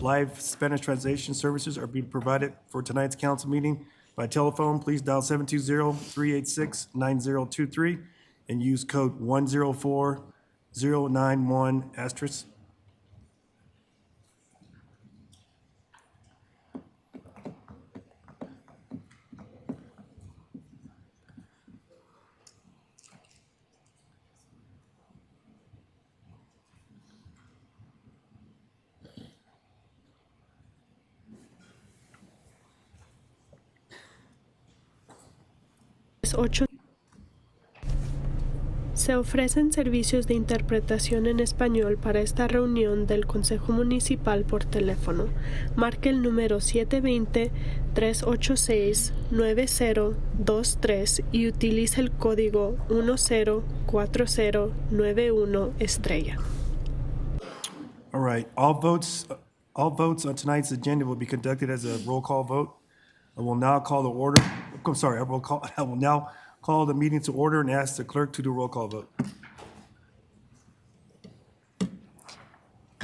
live Spanish translation services are being provided for tonight's council meeting by telephone. Please dial 720-386-9023 and use code 104091 *. Se ofrecen servicios de interpretación en español para esta reunión del Consejo Municipal por teléfono. Marque el número 720-386-9023 y utilice el código 104091 #. All right, all votes on tonight's agenda will be conducted as a roll call vote. I will now call the order, I'm sorry, I will now call the meeting to order and ask the clerk to do a roll call vote.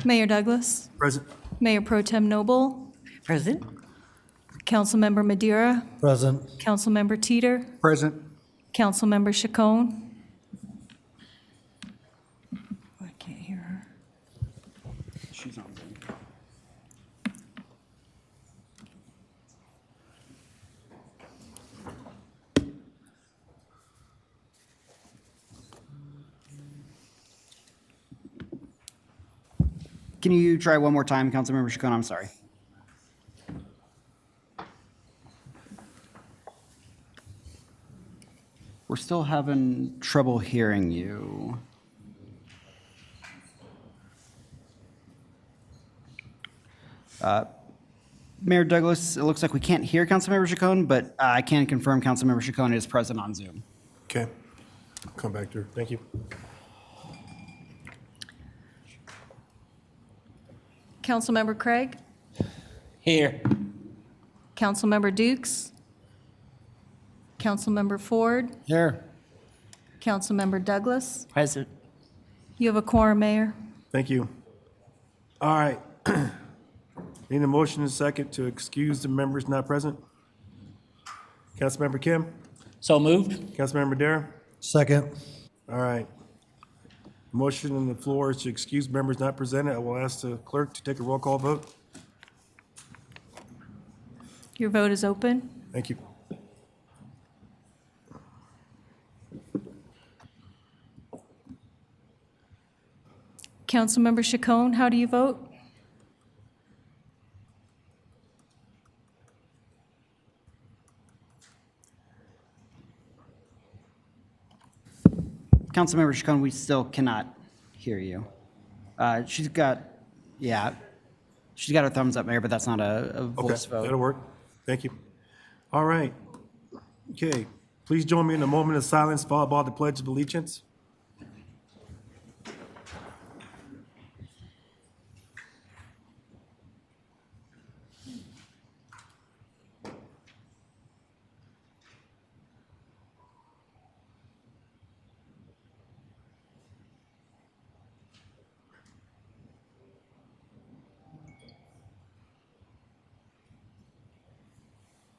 Mayor Douglas, Present. Mayor Pro Tem Noble, Present. Councilmember Madeira, Present. Councilmember Teeter, Present. Councilmember Chacon. I can't hear her. She's on Zoom. Can you try one more time, Councilmember Chacon? I'm sorry. We're still having trouble hearing you. Mayor Douglas, it looks like we can't hear Councilmember Chacon, but I can confirm Councilmember Chacon is present on Zoom. Okay, I'll come back to her. Thank you. Councilmember Craig, Here. Councilmember Dukes, Councilmember Ford, Here. Councilmember Douglas. Present. You have a quorum, Mayor. Thank you. All right. Need a motion and a second to excuse the members not present. Councilmember Kim, So moved. Councilmember Dare. Second. All right. Motion on the floor is to excuse members not presented. I will ask the clerk to take a roll call vote. Your vote is open. Thank you. Councilmember Chacon, how do you vote? Councilmember Chacon, we still cannot hear you. She's got her thumbs up, Mayor, but that's not a voice Okay, that'll vote. work. Thank you. All right. Okay, please join me in a moment of silence followed by the Pledge of Allegiance.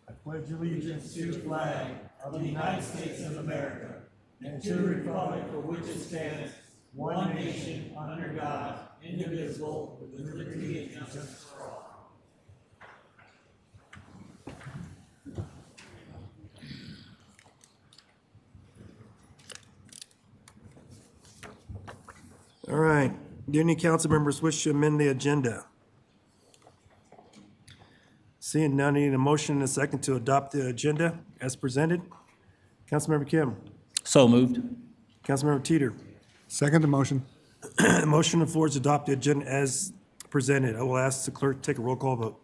I pledge allegiance to the flag of the United States of America and to the republic for which it stands, one nation, under God, indivisible, with liberty and justice for all. All right. Do any council members wish to amend the agenda? Seeing none, I need a motion and a second to adopt the agenda as presented. Councilmember Kim. So moved. Councilmember Teeter. Second the motion. Motion on the floor is to adopt the agenda as presented. I will ask the clerk to take a roll call vote.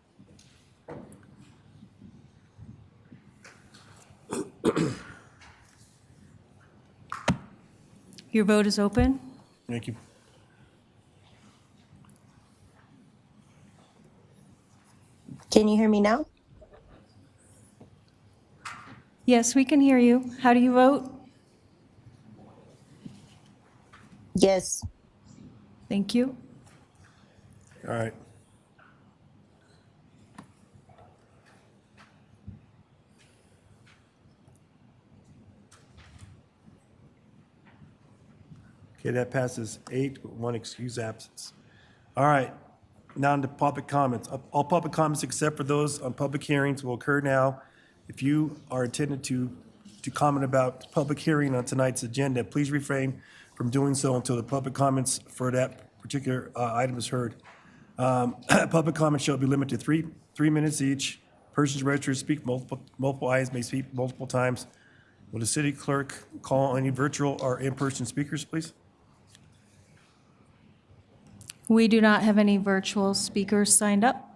Your vote is open. Thank you. Can you hear me now? Yes, we can hear you. How do you vote? Yes. Thank you. All right. Okay, that passes 8 with 1 excused absence. All right, now into public comments. All public comments except for those on public hearings will occur now. If you are intended to comment about public hearing on tonight's agenda, please refrain from doing so until the public comments for that particular item is heard. Public comments shall be limited to 3 minutes each. Persons registered to speak multiple items may speak multiple times. Will the city clerk call any virtual or in-person speakers, please? We do not have any virtual speakers signed up.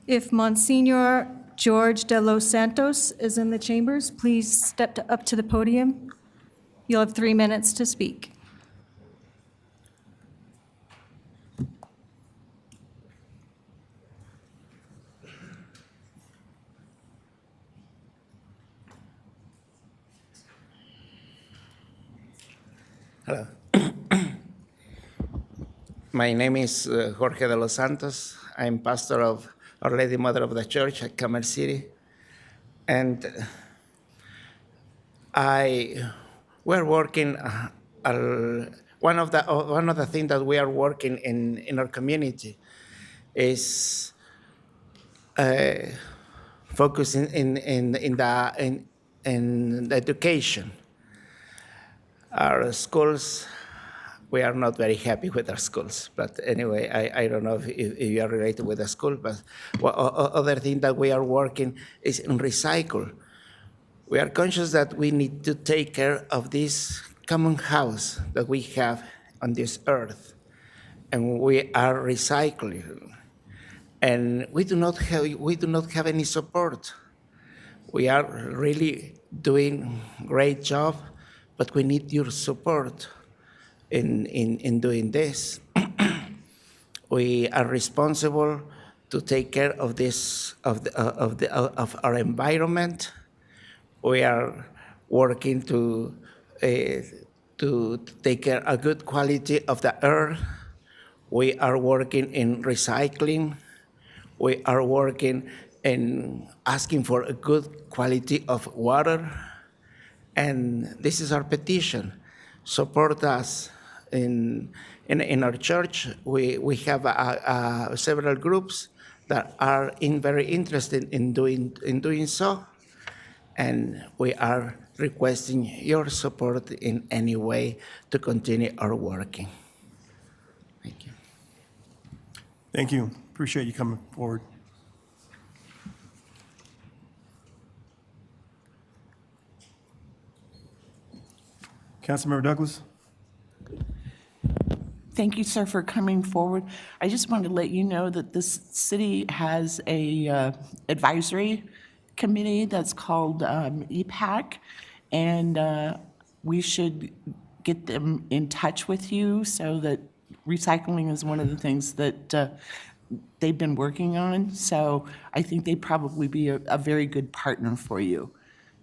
If Monsignor George de los Santos is in the chambers, please up to the podium. You'll have 3 minutes to speak. Hello. My name is Jorge de los Santos. I'm pastor of Our Lady Mother of the Church at Commerce City. And we're working, one of the things that we are working in our community is focusing in the education. Our schools, we are not very happy with our schools. But anyway, I don't know if you are related with the school, but other thing that we are working is in recycle. We are conscious that we need to take care of this common house that we have on this earth. And we are recycling. And we do not have any support. We are really doing great job, but we need your support in doing this. We are responsible to take care of this of our environment. We are working to take care a good quality of the earth. We are working in recycling. We are working in asking for a good quality of water. And this is our petition. Support us in our church. We have several groups that are very interested in doing so. And we are requesting your support in any way to continue our working. Thank you. Thank you. Appreciate you coming forward. Councilmember Douglas? Thank you, sir, for coming forward. I just wanted to let you know that this city has a advisory committee that's called EPAC, and we should get them in touch with you so that recycling is one of the things that they've been working on. So I think they'd probably be a very good partner for you.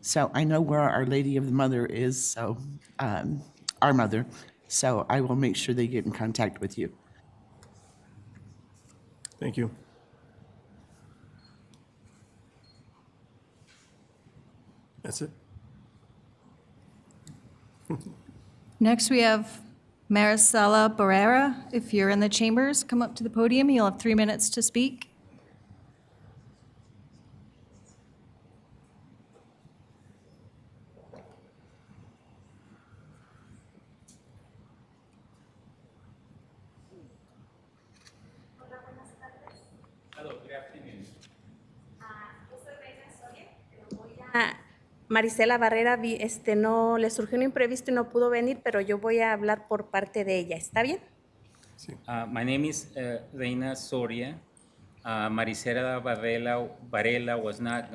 So I know where Our Lady of the Mother is, so our mother. So I will make sure they get in contact with you. Thank you. That's it. Next, we have Maricela Barrera. If you're in the chambers, come up to the podium. You'll have 3 minutes to speak. Maricela Barrera, no le surgió un imprevisto y no pudo venir, pero yo voy a hablar por parte de ella. ¿Está bien? My name is Reina Soria. Maricela Varela was not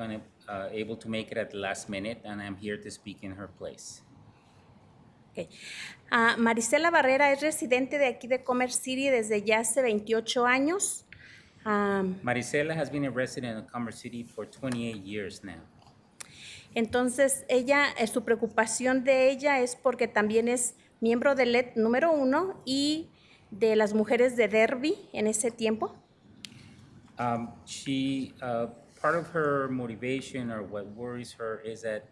able to make it at the last minute, and I'm here to speak in her place. Okay. Maricela Barrera es residente de aquí de Commerce City desde ya hace 28 años. Maricela has been a resident of Commerce City for 28 years now. Entonces, su preocupación de ella es porque también es miembro del LED número 1 y de las mujeres de Derby en ese tiempo. Part of her motivation or what worries her is that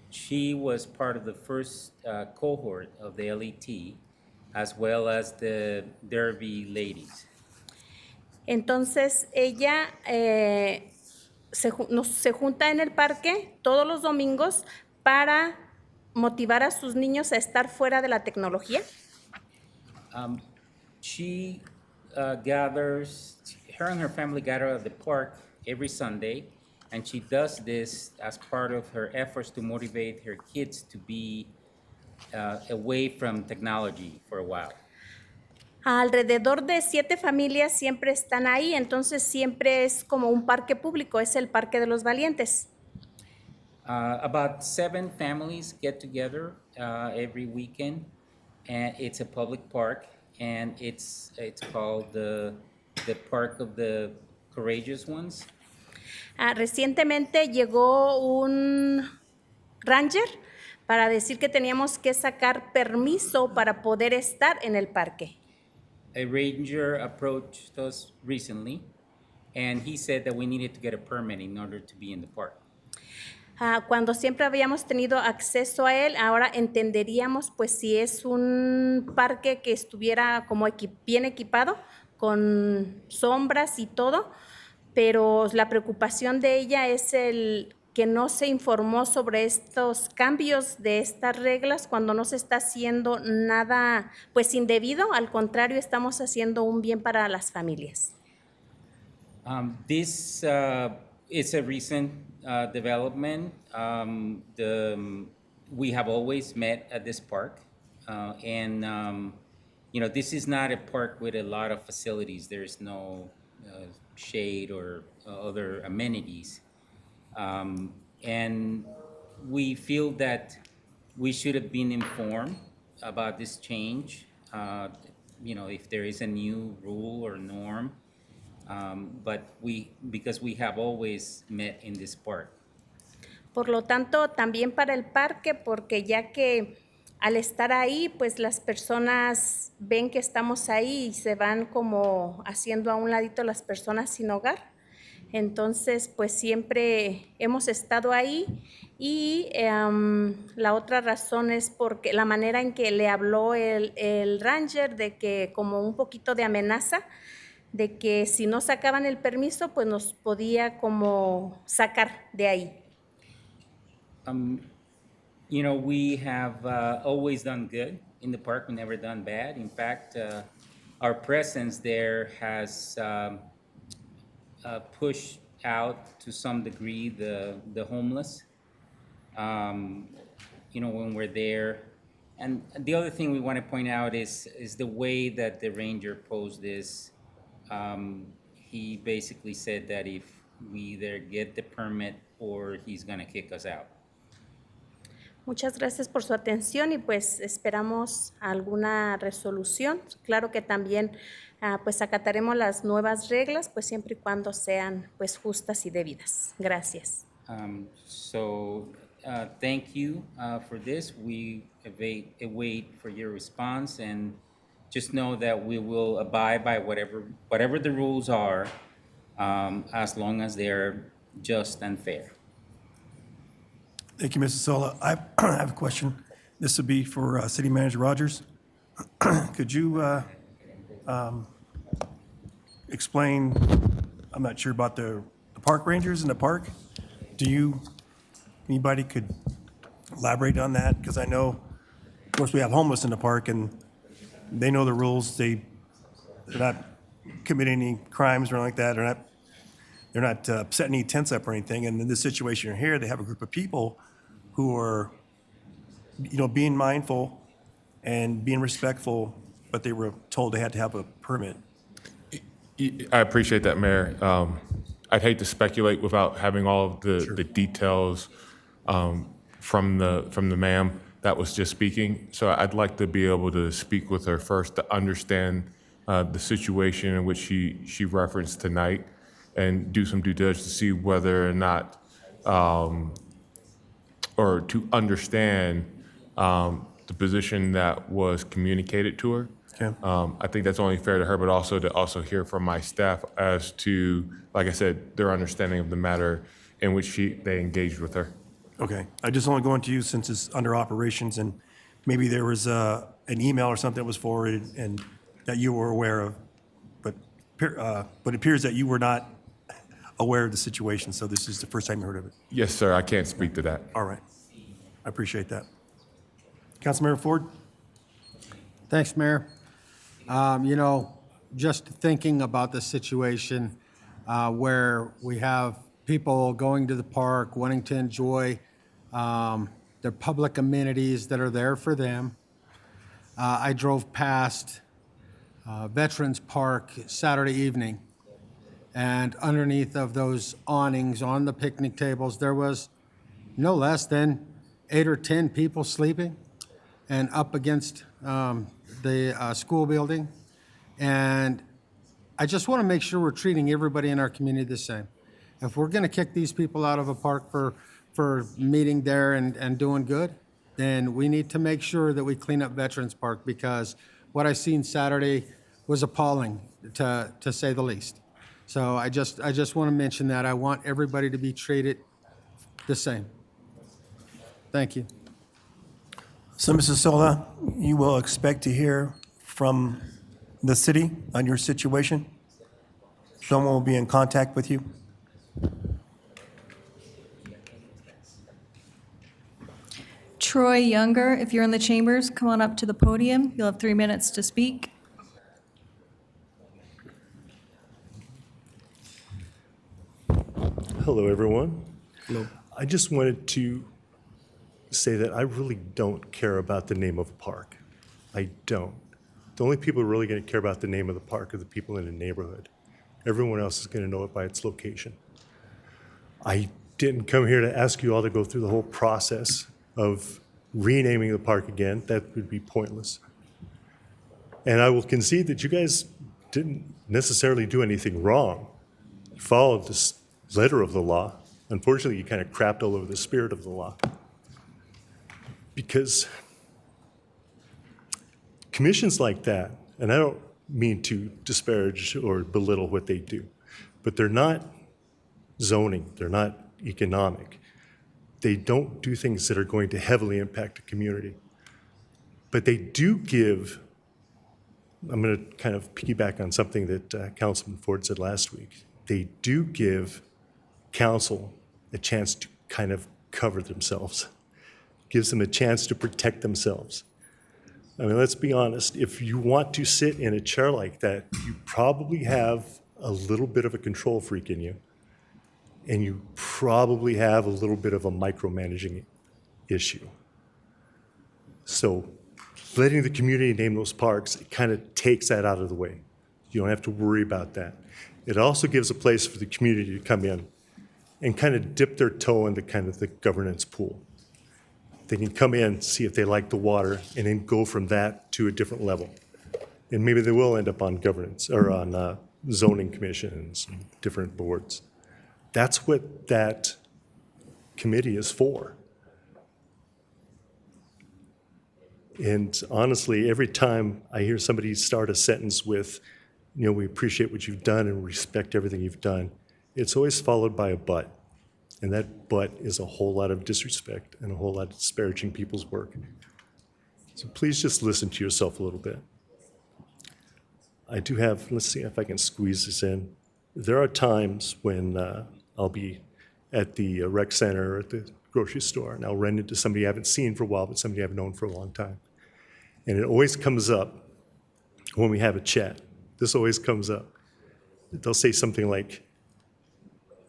she was part of the first cohort of the LET, as well as the Derby ladies. Entonces ella se junta en el parque todos los domingos para motivar a sus niños a estar fuera de la tecnología. She her and her family gather at the park every Sunday, and she does this as part of her efforts to motivate her kids to be away from technology for a while. Alrededor de 7 familias siempre están ahí, entonces siempre es como un parque público, es el Parque de los Valientes. About 7 families get together every weekend, and it's a public park, and it's called the Park of the Courageous Ones. Recientemente llegó un ranger para decir que teníamos que sacar permiso para poder estar en el parque. A ranger approached us recently, and he said that we needed to get a permit in order to be in the park. Cuando siempre habíamos tenido acceso a él, ahora entenderíamos pues si es un parque que estuviera como bien equipado, con sombras y todo, pero la preocupación de ella es el que no se informó sobre estos cambios de estas reglas cuando no se está haciendo nada pues indebido, al contrario, estamos haciendo un bien para las familias. This is a recent development. We have always met at this park, and this is not a park with a lot of facilities. There's no shade or other amenities. And we feel that we should have been informed about this change, if there is a new rule or norm, but because we have always met in this park. Por lo tanto, también para el parque, porque ya que al estar ahí, pues las personas ven que estamos ahí y se van como haciendo a un ladito las personas sin hogar. Entonces, pues siempre hemos estado ahí y la otra razón es porque la manera en que le habló el ranger de que como un poquito de amenaza, de que si no sacaban el permiso, pues nos podía como sacar de ahí. We have always done good in the park. We never done bad. In fact, our presence there has pushed out to some degree the homeless, when we're there. And the other thing we want to point out is the way that the ranger posed this. He basically said that if we either get the permit or he's going to kick us out. Muchas gracias por su atención y pues esperamos alguna resolución. Claro que también pues acataremos las nuevas reglas, pues siempre y cuando sean pues justas y debidas. Gracias. Thank you for this. We await for your response, and just know that we will abide by whatever the rules are, as long as they're just and fair. Thank you, Mrs. Sola. I have a question. This would be for City Manager Rogers. Could you explain, I'm not sure about the park rangers in the park. Anybody could elaborate on that? Because I know, of course, we have homeless in the park and they know the rules. They're not committing any crimes or anything like that. They're not setting any tents up or anything. And in this situation here, they have a group of people who are, being mindful and being respectful, but they were told they had to have a permit. I appreciate that, Mayor. I'd hate to speculate without having all of the details from the ma'am that was just speaking. So I'd like to be able to speak with her first to understand the situation in which she referenced tonight, and do some due diligence to see whether or not, or to understand the position that was communicated to her. Okay. I think that's only fair to her, but also to hear from my staff as to, like I said, their understanding of the matter in which they engaged with her. Okay, I just only going to you since it's under operations, and maybe there was an email or something that was forwarded and that you were aware of, but it appears that you were not aware of the situation, so this is the first time you heard of it. Yes, sir, I can't speak to that. All right, I appreciate that. Councilmember Ford? Thanks, Mayor. You know, just thinking about the situation where we have people going to the park, wanting to enjoy their public amenities that are there for them. I drove past Veterans Park Saturday evening, and underneath of those awnings on the picnic tables, there was no less than 8 or 10 people sleeping, and up against the school building. And I just want to make sure we're treating everybody in our community the same. If we're going to kick these people out of a park for meeting there and doing good, then we need to make sure that we clean up Veterans Park, because what I seen Saturday was appalling, to say the least. So I just want to mention that. I want everybody to be treated the same. Thank you. So, Mrs. Sola, you will expect to hear from the city on your situation? Someone will be in contact with you? Troy Younger, if you're in the chambers, come on up to the podium. You'll have 3 minutes to speak. Hello, everyone. Hello. I just wanted to say that I really don't care about the name of a park. I don't. The only people who are really going to care about the name of the park are the people in the neighborhood. Everyone else is going to know it by its location. I didn't come here to ask you all to go through the whole process of renaming the park again. That would be pointless. And I will concede that you guys didn't necessarily do anything wrong. You followed this letter of the law. Unfortunately, you kind of crapped all over the spirit of the law. Because commissions like that, and I don't mean to disparage or belittle what they do, but they're not zoning, they're not economic. They don't do things that are going to heavily impact the community. But they do give, I'm going to kind of piggyback on something that Councilman Ford said last week. They do give council a chance to kind of cover themselves, gives them a chance to protect themselves. I mean, let's be honest, if you want to sit in a chair like that, you probably have a little bit of a control freak in you, and you probably have a little bit of a micromanaging issue. So letting the community name those parks, it kind of takes that out of the way. You don't have to worry about that. It also gives a place for the community to come in and kind of dip their toe into kind of the governance pool. They can come in, see if they like the water, and then go from that to a different level. And maybe they will end up on governance or on zoning commissions and different boards. That's what that committee is for. And honestly, every time I hear somebody start a sentence with, you know, we appreciate what you've done and respect everything you've done, it's always followed by a but. And that but is a whole lot of disrespect and a whole lot of disparaging people's work. So please just listen to yourself a little bit. I do have, let's see if I can squeeze this in. There are times when I'll be at the rec center or at the grocery store, and I'll run into somebody I haven't seen for a while, but somebody I've known for a long time. And it always comes up when we have a chat. This always comes up. They'll say something like,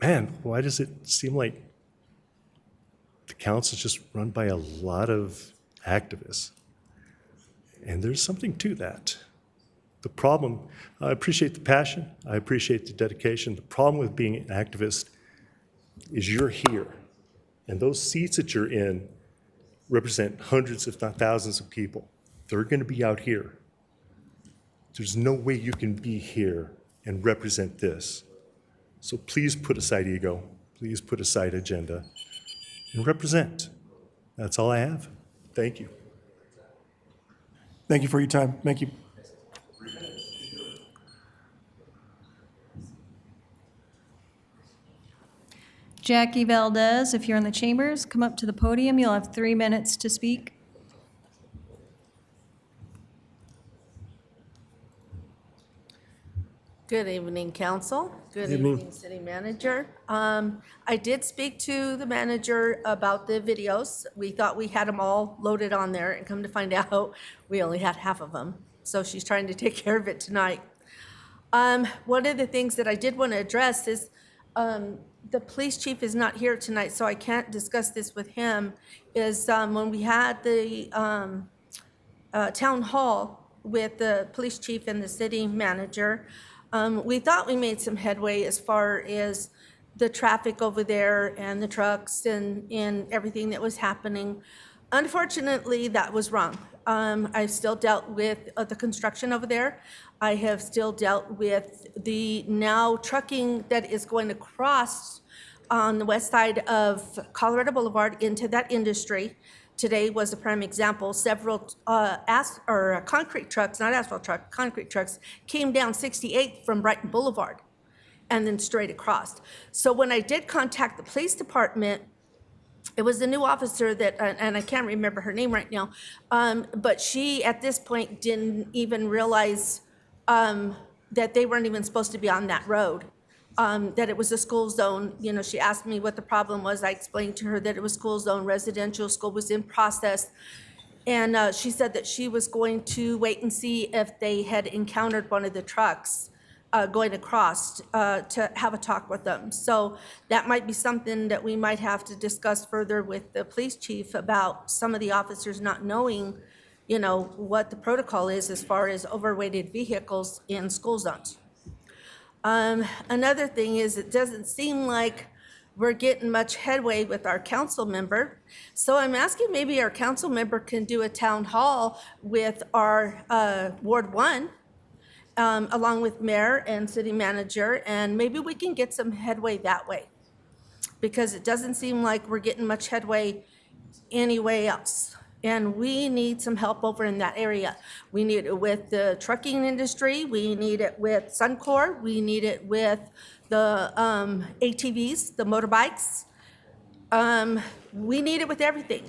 man, why does it seem like the council is just run by a lot of activists? And there's something to that. The problem, I appreciate the passion, I appreciate the dedication. The problem with being an activist is you're here, and those seats that you're in represent hundreds, if not thousands of people. They're going to be out here. There's no way you can be here and represent this. So please put aside ego, please put aside agenda, and represent. That's all I have. Thank you. Thank you for your time. Thank you. Jackie Valdez, if you're in the chambers, come up to the podium. You'll have 3 minutes to speak. Good evening, council. Good evening, city manager. I did speak to the manager about the videos. We thought we had them all loaded on there, and come to find out, we only had half of them. So she's trying to take care of it tonight. One of the things that I did want to address is the police chief is not here tonight, so I can't discuss this with him, is when we had the town hall with the police chief and the city manager, we thought we made some headway as far as the traffic over there and the trucks and everything that was happening. Unfortunately, that was wrong. I've still dealt with the construction over there. I have still dealt with the now trucking that is going across on the west side of Colorado Boulevard into that industry. Today was a prime example. Several concrete trucks, not asphalt truck, concrete trucks came down 68 from Brighton Boulevard and then straight across. So when I did contact the police department, it was the new officer that, and I can't remember her name right now, but she at this point didn't even realize that they weren't even supposed to be on that road. That it was a school zone. You know, she asked me what the problem was. I explained to her that it was school zone, residential, school was in process. And she said that she was going to wait and see if they had encountered one of the trucks going across to have a talk with them. So that might be something that we might have to discuss further with the police chief about some of the officers not knowing, you know, what the protocol is as far as overweighted vehicles in school zones. Another thing is it doesn't seem like we're getting much headway with our council member. So I'm asking maybe our council member can do a town hall with our Ward 1, along with mayor and city manager, and maybe we can get some headway that way. Because it doesn't seem like we're getting much headway anyway else. And we need some help over in that area. We need it with the trucking industry. We need it with Suncor. We need it with the ATVs, the motorbikes. We need it with everything.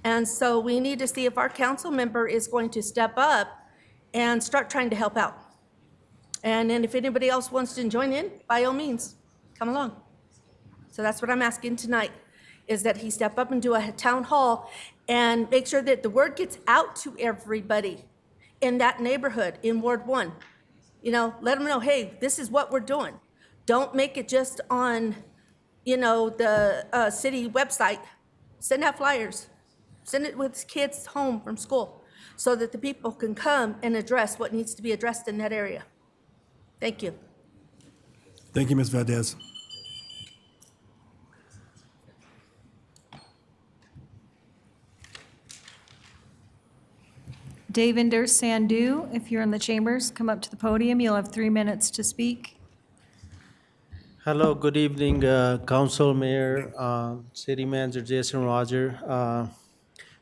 And so we need to see if our council member is going to step up and start trying to help out. And then if anybody else wants to join in, by all means, come along. So that's what I'm asking tonight, is that he step up and do a town hall and make sure that the word gets out to everybody in that neighborhood, in Ward 1. You know, let them know, hey, this is what we're doing. Don't make it just on, you know, the city website. Send out flyers. Send it with kids home from school so that the people can come and address what needs to be addressed in that area. Thank you. Thank you, Ms. Valdez. Davinder Sandhu, if you're in the chambers, come up to the podium. You'll have 3 minutes to speak. Hello, good evening, Council, Mayor, City Manager Jason Roger.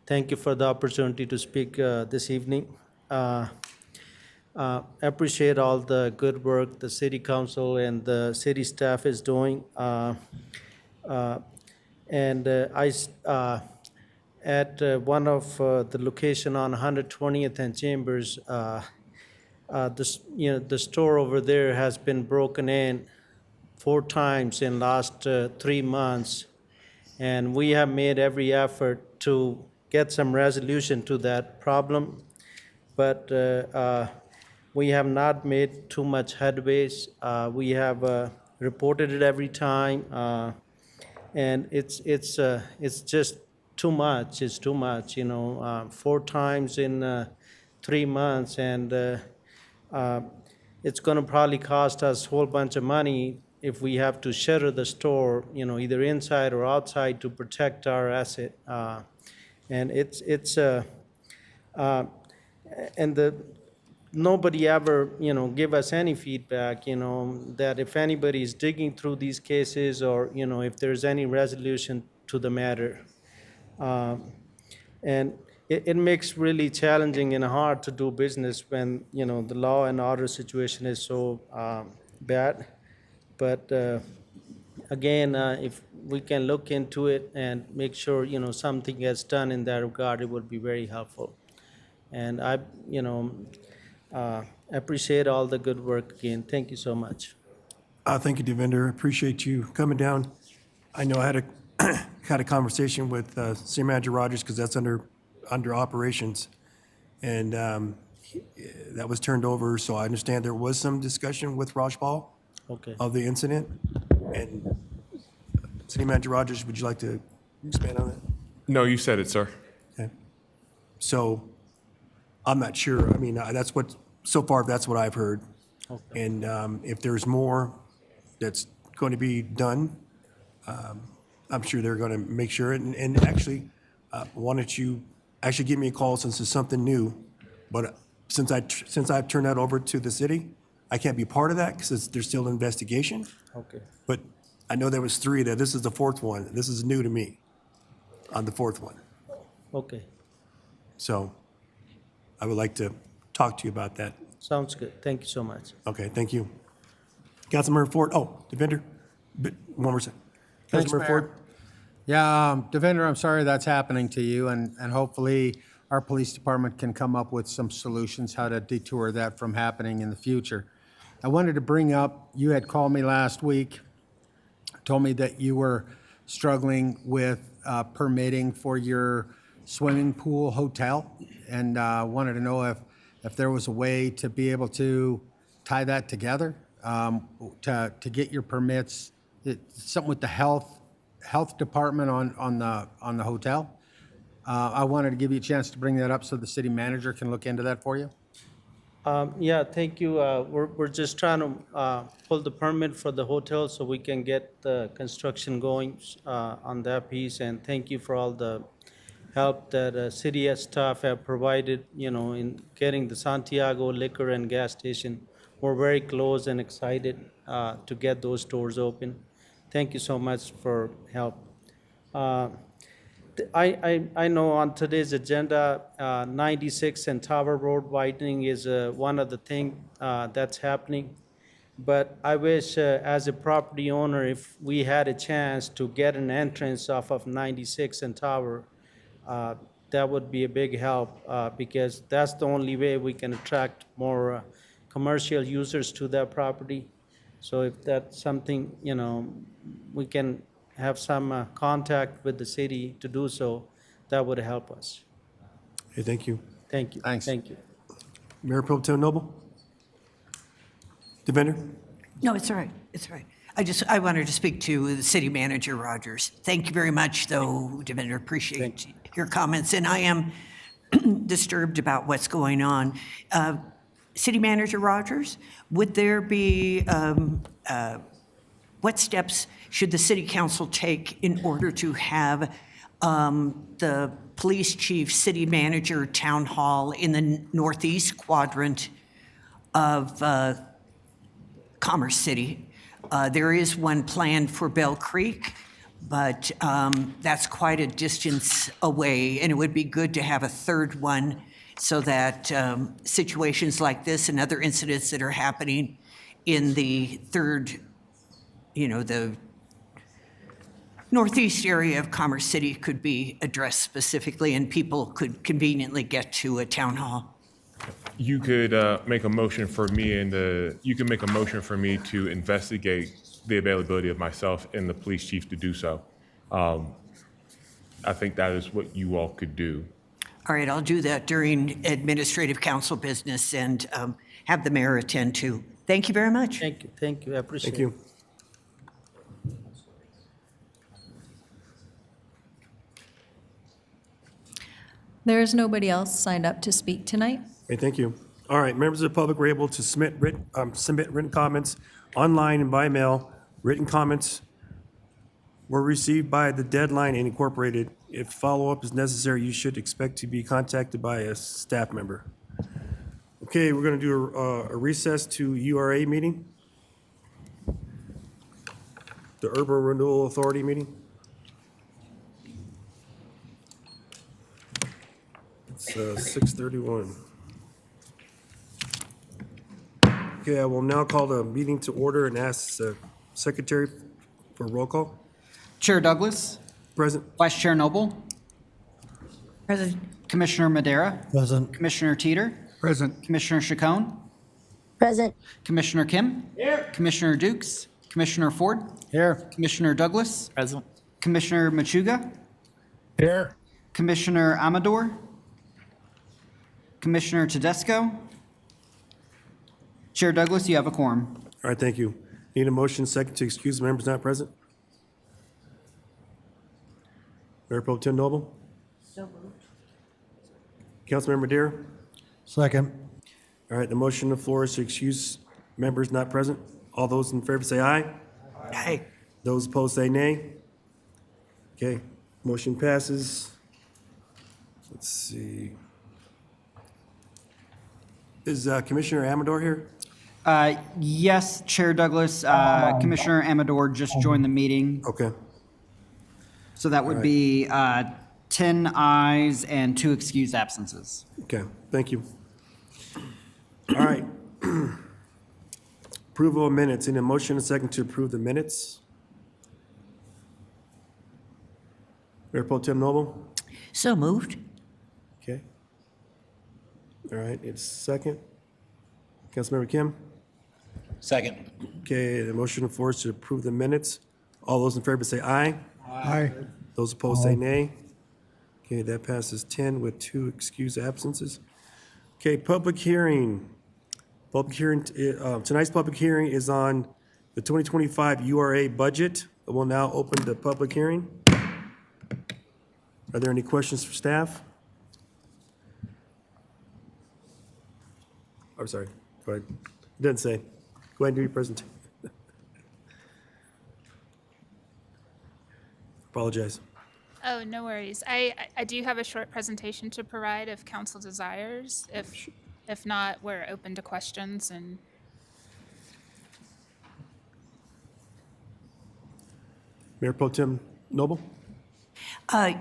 Thank you for the opportunity to speak this evening. Appreciate all the good work the City Council and the city staff is doing. At one of the location on 120th and Chambers, the store over there has been broken in 4 times in last 3 months, and we have made every effort to get some resolution to that problem, but we have not made too much headways. We have reported it every time, and it's just too much. It's too much, you know, 4 times in 3 months, and it's going to probably cost us a whole bunch of money if we have to shutter the store, you know, either inside or outside to protect our asset. And nobody ever, you know, give us any feedback, you know, that if anybody is digging through these cases or, you know, if there's any resolution to the matter. And it makes really challenging and hard to do business when, you know, the law and order situation is so bad. But again, if we can look into it and make sure, something gets done in that regard, it would be very helpful. And I, appreciate all the good work again. Thank you so much. Thank you, Devinder. Appreciate you coming down. I know I had had a conversation with City Manager Rogers because that's under operations, and that was turned over. So I understand there was some discussion with Rajpal Okay. of the incident. And City Manager Rogers, would you like to expand on that? No, you said it, sir. Okay. So I'm not sure. I mean, that's what so far that's what I've heard. Okay. And if there's more that's going to be done, I'm sure they're going to make sure. And actually, why don't you actually give me a call since it's something new? But since I've turned that over to the city, I can't be part of that because there's still an investigation. Okay. But I know there was 3 there. This is the 4th one. This is new to me on the 4th one. Okay. So I would like to talk to you about that. Sounds good. Thank you so much. Okay, thank you. Councilmember Ford, Devinder, one more second. Thanks, Councilmember Mayor. Ford? Yeah, Devinder, I'm sorry that's happening to you, and hopefully our police department can come up with some solutions how to detour that from happening in the future. I wanted to bring up, you had called me last week, told me that you were struggling with permitting for your swimming pool hotel, and wanted to know if there was a way to be able to tie that together, to get your permits. It's something with the health department on the hotel. I wanted to give you a chance to bring that up so the city manager can look into that for you. Yeah, thank you. We're just trying to pull the permit for the hotel so we can get the construction going on that piece. And thank you for all the help that city staff have provided, in getting the Santiago liquor and gas station. We're very close and excited to get those doors open. Thank you so much for help. I know on today's agenda, 96 and Tower Road widening is one of the things that's happening. But I wish, as a property owner, if we had a chance to get an entrance off of 96 and Tower, that would be a big help because that's the only way we can attract more commercial users to that property. So if that's something, we can have some contact with the city to do so, that would help us. Hey, thank you. Thank you. Thanks. Thank you. Mayor Pro Tem Noble? Devinder? No, it's all right. It's all right. I wanted to speak to the city manager, Rogers. Thank you very much, though, Devinder. Appreciate your comments. And I am disturbed about what's going on. City Manager Rogers, would there be, what steps should the city council take in order to have the police chief, city manager, town hall in the northeast quadrant of Commerce City? There is one planned for Bell Creek, but that's quite a distance away, and it would be good to have a third one so that situations like this and other incidents that are happening in the third, the northeast area of Commerce City could be addressed specifically and people could conveniently get to a town hall. You could make a motion for me you can make a motion for me to investigate the availability of myself and the police chief to do so. I think that is what you all could do. All right, I'll do that during administrative council business and have the mayor attend to. Thank you very much. Thank you. Thank you. I appreciate it. Thank you. There is nobody else signed up to speak tonight. Hey, thank you. All right, members of the public were able to submit written comments online and by mail. Written comments were received by the deadline and incorporated. If follow-up is necessary, you should expect to be contacted by a staff member. Okay, we're going to do a recess to URA meeting. The Urban Renewal Authority meeting. It's 6:31. Okay, I will now call the meeting to order and ask the secretary for a roll call. Chair Douglas, Present. Vice Chair Noble, Present. Commissioner Madera, Present. Commissioner Teeter, Present. Commissioner Chacon, Present. Commissioner Kim, Commissioner Dukes, Commissioner Ford, Here. Commissioner Douglas, Present. Commissioner Machuga, Here. Commissioner Amador, Commissioner Tedesco. Chair Douglas, you have a quorum. All right, thank you. Need a motion second to excuse members not present? Mayor Pro Tem Noble? So moved. Councilmember Deere? Second. All right, the motion on the floor is to excuse members not present. All those in favor say aye. Aye. Those opposed say nay. Okay, motion passes. Let's see. Is Commissioner Amador here? Yes, Chair Douglas, Commissioner Amador just joined the meeting. Okay. So that would be 10 ayes and 2 excused absences. Okay, thank you. All right. Approval of minutes. In a motion, a second to approve the minutes. Mayor Pro Tem Noble? So moved. Okay. All right, it's second. Councilmember Kim? Second. Okay, the motion on the floor is to approve the minutes. All those in favor say aye. Aye. Those opposed say nay. Okay, that passes 10 with 2 excused absences. Okay, public hearing. Tonight's public hearing is on the 2025 URA budget. I will now open the public hearing. Are there any questions for staff? I'm sorry, go ahead. It doesn't say. Go ahead and do your presentation. Apologize. Oh, no worries. I do have a short presentation to provide if council desires. If not, we're open to questions and. Mayor Pro Tem Noble?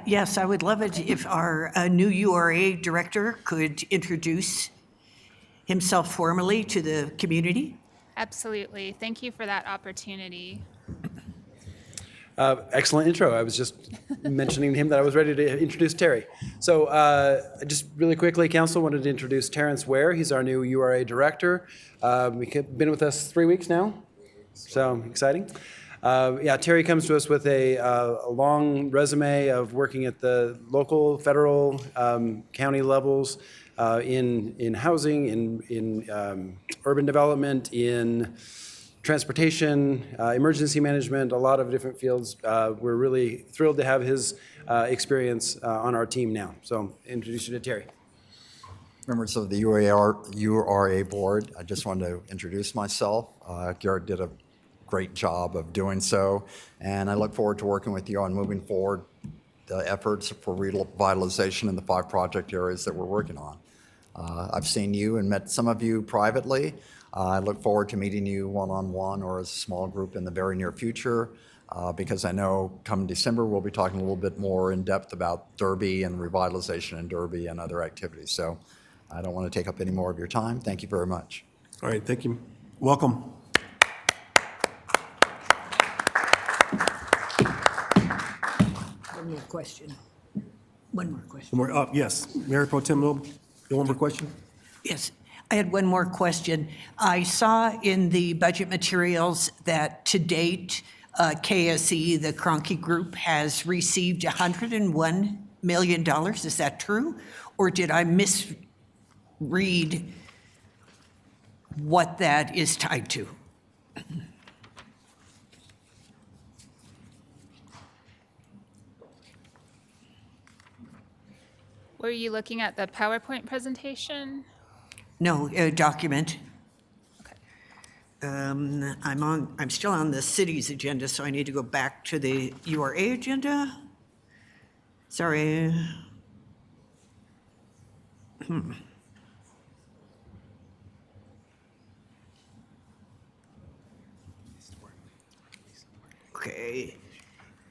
Yes, I would love it if our new URA director could introduce himself formally to the community. Absolutely. Thank you for that opportunity. Excellent intro. I was just mentioning to him that I was ready to introduce Terry. So just really quickly, Council wanted to introduce Terrence Ware. He's our new URA director. He's been with us 3 weeks now, so exciting. Terry comes to us with a long resume of working at the local, federal, county levels in housing, in urban development, in transportation, emergency management, a lot of different fields. We're really thrilled to have his experience on our team now. So introduce you to Terry. Members of the URA board, I just wanted to introduce myself. Garrett did a great job of doing so, and I look forward to working with you on moving forward the efforts for revitalization in the 5 project areas that we're working on. I've seen you and met some of you privately. I look forward to meeting you one-on-one or as a small group in the very near future, because I know come December we'll be talking a little bit more in depth about Derby and revitalization in Derby and other activities. So I don't want to take up any more of your time. Thank you very much. All right, thank you. Welcome. One more question. One more question. Yes, Mayor Pro Tem Noble, you have one more question? Yes, I had one more question. I saw in the budget materials that to date, KSE, the Kroenke Group, has received $101 million. Is that true? Or did I misread what that is tied to? Were you looking at the PowerPoint presentation? No, a document. I'm still on the city's agenda, so I need to go back to the URA agenda. Sorry. Okay.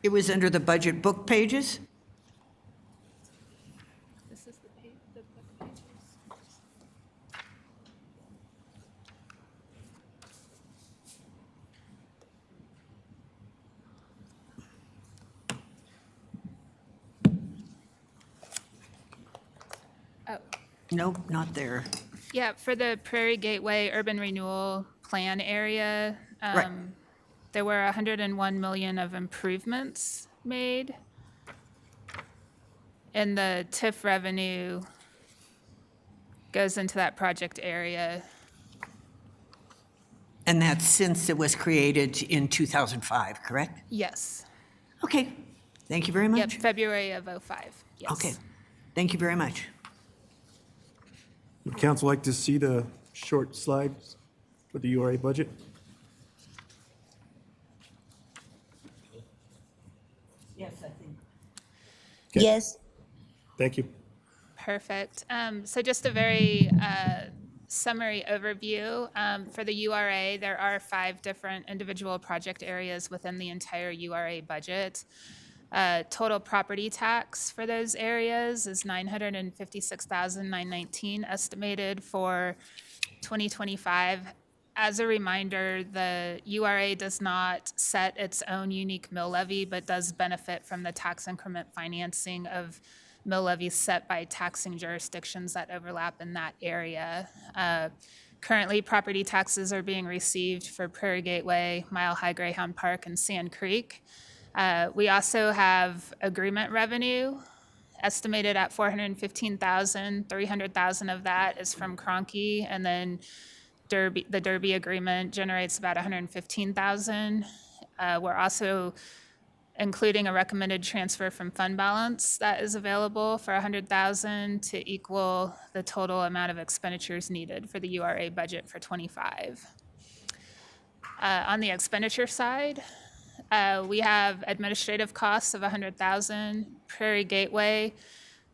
It was under the budget book pages. This is the book pages. Oh, Nope, not there. yeah, for the Prairie Gateway Urban Renewal Plan area, Right. there were 101 million of improvements made. And the TIF revenue goes into that project area. And that's since it was created in 2005, correct? Yes. Okay, thank you very much. Yep, February of '05. Yes. Okay, thank you very much. Would council like to see the short slides for the URA budget? Yes, I think. Okay. Yes. Thank you. Perfect. So just a very summary overview. For the URA, there are 5 different individual project areas within the entire URA budget. Total property tax for those areas is $956,919 estimated for 2025. As a reminder, the URA does not set its own unique mill levy, but does benefit from the tax increment financing of mill levies set by taxing jurisdictions that overlap in that area. Currently, property taxes are being received for Prairie Gateway, Mile High Greyhound Park, and Sand Creek. We also have agreement revenue estimated at $415,000. $300,000 of that is from Cronky, and then the Derby agreement generates about $115,000. We're also including a recommended transfer from fund balance that is available for $100,000 to equal the total amount of expenditures needed for the URA budget for '25. On the expenditure side, we have administrative costs of $100,000, Prairie Gateway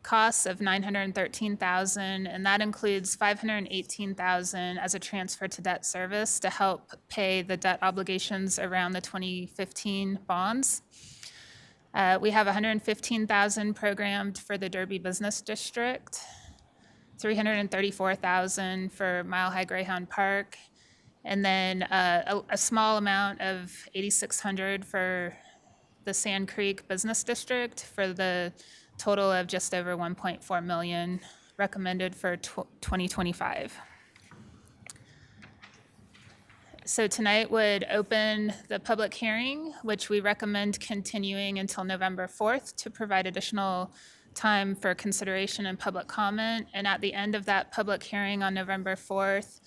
costs of $913,000, and that includes $518,000 as a transfer to debt service to help pay the debt obligations around the 2015 bonds. We have $115,000 programmed for the Derby Business District, $334,000 for Mile High Greyhound Park, and then a small amount of $8,600 for the Sand Creek Business District for the total of just over $1.4 million recommended for 2025. So tonight would open the public hearing, which we recommend continuing until November 4th to provide additional time for consideration and public comment. And at the end of that public hearing on November 4th,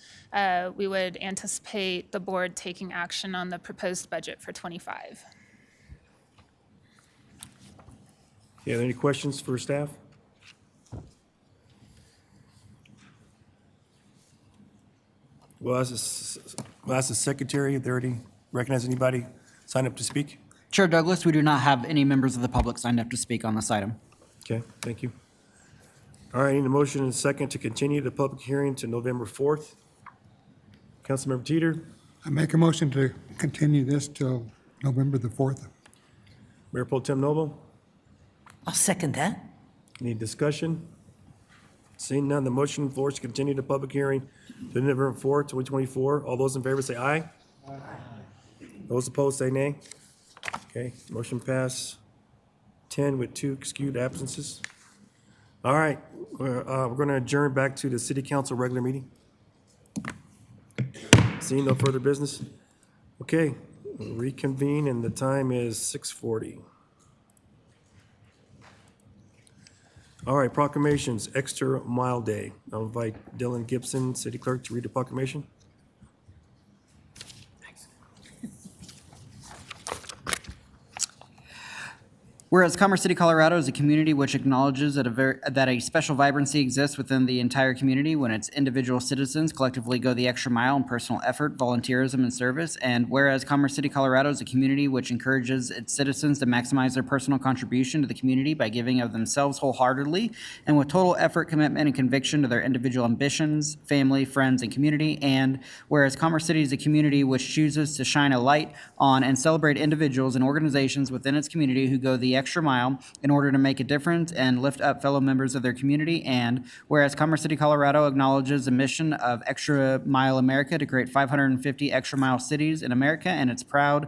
we would anticipate the board taking action on the proposed budget for '25. Okay, are there any questions for staff? Well, as the secretary, if they already recognize anybody sign up to speak? Chair Douglas, we do not have any members of the public signed up to speak on this item. Okay, thank you. All right, I need a motion and a second to continue the public hearing to November 4th. Councilmember Teeter, I make a motion to continue this till November the 4th. Mayor Pro Tem Noble, I'll second that. any discussion? Seeing none, the motion on the floor is to continue the public hearing to November 4th, 2024. All those in favor say aye. Aye. Those opposed say nay. Okay, motion pass 10 with 2 excused absences. All right, we're going to adjourn back to the city council regular meeting. Seeing no further business. Okay, we'll reconvene and the time is 6:40. All right, proclamations, Extra Mile Day. I'll invite Dylan Gibson, city clerk, to read the proclamation. Whereas Commerce City, Colorado is a community which acknowledges that a special vibrancy exists within the entire community when its individual citizens collectively go the extra mile in personal effort, volunteerism, and service. And whereas Commerce City, Colorado is a community which encourages its citizens to maximize their personal contribution to the community by giving of themselves wholeheartedly and with total effort, commitment, and conviction to their individual ambitions, family, friends, and community. And whereas Commerce City is a community which chooses to shine a light on and celebrate individuals and organizations within its community who go the extra mile in order to make a difference and lift up fellow members of their community. And whereas Commerce City, Colorado acknowledges the mission of Extra Mile America to create 550 extra mile cities in America, and it's proud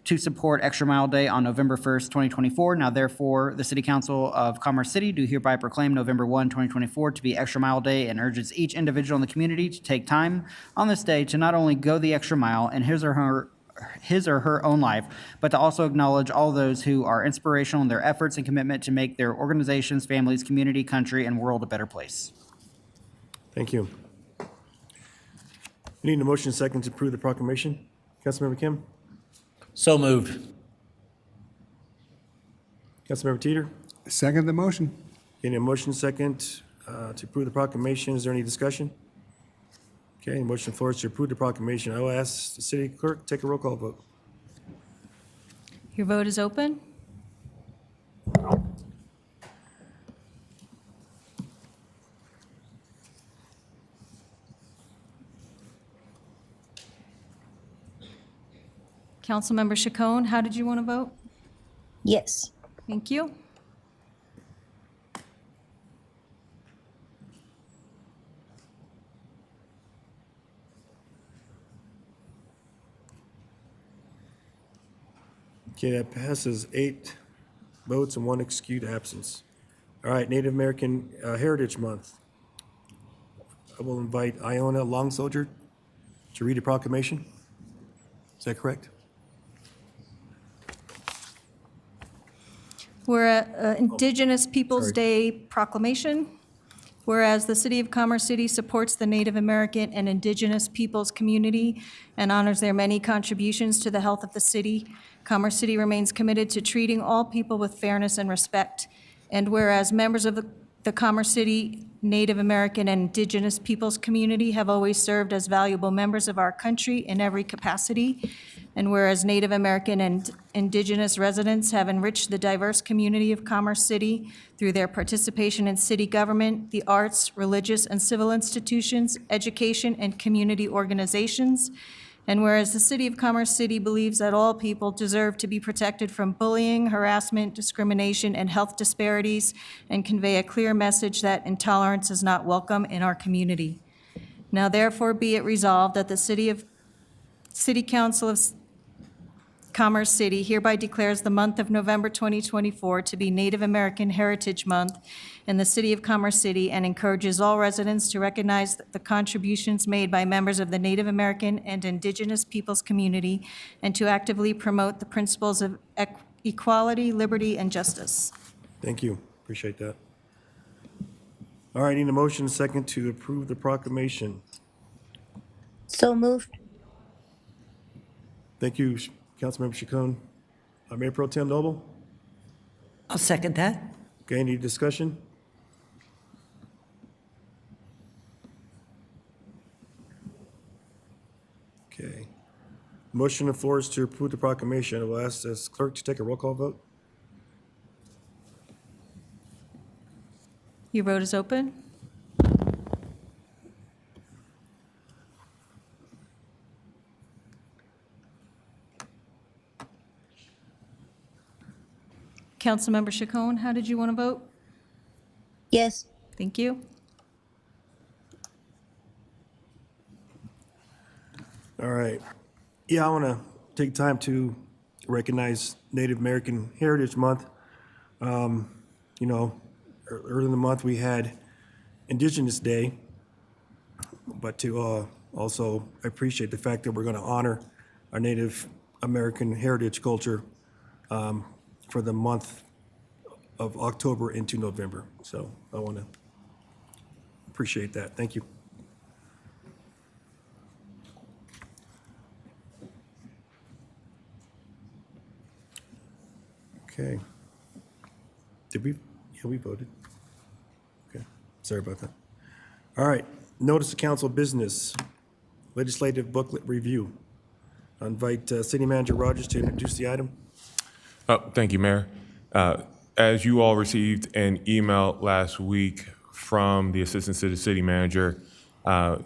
to support Extra Mile Day on November 1st, 2024. Now therefore, the City Council of Commerce City do hereby proclaim November 1, 2024 to be Extra Mile Day and urges each individual in the community to take time on this day to not only go the extra mile in his or her own life, but to also acknowledge all those who are inspirational in their efforts and commitment to make their organizations, families, community, country, and world a better place. Thank you. We need a motion second to approve the proclamation. Councilmember Kim? So moved. Councilmember Teeter? Second the motion. Any motion second to approve the proclamation? Is there any discussion? Okay, motion floor is to approve the proclamation. I will ask the city clerk to take a roll call vote. Your vote is open. Councilmember Chacon, how did you want to vote? Yes. Thank you. Okay, that passes 8 votes and 1 excused absence. All right, Native American Heritage Month. I will invite Iona Long Soldier to read a proclamation. Is that correct? We're at Indigenous Peoples' Day proclamation. Whereas the City of Commerce City supports the Native American and Indigenous peoples community and honors their many contributions to the health of the city, Commerce City remains committed to treating all people with fairness and respect. And whereas members of the Commerce City Native American and Indigenous peoples community have always served as valuable members of our country in every capacity, and whereas Native American and Indigenous residents have enriched the diverse community of Commerce City through their participation in city government, the arts, religious and civil institutions, education, and community organizations, and whereas the City of Commerce City believes that all people deserve to be protected from bullying, harassment, discrimination, and health disparities, and convey a clear message that intolerance is not welcome in our community. Now therefore be it resolved that the City Council of Commerce City hereby declares the month of November 2024 to be Native American Heritage Month in the City of Commerce City and encourages all residents to recognize the contributions made by members of the Native American and Indigenous peoples community and to actively promote the principles of equality, liberty, and justice. Thank you. Appreciate that. All right, need a motion second to approve the proclamation. So moved. Thank you, Councilmember Chacon. Mayor Pro Tem Noble? I'll second that. Okay, any discussion? Okay. Motion on the floor is to approve the proclamation. I will ask this clerk to take a roll call vote. Your vote is open. Councilmember Chacon, how did you want to vote? Yes. Thank you. All right. Yeah, I want to take time to recognize Native American Heritage Month. You know, earlier in the month we had Indigenous Day, but to also appreciate the fact that we're going to honor our Native American heritage culture for the month of October into November. So I want to appreciate that. Thank you. Okay. Did we? Yeah, we voted. Okay. Sorry about that. All right. Notice of council business, legislative booklet review. I invite City Manager Rogers to introduce the item. Thank you, Mayor. As you all received an email last week from the Assistant City Manager,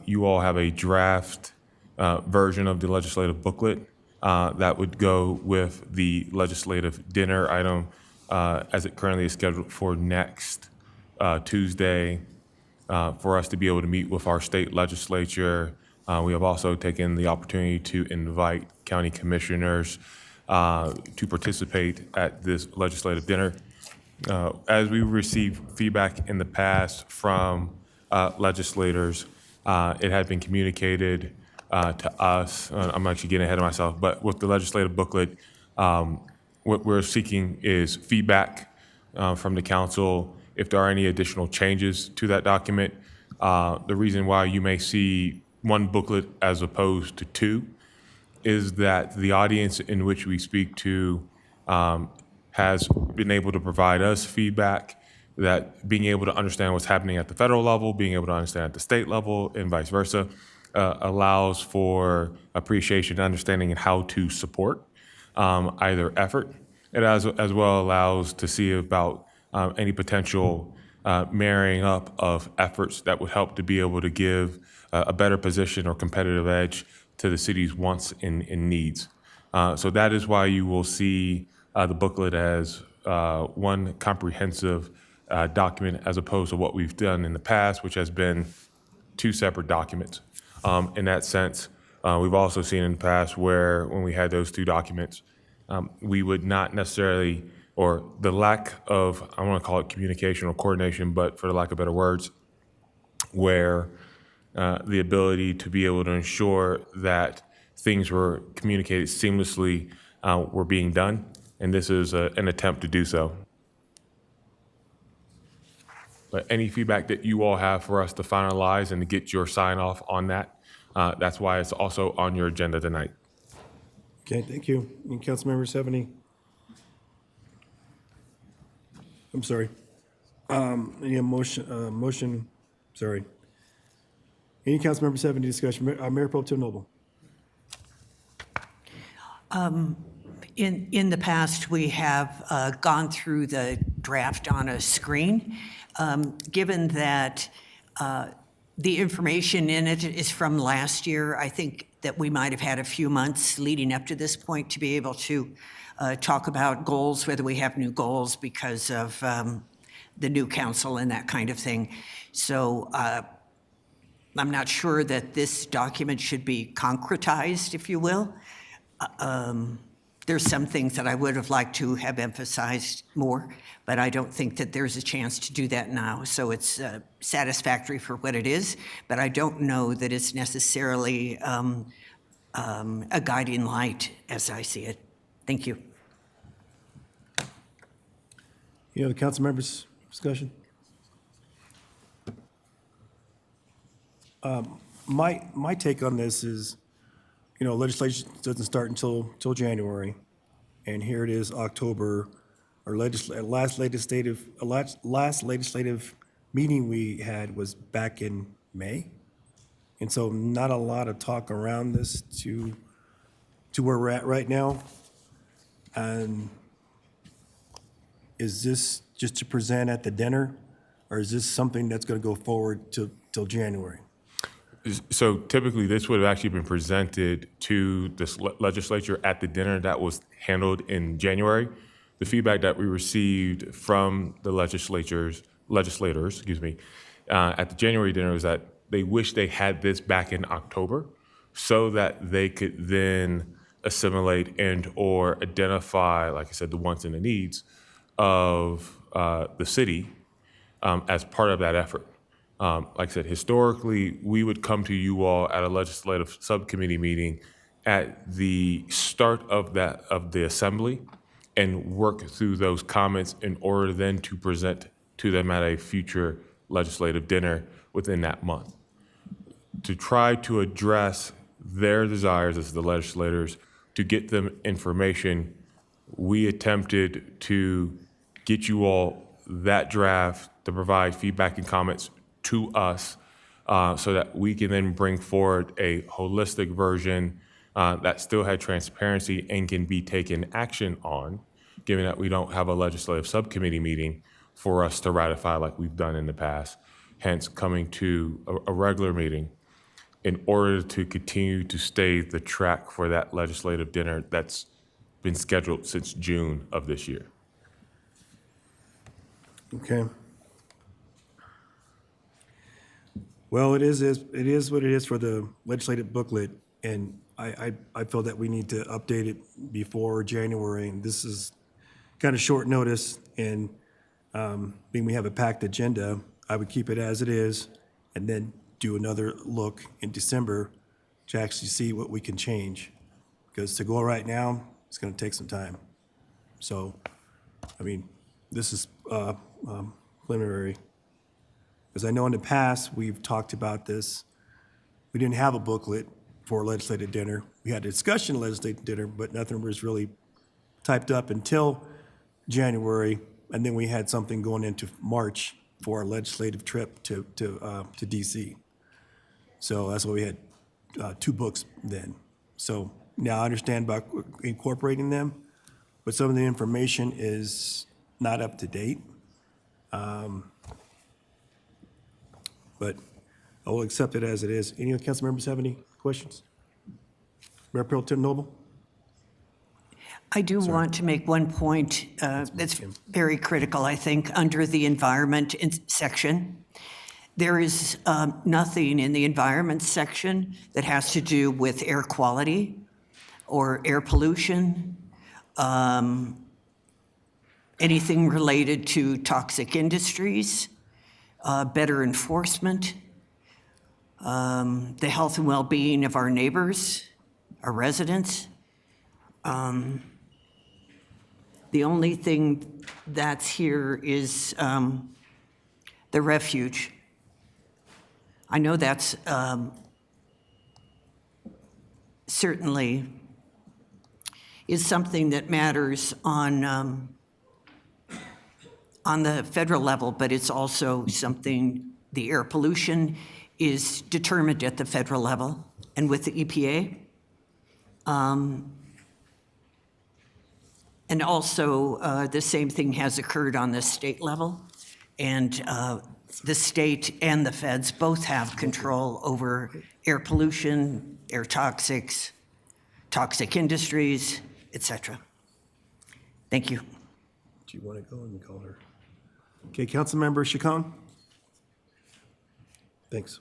you all have a draft version of the legislative booklet that would go with the legislative dinner item as it currently is scheduled for next Tuesday for us to be able to meet with our state legislature. We have also taken the opportunity to invite county commissioners to participate at this legislative dinner. As we receive feedback in the past from legislators, it had been communicated to us. I'm actually getting ahead of myself, but with the legislative booklet, what we're seeking is feedback from the council if there are any additional changes to that document. The reason why you may see one booklet as opposed to two is that the audience in which we speak to has been able to provide us feedback, that being able to understand what's happening at the federal level, being able to understand at the state level, and vice versa, allows for appreciation, understanding, and how to support either effort. It as well allows to see about any potential marrying up of efforts that would help to be able to give a better position or competitive edge to the city's wants and needs. So that is why you will see the booklet as one comprehensive document as opposed to what we've done in the past, which has been two separate documents. In that sense, we've also seen in the past where when we had those two documents, we would not necessarily, or the lack of, I want to call it communication or coordination, but for the lack of better words, where the ability to be able to ensure that things were communicated seamlessly were being done, and this is an attempt to do so. But any feedback that you all have for us to finalize and to get your sign off on that, that's why it's also on your agenda tonight. Okay, thank you. Any council members have any? I'm sorry. Any motion, sorry. Any council members have any discussion? Mayor Pro Tem Noble. In the past, we have gone through the draft on a screen. Given that the information in it is from last year, I think that we might have had a few months leading up to this point to be able to talk about goals, whether we have new goals because of the new council and that kind of thing. So I'm not sure that this document should be concretized, if you will. There's some things that I would have liked to have emphasized more, but I don't think that there's a chance to do that now. So it's satisfactory for what it is, but I don't know that it's necessarily a guiding light as I see it. Thank you. Any other council members' discussion? My take on this is, legislation doesn't start until January, and here it is October. Our last legislative meeting we had was back in May, and so not a lot of talk around this to where we're at right now. And is this just to present at the dinner, or is this something that's going to go forward till January? So typically, this would have actually been presented to this legislature at the dinner that was handled in January. The feedback that we received from the legislators, at the January dinner was that they wish they had this back in October so that they could then assimilate and or identify, like I said, the wants and the needs of the city as part of that effort. Like I said, historically, we would come to you all at a legislative subcommittee meeting at the start of the assembly and work through those comments in order then to present to them at a future legislative dinner within that month. To try to address their desires as the legislators, to get them information, we attempted to get you all that draft to provide feedback and comments to us so that we can then bring forward a holistic version that still had transparency and can be taken action on, given that we don't have a legislative subcommittee meeting for us to ratify like we've done in the past, hence coming to a regular meeting in order to continue to stay the track for that legislative dinner that's been scheduled since June of this year. Okay. Well, it is what it is for the legislative booklet. And I feel that we need to update it before January, and this is kind of short notice, and being we have a packed agenda, I would keep it as it is, and then do another look in December to actually see what we can change. Because to go right now, it's gonna take some time. So, I mean, this is preliminary. Because I know in the past, we've talked about this. We didn't have a booklet for legislative dinner. We had a discussion legislative dinner, but nothing was really typed up until January, and then we had something going into March for our legislative trip to DC. So that's why we had 2 books then. So now I understand about incorporating them, but some of the information is not up to date. But I will accept it as it is. Any other council members have any questions? Mayor Pro Tem Noble? I do want to make one point that's very critical, I think, under the environment section. There is nothing in the environment section that has to do with air quality or air pollution, anything related to toxic industries, better enforcement, the health and well-being of our neighbors, our residents. The only thing that's here is the refuge. I know that's certainly is something that matters on the federal level, but it's also something, the air pollution is determined at the federal level and with the EPA. And also, the same thing has occurred on the state level. And the state and the feds both have control over air pollution, air toxics, toxic industries, et cetera. Thank you. Do you want to go and call her? Okay, Councilmember Chacon? Thanks.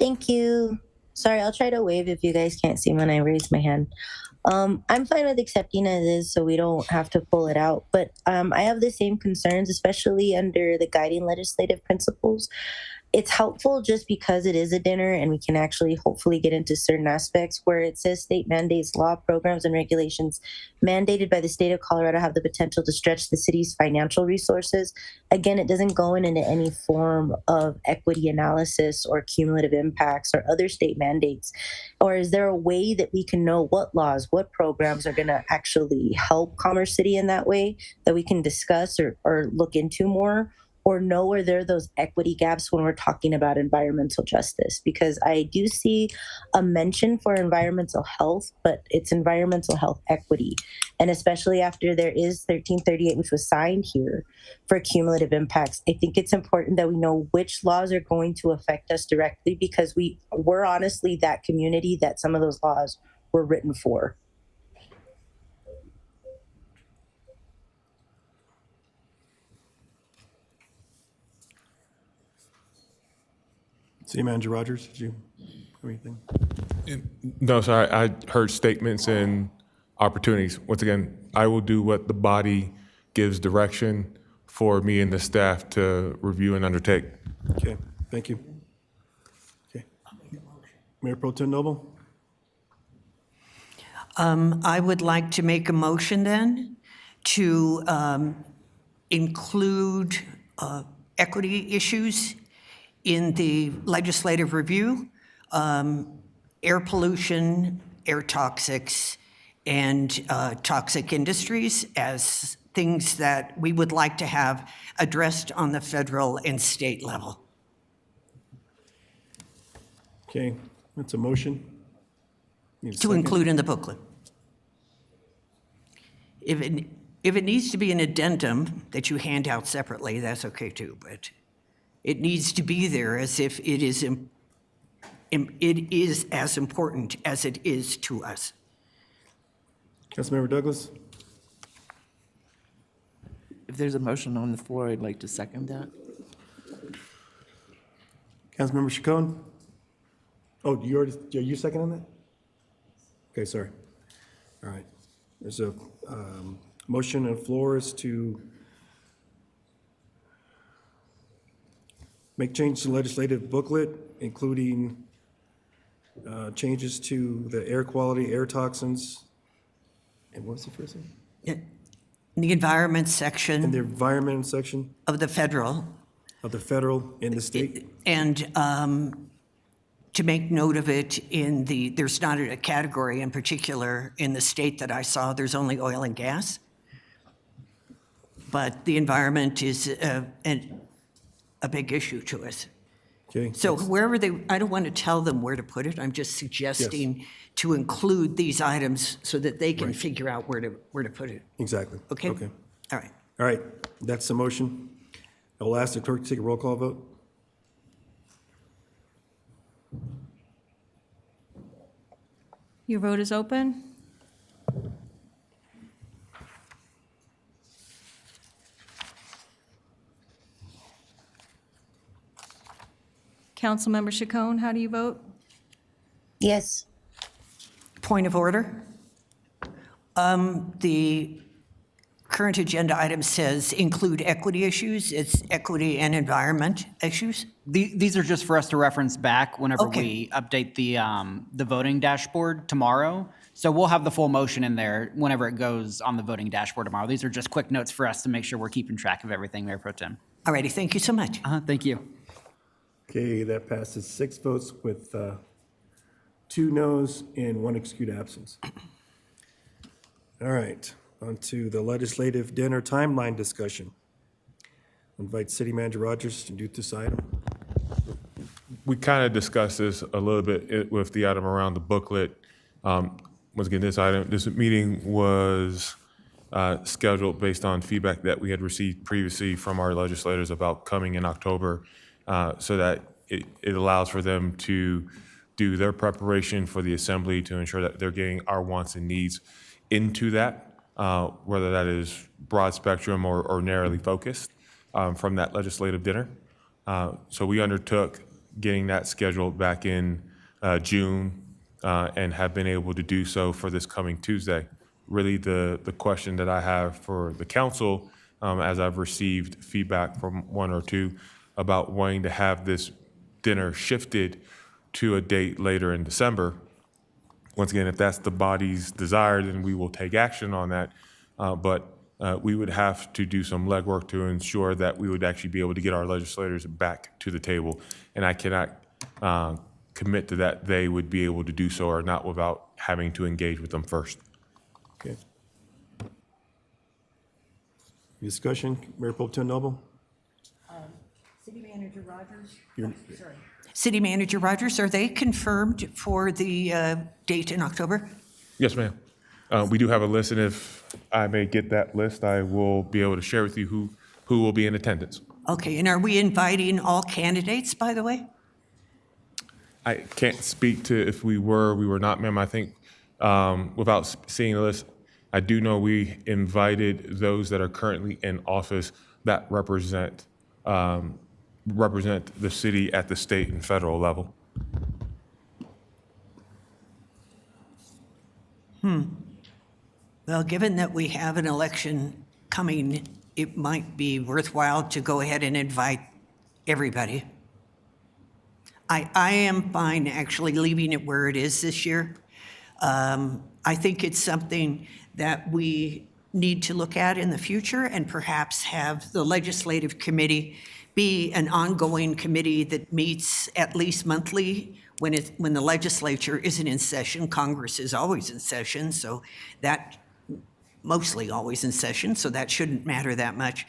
Thank you. Sorry, I'll try to wave if you guys can't see when I raise my hand. I'm fine with accepting it as is, so we don't have to pull it out. But I have the same concerns, especially under the guiding legislative principles. It's helpful just because it is a dinner and we can actually hopefully get into certain aspects where it says state mandates, law, programs, and regulations mandated by the state of Colorado have the potential to stretch the city's financial resources. Again, it doesn't go into any form of equity analysis or cumulative impacts or other state mandates. Or is there a way that we can know what laws, what programs are going to actually help Commerce City in that way that we can discuss or look into more? Or know where there are those equity gaps when we're talking about environmental justice? Because I do see a mention for environmental health, but it's environmental health equity. And especially after there is 1338, which was signed here for cumulative impacts, I think it's important that we know which laws are going to affect us directly, because we're honestly that community that some of those laws were written for. City Manager Rogers, did you have anything? No, sir, I heard statements and opportunities. Once again, I will do what the body gives direction for me and the staff to review and undertake. Okay, thank you. Okay. Mayor Pro Tem Noble? I would like to make a motion then to include equity issues in the legislative review, air pollution, air toxics, and toxic industries as things that we would like to have addressed on the federal and state level. Okay, that's a motion. Need a To second? include in the booklet. If it needs to be an addendum that you hand out separately, that's okay too, but it needs to be there as if it is as important as it is to us. Councilmember Douglas? If there's a motion on the floor, I'd like to second that. Councilmember Chacon? Oh, are you second on that? Okay, sorry. All right. There's a motion on the floor is to make change to legislative booklet, including changes to the air quality, air toxins, and what was the first thing? The environment In section the environment section of the federal, of the federal and the state? and to make note of it in the, there's not a category in particular in the state that I saw, there's only oil and gas. But the environment is a big issue to us. Okay. So wherever they, I don't want to tell them where to put it, I'm just suggesting to include these items so that they can figure out where to put it. Exactly. Okay? Okay. All right. All right, that's the motion. I will ask the clerk to take a roll call vote. Your vote is open. Councilmember Chacon, how do you vote? Yes. Point of order. The current agenda item says include equity issues. It's equity and environment issues. These are just for us to reference back whenever Okay. we update the voting dashboard tomorrow. So we'll have the full motion in there whenever it goes on the voting dashboard tomorrow. These are just quick notes for us to make sure we're keeping track of everything, Mayor Pro Tem. All righty, thank you so much. Thank you. Okay, that passes 6 votes with 2 noes and 1 excused absence. All right, on to the legislative dinner timeline discussion. Invite City Manager Rogers to do this item. We kind of discussed this a little bit with the item around the booklet. Once again, this meeting was scheduled based on feedback that we had received previously from our legislators about coming in October, so that it allows for them to do their preparation for the assembly to ensure that they're getting our wants and needs into that, whether that is broad spectrum or narrowly focused from that legislative dinner. So we undertook getting that scheduled back in June and have been able to do so for this coming Tuesday. Really, the question that I have for the council, as I've received feedback from 1 or 2 about wanting to have this dinner shifted to a date later in December. Once again, if that's the body's desire, then we will take action on that. But we would have to do some legwork to ensure that we would actually be able to get our legislators back to the table. And I cannot commit to that they would be able to do so or not without having to engage with them first. Okay. Discussion, Mayor Pro Tem Noble? City Manager Rogers? You're- Sorry. City Manager Rogers, are they confirmed for the date in October? Yes, ma'am. We do have a list, and if I may get that list, I will be able to share with you who will be in attendance. Okay, and are we inviting all candidates, by the way? I can't speak to if we were not, ma'am. I think without seeing the list, I do know we invited those that are currently in office that represent the city at the state and federal level. Well, given that we have an election coming, it might be worthwhile to go ahead and invite everybody. I am fine actually leaving it where it is this year. I think it's something that we need to look at in the future and perhaps have the legislative committee be an ongoing committee that meets at least monthly when the legislature isn't in session. Congress is always in session, so that mostly always in session, so that shouldn't matter that much.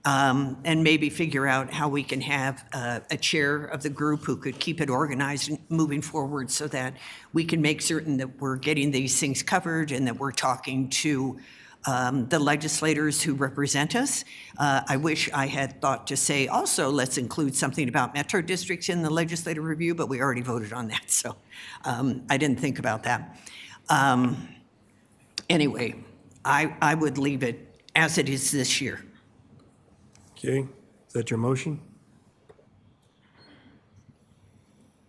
And maybe figure out how we can have a chair of the group who could keep it organized and moving forward so that we can make certain that we're getting these things covered and that we're talking to the legislators who represent us. I wish I had thought to say also, let's include something about metro districts in the legislative review, but we already voted on that, so I didn't think about that. Anyway, I would leave it as it is this year. Okay, is that your motion?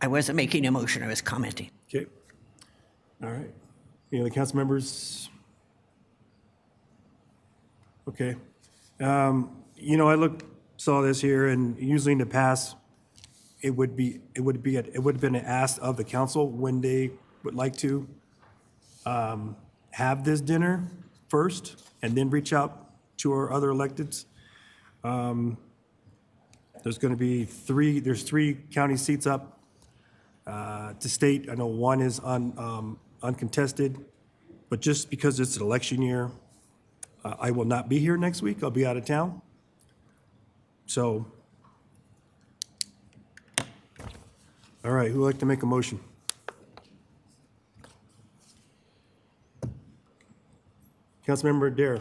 I wasn't making a motion, I was commenting. Okay. All right. Any other council members? Okay. You know, saw this here, and usually in the past, it would have been an ask of the council when they would like to have this dinner first, and then reach out to our other electeds. There's going to be there's 3 county seats up to state. I know 1 is uncontested, but just because it's an election year, I will not be here next week. I'll be out of town. So, all right, who'd like to make a motion? Councilmember Dare.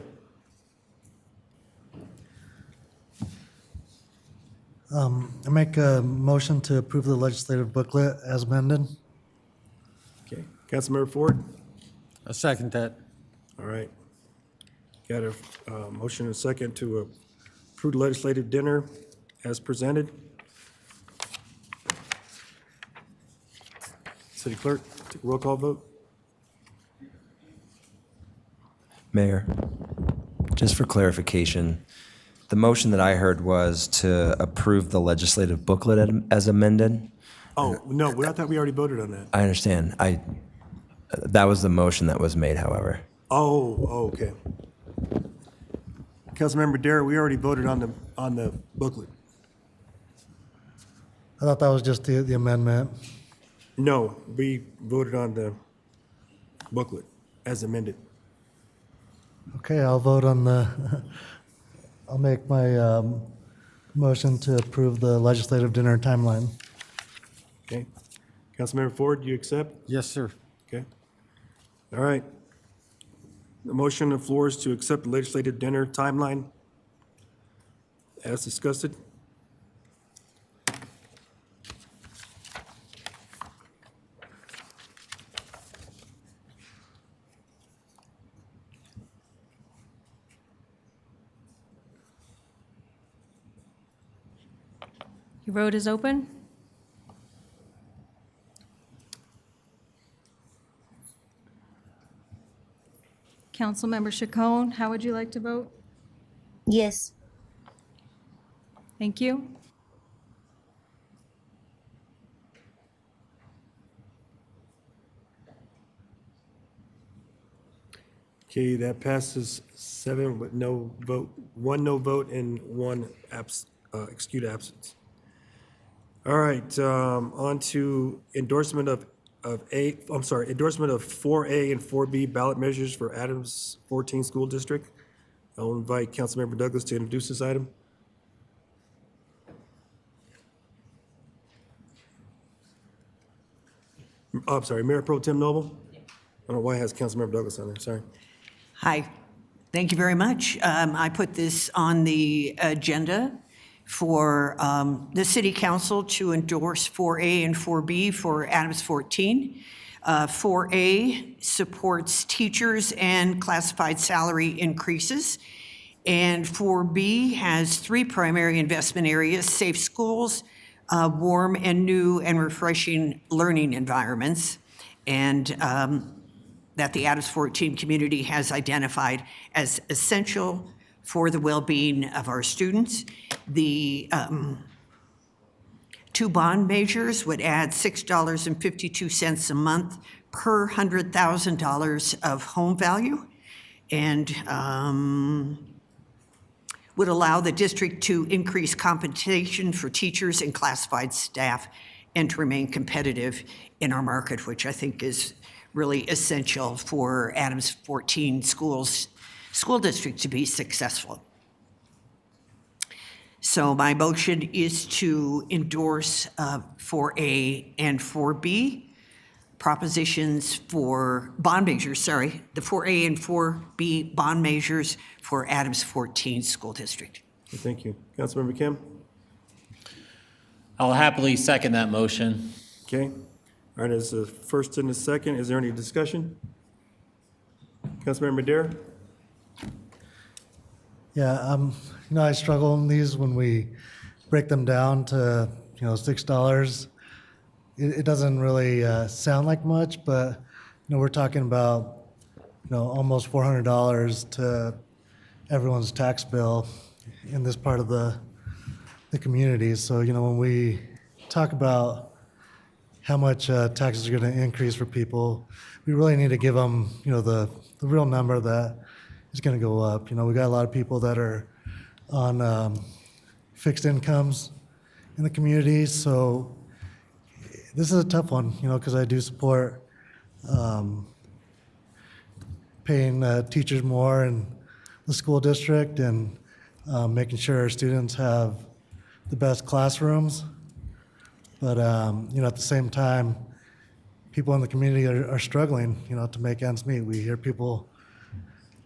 I make a motion to approve the legislative booklet as amended. Okay. Councilmember Ford? I second that. All right. Got a motion and a second to approve the legislative dinner as presented. City Clerk, take a roll call vote. Mayor, just for clarification, the motion that I heard was to approve the legislative booklet as amended. Oh, no, I thought we already voted on that. I understand. That was the motion that was made, however. Oh, okay. Councilmember Dare, we already voted on the booklet. I thought that was just the amendment. No, we voted on the booklet as amended. Okay, I'll vote on I'll make my motion to approve the legislative dinner timeline. Okay. Councilmember Ford, do you accept? Yes, sir. Okay. All right. The motion on the floor is to accept the legislative dinner timeline as discussed. Your vote is open. Councilmember Chacon, how would you like to vote? Yes. Thank you. Okay, that passes 7 with no vote, 1 no vote and 1 excused absence. All right, on to endorsement endorsement of 4A and 4B ballot measures for Adams 14 School District. I'll invite Councilmember Douglas to introduce this item. Oh, I'm sorry, Mayor Pro Tem Noble? I don't know why it has Councilmember Douglas on there, sorry. Hi, thank you very much. I put this on the agenda for the City Council to endorse 4A and 4B for Adams 14. 4A supports teachers and classified salary increases. And 4B has 3 primary investment areas: safe schools, warm and new and refreshing learning environments, and that the Adams 14 community has identified as essential for the well-being of our students. The 2 bond measures would add $6.52 a month per $100,000 of home value, and would allow the district to increase compensation for teachers and classified staff and to remain competitive in our market, which I think is really essential for Adams 14 school district to be successful. So my motion is to endorse 4A and 4B propositions for bond measures, the 4A and 4B bond measures for Adams 14 School District. Thank you. Councilmember Kim? I'll happily second that motion. Okay. All right, as the first and the second, is there any discussion? Councilmember Dare? Yeah, I struggle in these when we break them down to, $6. it doesn't really sound like much, but we're talking about almost $400 to everyone's tax bill in this part of the community. So when we talk about how much taxes are going to increase for people, we really need to give them the real number that is going to go up. We got a lot of people that are on fixed incomes in the community, so this is a tough one, because I do support paying teachers more in the school district and making sure our students have the best classrooms. But at the same time, people in the community are struggling, to make ends meet. We hear people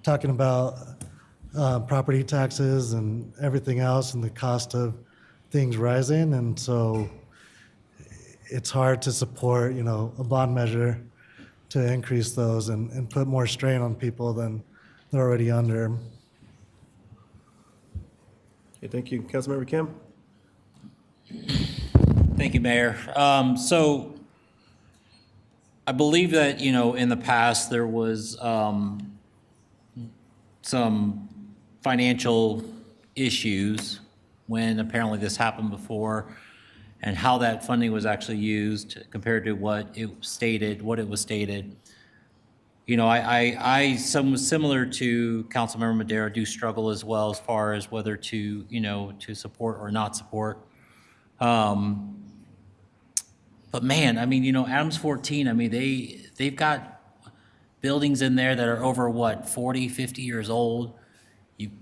talking about property taxes and everything else and the cost of things rising, and so it's hard to support, a bond measure to increase those and put more strain on people than they're already under. Okay, thank you. Councilmember Kim? Thank you, Mayor. So I believe that, in the past, there was some financial issues when apparently this happened before, and how that funding was actually used compared to what it was stated. Similar to Councilmember Madera, do struggle as well as far as whether to, to support or not support. But man, Adams 14, they've got buildings in there that are over 40, 50 years old.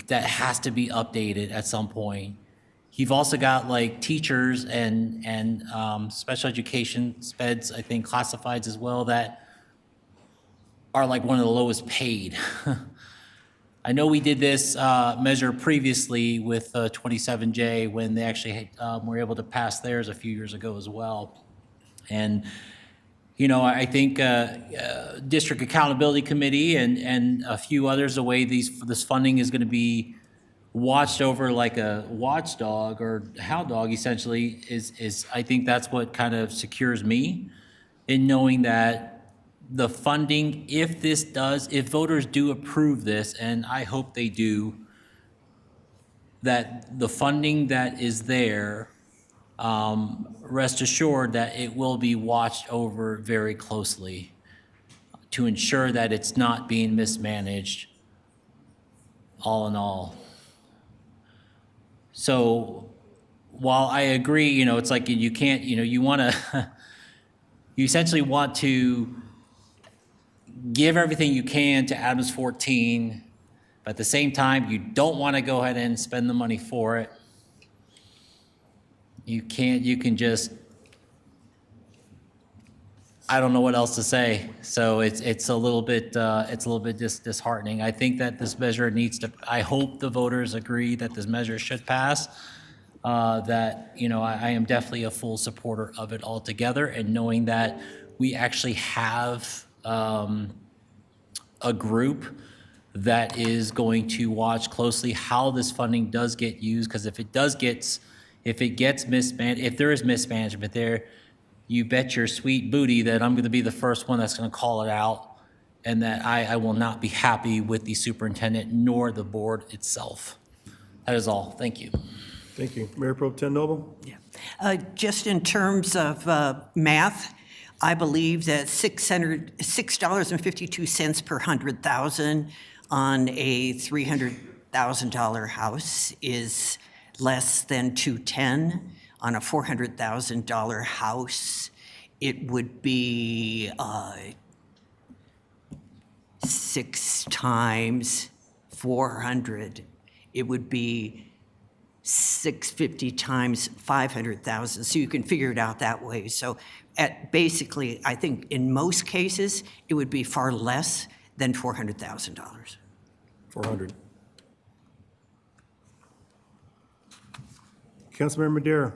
That has to be updated at some point. You've also got like teachers and special education speds, I think classifieds as well, that are like one of the lowest paid. I know we did this measure previously with 27J when they actually were able to pass theirs a few years ago as well. And I think District Accountability Committee and a few others, the way this funding is going to be watched over like a watchdog or hound dog, essentially, is I think that's what kind of secures me in knowing that the funding, if voters do approve this, and I hope they do, that the funding that is there, rest assured that it will be watched over very closely to ensure that it's not being mismanaged, all in all. So while I agree, it's like you can't, you want to, you essentially want to give everything you can to Adams 14, but at the same time, you don't want to go ahead and spend the money for it. You can just, I don't know what else to say. So it's a little bit disheartening. I think that this measure I hope the voters agree that this measure should pass. That, I am definitely a full supporter of it altogether, and knowing that we actually have a group that is going to watch closely how this funding does get used, because if there is mismanagement there, you bet your sweet booty that I'm going to be the first one that's going to call it out, and that I will not be happy with the superintendent nor the board itself. That is all. Thank you. Thank you. Mayor Pro Tem Noble? Just in terms of math, I believe that $6.52 per 100,000 on a $300,000 house is less than $210. On a $400,000 house, it would be 6 times 400. It would be 650 times 500,000. So you can figure it out that way. So basically, I think in most cases, it would be far less than $400,000. 400. Councilmember Madera?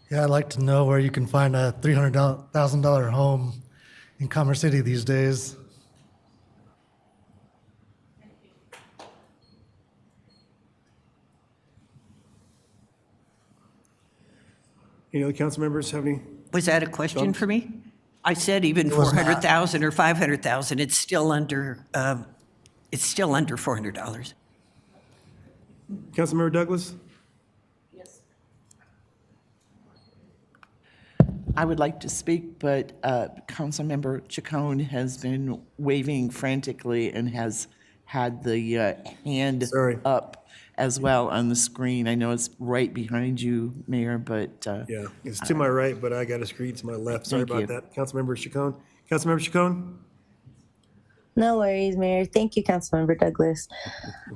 Yeah, I'd like to know where you can find a $300,000 home in Commerce City these days. Any other council members have any? Was that a question Thoughts? for me? I said even It was not. 400,000 or 500,000, it's still under $400. Councilmember Douglas? I would like to speak, but Councilmember Chacon has been waving frantically and has had the hand Sorry. up as well on the screen. I know it's right behind you, Mayor, but Yeah, it's to my right, but I got a screen to my left. Sorry Thank about you. that. Councilmember Chacon? Councilmember Chacon? No worries, Mayor. Thank you, Councilmember Douglas.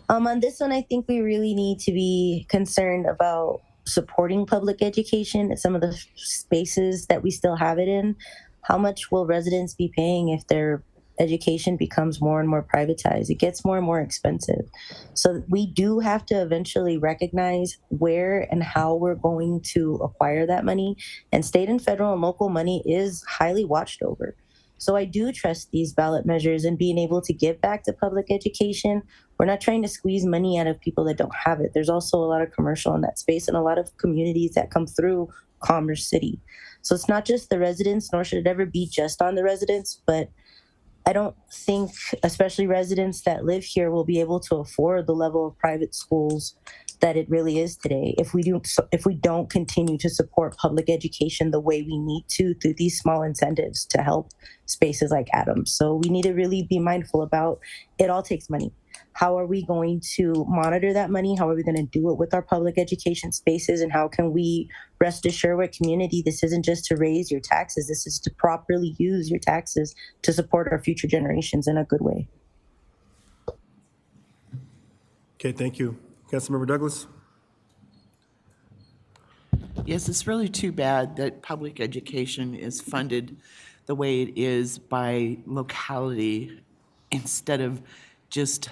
On this one, I think we really need to be concerned about supporting public education at some of the spaces that we still have it in. How much will residents be paying if their education becomes more and more privatized? It gets more and more expensive. So we do have to eventually recognize where and how we're going to acquire that money. And state and federal and local money is highly watched over. So I do trust these ballot measures and being able to give back to public education. We're not trying to squeeze money out of people that don't have it. There's also a lot of commercial in that space and a lot of communities that come through Commerce City. So it's not just the residents, nor should it ever be just on the residents, but I don't think, especially residents that live here, will be able to afford the level of private schools that it really is today if we don't continue to support public education the way we need to through these small incentives to help spaces like Adams. So we need to really be mindful about it. All takes money. How are we going to monitor that money? How are we going to do it with our public education spaces? And how can we rest assured with community this isn't just to raise your taxes, this is to properly use your taxes to support our future generations in a good way. Okay, thank you. Councilmember Douglas? yes, it's really too bad that public education is funded the way it is by locality instead of just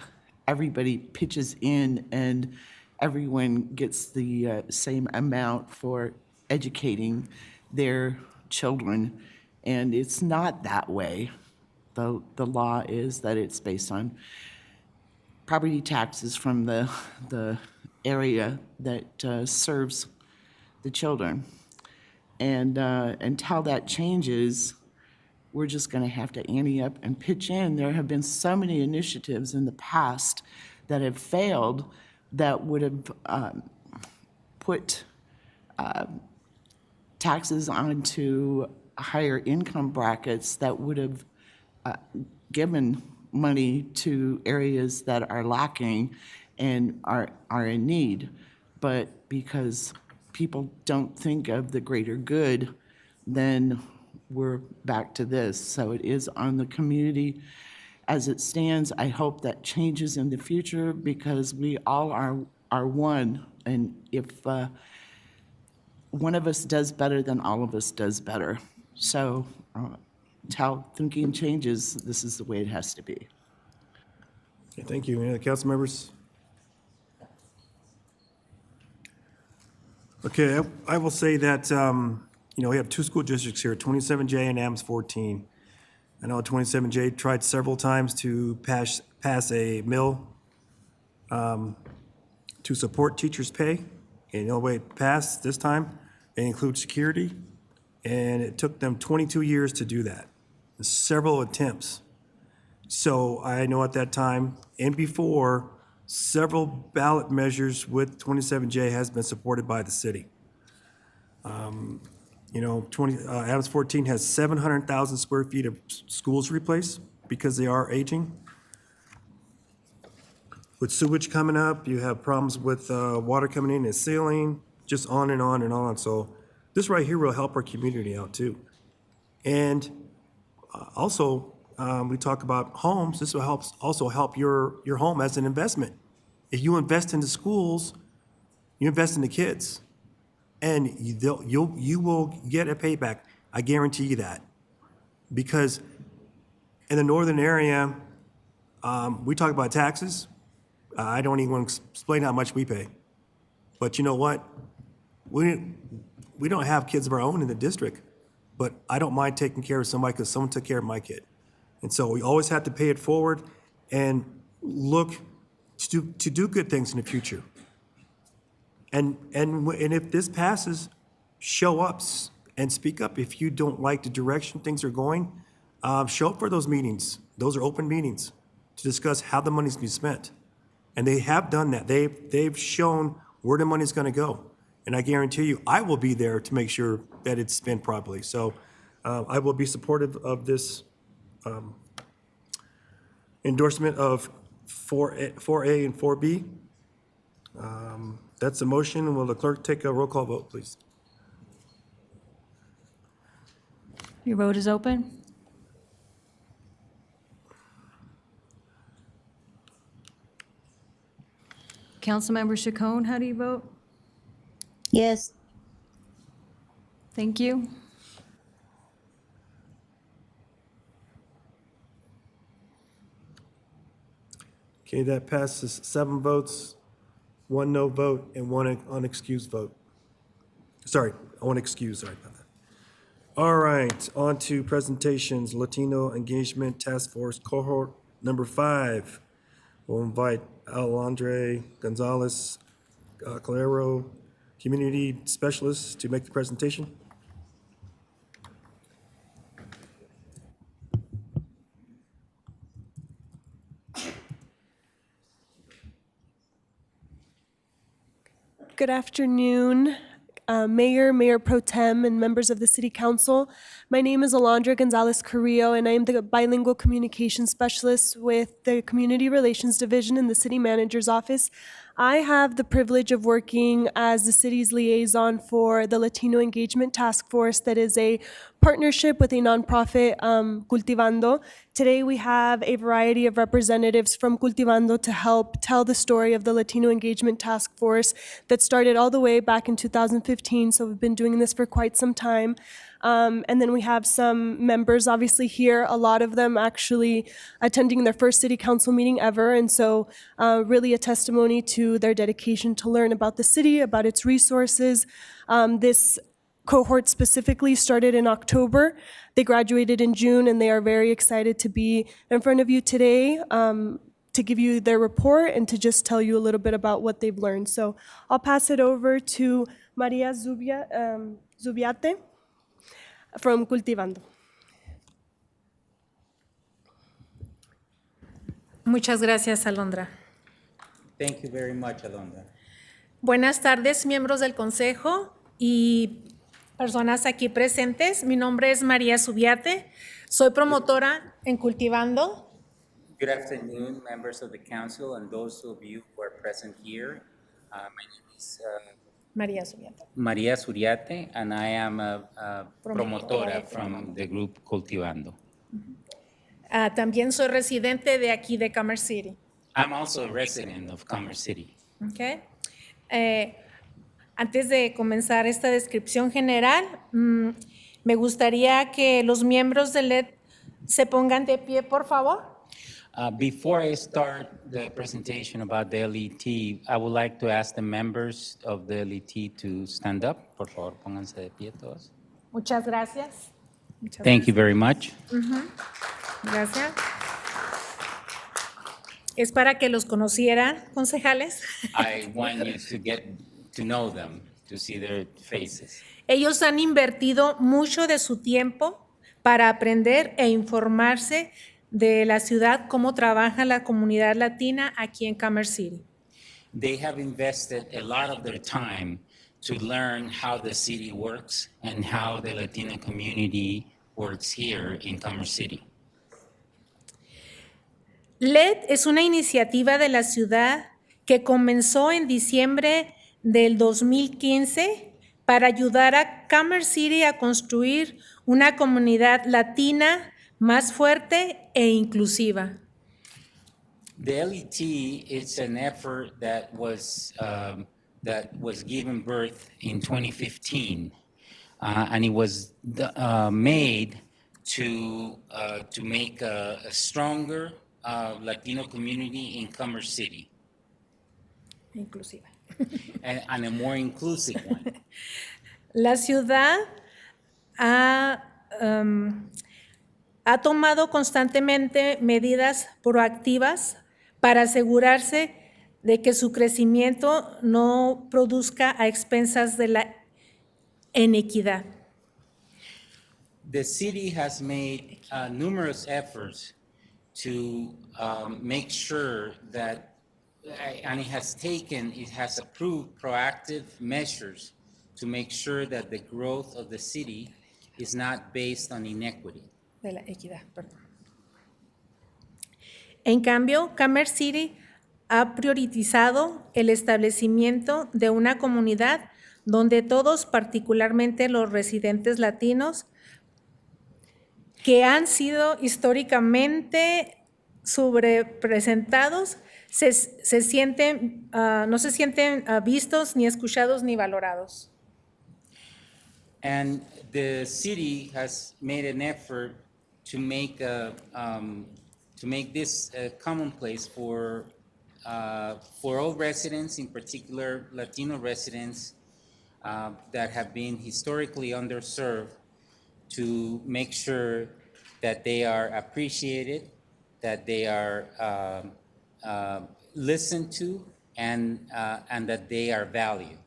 everybody pitches in and everyone gets the same amount for educating their children. And it's not that way. The law is that it's based on property taxes from the area that serves the children. And until that changes, we're just going to have to ante up and pitch in. There have been so many initiatives in the past that have failed that would have put taxes onto higher income brackets that would have given money to areas that are lacking and are in need. But because people don't think of the greater good, then we're back to this. So it is on the community as it stands. I hope that changes in the future because we all are one. And if one of us does better, then all of us does better. So until thinking changes, this is the way it has to be. Okay, thank you. Any other council members? Okay, I will say that, we have two school districts here, 27J and AMS 14. I know 27J tried several times to pass a mill to support teachers' pay. And the way it passed this time, it includes security, and it took them 22 years to do that. Several attempts. So I know at that time and before, several ballot measures with 27J has been supported by the city. Adams 14 has 700,000 square feet of schools replaced because they are aging. With sewage coming up, you have problems with water coming in and sealing, just on and on and on. So this right here will help our community out too. And also, we talk about homes. This will also help your home as an investment. If you invest in the schools, you invest in the kids, and you will get a payback. I guarantee you that, because in the northern area, we talk about taxes. I don't even want to explain how much we pay, but you know what? We don't have kids of our own in the district, but I don't mind taking care of somebody because someone took care of my kid. And so we always have to pay it forward and look to do good things in the future. And if this passes, show up and speak up if you don't like the direction things are going. Show up for those meetings. Those are open meetings to discuss how the money's being spent. And they have done that. They've shown where the money's going to go. And I guarantee you, I will be there to make sure that it's spent properly. So I will be supportive of this endorsement of 4A and 4B. That's a motion. Will the clerk take a roll call vote, please? Your vote is open. Councilmember Chacon, how do you vote? Yes. Thank you. Okay, that passes 7 votes, 1 no vote, and 1 unexcused vote. Sorry, 1 excuse, sorry about that. All right, on to presentations, Latino Engagement Task Force Cohort number 5. We'll invite Alondra Gonzalez Calero, Community Specialist, to make the presentation. Good afternoon, Mayor, Mayor Pro Tem, and members of the City Council. My name is Alondra Gonzalez Carrillo, and I am the Bilingual Communication Specialist with the Community Relations Division in the City Manager's Office. I have the privilege of working as the city's liaison for the Latino Engagement Task Force that is a partnership with a nonprofit, Cultivando. Today we have a variety of representatives from Cultivando to help tell the story of the Latino Engagement Task Force that started all the way back in 2015, so we've been doing this for quite some time. And then we have some members obviously here, a lot of them actually attending their first city council meeting ever. And so really a testimony to their dedication to learn about the city, about its resources. This cohort specifically started in October. They graduated in June, and they are very excited to be in front of you today to give you their report and to just tell you a little bit about what they've learned. So I'll pass it over to Maria Zubiate from Cultivando. Muchas gracias, Alondra. Thank you very much, Alondra. Buenas tardes, miembros del Consejo y personas aquí presentes. Mi nombre es María Zubiate. Soy promotora en Cultivando. Good afternoon, members of the council and those of you who are present here. My name is María Zubiate. Maria Suriate, and I am a promotora from the group Cultivando. También soy residente de aquí de Commerce City. I'm also a resident of Commerce City. Okay. Antes de comenzar esta descripción general, me gustaría que los miembros del LED se pongan de pie, por favor. Before I start the presentation about the LET, I would like to ask the members of the LET to stand up. Por favor, pónganse de pie todos. Muchas gracias. Thank you very much. Gracias. Es para que los conocieran, concejales. I want you to get to know them, to see their faces. Ellos han invertido mucho de su tiempo para aprender e informarse de la ciudad, cómo trabaja la comunidad latina aquí en Commerce City. They have invested a lot of their time to learn how the city works and how the Latino community works here in Commerce City. LED es una iniciativa de la ciudad que comenzó en diciembre del 2015 para ayudar a Commerce City a construir una comunidad latina más fuerte e inclusiva. The LET is an effort that was given birth in 2015, and it was made to make a stronger Latino community in Commerce City. Inclusiva. And a more inclusive one. La ciudad ha tomado constantemente medidas proactivas para asegurarse de que su crecimiento no produzca a expensas de la en equidad. The city has made numerous efforts to make sure that, and it has approved proactive measures to make sure that the growth of the city is not based on inequity. De la equidad, perdón. En cambio, Commerce City ha priorizado el establecimiento de una comunidad donde todos, particularmente los residentes latinos, que han sido históricamente sobrepresentados, no se sienten vistos, ni escuchados, ni valorados. And the city has made an effort to make this commonplace for all residents, in particular Latino residents that have been historically underserved, to make sure that they are appreciated, that they are listened to, and that they are valued.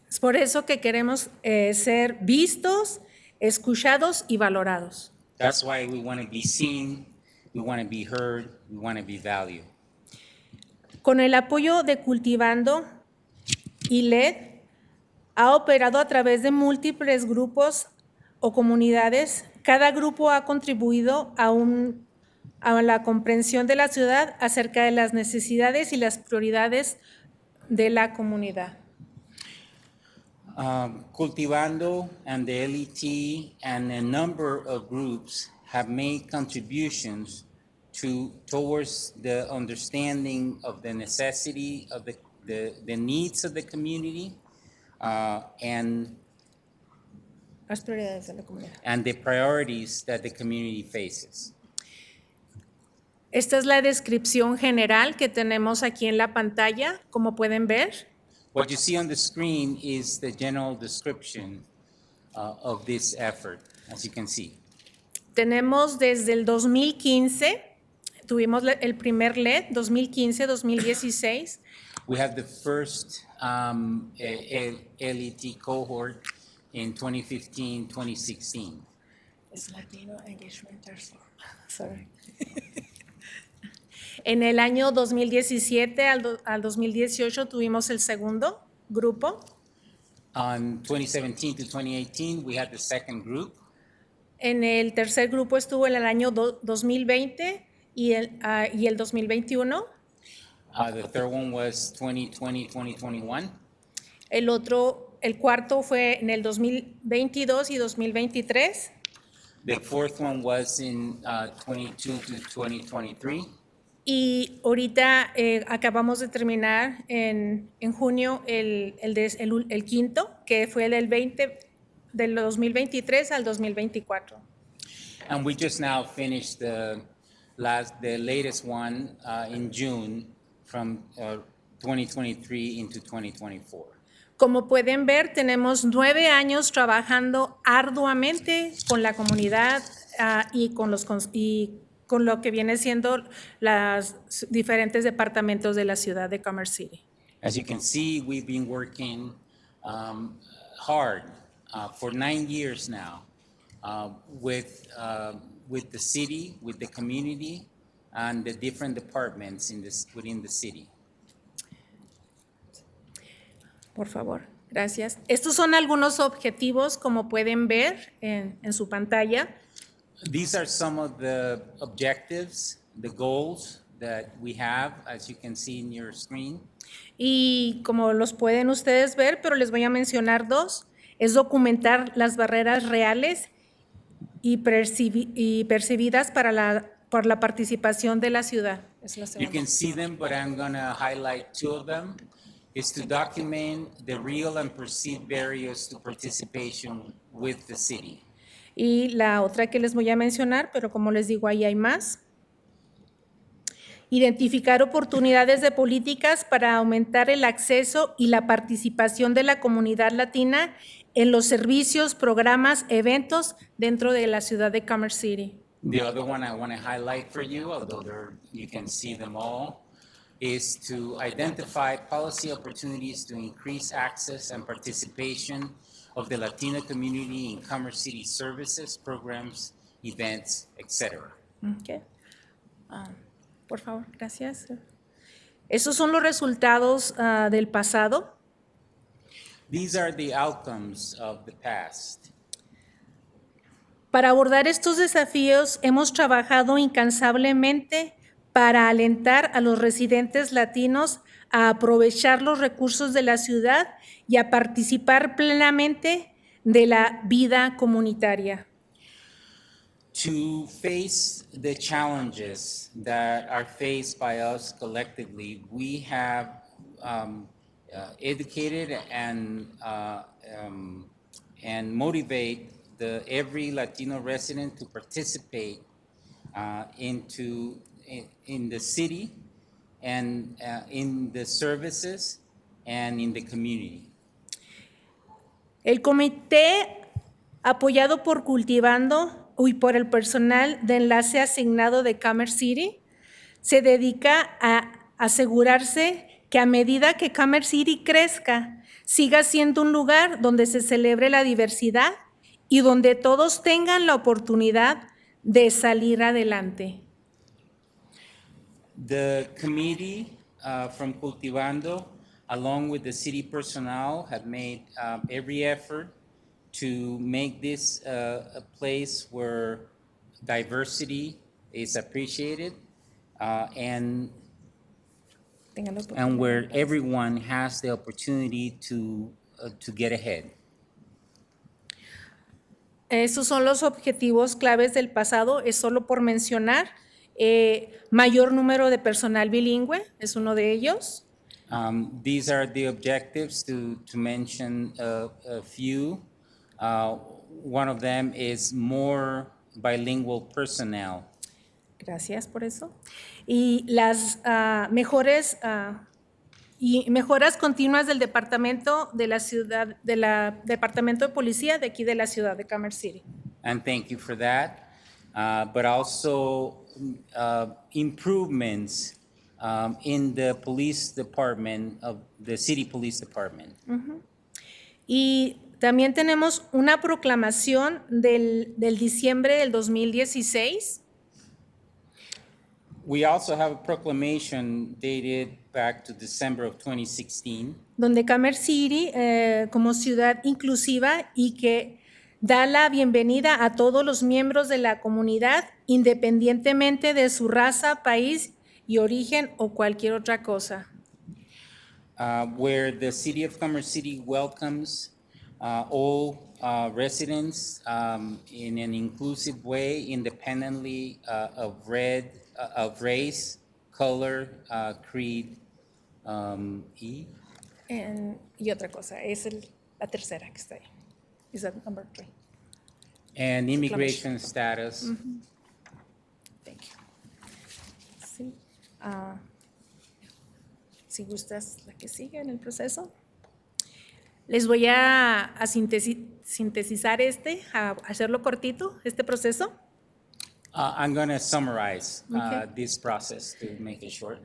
Es por eso que queremos ser vistos, escuchados y valorados. That's why we want to be seen, we want to be heard, we want to be valued. Con el apoyo de Cultivando y LED, ha operado a través de múltiples grupos o comunidades. Cada grupo ha contribuido a la comprensión de la ciudad acerca de las necesidades y las prioridades de la comunidad. Cultivando and the LET and a number of groups have made contributions towards the understanding of the necessity of the needs of the community and Las prioridades de la comunidad. and the priorities that the community faces. Esta es la descripción general que tenemos aquí en la pantalla, como pueden ver. What you see on the screen is the general description of this effort, as you can see. Tenemos desde el 2015, tuvimos el primer LED, 2015-2016. We have the first LET cohort in 2015-2016. Es Latino Engagement Task Force. Sorry. En el año 2017 al 2018 tuvimos el segundo grupo. On 2017 to 2018, we had the second group. En el tercer grupo estuvo en el año 2020 y el 2021. The third one was 2020-2021. El cuarto fue en el 2022 y 2023. The fourth one was in 22 to 2023. Y ahorita acabamos de terminar en junio el quinto, que fue del 2023 al 2024. And we just now finished the latest one in June from 2023 into 2024. Como pueden ver, tenemos 9 años trabajando arduamente con la comunidad y con lo que viene siendo los diferentes departamentos de la ciudad de Commerce City. As you can see, we've been working hard for 9 years now with the city, with the community, and the different departments within the city. Por favor, gracias. Estos son algunos objetivos, como pueden ver en su pantalla. These are some of the objectives, the goals that we have, as you can see in your screen. Y como los pueden ustedes ver, pero les voy a mencionar 2, es documentar las barreras reales y percibidas por la participación de la ciudad. Es la You segunda. can see them, but I'm going to highlight 2 of them. Is to document the real and perceived barriers to participation with the city. Y la otra que les voy a mencionar, pero como les digo, ahí hay más. Identificar oportunidades de políticas para aumentar el acceso y la participación de la comunidad latina en los servicios, programas, eventos dentro de la ciudad de Commerce City. The other one I want to highlight for you, although you can see them all, is to identify policy opportunities to increase access and participation of the Latino community in Commerce City services, programs, events, etc. Ok. Por favor, gracias. Esos son los resultados del pasado. These are the outcomes of the past. Para abordar estos desafíos hemos trabajado incansablemente para alentar a los residentes latinos a aprovechar los recursos de la ciudad y a participar plenamente de la vida comunitaria. To face the challenges that are faced by us collectively, we have educated and motivate every Latino resident to participate in the city and in the services and in the community. El comité apoyado por Cultivando y por el personal de enlace asignado de Commerce City se dedica a asegurarse que a medida que Commerce City crezca, siga siendo un lugar donde se celebre la diversidad y donde todos tengan la oportunidad de salir adelante. The committee from Cultivando, along with the city personnel, have made every effort to make this a place where diversity is appreciated and where everyone has the opportunity to get ahead. Esos son los objetivos claves del pasado, es solo por mencionar. Mayor número de personal bilingüe es uno de ellos. These are the objectives, to mention a few. One of them is more bilingual personnel. Gracias por eso. Y las mejoras continuas del departamento de la ciudad, departamento de policía de aquí de la ciudad de Commerce City. And thank you for that. But also improvements in the police department of the city police department. Y también tenemos una proclamación del diciembre del 2016. We also have a proclamation dated back to December of 2016. Donde Commerce City, como ciudad inclusiva y que da la bienvenida a todos los miembros de la comunidad, independientemente de su raza, país y origen o cualquier otra cosa. Where the city of Commerce City welcomes all residents in an inclusive way, independently of race, color, creed, Y otra cosa, es la tercera que está ahí. Is that number 3? and immigration status. Thank you. Sí. Si gustas la que sigue en el proceso. Les voy a sintetizar a hacerlo cortito, este proceso. I'm going to summarize this process to make it short.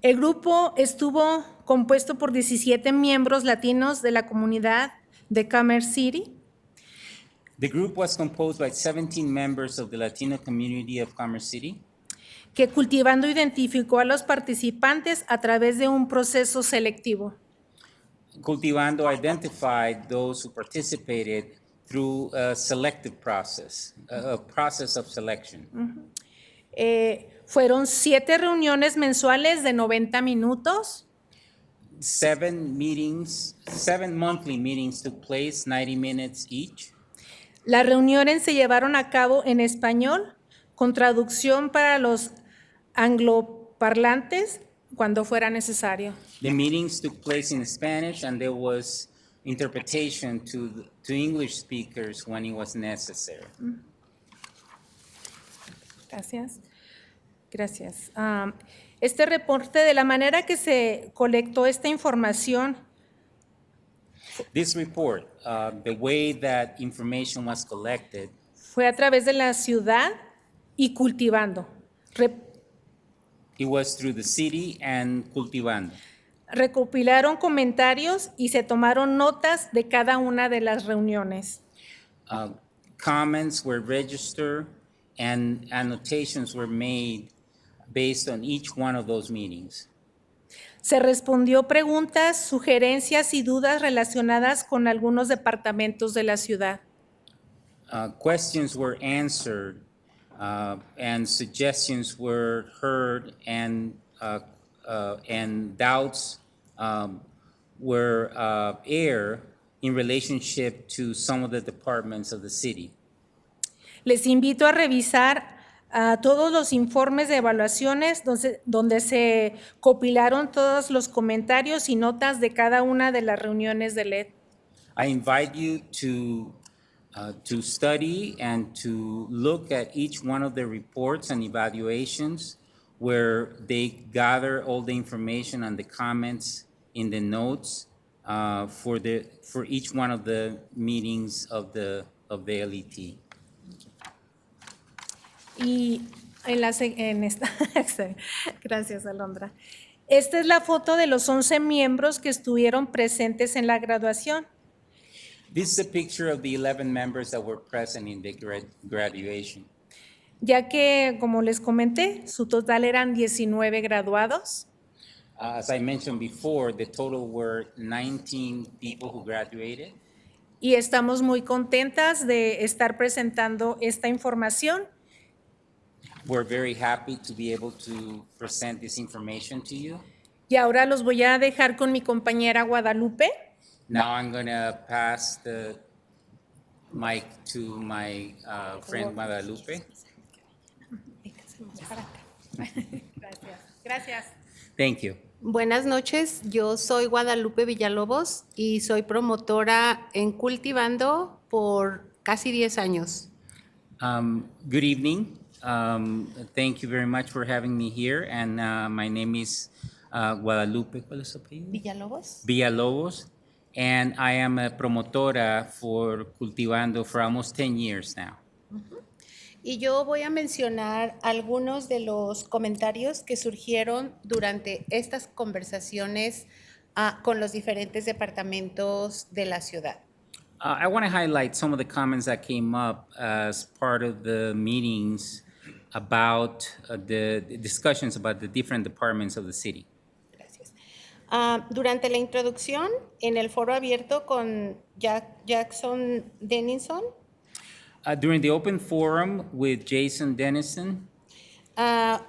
El grupo estuvo compuesto por 17 miembros latinos de la comunidad de Commerce City. The group was composed by 17 members of the Latino community of Commerce City, Que Cultivando identificó a los participantes a través de un proceso selectivo. Cultivando identified those who participated through a selective process, a process of selection. Fueron 7 reuniones mensuales de 90 minutos. 7 monthly meetings took place, 90 minutes each. Las reuniones se llevaron a cabo en español, con traducción para los angloparlantes cuando fuera necesario. The meetings took place in Spanish, and there was interpretation to English speakers when it was necessary. Gracias. Gracias. Este reporte, de la manera que se colectó esta información, This report, the way that information was collected, fue a través de la ciudad y Cultivando. it was through the city and Cultivando. recopilaron comentarios y se tomaron notas de cada una de las reuniones. Comments were registered and annotations were made based on each one of those meetings. Se respondió preguntas, sugerencias y dudas relacionadas con algunos departamentos de la ciudad. Questions were answered and suggestions were heard and doubts were aired in relationship to some of the departments of the city. Les invito a revisar todos los informes de evaluaciones donde se compilaron todos los comentarios y notas de cada una de las reuniones de LED. I invite you to study and to look at each one of the reports and evaluations where they gather all the information and the comments in the notes for each one of the meetings of the LET. Y gracias, Alondra. Esta es la foto de los 11 miembros que estuvieron presentes en la graduación. This is a picture of the 11 members that were present in the graduation. Ya que, como les comenté, su total eran 19 graduados. As I mentioned before, the total were 19 people who graduated. Y estamos muy contentas de estar presentando esta información. We're very happy to be able to present this information to you. Y ahora los voy a dejar con mi compañera Guadalupe. Now I'm going to pass the mic to my friend Guadalupe. Gracias. Thank you. Buenas noches, yo soy Guadalupe Villalobos y soy promotora en Cultivando por casi 10 años. Good evening. Thank you very much for having me here. And my name is Guadalupe Villalobos. Villalobos. And I am a promotora for Cultivando for almost 10 years now. Y yo voy a mencionar algunos de los comentarios que surgieron durante estas conversaciones con los diferentes departamentos de la ciudad. I want to highlight some of the comments that came up as part of the meetings about the discussions about the different departments of the city. Gracias. Durante la introducción, en el foro abierto con Jackson Dennison, During the open forum with Jason Dennison,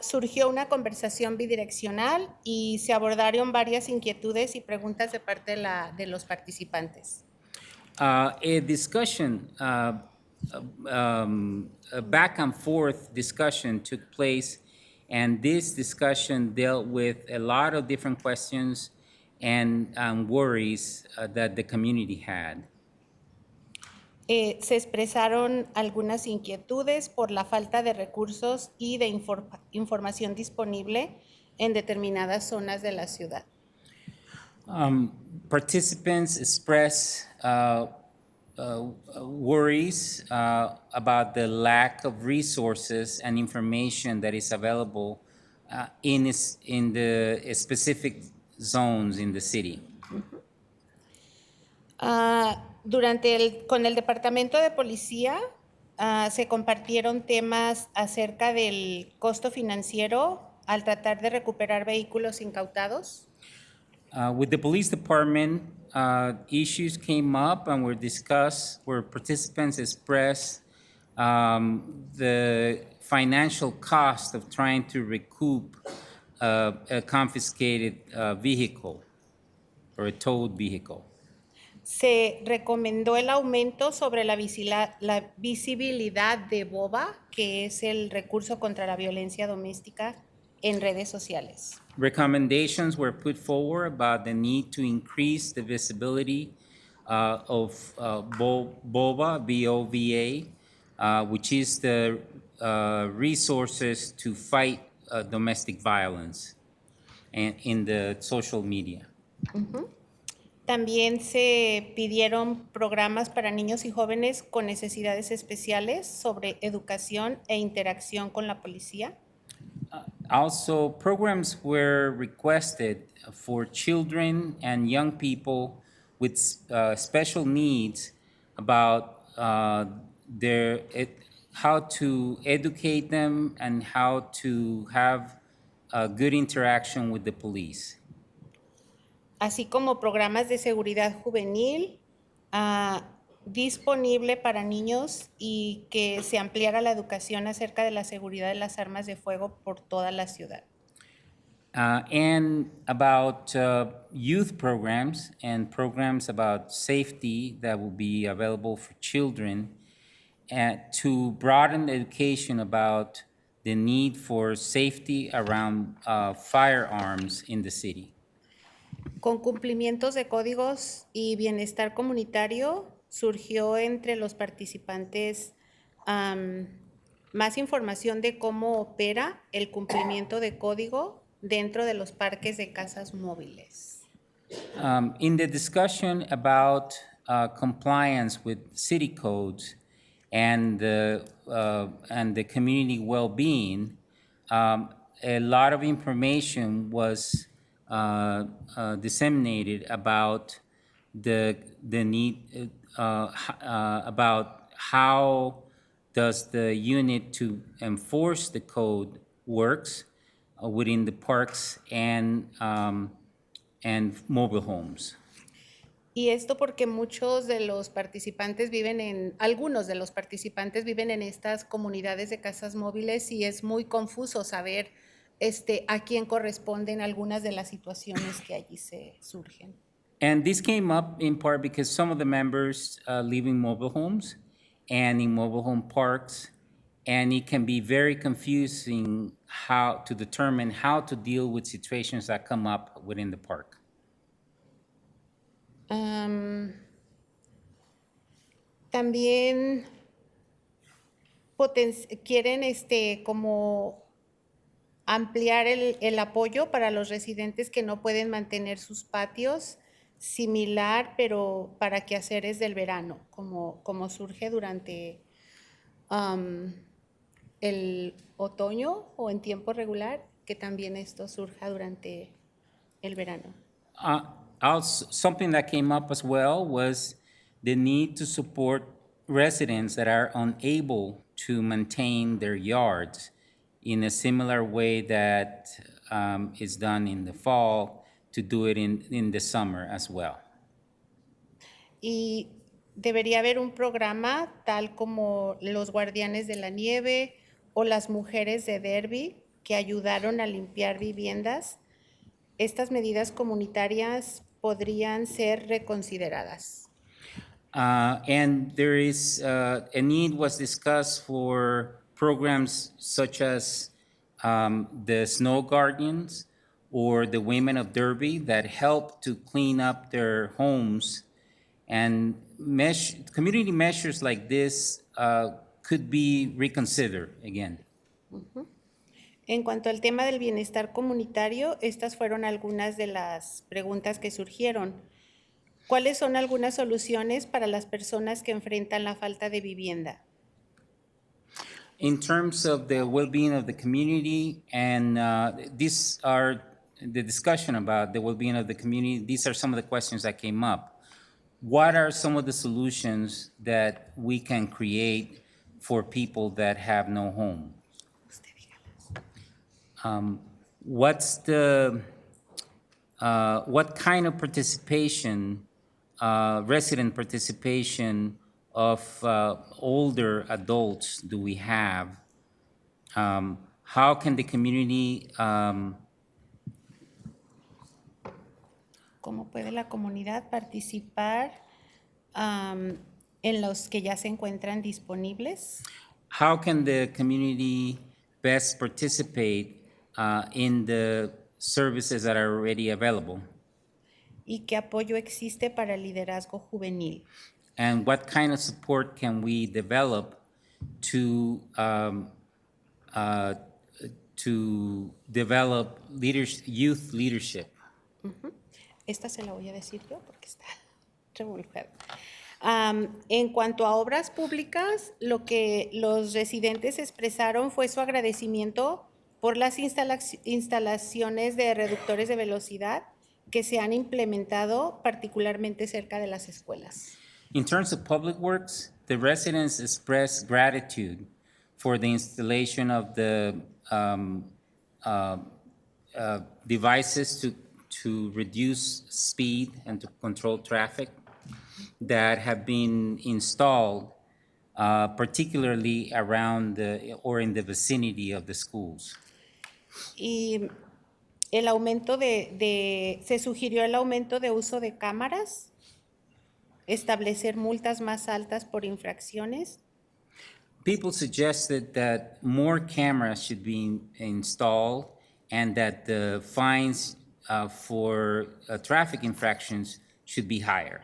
surgió una conversación bidireccional y se abordaron varias inquietudes y preguntas de parte de los participantes. a discussion, a back and forth discussion took place, and this discussion dealt with a lot of different questions and worries that the community had. Se expresaron algunas inquietudes por la falta de recursos y de información disponible en determinadas zonas de la ciudad. Participants expressed worries about the lack of resources and information that is available in the specific zones in the city. Con el Departamento de Policía se compartieron temas acerca del costo financiero al tratar de recuperar vehículos incautados. With the police department, issues came up and were discussed where participants expressed the financial cost of trying to recoup a confiscated vehicle or a towed vehicle. Se recomendó el aumento sobre la visibilidad de BOBA, que es el recurso contra la violencia doméstica en redes sociales. Recommendations were put forward about the need to increase the visibility of BOVA, B-O-V-A, which is the resources to fight domestic violence in the social media. También se pidieron programas para niños y jóvenes con necesidades especiales sobre educación e interacción con la policía. Also, programs were requested for children and young people with special needs about how to educate them and how to have a good interaction with the police. Así como programas de seguridad juvenil disponible para niños y que se ampliara la educación acerca de la seguridad de las armas de fuego por toda la ciudad. And about youth programs and programs about safety that will be available for children, and to broaden the education about the need for safety around firearms in the city. Con cumplimientos de códigos y bienestar comunitario, surgió entre los participantes más información de cómo opera el cumplimiento de código dentro de los parques de casas móviles. In the discussion about compliance with city codes and the community well-being, a lot of information was disseminated about the need about how does the unit to enforce the code works within the parks and mobile homes. Y esto porque algunos de los participantes viven en estas comunidades de casas móviles y es muy confuso saber a quién corresponden algunas de las situaciones que allí se surgen. And this came up in part because some of the members live in mobile homes and in mobile home parks, and it can be very confusing how to determine how to deal with situations that come up within the park. También quieren como ampliar el apoyo para los residentes que no pueden mantener sus patios, similar pero para quehaceres del verano, como surge durante el otoño o en tiempo regular, que también esto surja durante el verano. Also, something that came up as well was the need to support residents that are unable to maintain their yards in a similar way that is done in the fall, to do it in the summer as well. Y debería haber un programa tal como los guardianes de la nieve o las mujeres de Derby que ayudaron a limpiar viviendas. Estas medidas comunitarias podrían ser reconsideradas. And there is a need was discussed for programs such as the Snow Guardians or the Women of Derby that help to clean up their homes, and community measures like this could be reconsidered again. En cuanto al tema del bienestar comunitario, estas fueron algunas de las preguntas que surgieron. ¿Cuáles son algunas soluciones para las personas que enfrentan la falta de vivienda? In terms of the well-being of the community, and these are the discussion about the well-being of the community, these are some of the questions that came up. What are some of the solutions that we can create for people that have no home? What's the what kind of participation, resident participation of older adults do we have? How can the community ¿Cómo puede la comunidad participar en los que ya se encuentran disponibles? how can the community best participate in the services that are already available? ¿Y qué apoyo existe para el liderazgo juvenil? And what kind of support can we develop to develop youth leadership? Esta se la voy a decir yo porque está revolcada. En cuanto a obras públicas, lo que los residentes expresaron fue su agradecimiento por las instalaciones de reductores de velocidad que se han implementado particularmente cerca de las escuelas. In terms of public works, the residents expressed gratitude for the installation of the devices to reduce speed and to control traffic that have been installed, particularly around or in the vicinity of the schools. Y el aumento se sugirió el aumento de uso de cámaras, establecer multas más altas por infracciones. People suggested that more cameras should be installed and that the fines for traffic infractions should be higher.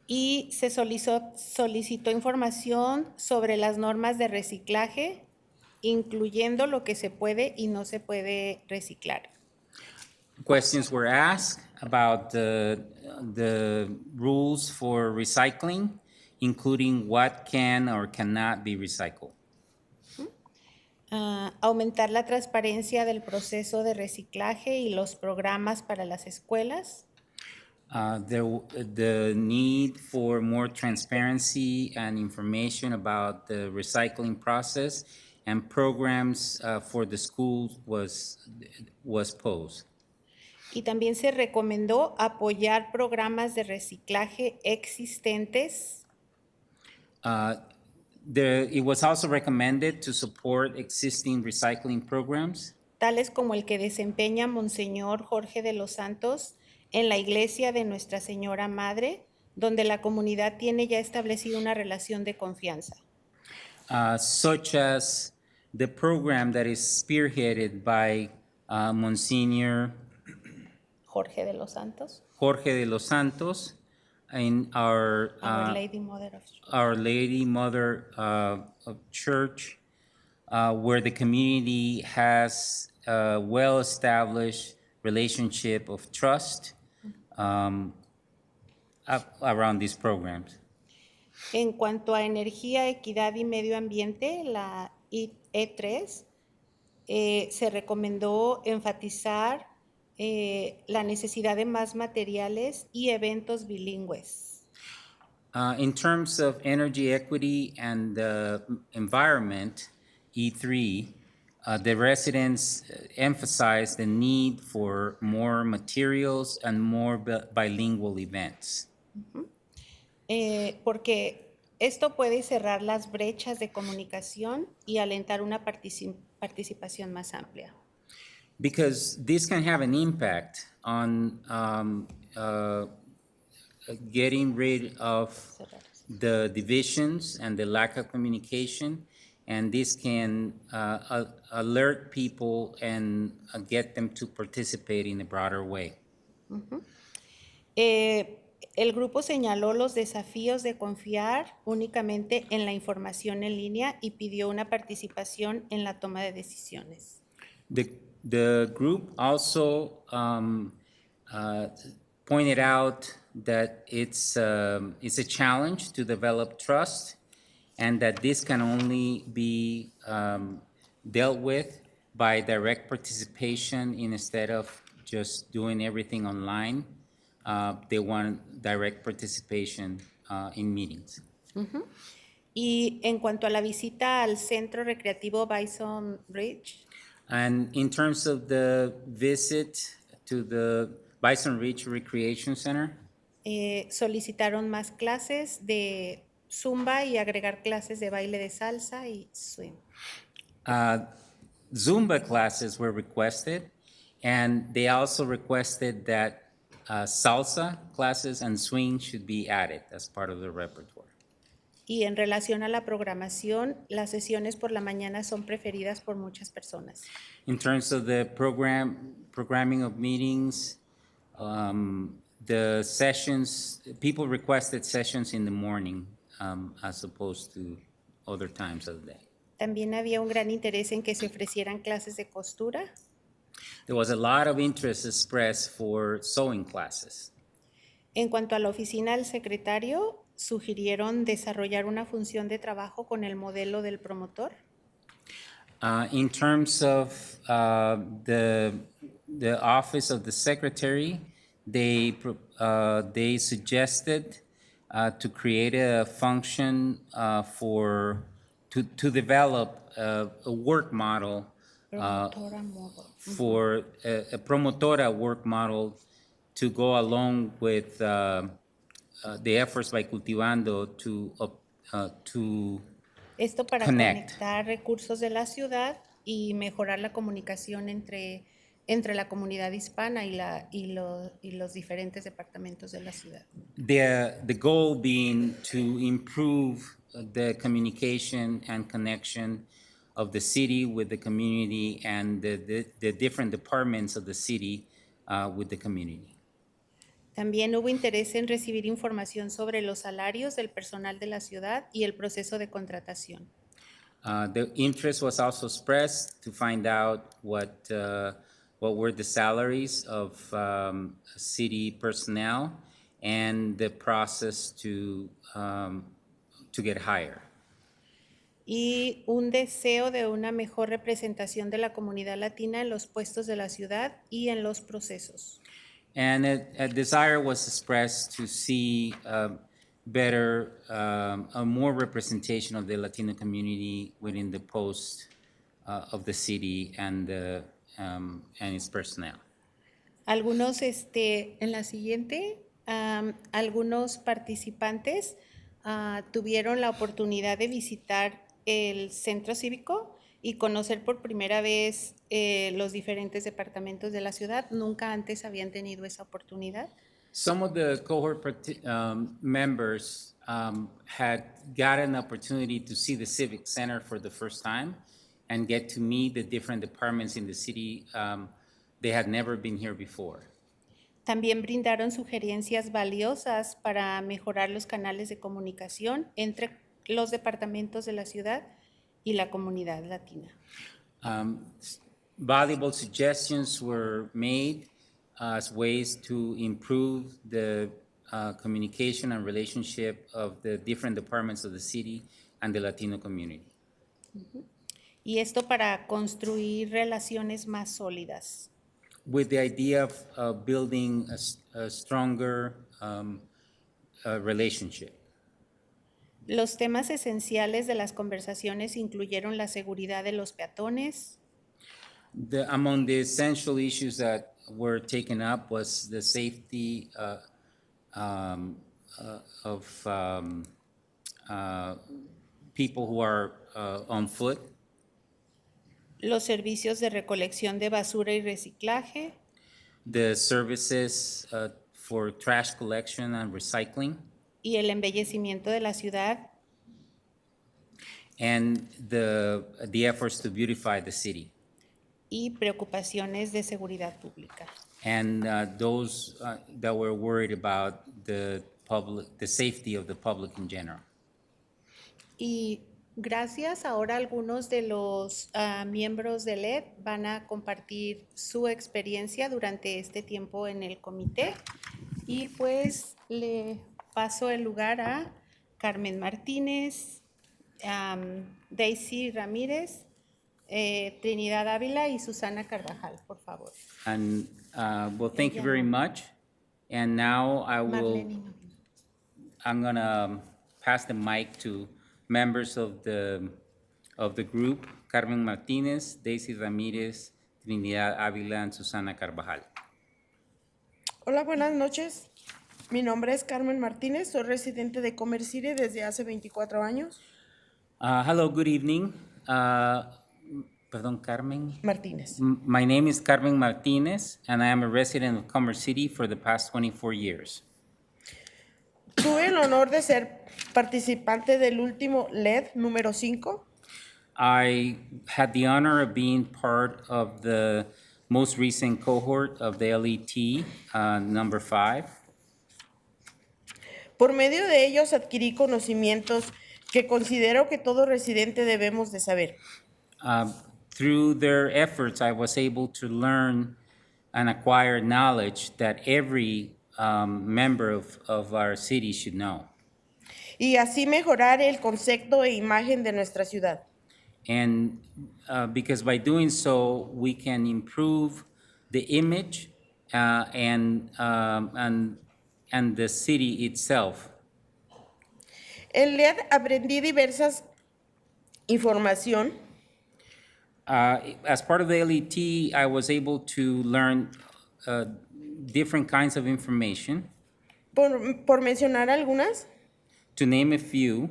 Y se solicitó información sobre las normas de reciclaje, incluyendo lo que se puede y no se puede reciclar. Questions were asked about the rules for recycling, including what can or cannot be recycled. Aumentar la transparencia del proceso de reciclaje y los programas para las escuelas. The need for more transparency and information about the recycling process and programs for the schools was posed. Y también se recomendó apoyar programas de reciclaje existentes. It was also recommended to support existing recycling programs, tales como el que desempeña Monseñor Jorge de los Santos en la iglesia de Nuestra Señora Madre, donde la comunidad tiene ya establecida una relación de confianza. Such as the program that is spearheaded by Monsignor Jorge de los Santos. Jorge de los Santos in Our Lady Mother of Church. Our Lady Mother of Church, where the community has a well-established relationship of trust around these programs. En cuanto a energía, equidad y medio ambiente, la E3, se recomendó enfatizar la necesidad de más materiales y eventos bilingües. In terms of energy equity and the environment, E3, the residents emphasized the need for more materials and more bilingual events. Porque esto puede cerrar las brechas de comunicación y alentar una participación más amplia. Because this can have an impact on getting rid of the divisions and the lack of communication, and this can alert people and get them to participate in a broader way. El grupo señaló los desafíos de confiar únicamente en la información en línea y pidió una participación en la toma de decisiones. The group also pointed out that it's a challenge to develop trust, and that this can only be dealt with by direct participation instead of just doing everything online. They want direct participation in meetings. Y en cuanto a la visita al centro recreativo Bison Ridge, And in terms of the visit to the Bison Ridge Recreation Center, solicitaron más clases de zumba y agregar clases de baile de salsa y swing. Zumba classes were requested, and they also requested that salsa classes and swing should be added as part of the repertoire. Y en relación a la programación, las sesiones por la mañana son preferidas por muchas personas. In terms of the programming of meetings, the sessions, people requested sessions in the morning as opposed to other times of the day. También había un gran interés en que se ofrecieran clases de costura. There was a lot of interest expressed for sewing classes. En cuanto a la oficina del secretario, sugirieron desarrollar una función de trabajo con el modelo del promotor. In terms of the office of the secretary, they suggested to create a function to develop a work model for a promotora work model to go along with the efforts by Cultivando to Esto para connect. conectar recursos de la ciudad y mejorar la comunicación entre la comunidad hispana y los diferentes departamentos de la ciudad. The goal being to improve the communication and connection of the city with the community and the different departments of the city with the community. También hubo interés en recibir información sobre los salarios del personal de la ciudad y el proceso de contratación. The interest was also expressed to find out what were the salaries of city personnel and the process to get hired. Y un deseo de una mejor representación de la comunidad latina en los puestos de la ciudad y en los procesos. And a desire was expressed to see better, a more representation of the Latino community within the post of the city and its personnel. Algunos, en la siguiente, algunos participantes tuvieron la oportunidad de visitar el centro cívico y conocer por primera vez los diferentes departamentos de la ciudad. Nunca antes habían tenido esa oportunidad. Some of the cohort members had gotten an opportunity to see the Civic Center for the first time and get to meet the different departments in the city. They had never been here before. También brindaron sugerencias valiosas para mejorar los canales de comunicación entre los departamentos de la ciudad y la comunidad latina. Valuable suggestions were made as ways to improve the communication and relationship of the different departments of the city and the Latino community. Y esto para construir relaciones más sólidas. With the idea of building a stronger relationship. Los temas esenciales de las conversaciones incluyeron la seguridad de los peatones. Among the essential issues that were taken up was the safety of people who are on foot. Los servicios de recolección de basura y reciclaje. The services for trash collection and recycling. Y el embellecimiento de la ciudad. And the efforts to beautify the city. Y preocupaciones de seguridad pública. And those that were worried about the safety of the public in general. Y gracias, ahora algunos de los miembros del LED van a compartir su experiencia durante este tiempo en el comité. Y pues le paso el lugar a Carmen Martínez, Daisy Ramírez, Trinidad Ávila y Susana Carvajal, por favor. And well, thank you very much. And now I'm gonna pass the mic to members of the group, Carmen Martínez, Daisy Ramírez, Trinidad Ávila, and Susana Carvajal. Hola, buenas noches. Mi nombre es Carmen Martínez, soy residente de Commerce City desde hace 24 años. Hello, good evening. Perdón, Carmen? Martínez. My name is Carmen Martínez, and I am a resident of Commerce City for the past 24 years. Tuve el honor de ser participante del último LED número 5. I had the honor of being part of the most recent cohort of the LET, number 5. Por medio de ellos adquirí conocimientos que considero que todo residente debemos de saber. Through their efforts, I was able to learn and acquire knowledge that every member of our city should know. Y así mejorar el concepto e imagen de nuestra ciudad. And because by doing so, we can improve the image and the city itself. En LED aprendí diversas información As part of the LET, I was able to learn different kinds of information. por mencionar algunas, To name a few,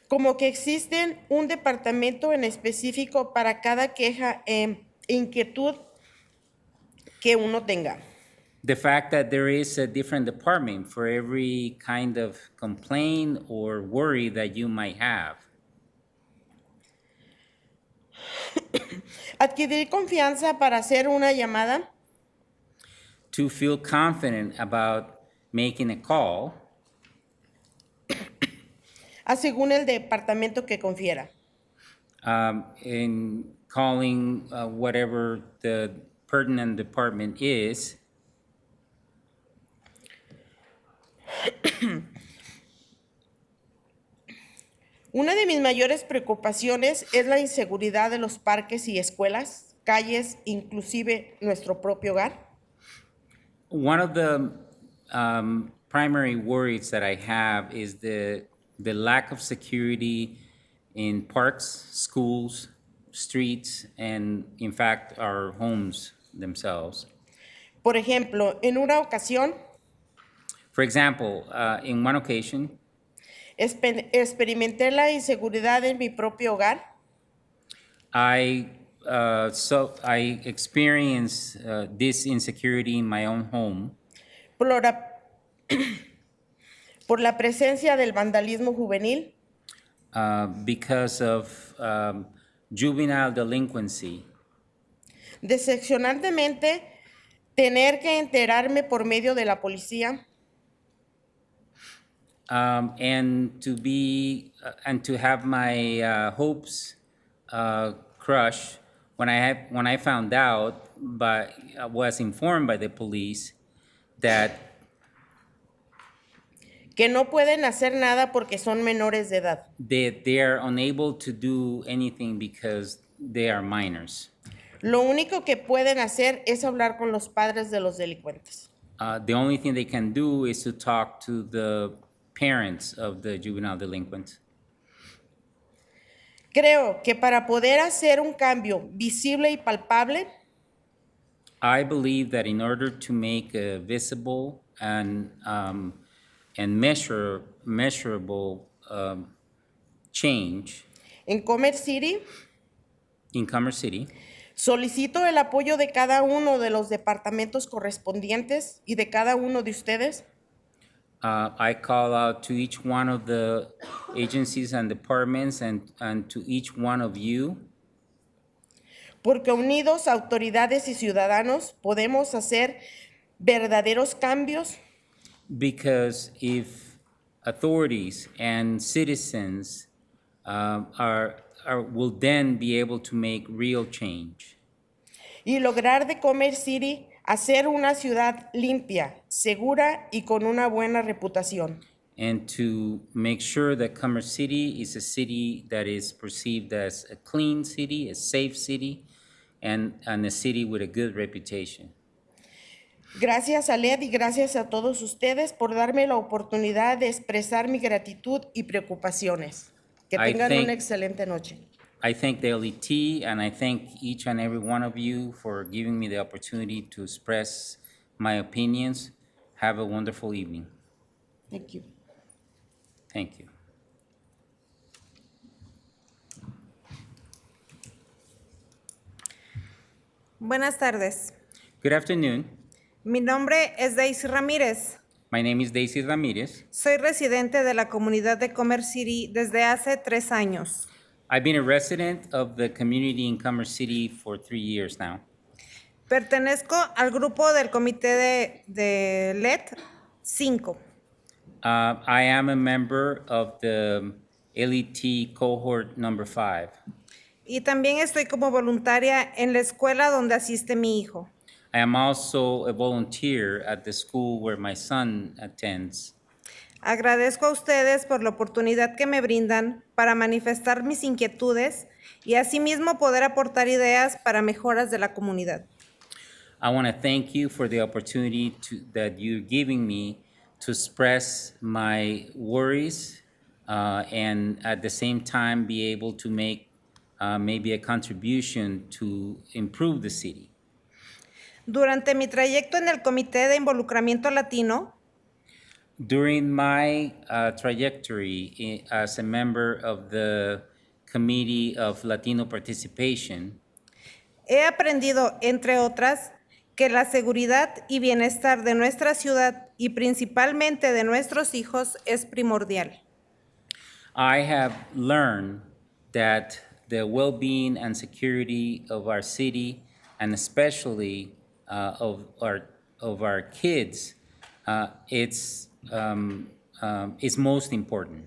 como que existen un departamento en específico para cada queja e inquietud que uno tenga. the fact that there is a different department for every kind of complaint or worry that you might have. Adquirir confianza para hacer una llamada, To feel confident about making a call según el departamento que confiera. in calling whatever the pertinent department is. Una de mis mayores preocupaciones es la inseguridad de los parques y escuelas, calles, inclusive nuestro propio hogar. One of the primary worries that I have is the lack of security in parks, schools, streets, and in fact, our homes themselves. Por ejemplo, en una ocasión For example, in one occasion, experimenté la inseguridad en mi propio hogar I experienced this insecurity in my own home por la, por la presencia del vandalismo juvenil, because of juvenile delinquency. decepcionantemente tener que enterarme por medio de la policía And to have my hopes crushed when I found out, but was informed by the police that que no pueden hacer nada porque son menores de edad. they are unable to do anything because they are minors. Lo único que pueden hacer es hablar con los padres de los delincuentes. The only thing they can do is to talk to the parents of the juvenile delinquents. Creo que para poder hacer un cambio visible y palpable, I believe that in order to make a visible and measurable change en Commerce City, in Commerce City, solicito el apoyo de cada uno de los departamentos correspondientes y de cada uno de ustedes I call out to each one of the agencies and departments and to each one of you, porque unidos autoridades y ciudadanos podemos hacer verdaderos cambios because if authorities and citizens will then be able to make real change. y lograr de Commerce City hacer una ciudad limpia, segura y con una buena reputación. And to make sure that Commerce City is a city that is perceived as a clean city, a safe city, and a city with a good reputation. Gracias a LED y gracias a todos ustedes por darme la oportunidad de expresar mi gratitud y preocupaciones. Que tengan una excelente noche. I thank the LET and I thank each and every one of you for giving me the opportunity to express my opinions. Have a wonderful evening. Thank you. Thank you. Buenas tardes. Good afternoon. Mi nombre es Daisy Ramírez. My name is Daisy Ramirez. Soy residente de la comunidad de Commerce City desde hace 3 años. I've been a resident of the community in Commerce City for 3 years now. Pertenezco al grupo del comité de LED 5. I am a member of the LET cohort number 5. Y también estoy como voluntaria en la escuela donde asiste mi hijo. I am also a volunteer at the school where my son attends. Agradezco a ustedes por la oportunidad que me brindan para manifestar mis inquietudes y asimismo poder aportar ideas para mejoras de la comunidad. I want to thank you for the opportunity that you're giving me to express my worries and at the same time be able to make maybe a contribution to improve the city. Durante mi trayecto en el Comité de Involucramiento Latino, During my trajectory as a member of the Committee of Latino Participation, he aprendido, entre otras, que la seguridad y bienestar de nuestra ciudad y principalmente de nuestros hijos es primordial. I have learned that the well-being and security of our city, and especially of our kids, it's most important.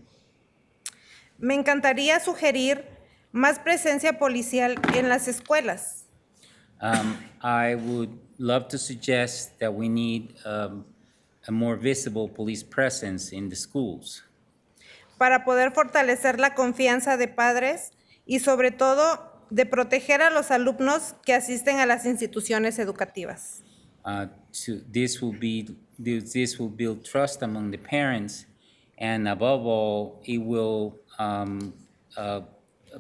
Me encantaría sugerir más presencia policial en las escuelas. I would love to suggest that we need a more visible police presence in the schools para poder fortalecer la confianza de padres y sobre todo de proteger a los alumnos que asisten a las instituciones educativas. This will build trust among the parents, and above all, it will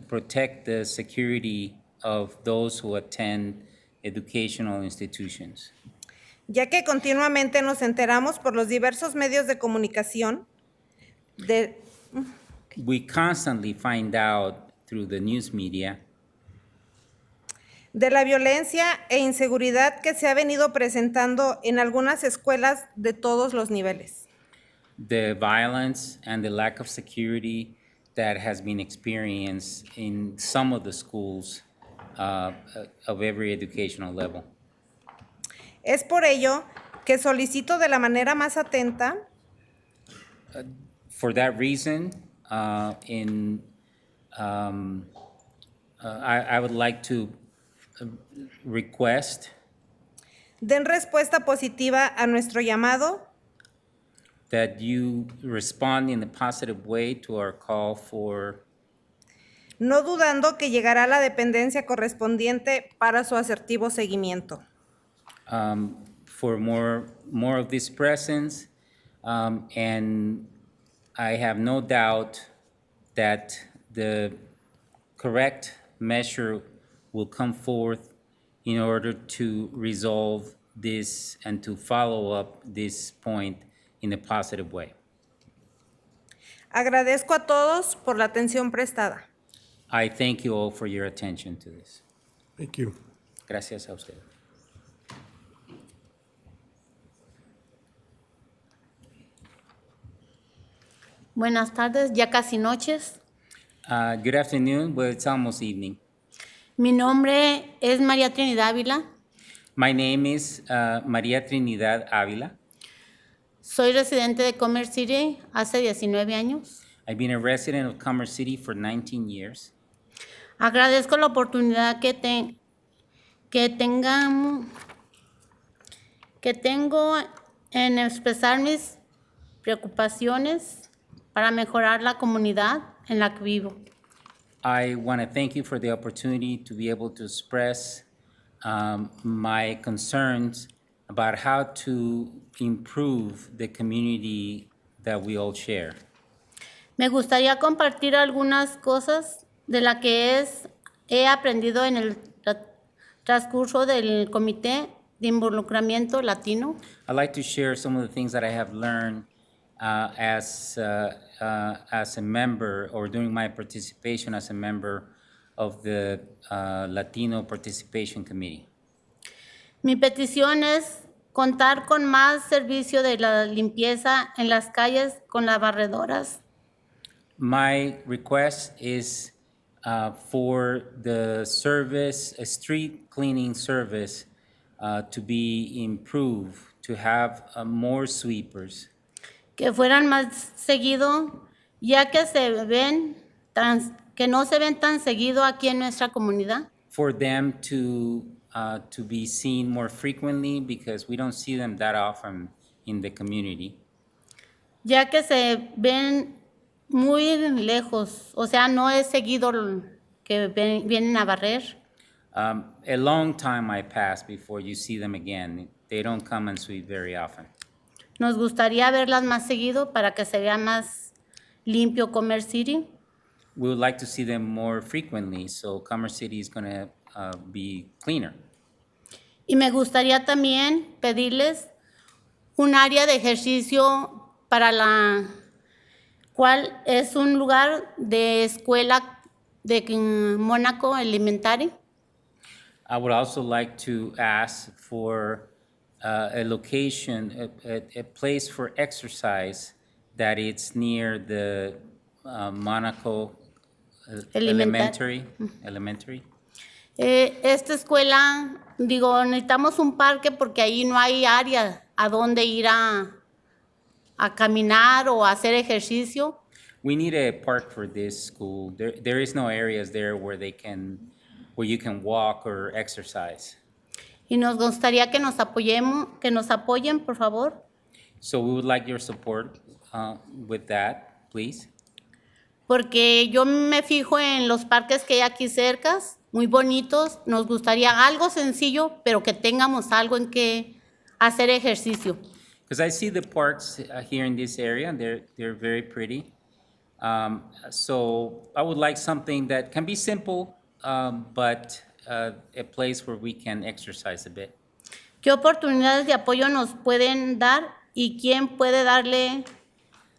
protect the security of those who attend educational institutions. Ya que continuamente nos enteramos por los diversos medios de comunicación We constantly find out through the news media de la violencia e inseguridad que se ha venido presentando en algunas escuelas de todos los niveles. The violence and the lack of security that has been experienced in some of the schools of every educational level. Es por ello que solicito de la manera más atenta For that reason, I would like to request den respuesta positiva a nuestro llamado that you respond in a positive way to our call for no dudando que llegará la dependencia correspondiente para su asertivo seguimiento. For more of this presence, and I have no doubt that the correct measure will come forth in order to resolve this and to follow up this point in a positive way. Agradezco a todos por la atención prestada. I thank you all for your attention to this. Thank you. Gracias a usted. Buenas tardes, ya casi noches. Good afternoon. Well, it's almost evening. Mi nombre es María Trinidad Ávila. My name is María Trinidad Ávila. Soy residente de Commerce City hace 19 años. I've been a resident of Commerce City for 19 years. Agradezco la oportunidad que tengo en expresar mis preocupaciones para mejorar la comunidad en la que vivo. I want to thank you for the opportunity to be able to express my concerns about how to improve the community that we all share. Me gustaría compartir algunas cosas de las que he aprendido en el transcurso del Comité de Involucramiento Latino. I'd like to share some of the things that I have learned as a member or during my participation as a member of the Latino Participation Committee. Mi petición es contar con más servicio de la limpieza en las calles con las barredoras. My request is for the service, a street cleaning service, to be improved, to have more sweepers. Que fueran más seguido, ya que que no se ven tan seguido aquí en nuestra comunidad. For them to be seen more frequently because we don't see them that often in the community. ya que se ven muy lejos, o sea, no es seguido que vienen a barrer. A long time might pass before you see them again. They don't come and sweep very often. Nos gustaría verlas más seguido para que se vea más limpio Commerce City. We would like to see them more frequently, so Commerce City is going to be cleaner. Y me gustaría también pedirles un área de ejercicio para la cual es un lugar de escuela de Mónaco Elementary. I would also like to ask for a location, a place for exercise that it's near the Monaco Elementary. Esta escuela, digo, necesitamos un parque porque ahí no hay área a donde ir a caminar o a hacer ejercicio. We need a park for this school. There is no areas there where you can walk or exercise. Y nos gustaría que nos apoyen, por favor. So we would like your support with that, please. Porque yo me fijo en los parques que hay aquí cerca, muy bonitos. Nos gustaría algo sencillo, pero que tengamos algo en que hacer ejercicio. Because I see the parks here in this area, and they're very pretty. So I would like something that can be simple, but a place where we can exercise a bit. ¿Qué oportunidades de apoyo nos pueden dar y quién puede darle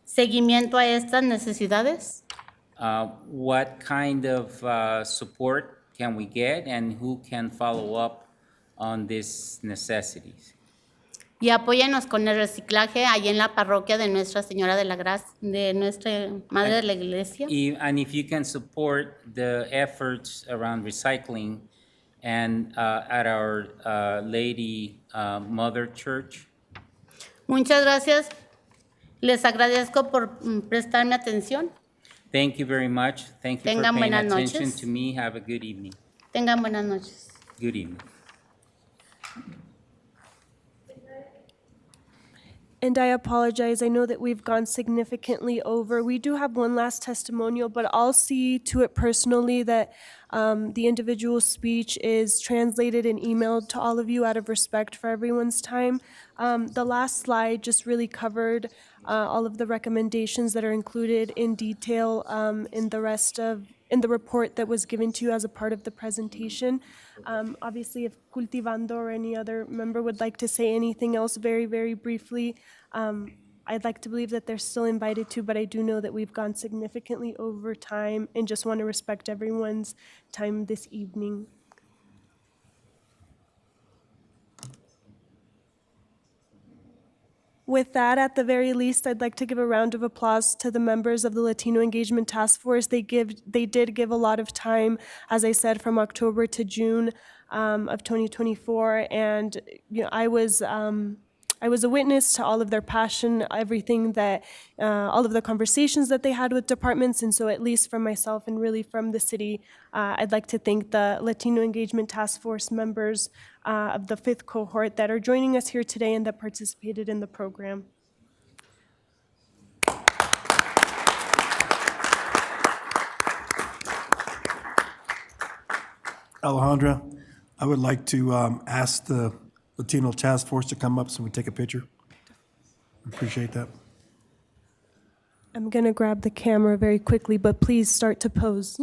seguimiento a estas necesidades? What kind of support can we get, and who can follow up on these necessities? Y apóyanos con el reciclaje ahí en la parroquia de Nuestra Señora de la Gracia, de Nuestra Madre de la Iglesia. And if you can support the efforts around recycling and at our Lady Mother Church. Muchas gracias. Les agradezco por prestarme atención. Thank you very much. Thank you Tengan for paying buenas attention noches. to me. Have a good evening. Tengan buenas noches. Good evening. And I apologize. I know that we've gone significantly over. We do have one last testimonial, but I'll see to it personally that the individual speech is translated and emailed to all of you out of respect for everyone's time. The last slide just really covered all of the recommendations that are included in detail in the report that was given to you as a part of the presentation. Obviously, if Cultivando or any other member would like to say anything else very, very briefly, I'd like to believe that they're still invited to, but I do know that we've gone significantly over time and just want to respect everyone's time this evening. With that, at the very least, I'd like to give a round of applause to the members of the Latino Engagement Task Force. They did give a lot of time, as I said, from October to June of 2024, and I was a witness to all of their passion, everything that, all of the conversations that they had with departments, and so at least from myself and really from the city, I'd like to thank the Latino Engagement Task Force members of the 5th cohort that are joining us here today and that participated in the program. Alejandra, I would like to ask the Latino Task Force to come up so we take a picture. Appreciate that. I'm going to grab the camera very quickly, but please start to pose.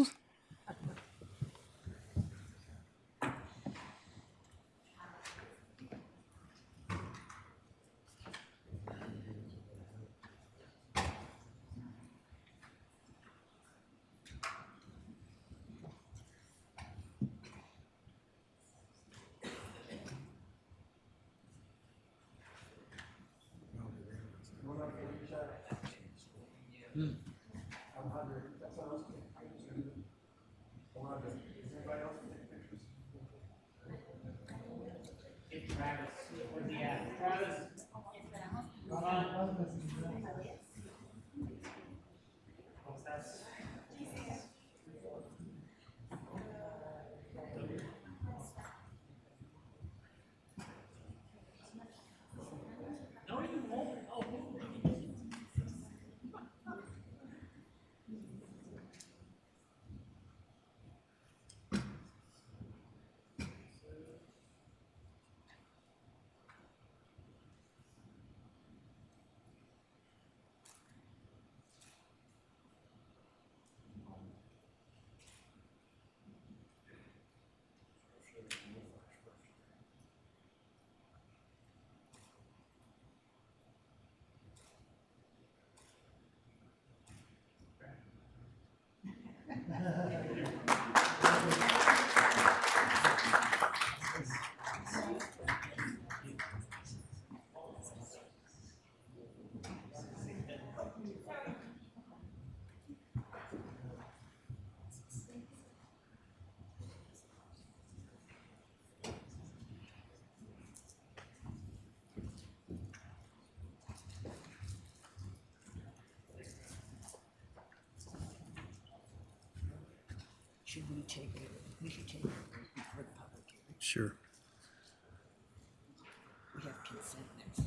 Should we take it? We should take it before the public hearing. Sure. We have consent next.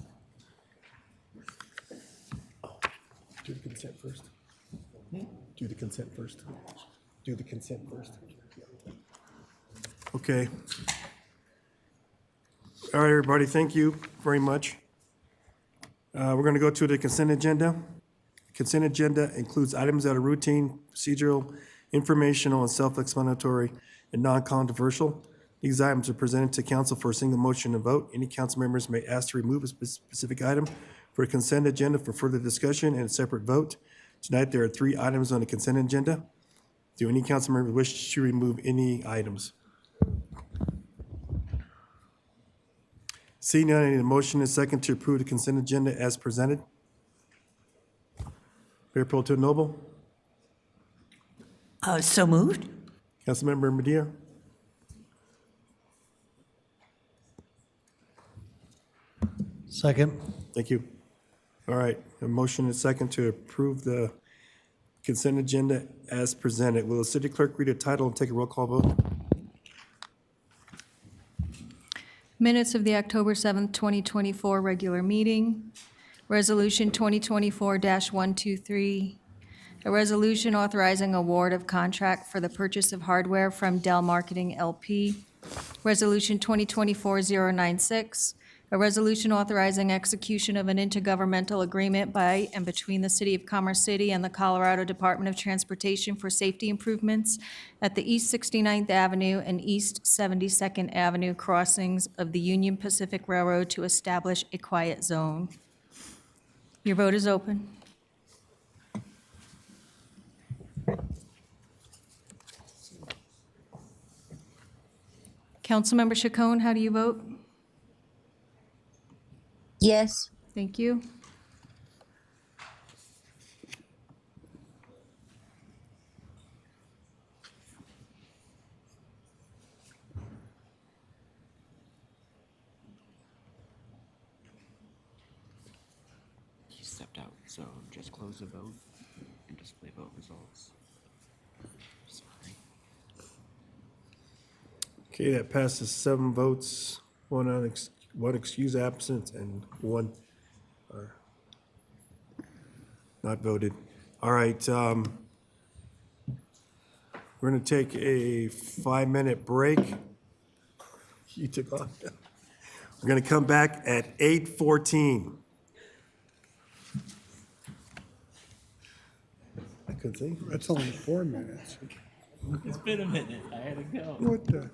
Do the consent first. Do the consent first. Do the consent first. Okay. All right, everybody, thank you very much. We're going to go to the consent agenda. Consent agenda includes items that are routine, procedural, informational, and self-explanatory, and non-controversial. These items are presented to council for a single motion and vote. Any council members may ask to remove a specific item for a consent agenda for further discussion and a separate vote. Tonight, there are 3 items on the consent agenda. Do any council member wish to remove any items? Seeing none, I need a motion and second to approve the consent agenda as presented. Mayor Pro Tem Noble, So moved? Councilmember Medina, Second. thank you. All right, a motion and second to approve the consent agenda as presented. Will the city clerk read a title and take a roll call vote? Minutes of the October 7th, 2024 regular meeting. Resolution 2024-123. A resolution authorizing award of contract for the purchase of hardware from Dell Marketing LP. Resolution 2024-096. A resolution authorizing execution of an intergovernmental agreement by and between the City of Commerce City and the Colorado Department of Transportation for safety improvements at the East 69th Avenue and East 72nd Avenue crossings of the Union Pacific Railroad to establish a quiet zone. Your vote is open. Councilmember Chacon, how do you vote? Yes. Thank you. He stepped out, so just close the vote and display vote results. Sorry. Okay, that passes 7 votes, one excused absence, and 1 are not voted. All right, we're going to take a 5-minute break. You took off. We're going to come back at 8:14. I couldn't think. That's only 4 minutes. It's been a minute. I had to go. What the?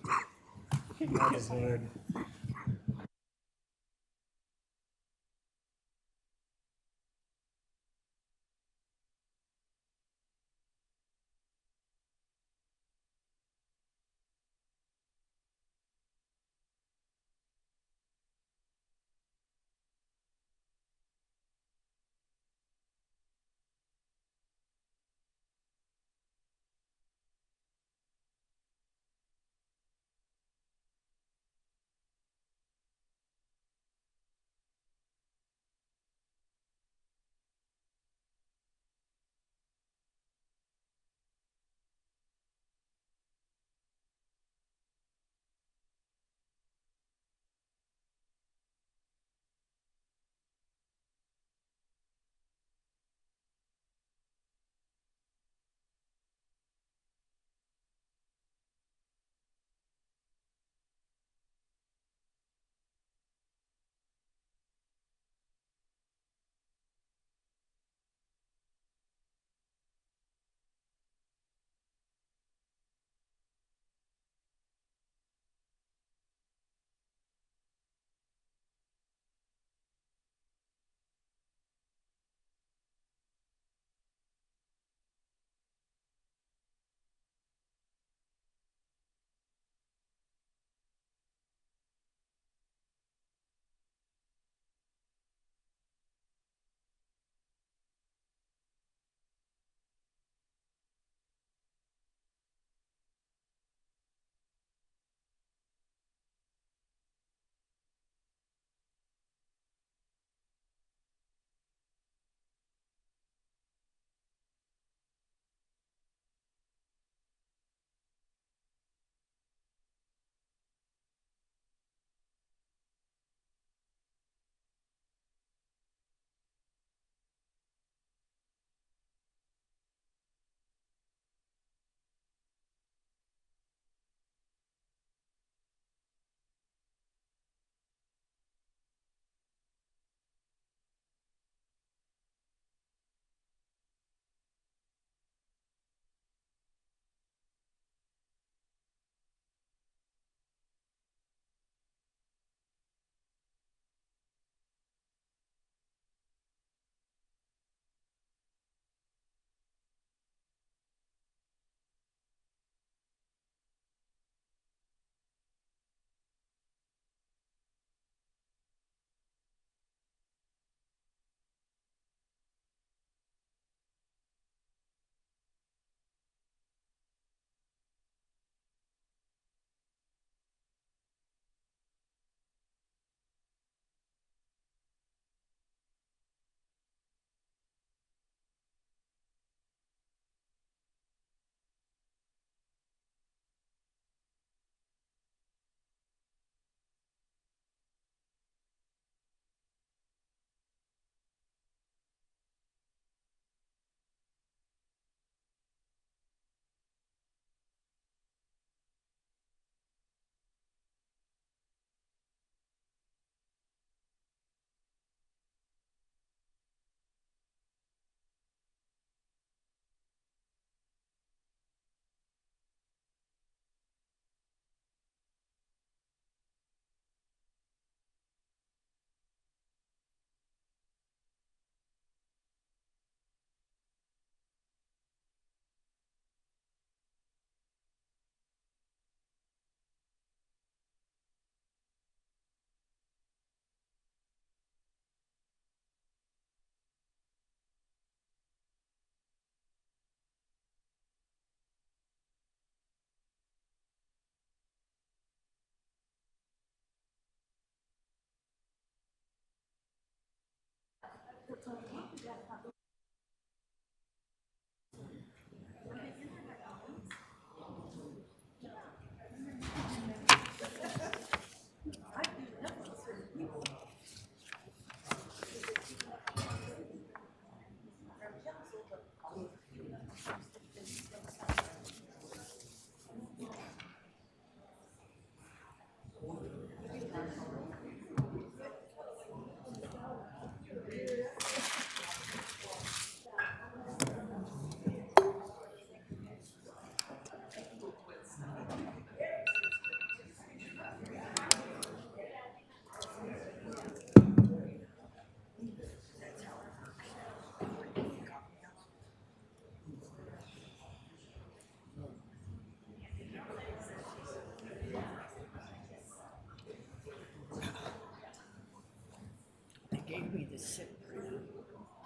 They gave me the SIP printout,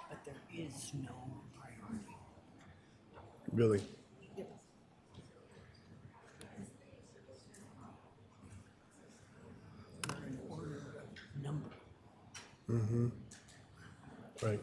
but there is no priority. Really? In order of number. Mm-hmm. Right.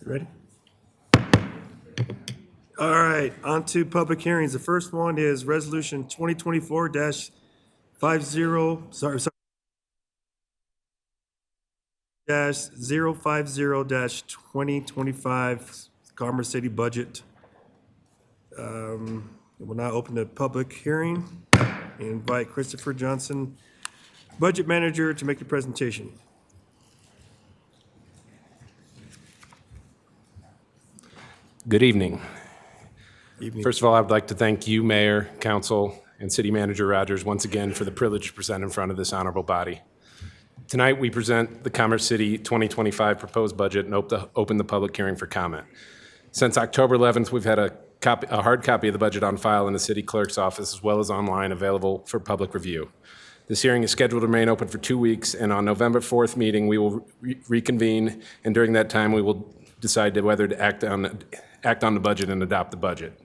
Ready? All right, on to public hearings. The first one is Resolution 2024-50, dash 050-2025 Commerce City Budget. We'll now open the public hearing and invite Christopher Johnson, Budget Manager, to make the presentation. Good evening. Evening. First of all, I'd like to thank you, Mayor, Council, and City Manager Rogers once again for the privilege to present in front of this honorable body. Tonight, we present the Commerce City 2025 proposed budget and open the public hearing for comment. Since October 11th, we've had a hard copy of the budget on file in the city clerk's office as well as online available for public review. This hearing is scheduled to remain open for 2 weeks, and on November 4th meeting, we will reconvene, and during that time, we will decide whether to act on the budget and adopt the budget.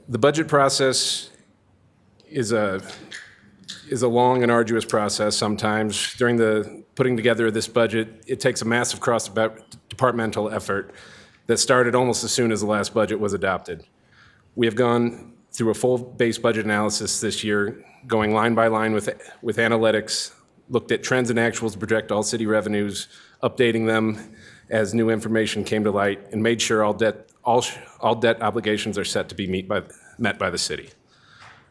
The budget process is a long and arduous process sometimes. During the putting together of this budget, it takes a massive cross-departmental effort that started almost as soon as the last budget was adopted. We have gone through a full base budget analysis this year, going line by line with analytics, looked at trends and actuals to project all city revenues, updating them as new information came to light, and made sure all debt obligations are set to be met by the city.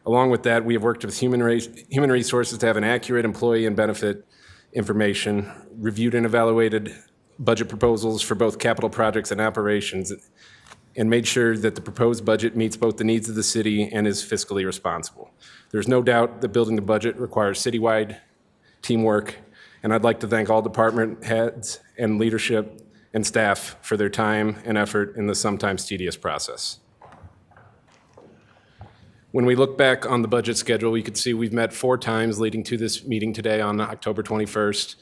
Along with that, we have worked with human resources to have an accurate employee and benefit information, reviewed and evaluated budget proposals for both capital projects and operations, and made sure that the proposed budget meets both the needs of the city and is fiscally responsible. There's no doubt that building the budget requires citywide teamwork, and I'd like to thank all department heads and leadership and staff for their time and effort in the sometimes tedious process. When we look back on the budget schedule, we could see we've met 4 times leading to this meeting today on October 21st,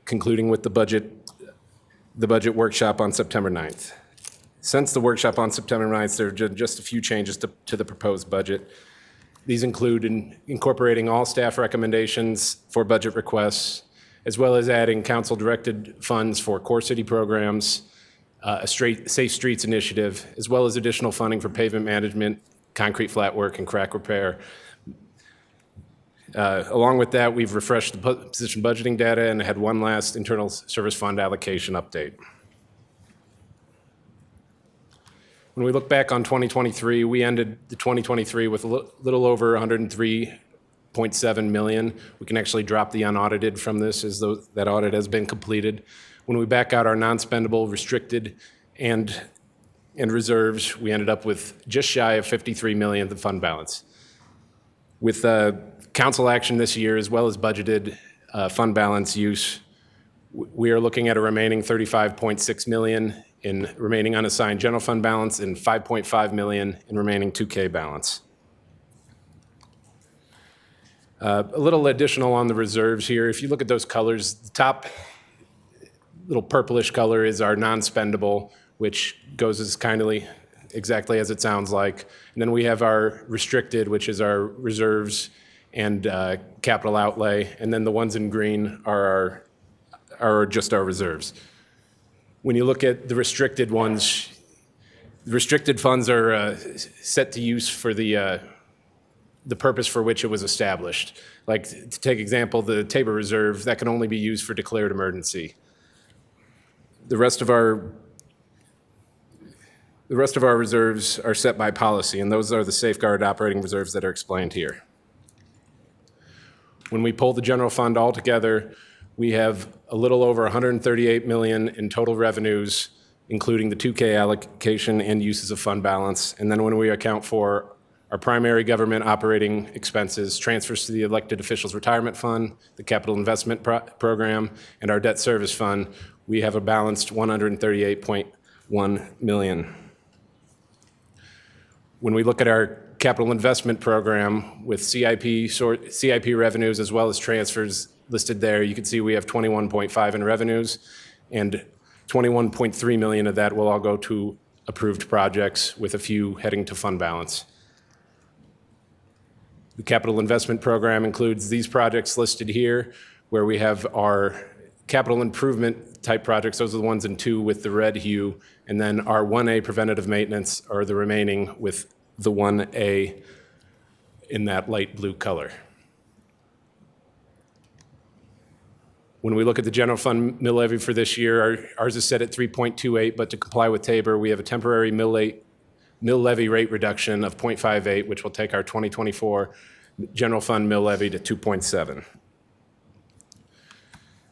concluding with the budget workshop on September 9th. Since the workshop on September 9th, there have just a few changes to the proposed budget. These include incorporating all staff recommendations for budget requests, as well as adding council-directed funds for core city programs, a Safe Streets initiative, as well as additional funding for pavement management, concrete flat work, and crack repair, Along with that, we've refreshed the position budgeting data and had one last internal service fund allocation update. When we look back on 2023, we ended the 2023 with a little over 103.7 million. We can actually drop the unaudited from this as though that audit has been completed. When we back out our non-spendable, restricted, and reserves, we ended up with just shy of 53 million of fund balance. With council action this year, as well as budgeted fund balance use, we are looking at a remaining 35.6 million in remaining unassigned general fund balance and 5.5 million in remaining 2K balance. A little additional on the reserves here. If you look at those colors, the top little purplish color is our non-spendable, which goes as kindly exactly as it sounds like. And then we have our restricted, which is our reserves and capital outlay. And then the ones in green are just our reserves. When you look at the restricted ones, the restricted funds are set to use for the purpose for which it was established. Like, to take example, the Tabor Reserve, that can only be used for declared emergency. The rest of our reserves are set by policy, and those are the safeguard operating reserves that are explained here. When we pull the general fund all together, we have a little over 138 million in total revenues, including the 2K allocation and uses of fund balance. And then when we account for our primary government operating expenses, transfers to the elected officials retirement fund, the capital investment program, and our debt service fund, we have a balanced 138.1 million. When we look at our capital investment program with CIP revenues as well as transfers listed there, you can see we have 21.5 in revenues, and 21.3 million of that will all go to approved projects, with a few heading to fund balance. The capital investment program includes these projects listed here, where we have our capital improvement type projects. Those are the ones in 2 with the red hue, and then our 1A preventative maintenance are the remaining with the 1A in that light blue color. When we look at the general fund mill levy for this year, ours is set at 3.28, but to comply with Tabor, we have a temporary mill levy rate reduction of 0.58, which will take our 2024 general fund mill levy to 2.7.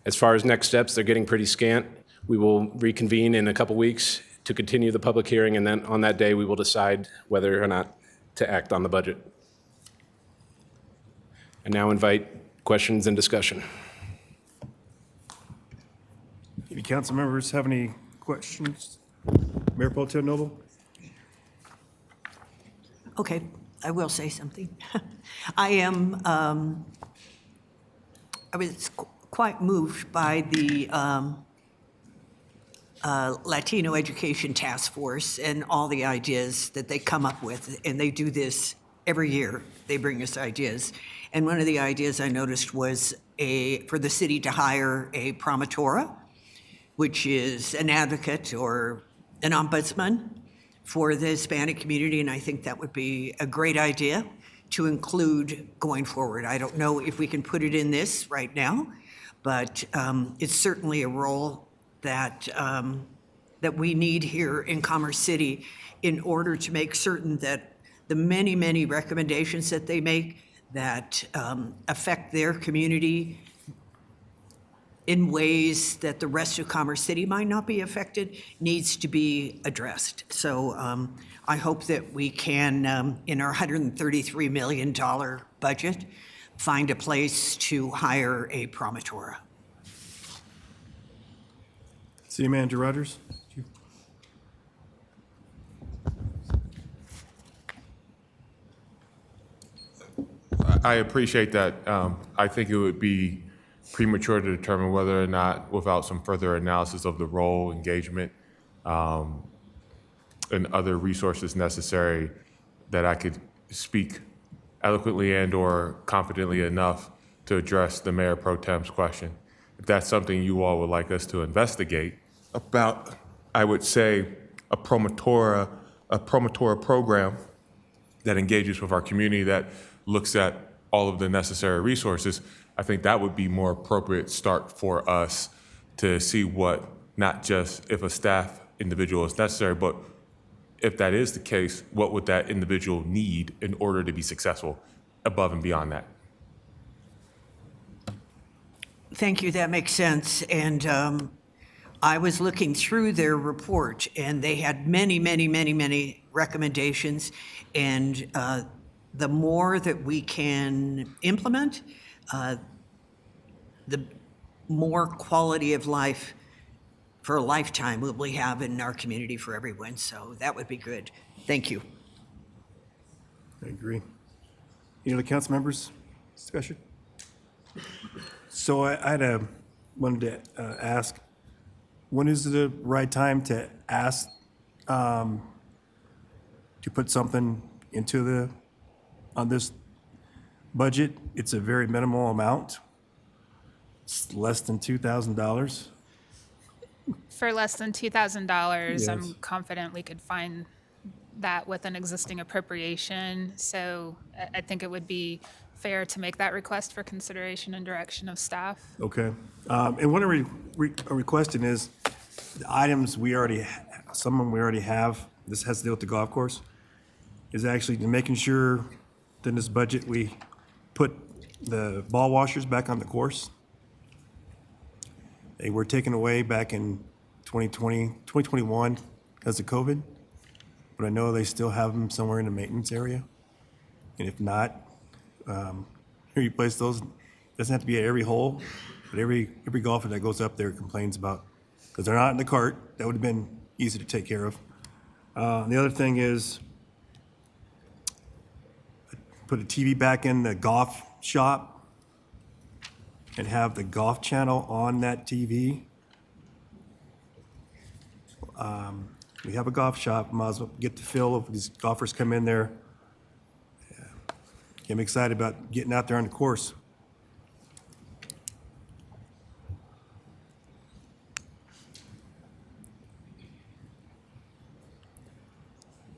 As far as next steps, they're getting pretty scant. We will reconvene in a couple weeks to continue the public hearing, and then on that day, we will decide whether or not to act on the budget. I now invite questions and discussion. Any council members have any questions? Mayor Pro Tem Noble? Okay, I will say something. I was quite moved by the Latino Education Task Force and all the ideas that they come up with, and they do this every year. They bring us ideas. And one of the ideas I noticed was for the city to hire a promotora, which is an advocate or an ombudsman for the Hispanic community, and I think that would be a great idea to include going forward. I don't know if we can put it in this right now, but it's certainly a role that that we need here in Commerce City in order to make certain that the many, many recommendations that they make that affect their community in ways that the rest of Commerce City might not be affected needs to be addressed. So I hope that we can, in our $133 million budget, find a place to hire a promotora. City Manager Rogers? I appreciate that. I think it would be premature to determine whether or not, without some further analysis of the role, engagement, and other resources necessary, that I could speak eloquently and or confidently enough to address the Mayor Pro Tem's question. If that's something you all would like us to investigate about, I would say, a promotora program that engages with our community, that looks at all of the necessary resources, I think that would be more appropriate start for us to see what, not just if a staff individual is necessary, but if that is the case, what would that individual need in order to be successful above and beyond that? Thank you, that makes sense. And I was looking through their report, and they had many recommendations. And the more that we can implement, the more quality of life for a lifetime will we have in our community for everyone. So that would be good. Thank you. I agree. Any other council members? Discussion? So I wanted to ask, when is the right time to ask to put something into on this budget? It's a very minimal amount. It's less than $2,000. For less than $2,000, Yes. I'm confident we could find that with an existing appropriation. So I think it would be fair to make that request for consideration and direction of staff. Okay. And what I'm requesting is the items we already, some of them we already have, this has to do with the golf course, is actually making sure that in this budget we put the ball washers back on the course. They were taken away back in 2021 because of COVID, but I know they still have them somewhere in the maintenance area. And if not, replace those. Doesn't have to be at every hole, but every golfer that goes up there complains about, because they're not in the cart. That would have been easy to take care of. The other thing is put a TV back in the golf shop and have the golf channel on that TV. We have a golf shop, might as well get the feel of these golfers come in there. I'm excited about getting out there on the course.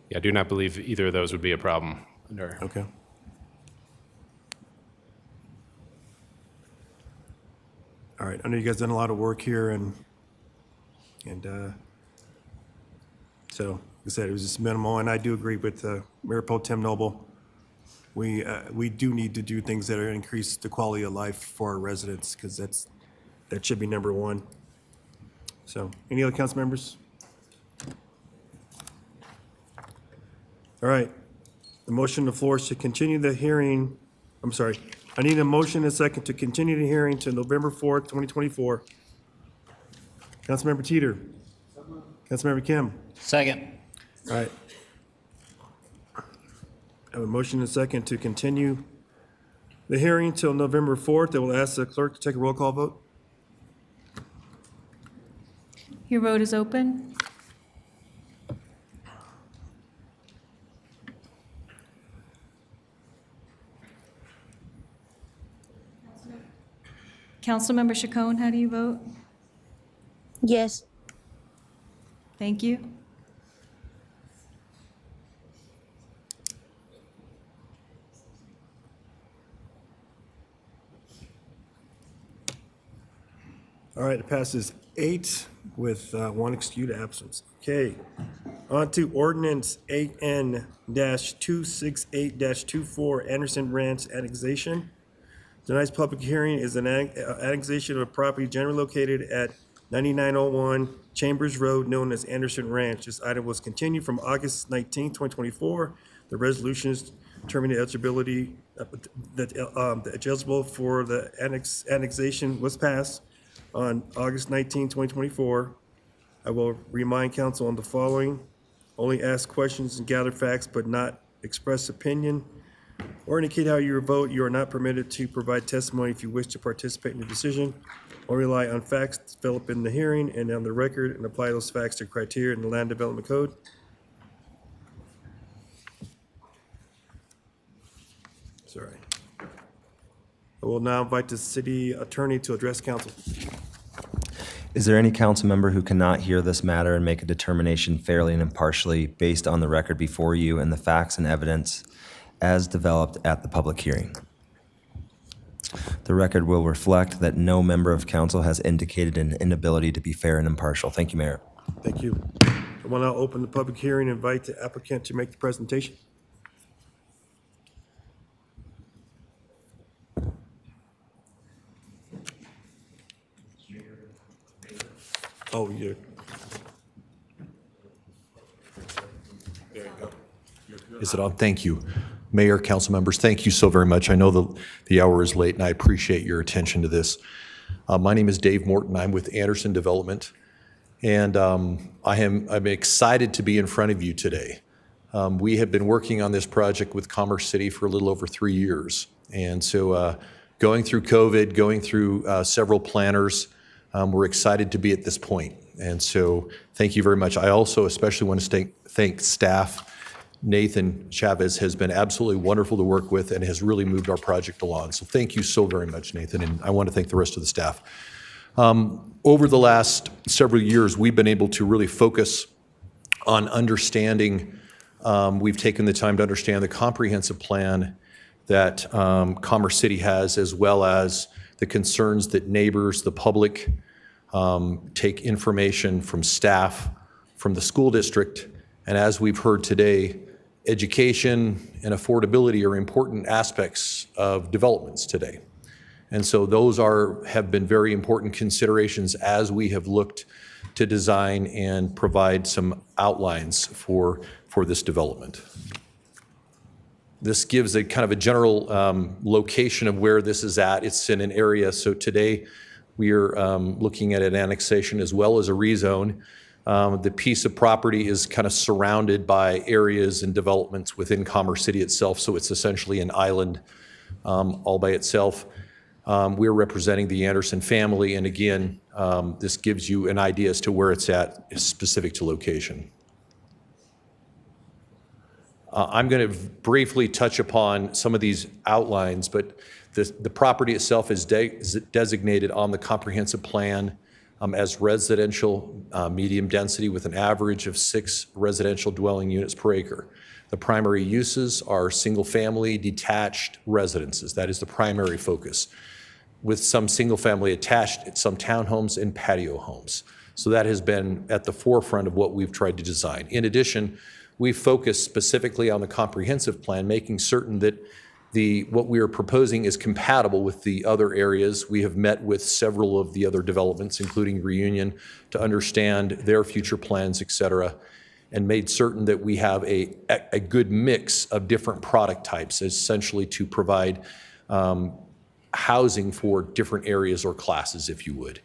Yeah, I do not believe either of those would be a problem. Okay. All right, I know you guys done a lot of work here and so, like I said, it was just minimal, and I do agree with Mayor Pro Tem Noble. We do need to do things that are increase the quality of life for our residents, because that should be number one. So, any other council members? All right, the motion on the floor is to continue the hearing. I'm sorry, I need a motion and a second to continue the hearing to November 4th, 2024. Councilmember Teeter. Councilmember Kim. Second. All right. I have a motion and a second to continue the hearing until November 4th. I will ask the clerk to take a roll call vote. Your vote is open. Councilmember Chacon, how do you vote? Yes. Thank you. All right, it passes 8 with one excused absence. Okay, on to ordinance 8N-268-24, Anderson Ranch annexation. Tonight's public hearing is an annexation of a property generally located at 9901 Chambers Road, known as Anderson Ranch. This item was continued from August 19, 2024. The resolutions determining eligibility, that eligible for the annexation was passed on August 19, 2024. I will remind council on the following: only ask questions and gather facts, but not express opinion or indicate how you vote. You are not permitted to provide testimony if you wish to participate in the decision, or rely on facts developed in the hearing and on the record, and apply those facts to criteria in the Land Development Code. Sorry. I will now invite the city attorney to address council. Is there any council member who cannot hear this matter and make a determination fairly and impartially based on the record before you and the facts and evidence as developed at the public hearing? The record will reflect that no member of council has indicated an inability to be fair and impartial. Thank you, Mayor. Thank you. I will now open the public hearing and invite the applicant to make the presentation. Oh, yeah. There you go. Is it on? Thank you. Mayor, council members, thank you so very much. I know the hour is late, and I appreciate your attention to this. My name is Dave Morton. I'm with Anderson Development, and I'm excited to be in front of you today. We have been working on this project with Commerce City for a little over 3 years, and so going through COVID, going through several planners, we're excited to be at this point. And so thank you very much. I also especially want to thank staff. Nathan Chavez has been absolutely wonderful to work with and has really moved our project along. So thank you so very much, Nathan, and I want to thank the rest of the staff. Over the last several years, we've been able to really focus on understanding, we've taken the time to understand the comprehensive plan that Commerce City has, as well as the concerns that neighbors, the public, take information from staff, from the school district, and as we've heard today, education and affordability are important aspects of developments today. And so those have been very important considerations as we have looked to design and provide some outlines for this development. This gives a kind of a general location of where this is at. It's in an area, so today we are looking at an annexation as well as a rezone. The piece of property is kind of surrounded by areas and developments within Commerce City itself, so it's essentially an island all by itself. We're representing the Anderson family, and again, this gives you an idea as to where it's at, specific to location. I'm going to briefly touch upon some of these outlines, but the property itself is designated on the comprehensive plan as residential medium density with an average of 6 residential dwelling units per acre. The primary uses are single-family detached residences. That is the primary focus, with some single-family attached, some townhomes and patio homes. So that has been at the forefront of what we've tried to design. In addition, we've focused specifically on the comprehensive plan, making certain that what we are proposing is compatible with the other areas. We have met with several of the other developments, including Reunion, to understand their future plans, et cetera, and made certain that we have a good mix of different product types, essentially to provide housing for different areas or classes, if you would.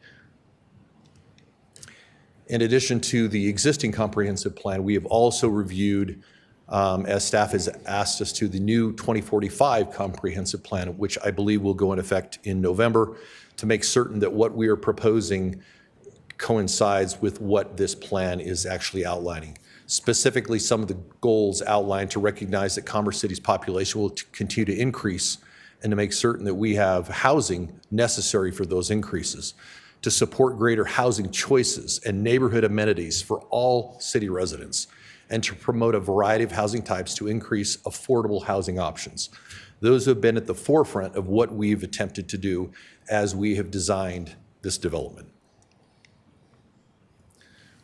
In addition to the existing comprehensive plan, we have also reviewed, as staff has asked us to, the new 2045 comprehensive plan, which I believe will go in effect in November, to make certain that what we are proposing coincides with what this plan is actually outlining. Specifically, some of the goals outlined to recognize that Commerce City's population will continue to increase and to make certain that we have housing necessary for those increases, to support greater housing choices and neighborhood amenities for all city residents, and to promote a variety of housing types to increase affordable housing options. Those have been at the forefront of what we've attempted to do as we have designed this development.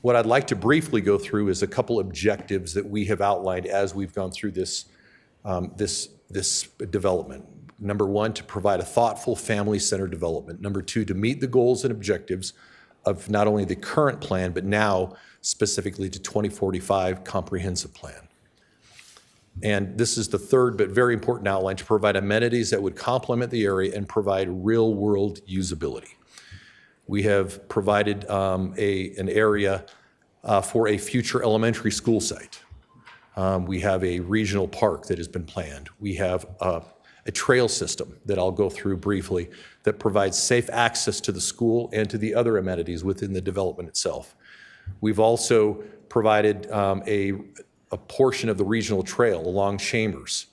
What I'd like to briefly go through is a couple objectives that we have outlined as we've gone through this development. Number one, to provide a thoughtful family-centered development. Number two, to meet the goals and objectives of not only the current plan, but now specifically to 2045 comprehensive plan. And this is the third but very important outline, to provide amenities that would complement the area and provide real-world usability. We have provided an area for a future elementary school site. We have a regional park that has been planned. We have a trail system that I'll go through briefly that provides safe access to the school and to the other amenities within the development itself. We've also provided a portion of the regional trail along Chambers.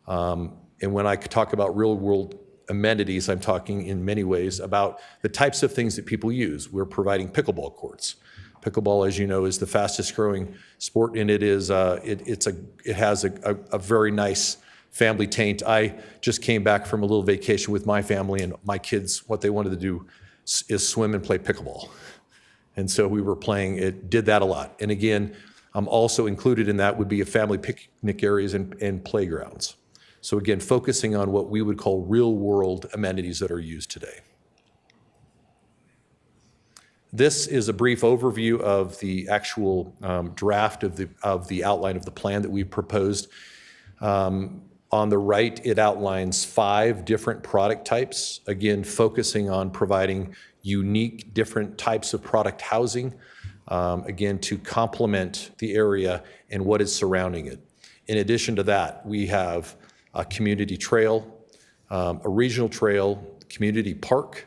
And when I talk about real-world amenities, I'm talking in many ways about the types of things that people use. We're providing pickleball courts. Pickleball, as you know, is the fastest growing sport, and it has a very nice family taint. I just came back from a little vacation with my family, and my kids, what they wanted to do is swim and play pickleball. And so we were playing it, did that a lot. And again, also included in that would be a family picnic areas and playgrounds. So again, focusing on what we would call real world amenities that are used today. This is a brief overview of the actual draft of the outline of the plan that we proposed. On the right, it outlines 5 different product types, again, focusing on providing unique different types of product housing, again, to complement the area and what is surrounding it. In addition to that, we have a community trail, a regional trail, community park.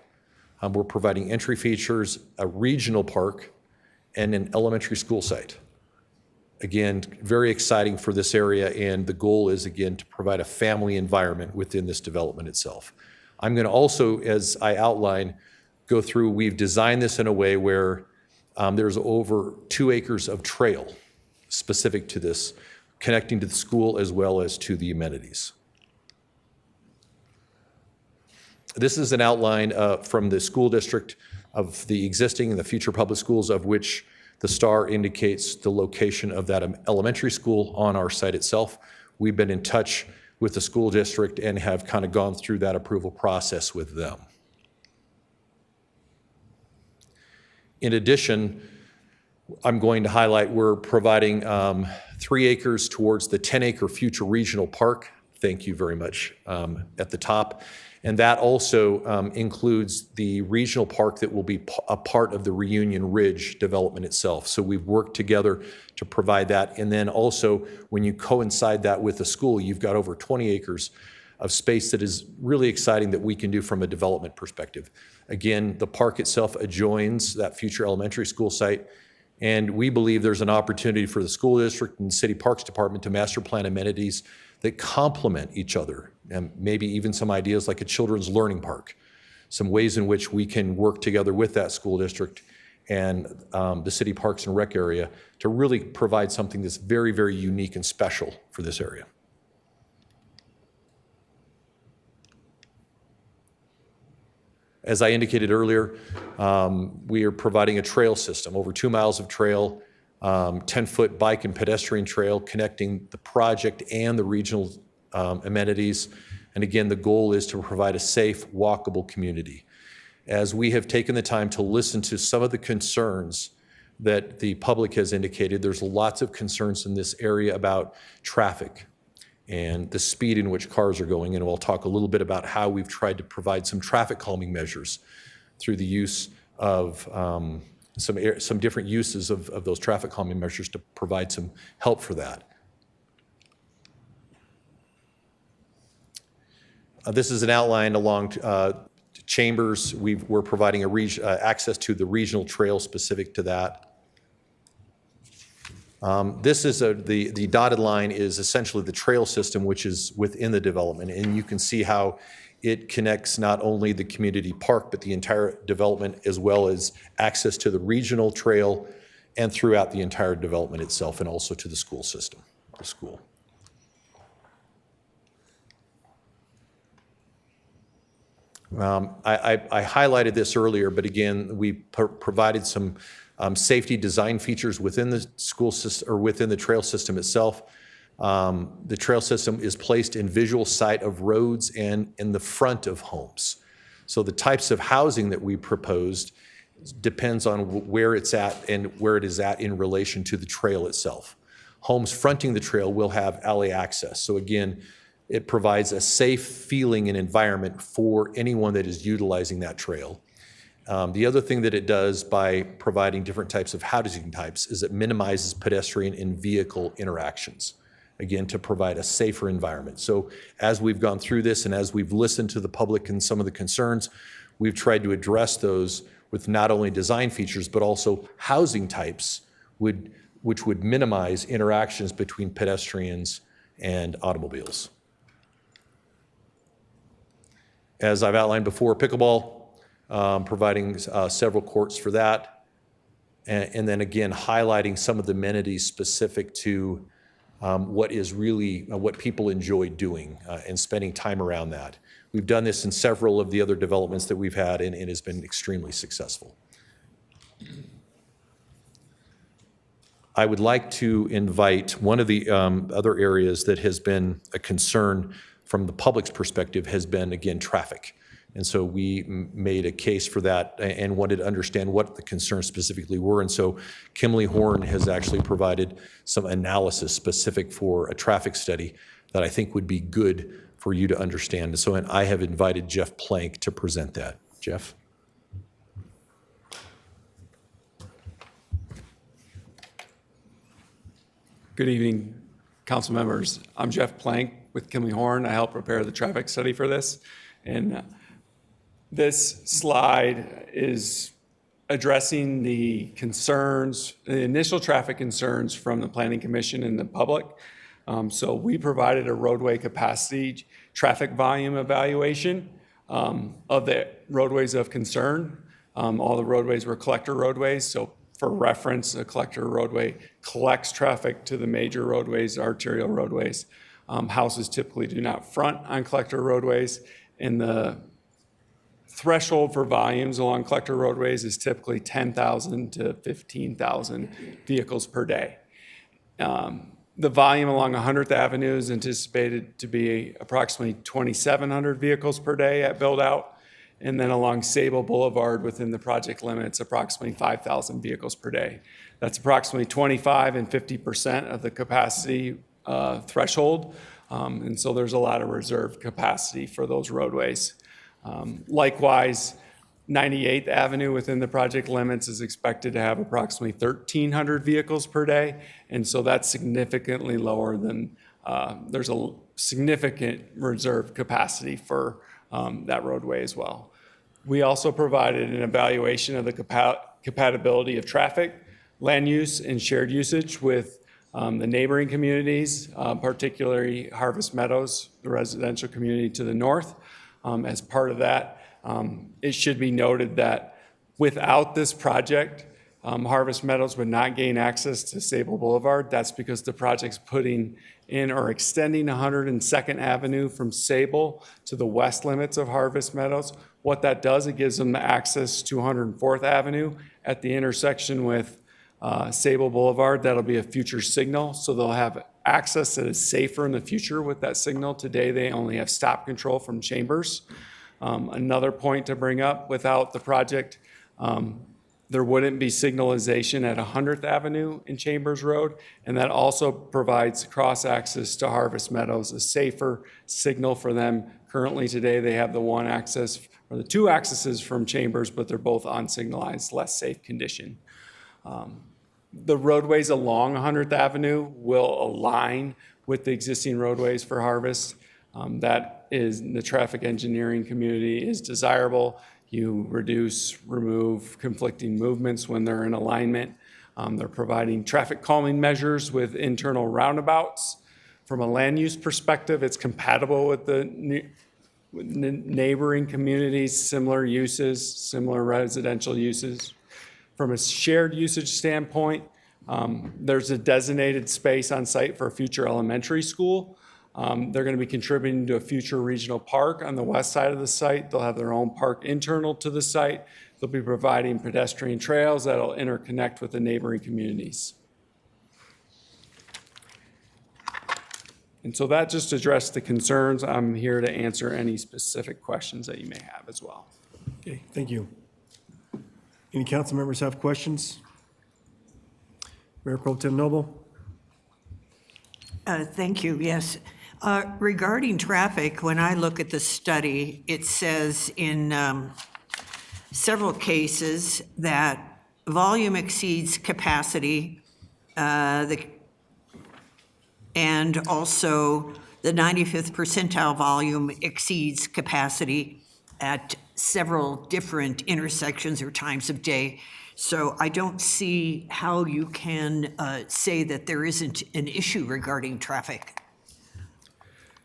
We're providing entry features, a regional park, and an elementary school site. Again, very exciting for this area, and the goal is, again, to provide a family environment within this development itself. I'm going to also, as I outline, go through, we've designed this in a way where there's over 2 acres of trail specific to this, connecting to the school as well as to the amenities. This is an outline from the school district of the existing and the future public schools, of which the star indicates the location of that elementary school on our site itself. We've been in touch with the school district and have kind of gone through that approval process with them. In addition, I'm going to highlight we're providing 3 acres towards the 10-acre future regional park. Thank you very much at the top. And that also includes the regional park that will be a part of the Reunion Ridge development itself. So we've worked together to provide that. And then also, when you coincide that with the school, you've got over 20 acres of space that is really exciting that we can do from a development perspective. Again, the park itself adjoins that future elementary school site. And we believe there's an opportunity for the school district and city parks department to master plan amenities that complement each other, and maybe even some ideas like a children's learning park, some ways in which we can work together with that school district and the city parks and rec area to really provide something that's very, very unique and special for this area. As I indicated earlier, we are providing a trail system, over 2 miles of trail, 10-foot bike and pedestrian trail connecting the project and the regional amenities. And again, the goal is to provide a safe, walkable community. As we have taken the time to listen to some of the concerns that the public has indicated, there's lots of concerns in this area about traffic and the speed in which cars are going. And we'll talk a little bit about how we've tried to provide some traffic calming measures through the use of some different uses of those traffic calming measures to provide some help for that. This is an outline along Chambers. We're providing access to the regional trail specific to that. This is the dotted line is essentially the trail system, which is within the development. And you can see how it connects not only the community park, but the entire development, as well as access to the regional trail and throughout the entire development itself, and also to the school system, the school. I highlighted this earlier, but again, we provided some safety design features within the school system or within the trail system itself. The trail system is placed in visual sight of roads and in the front of homes. So the types of housing that we proposed depends on where it's at and where it is at in relation to the trail itself. Homes fronting the trail will have alley access. So again, it provides a safe feeling and environment for anyone that is utilizing that trail. The other thing that it does by providing different types of housing types is it minimizes pedestrian and vehicle interactions, again, to provide a safer environment. So as we've gone through this and as we've listened to the public and some of the concerns, we've tried to address those with not only design features, but also housing types which would minimize interactions between pedestrians and automobiles. As I've outlined before, pickleball, providing several courts for that. And then again, highlighting some of the amenities specific to what is really what people enjoy doing and spending time around that. We've done this in several of the other developments that we've had, and it has been extremely successful. I would like to invite one of the other areas that has been a concern from the public's perspective has been, again, traffic. And so we made a case for that and wanted to understand what the concerns specifically were. And so Kimberly Horn has actually provided some analysis specific for a traffic study that I think would be good for you to understand. And so I have invited Jeff Plank to present that. Jeff? Good evening, council members. I'm Jeff Plank with Kimberly Horn. I helped prepare the traffic study for this. And this slide is addressing the concerns, the initial traffic concerns from the Planning Commission and the public. So we provided a roadway capacity traffic volume evaluation of the roadways of concern. All the roadways were collector roadways. So for reference, a collector roadway collects traffic to the major roadways, arterial roadways. Houses typically do not front on collector roadways, and the threshold for volumes along collector roadways is typically 10,000 to 15,000 vehicles per day. The volume along 100th Avenue is anticipated to be approximately 2,700 vehicles per day at build-out. And then along Sable Boulevard within the project limits, approximately 5,000 vehicles per day. That's approximately 25 and 50% of the capacity threshold. And so there's a lot of reserved capacity for those roadways. Likewise, 98th Avenue within the project limits is expected to have approximately 1,300 vehicles per day. And so that's significantly lower than, there's a significant reserved capacity for that roadway as well. We also provided an evaluation of the compatibility of traffic, land use, and shared usage with the neighboring communities, particularly Harvest Meadows, the residential community to the north. As part of that, it should be noted that without this project, Harvest Meadows would not gain access to Sable Boulevard. That's because the project's putting in or extending 102nd Avenue from Sable to the west limits of Harvest Meadows. What that does, it gives them the access to 104th Avenue at the intersection with Sable Boulevard. That'll be a future signal, so they'll have access that is safer in the future with that signal. Today, they only have stop control from Chambers. Another point to bring up, without the project, there wouldn't be signalization at 100th Avenue in Chambers Road, and that also provides cross-access to Harvest Meadows, a safer signal for them. Currently today, they have the one access, or the two accesses from Chambers, but they're both unsignalized, less safe condition. The roadways along 100th Avenue will align with the existing roadways for Harvest. That is, the traffic engineering community is desirable. You remove conflicting movements when they're in alignment. They're providing traffic calming measures with internal roundabouts. From a land use perspective, it's compatible with the neighboring communities, similar uses, similar residential uses. From a shared usage standpoint, there's a designated space on site for a future elementary school. They're going to be contributing to a future regional park on the west side of the site. They'll have their own park internal to the site. They'll be providing pedestrian trails that'll interconnect with the neighboring communities. And so that just addressed the concerns. I'm here to answer any specific questions that you may have as well. Okay, thank you. Any council members have questions? Mayor Pro Tem Noble? Thank you, yes. Regarding traffic, when I look at the study, it says in several cases that volume exceeds capacity, and also the 95th percentile volume exceeds capacity at several different intersections or times of day. So I don't see how you can say that there isn't an issue regarding traffic.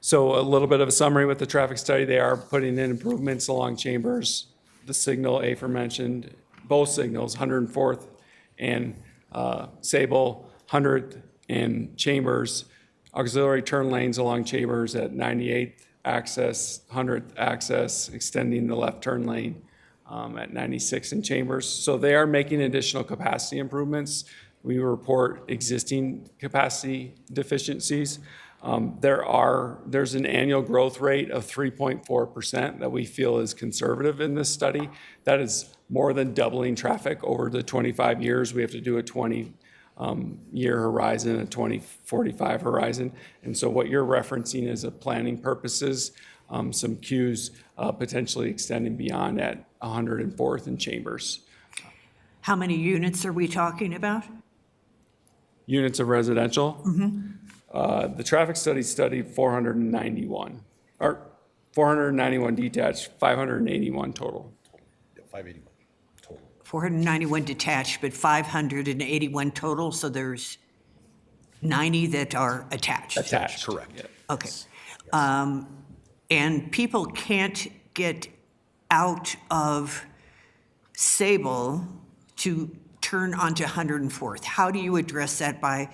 So a little bit of a summary with the traffic study. They are putting in improvements along Chambers. The signal aforementioned, both signals, 104th and Sable, 100th and Chambers, auxiliary turn lanes along Chambers at 98th access, 100th access, extending the left turn lane at 96 in Chambers. So they are making additional capacity improvements. We report existing capacity deficiencies. There's an annual growth rate of 3.4% that we feel is conservative in this study. That is more than doubling traffic over the 25 years. We have to do a 20-year horizon, a 2045 horizon. And so what you're referencing is a planning purposes, some queues potentially extending beyond at 104th and Chambers. How many units are we talking about? Units of residential? The traffic study studied 491, or 491 detached, 581 total. 581 total. 491 detached, but 581 total, so there's 90 that are attached. Attached. Correct. Yeah. Okay. And people can't get out of Sable to turn onto 104th. How do you address that by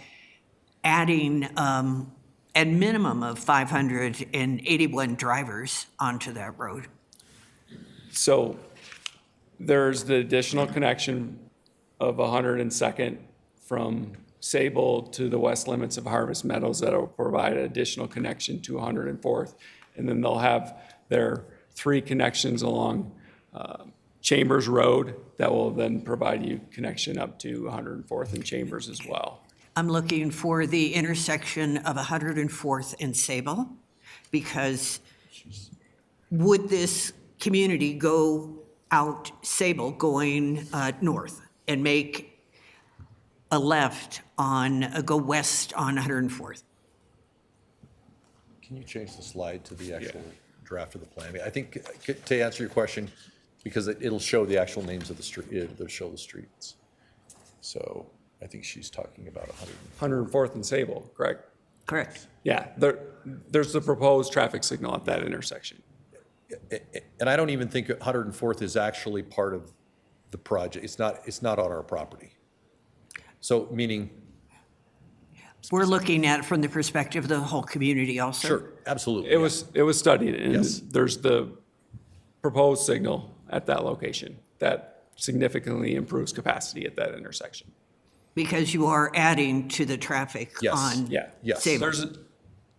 adding a minimum of 581 drivers onto that road? So there's the additional connection of 102nd from Sable to the west limits of Harvest Meadows that will provide an additional connection to 104th. And then they'll have their 3 connections along Chambers Road that will then provide you connection up to 104th and Chambers as well. I'm looking for the intersection of 104th and Sable, because would this community go out Sable going north and make a left on, go west on 104th? Can you change the slide to the actual draft of the plan? I think, to answer your question, because it'll show the actual names of the street, it'll show the streets. So I think she's talking about 104th and Sable, correct? Correct. Yeah, there's the proposed traffic signal at that intersection. And I don't even think 104th is actually part of the project. It's not on our property. So meaning, We're looking at it from the perspective of the whole community also. sure, absolutely. It was studied, and Yes. there's the proposed signal at that location that significantly improves capacity at that intersection. Because you are adding to the traffic Yes. on Yeah. Yes. Sable.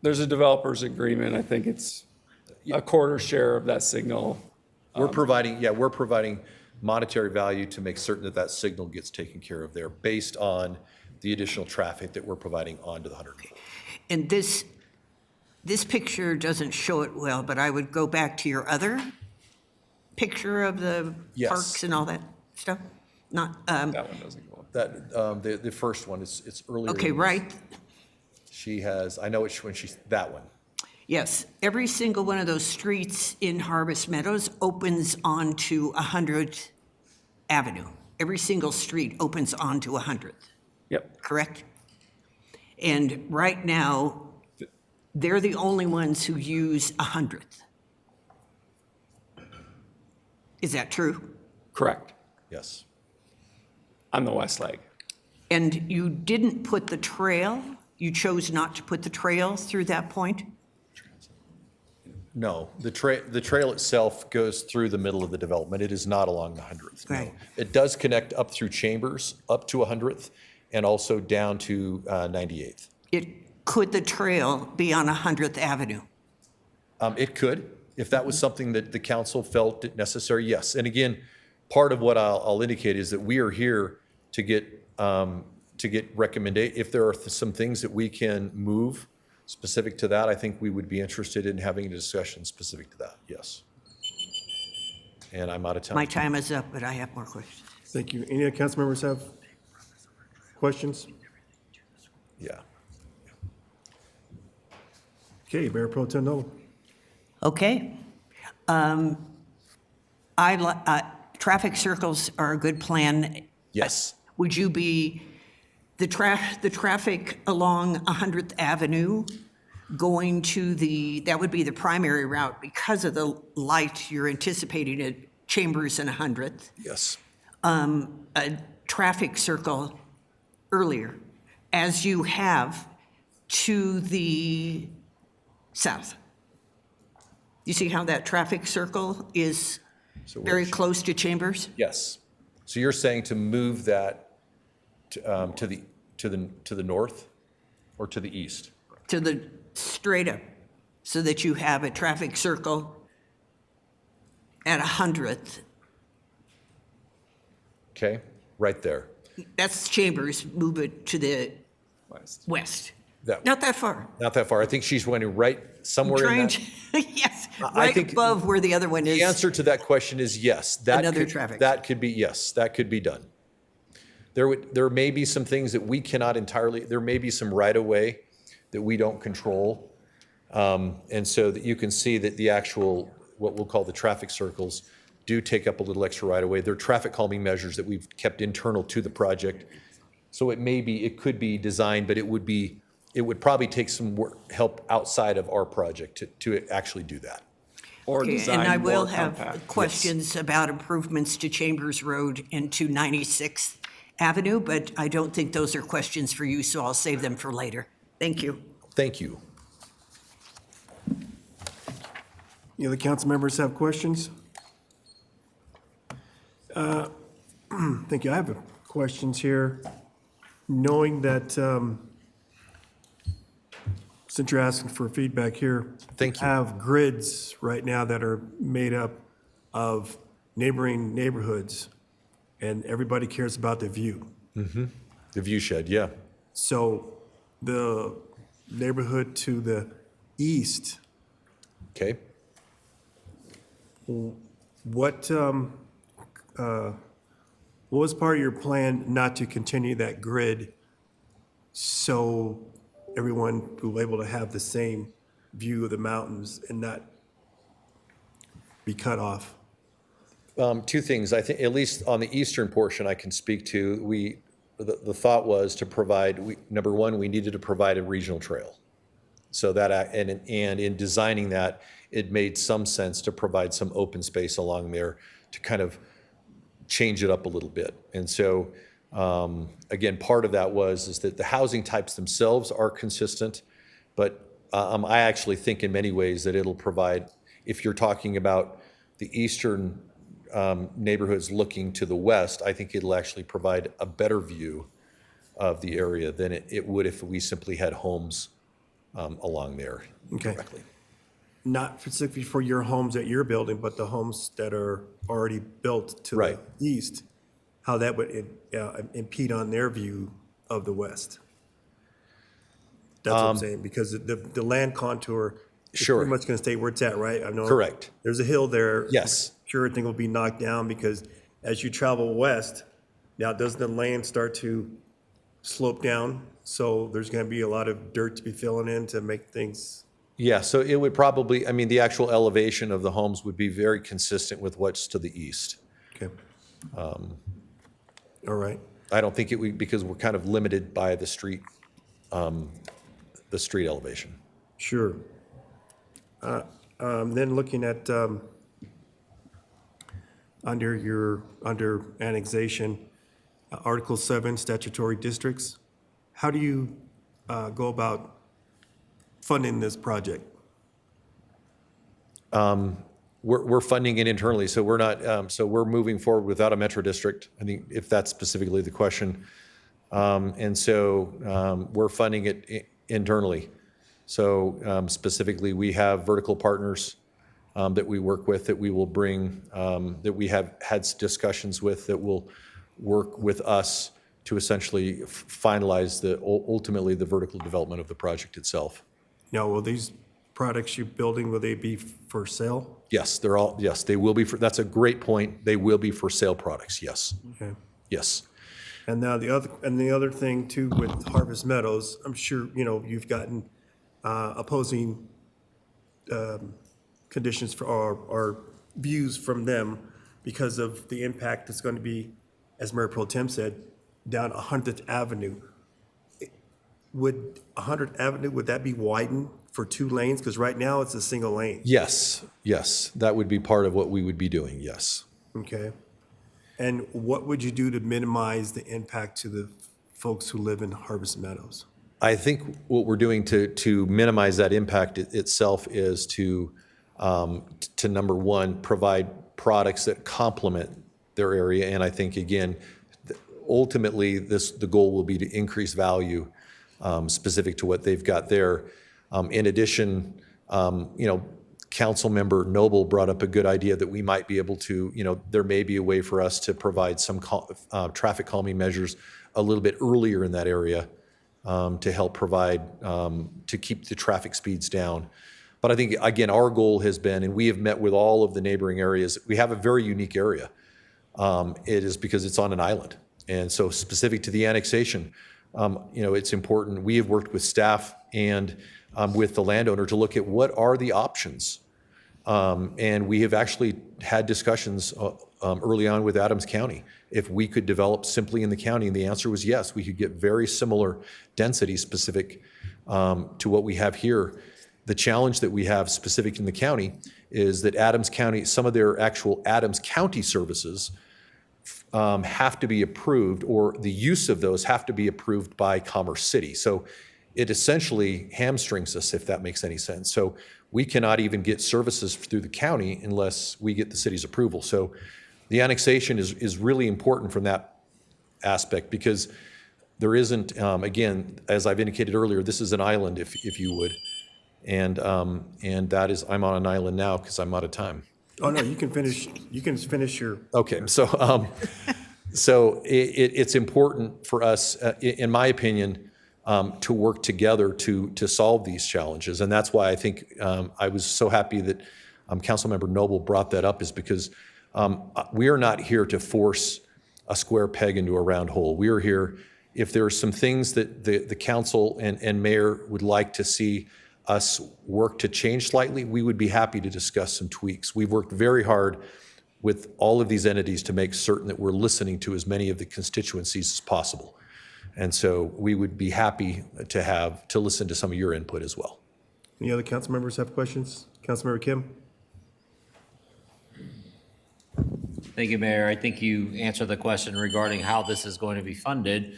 There's a developer's agreement. I think it's a quarter share of that signal. We're providing monetary value to make certain that that signal gets taken care of there based on the additional traffic that we're providing onto the 104th. And this picture doesn't show it well, but I would go back to your other picture of the Yes. parks and all that stuff. Not, That one doesn't go up. That, the first one, it's earlier. okay, in this. right. She has, I know it's when she's, that one. Yes, every single one of those streets in Harvest Meadows opens onto 100th Avenue. Every single street opens onto 100th, Yep. correct? And right now, they're the only ones who use 100th. Is that true? Correct. Yes. On the west leg. And you didn't put the trail, you chose not to put the trail through that point? No, the trail itself goes through the middle of the development. It is not along the 100th. no. Right. It does connect up through Chambers, up to 100th, and also down to 98th. Could the trail be on 100th Avenue? It could, if that was something that the council felt necessary, yes. And again, part of what I'll indicate is that we are here to get recommendation. If there are some things that we can move specific to that, I think we would be interested in having a discussion specific to that, yes. And I'm out of time. My time is up, but I have more questions. Thank you. Any other council members have questions? Yeah. Okay, Mayor Pro Tem Nolan. Okay. Traffic circles are a good plan. Yes. Would you be, the traffic along 100th Avenue going to that would be the primary route because of the light you're anticipating at Chambers and 100th? Yes. A traffic circle earlier, as you have to the south. You see how that traffic circle is very close to Chambers? Yes. So you're saying to move that to the north or to the east? To the straight up, so that you have a traffic circle at 100th. Okay, right there. That's Chambers, move it to the west. Not that far. Not that far. I think she's going to right somewhere in Trying that. to, yes, I right think above where the other one is. The answer to that question is yes. Another traffic. That could be, yes, that could be done. There may be some things that we cannot entirely, there may be some right-of-way that we don't control. And so that you can see that the actual, what we'll call the traffic circles, do take up a little extra right-of-way. They're traffic calming measures that we've kept internal to the project. So it could be designed, but it would probably take some help outside of our project to actually do that. Or Okay, design and I will more have compact. questions about improvements to Chambers Road and to 96th Avenue, but I don't think those are questions for you, so I'll save them for later. Thank you. Thank you. Any other council members have questions? Thank you. I have questions here. Knowing that, since you're asking for feedback here. Thank you. Have grids right now that are made up of neighboring neighborhoods, and everybody cares about the view. Mm-hmm. The view shed, yeah. So the neighborhood to the east, Okay. what was part of your plan not to continue that grid so everyone will be able to have the same view of the mountains and not be cut off? Two things. I think, at least on the eastern portion I can speak to, the thought was to provide, number one, we needed to provide a regional trail. So that, and in designing that, it made some sense to provide some open space along there to kind of change it up a little bit. And so, again, part of that is that the housing types themselves are consistent, but I actually think in many ways that it'll provide, if you're talking about the eastern neighborhoods looking to the west, I think it'll actually provide a better view of the area than it would if we simply had homes along there directly. Not specifically for your homes that you're building, but the homes that are already built to the east, how that would impede on their view of the west. That's what I'm saying, because the land contour is pretty much going to stay where it's at, right? I know. Correct. There's a hill there. Yes. I'm sure everything will be knocked down because as you travel west, now doesn't the land start to slope down? So there's going to be a lot of dirt to be filling in to make things. Yeah, so it would probably, I mean, the actual elevation of the homes would be very consistent with what's to the east. Okay. All right. I don't think it would, because we're kind of limited by the street elevation. Sure. Then looking at under annexation, Article 7, statutory districts, how do you go about funding this project? We're funding it internally, so we're not, so we're moving forward without a metro district, I think, if that's specifically the question. And so we're funding it internally. So specifically, we have vertical partners that we work with, that we will bring, that we have had discussions with, that will work with us to essentially finalize ultimately the vertical development of the project itself. Now, will these products you're building, will they be for sale? Yes, yes, they will be that's a great point. They will be for sale products, yes. Okay. Yes. And now the other thing too with Harvest Meadows, I'm sure, you've gotten opposing conditions for our views from them because of the impact that's going to be, as Mayor Pro Tem said, down 100th Avenue. Would 100th Avenue, would that be widened for 2 lanes? Because right now it's a single lane. Yes, that would be part of what we would be doing, yes. Okay. And what would you do to minimize the impact to the folks who live in Harvest Meadows? I think what we're doing to minimize that impact itself is to number one, provide products that complement their area. And I think, again, ultimately, the goal will be to increase value specific to what they've got there. In addition, Council Member Noble brought up a good idea that we might be able to, there may be a way for us to provide some traffic calming measures a little bit earlier in that area to help provide, to keep the traffic speeds down. But I think, again, our goal has been, and we have met with all of the neighboring areas, we have a very unique area. It is because it's on an island. And so specific to the annexation, it's important. We have worked with staff and with the landowner to look at what are the options. And we have actually had discussions early on with Adams County. If we could develop simply in the county, and the answer was yes, we could get very similar density specific to what we have here. The challenge that we have specific in the county is that Adams County, some of their actual Adams County services have to be approved, or the use of those have to be approved by Commerce City. So it essentially hamstrings us, if that makes any sense. So we cannot even get services through the county unless we get the city's approval. So the annexation is really important from that aspect, because there isn't, again, as I've indicated earlier, this is an island, if you would. And that is, I'm on an island now because I'm out of time. Oh, no, you can finish your. Okay, so it's important for us, in my opinion, to work together to solve these challenges. And that's why I think I was so happy that Councilmember Noble brought that up, is because we are not here to force a square peg into a round hole. We are here, if there are some things that the council and mayor would like to see us work to change slightly, we would be happy to discuss some tweaks. We've worked very hard with all of these entities to make certain that we're listening to as many of the constituencies as possible. And so we would be happy to listen to some of your input as well. Any other council members have questions? Councilmember Kim? Thank you, Mayor. I think you answered the question regarding how this is going to be funded.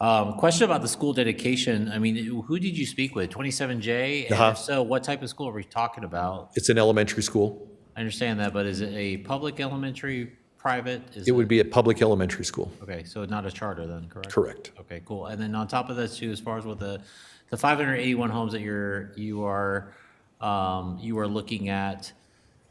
Question about the school dedication. I mean, who did you speak with? 27J? And if so, what type of school are we talking about? It's an elementary school. I understand that, but is it a public elementary, private? It would be a public elementary school. Okay, so not a charter then, correct? Correct. Okay, cool. And then on top of this too, as far as with the 581 homes that you are looking at,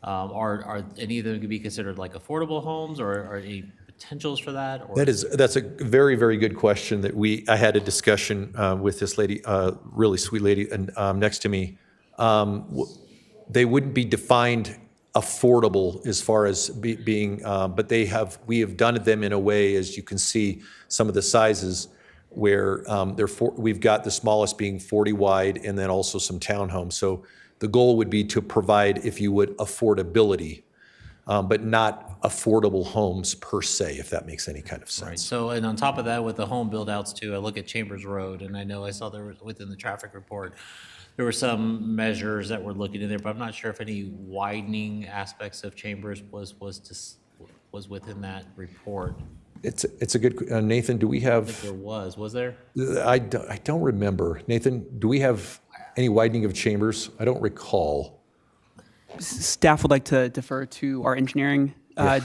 are any of them going to be considered like affordable homes, or are any potentials for that? Or? That's a very, very good question that I had a discussion with this lady, really sweet lady, and next to me. They wouldn't be defined affordable as far as being, but we have done them in a way, as you can see, some of the sizes where we've got the smallest being 40 wide, and then also some townhomes. So the goal would be to provide, if you would, affordability, but not affordable homes per se, if that makes any kind of sense. Right. So, and on top of that, with the home build outs too, I look at Chambers Road, and I know I saw there was, within the traffic report, there were some measures that were looking in there, but I'm not sure if any widening aspects of Chambers was within that report. It's a good, Nathan, do we have? I think there was there? I don't remember. Nathan, do we have any widening of Chambers? I don't recall. Staff would like to defer to our engineering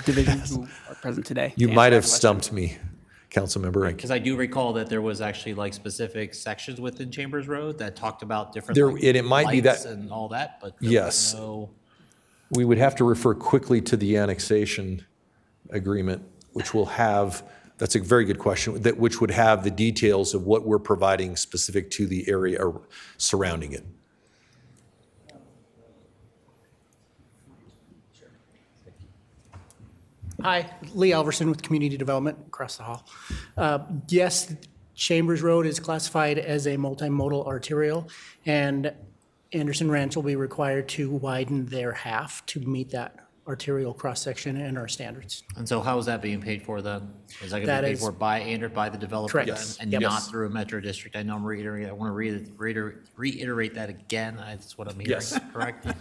division who are present today. You might have stumped me, council member. Because I do recall that there was actually like specific sections within Chambers Road that talked about different There, and it might be lights that, and all that, but there yes. was no. We would have to refer quickly to the annexation agreement, which will have, that's a very good question, which would have the details of what we're providing specific to the area surrounding it. Hi, Lee Alverson with Community Development across the hall. Yes, Chambers Road is classified as a multimodal arterial, and Anderson Ranch will be required to widen their half to meet that arterial cross-section and our standards. And so how is that being paid for then? Is that going That to be paid is- for by the developer Correct. then? Yes. And Yep. not Yes. through a metro district? I know I'm reiterating, I want to reiterate that again. That's what I'm hearing, Yes. correct? I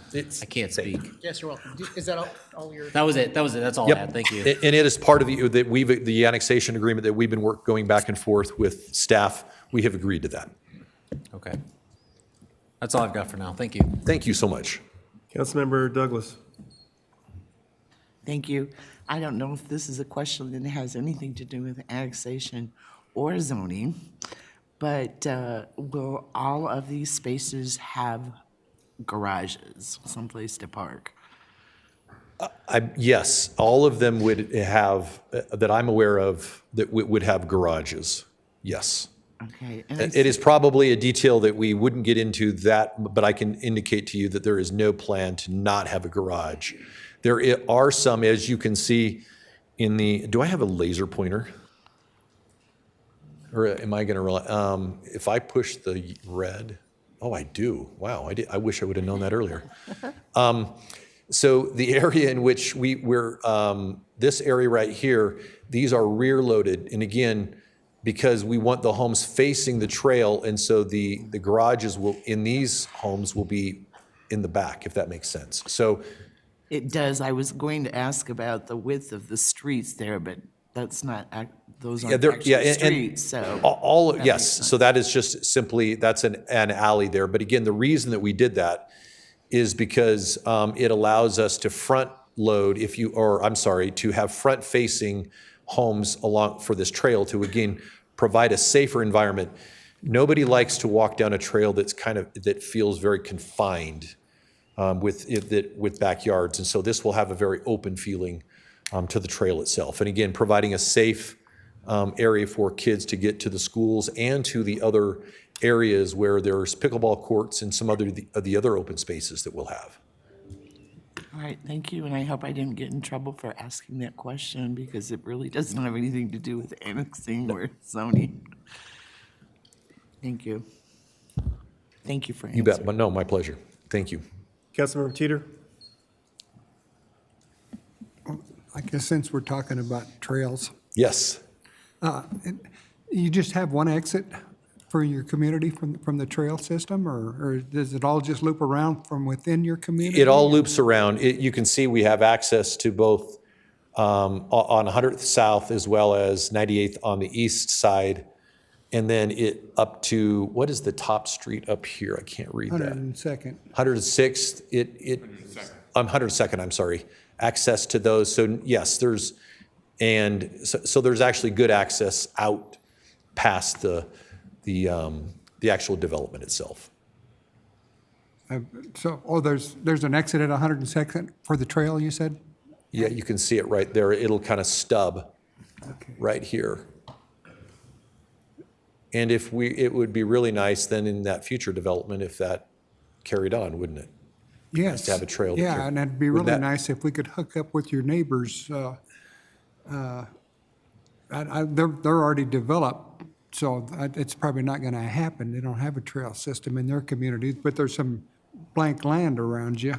can't speak. Yes, you're welcome. Is that all your? That was it. That's all I had. Thank you. And it is part of the annexation agreement that we've been going back and forth with staff. We have agreed to that. Okay. That's all I've got for now. Thank you. Thank you so much. Councilmember Douglas. Thank you. I don't know if this is a question that has anything to do with annexation or zoning, but will all of these spaces have garages, someplace to park? Yes, all of them would have, that I'm aware of, that would have garages. Yes. Okay. And It is probably a detail that we wouldn't get into that, but I can indicate to you that there is no plan to not have a garage. There are some, as you can see in the, do I have a laser pointer? Or am I going to, if I push the red, oh, I do. Wow, I wish I would have known that earlier. So the area in which we're, this area right here, these are rear loaded. And again, because we want the homes facing the trail, and so the garages will, in these homes, will be in the back, if that makes sense. So it does. I was going to ask about the width of the streets there, but that's not, those aren't actually streets, so. All, yes, so that is just simply, that's an alley there. But again, the reason that we did that is because it allows us to front load to have front facing homes along for this trail to again provide a safer environment. Nobody likes to walk down a trail that feels very confined with backyards, and so this will have a very open feeling to the trail itself. And again, providing a safe area for kids to get to the schools and to the other areas where there's pickleball courts and some of the other open spaces that we'll have. All right, thank you, and I hope I didn't get in trouble for asking that question because it really doesn't have anything to do with annexing or zoning. Thank you. Thank you for answering. You bet. No, my pleasure. Thank you. Councilmember Teeter. I guess since we're talking about trails, Yes. you just have one exit for your community from the trail system, or does it all just loop around from within your community? It all loops around. You can see we have access to both on 100th South as well as 98th on the east side. And then it up to, what is the top street up here? I can't read that. 102nd. 106th, 102nd, I'm sorry. Access to those. So yes, there's actually good access out past the actual development itself. There's an exit at 102nd for the trail, you said? Yeah, you can see it right there. It'll kind of stub right here. And it would be really nice then in that future development if that carried on, wouldn't it? Yes. To have a trail. Yeah, and it'd be really nice if we could hook up with your neighbors. They're already developed, so it's probably not going to happen. They don't have a trail system in their communities, but there's some blank land around you.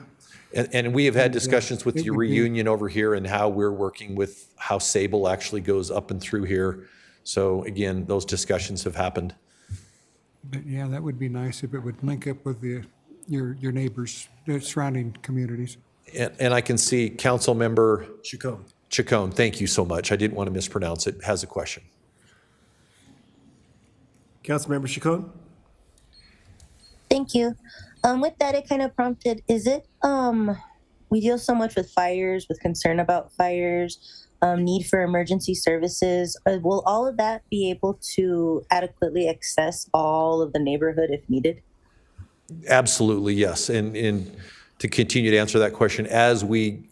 And we have had discussions with your reunion over here and how we're working with how Sable actually goes up and through here. So again, those discussions have happened. But yeah, that would be nice if it would link up with your neighbors, the surrounding communities. And I can see Council Member Chacon. Thank you so much. I didn't want to mispronounce it. Has a question. Councilmember Chacon. Thank you. With that, it kind of prompted, is it, we deal so much with fires, with concern about fires, need for emergency services. Will all of that be able to adequately access all of the neighborhood if needed? Absolutely, yes. And to continue to answer that question, as we,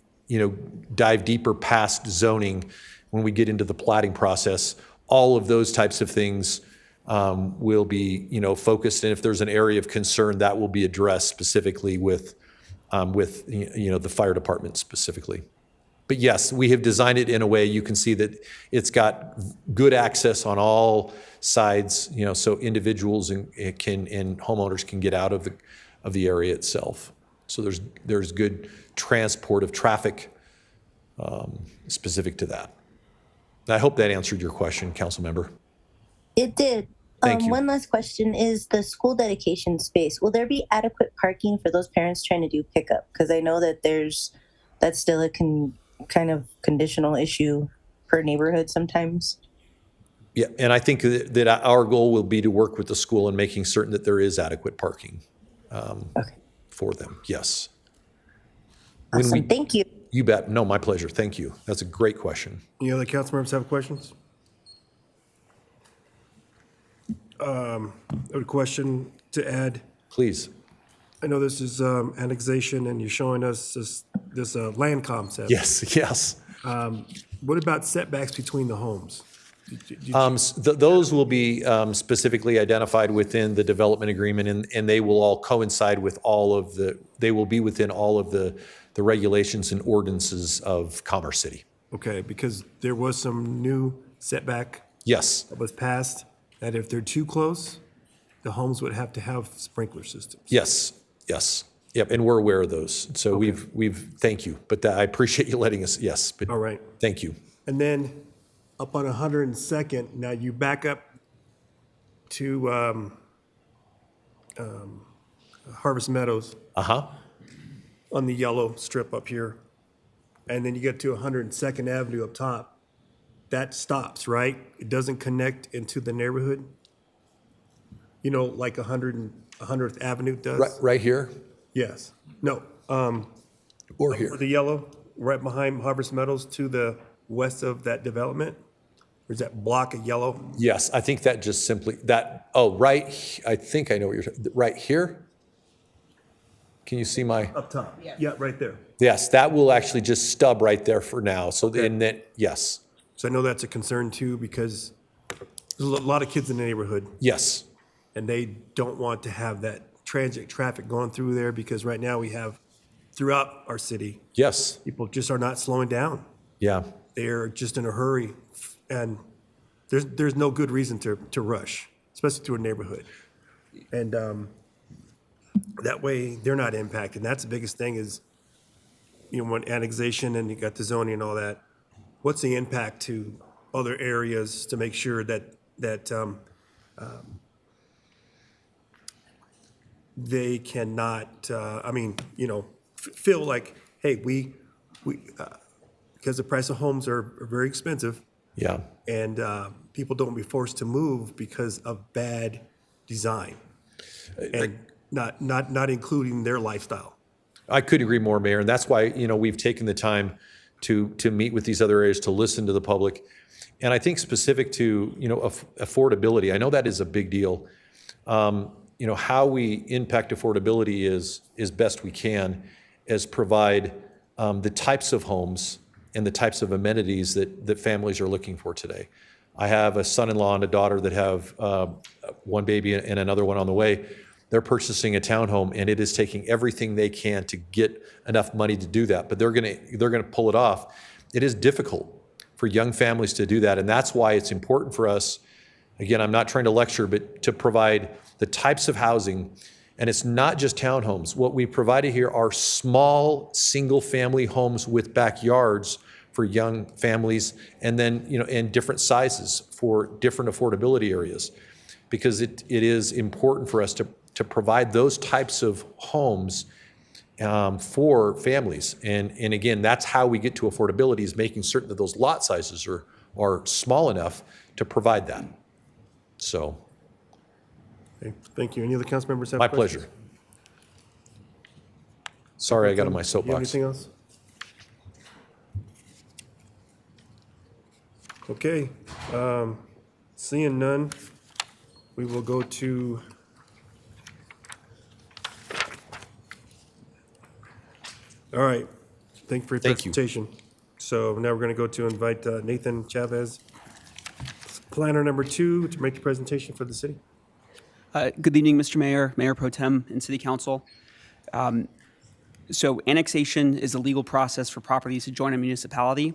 dive deeper past zoning, when we get into the platting process, all of those types of things will be, focused. And if there's an area of concern, that will be addressed specifically with the fire department specifically. But yes, we have designed it in a way you can see that it's got good access on all sides, so individuals and homeowners can get out of the area itself. So there's good transport of traffic specific to that. I hope that answered your question, Council Member. It did. Thank you. One last question is the school dedication space. Will there be adequate parking for those parents trying to do pickup? Because I know that that's still a kind of conditional issue per neighborhood sometimes. Yeah, and I think that our goal will be to work with the school in making certain that there is adequate parking for them, yes. Awesome. Thank you. You bet. No, my pleasure. Thank you. That's a great question. Any other council members have questions? A question to add. Please. I know this is annexation, and you're showing us this land concept. Yes, yes. What about setbacks between the homes? Those will be specifically identified within the development agreement, and they will all coincide with they will be within all of the regulations and ordinances of Commerce City. Okay, because there was some new setback. Yes. That was passed, that if they're too close, the homes would have to have sprinkler systems. Yes, yes. Yep, and we're aware of those. So we've thank you, but I appreciate you letting us, yes. But all right. Thank you. And then up on 102nd, now you back up to Harvest Meadows. Uh-huh. On the yellow strip up here. And then you get to 102nd Avenue up top. That stops, right? It doesn't connect into the neighborhood? You know, like 100th Avenue does? Right here? Yes. No. Or here. The yellow, right behind Harvest Meadows to the west of that development? Or is that block of yellow? Yes, I think that just simply, right, I think I know what you're saying. Right here? Can you see my? Up top. Yeah, right there. Yes, that will actually just stub right there for now. So then, yes. So I know that's a concern too, because there's a lot of kids in the neighborhood. Yes. And they don't want to have that transit traffic going through there, because right now we have throughout our city. Yes. People just are not slowing down. Yeah. They're just in a hurry, and there's no good reason to rush, especially through a neighborhood. And that way they're not impacted. And that's the biggest thing is, you know, when annexation and you got the zoning and all that, what's the impact to other areas to make sure that they cannot, feel like, hey, we because the price of homes are very expensive. Yeah. And people don't be forced to move because of bad design and not including their lifestyle. I couldn't agree more, Mayor. And that's why, you know, we've taken the time to meet with these other areas, to listen to the public. And I think specific to, you know, affordability, I know that is a big deal. You know, how we impact affordability is best we can, as provide the types of homes and the types of amenities that families are looking for today. I have a son-in-law and a daughter that have one baby and another one on the way. They're purchasing a townhome, and it is taking everything they can to get enough money to do that. But they're gonna pull it off. It is difficult for young families to do that, and that's why it's important for us. Again, I'm not trying to lecture, but to provide the types of housing, and it's not just townhomes. What we provided here are small, single-family homes with backyards for young families, and then, you know, in different sizes for different affordability areas, because it is important for us to provide those types of homes for families. And again, that's how we get to affordability, is making certain that those lot sizes are small enough to provide that. So. Okay, thank you. Any other council members have My questions? pleasure. Sorry, I got on my You have soapbox. anything else? Okay, seeing none, we will go to all right. Thank you for your presentation. So now we're going to go to invite Nathan Chavez, planner number 2, to make the presentation for the city. Good evening, Mr. Mayor, Mayor Pro Tem, and City Council. So annexation is a legal process for properties to join a municipality.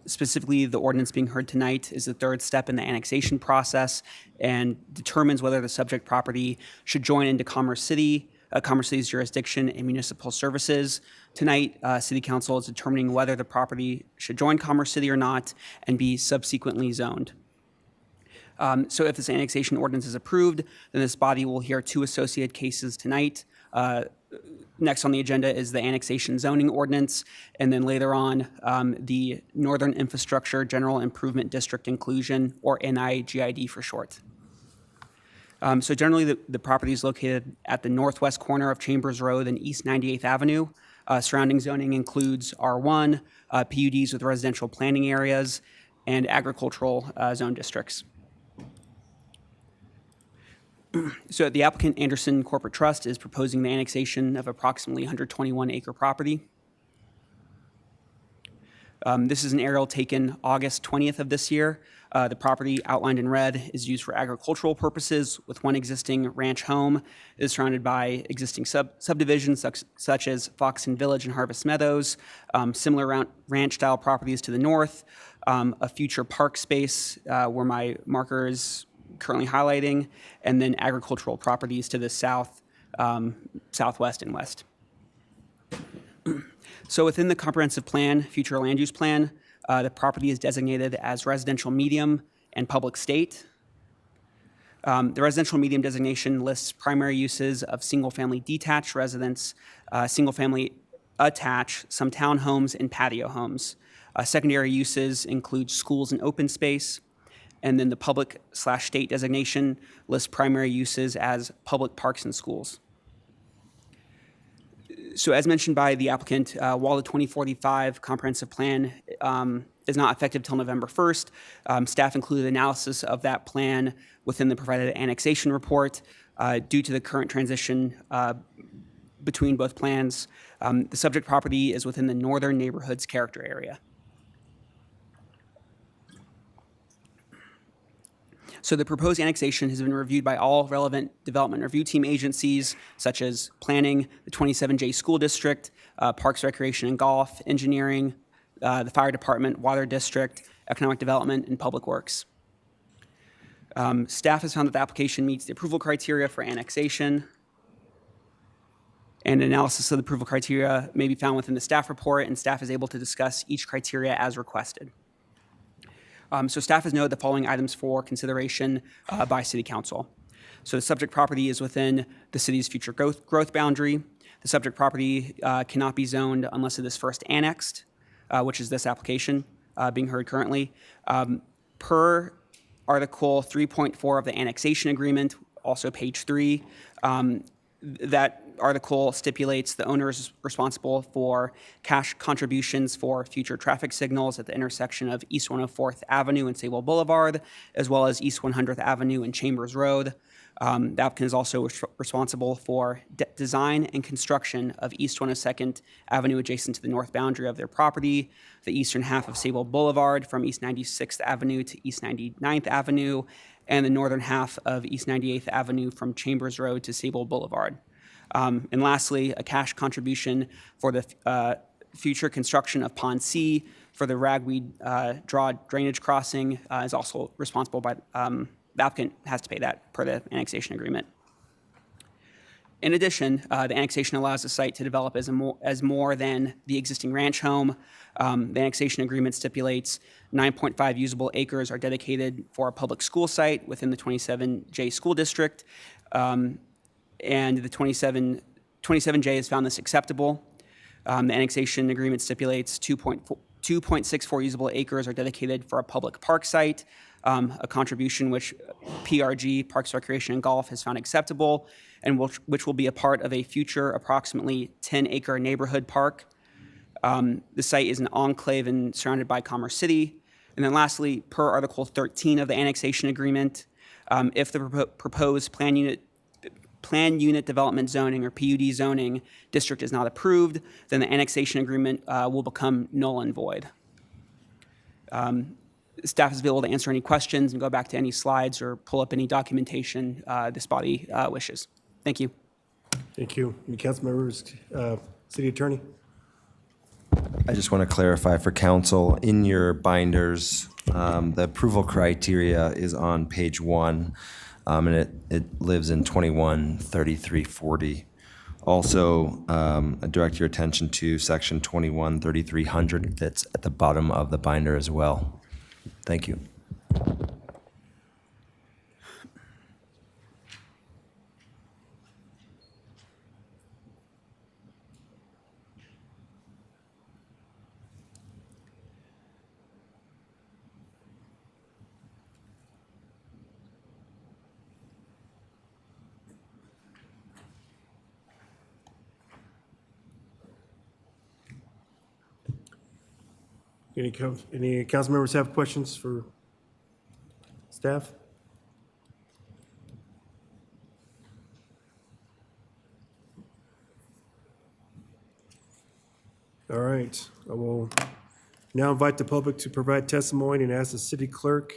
Specifically, the ordinance being heard tonight is the third step in the annexation process and determines whether the subject property should join into Commerce City's jurisdiction and municipal services. Tonight, City Council is determining whether the property should join Commerce City or not and be subsequently zoned. So if this annexation ordinance is approved, then this body will hear 2 associated cases tonight. Next on the agenda is the annexation zoning ordinance, and then later on, the Northern Infrastructure General Improvement District Inclusion, or NIGID for short. So generally, the property is located at the northwest corner of Chambers Road and East 98th Avenue. Surrounding zoning includes R1, PUDs with residential planning areas, and agricultural zone districts. So the applicant, Anderson Corporate Trust, is proposing the annexation of approximately 121-acre property. This is an aerial taken August 20th of this year. The property outlined in red is used for agricultural purposes, with one existing ranch home. It is surrounded by existing subdivisions such as Foxton Village and Harvest Meadows, similar ranch-style properties to the north, a future park space where my marker is currently highlighting, and then agricultural properties to the south, southwest, and west. So within the comprehensive plan, future land use plan, the property is designated as residential medium and public state. The residential medium designation lists primary uses of single-family detached residence, single-family attached, some townhomes, and patio homes. Secondary uses include schools and open space. And then the public/state designation lists primary uses as public parks and schools. So as mentioned by the applicant, while the 2045 comprehensive plan is not effective till November 1st, staff included analysis of that plan within the provided annexation report. Due to the current transition between both plans, the subject property is within the Northern Neighborhoods Character Area. So the proposed annexation has been reviewed by all relevant development review team agencies, such as planning, the 27J School District, Parks, Recreation, and Golf, Engineering, the Fire Department, Water District, Economic Development, and Public Works. Staff has found that the application meets the approval criteria for annexation, and analysis of the approval criteria may be found within the staff report, and staff is able to discuss each criteria as requested. So staff has noted the following items for consideration by City Council. So the subject property is within the city's future growth boundary. The subject property cannot be zoned unless it is first annexed, which is this application being heard currently. Per Article 3.4 of the annexation agreement, also page 3, that article stipulates the owner is responsible for cash contributions for future traffic signals at the intersection of East 104th Avenue and Sable Boulevard, as well as East 100th Avenue and Chambers Road. The applicant is also responsible for design and construction of East 102nd Avenue adjacent to the north boundary of their property, the eastern half of Sable Boulevard from East 96th Avenue to East 99th Avenue, and the northern half of East 98th Avenue from Chambers Road to Sable Boulevard. And lastly, a cash contribution for the future construction of Pond C for the Ragweed Draw drainage crossing is also responsible by, the applicant has to pay that per the annexation agreement. In addition, the annexation allows the site to develop as more than the existing ranch home. The annexation agreement stipulates 9.5 usable acres are dedicated for a public school site within the 27J School District. And the 27J has found this acceptable. The annexation agreement stipulates 2.64 usable acres are dedicated for a public park site, a contribution which PRG, Parks, Recreation, and Golf, has found acceptable, and which will be a part of a future approximately 10-acre neighborhood park. The site is an enclave and surrounded by Commerce City. And then lastly, per Article 13 of the annexation agreement, if the proposed plan unit development zoning, or PUD zoning, district is not approved, then the annexation agreement will become null and void. Staff is available to answer any questions and go back to any slides or pull up any documentation this body wishes. Thank you. Thank you. Any council members, City Attorney? I just want to clarify for council, in your binders, the approval criteria is on page 1. And it lives in 213340. Also, I direct your attention to section 213300 that's at the bottom of the binder as well. Thank you. Any council members have questions for staff? All right, I will now invite the public to provide testimony and ask the city clerk.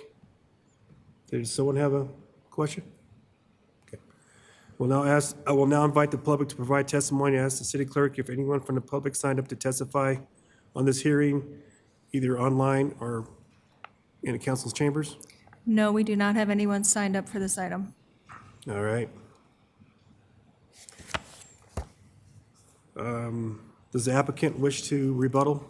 Did someone have a question? Okay. I will now invite the public to provide testimony and ask the city clerk if anyone from the public signed up to testify on this hearing, either online or in the council's chambers. No, we do not have anyone signed up for this item. All right. Does the applicant wish to rebuttal?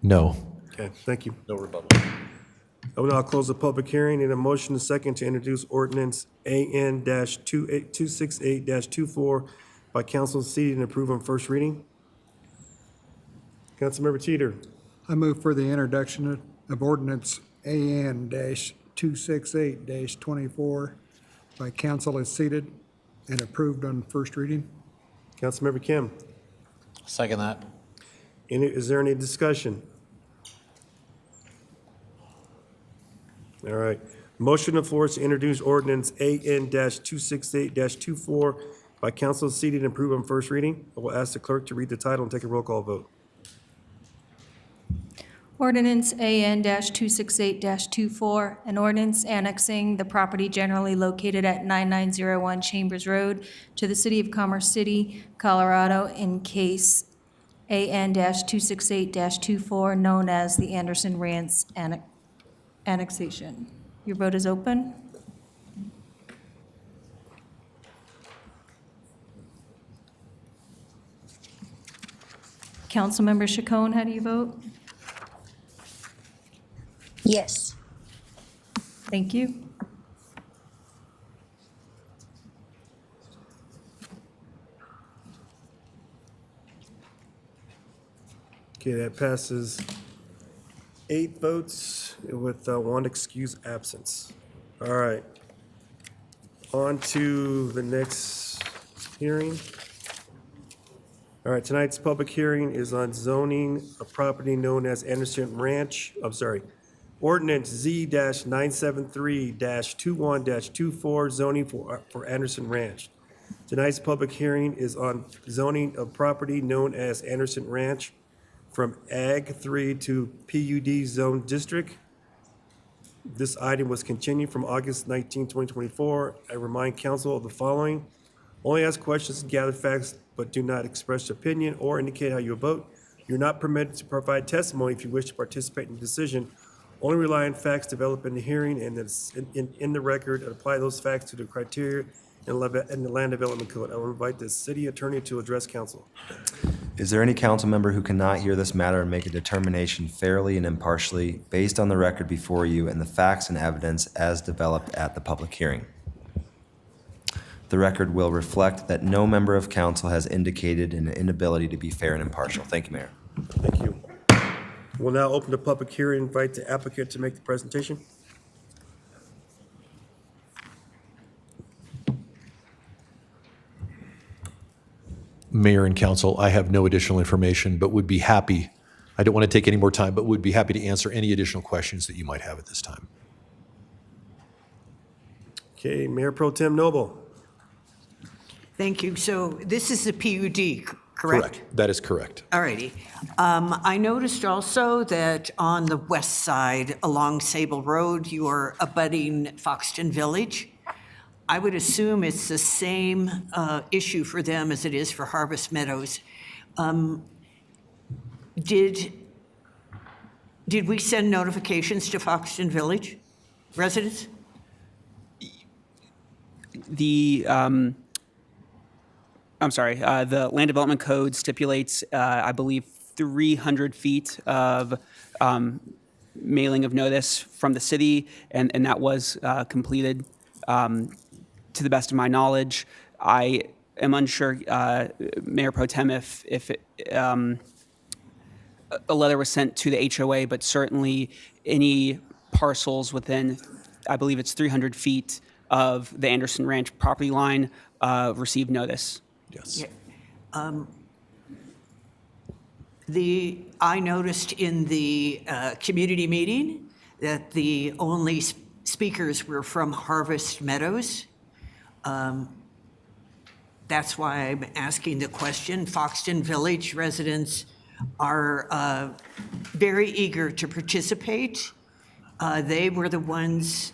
No. Okay, thank you. No rebuttal. I will now close the public hearing and a motion and second to introduce ordinance AN-268-24 by council seated and approved on first reading. Councilmember Teeter. I move for the introduction of ordinance AN-268-24 by council as seated and approved on first reading. Councilmember Kim. Second that. Is there any discussion? All right. Motion on the floor is to introduce ordinance AN-268-24 by council seated and approved on first reading. I will ask the clerk to read the title and take a roll call vote. Ordinance AN-268-24, an ordinance annexing the property generally located at 9901 Chambers Road to the City of Commerce City, Colorado, in case AN-268-24, known as the Anderson Ranch annexation. Your vote is open. Councilmember Chacon, how do you vote? Yes. Thank you. Okay, that passes 8 votes with 1 excused absence. All right. On to the next hearing. All right, tonight's public hearing is on zoning a property known as Anderson Ranch, Ordinance Z-973-21-24 zoning for Anderson Ranch. Tonight's public hearing is on zoning of property known as Anderson Ranch from Ag 3 to PUD Zone District. This item was continued from August 19, 2024. I remind council of the following. Only ask questions and gather facts, but do not express opinion or indicate how you vote. You're not permitted to provide testimony if you wish to participate in the decision. Only rely on facts developed in the hearing and that's in the record, and apply those facts to the criteria in the Land Development Code. I will invite the city attorney to address council. Is there any council member who cannot hear this matter and make a determination fairly and impartially based on the record before you and the facts and evidence as developed at the public hearing? The record will reflect that no member of council has indicated an inability to be fair and impartial. Thank you, Mayor. Thank you. We'll now open the public hearing, invite the applicant to make the presentation. Mayor and council, I have no additional information, but would be happy, I don't want to take any more time, but would be happy to answer any additional questions that you might have at this time. Okay, Mayor Pro Tem Noble. Thank you. So this is the PUD, correct? That is correct. All righty. I noticed also that on the west side along Sable Road, you are abutting Foxton Village. I would assume it's the same issue for them as it is for Harvest Meadows. Did we send notifications to Foxton Village residents? The the Land Development Code stipulates, I believe, 300 feet of mailing of notice from the city, and that was completed. To the best of my knowledge, I am unsure, Mayor Pro Tem, if a letter was sent to the HOA, but certainly any parcels within I believe it's 300 feet of the Anderson Ranch property line received notice. Yes. I noticed in the community meeting that the only speakers were from Harvest Meadows. That's why I'm asking the question. Foxton Village residents are very eager to participate. They were the ones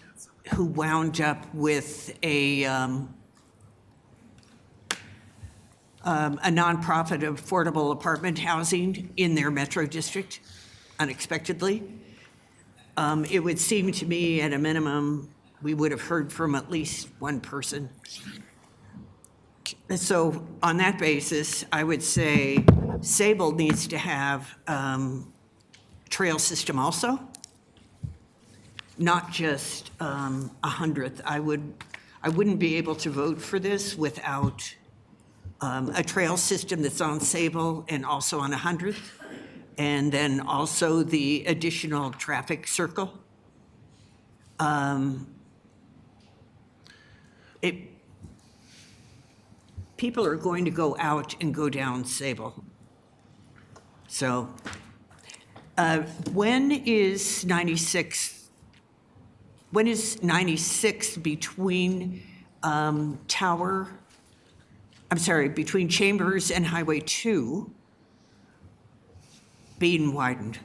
who wound up with a nonprofit affordable apartment housing in their metro district unexpectedly. It would seem to me, at a minimum, we would have heard from at least one person. So on that basis, I would say Sable needs to have trail system also, not just 100th. I wouldn't be able to vote for this without a trail system that's on Sable and also on 100th, and then also the additional traffic circle. People are going to go out and go down Sable. So when is 96 between between Chambers and Highway 2 being widened?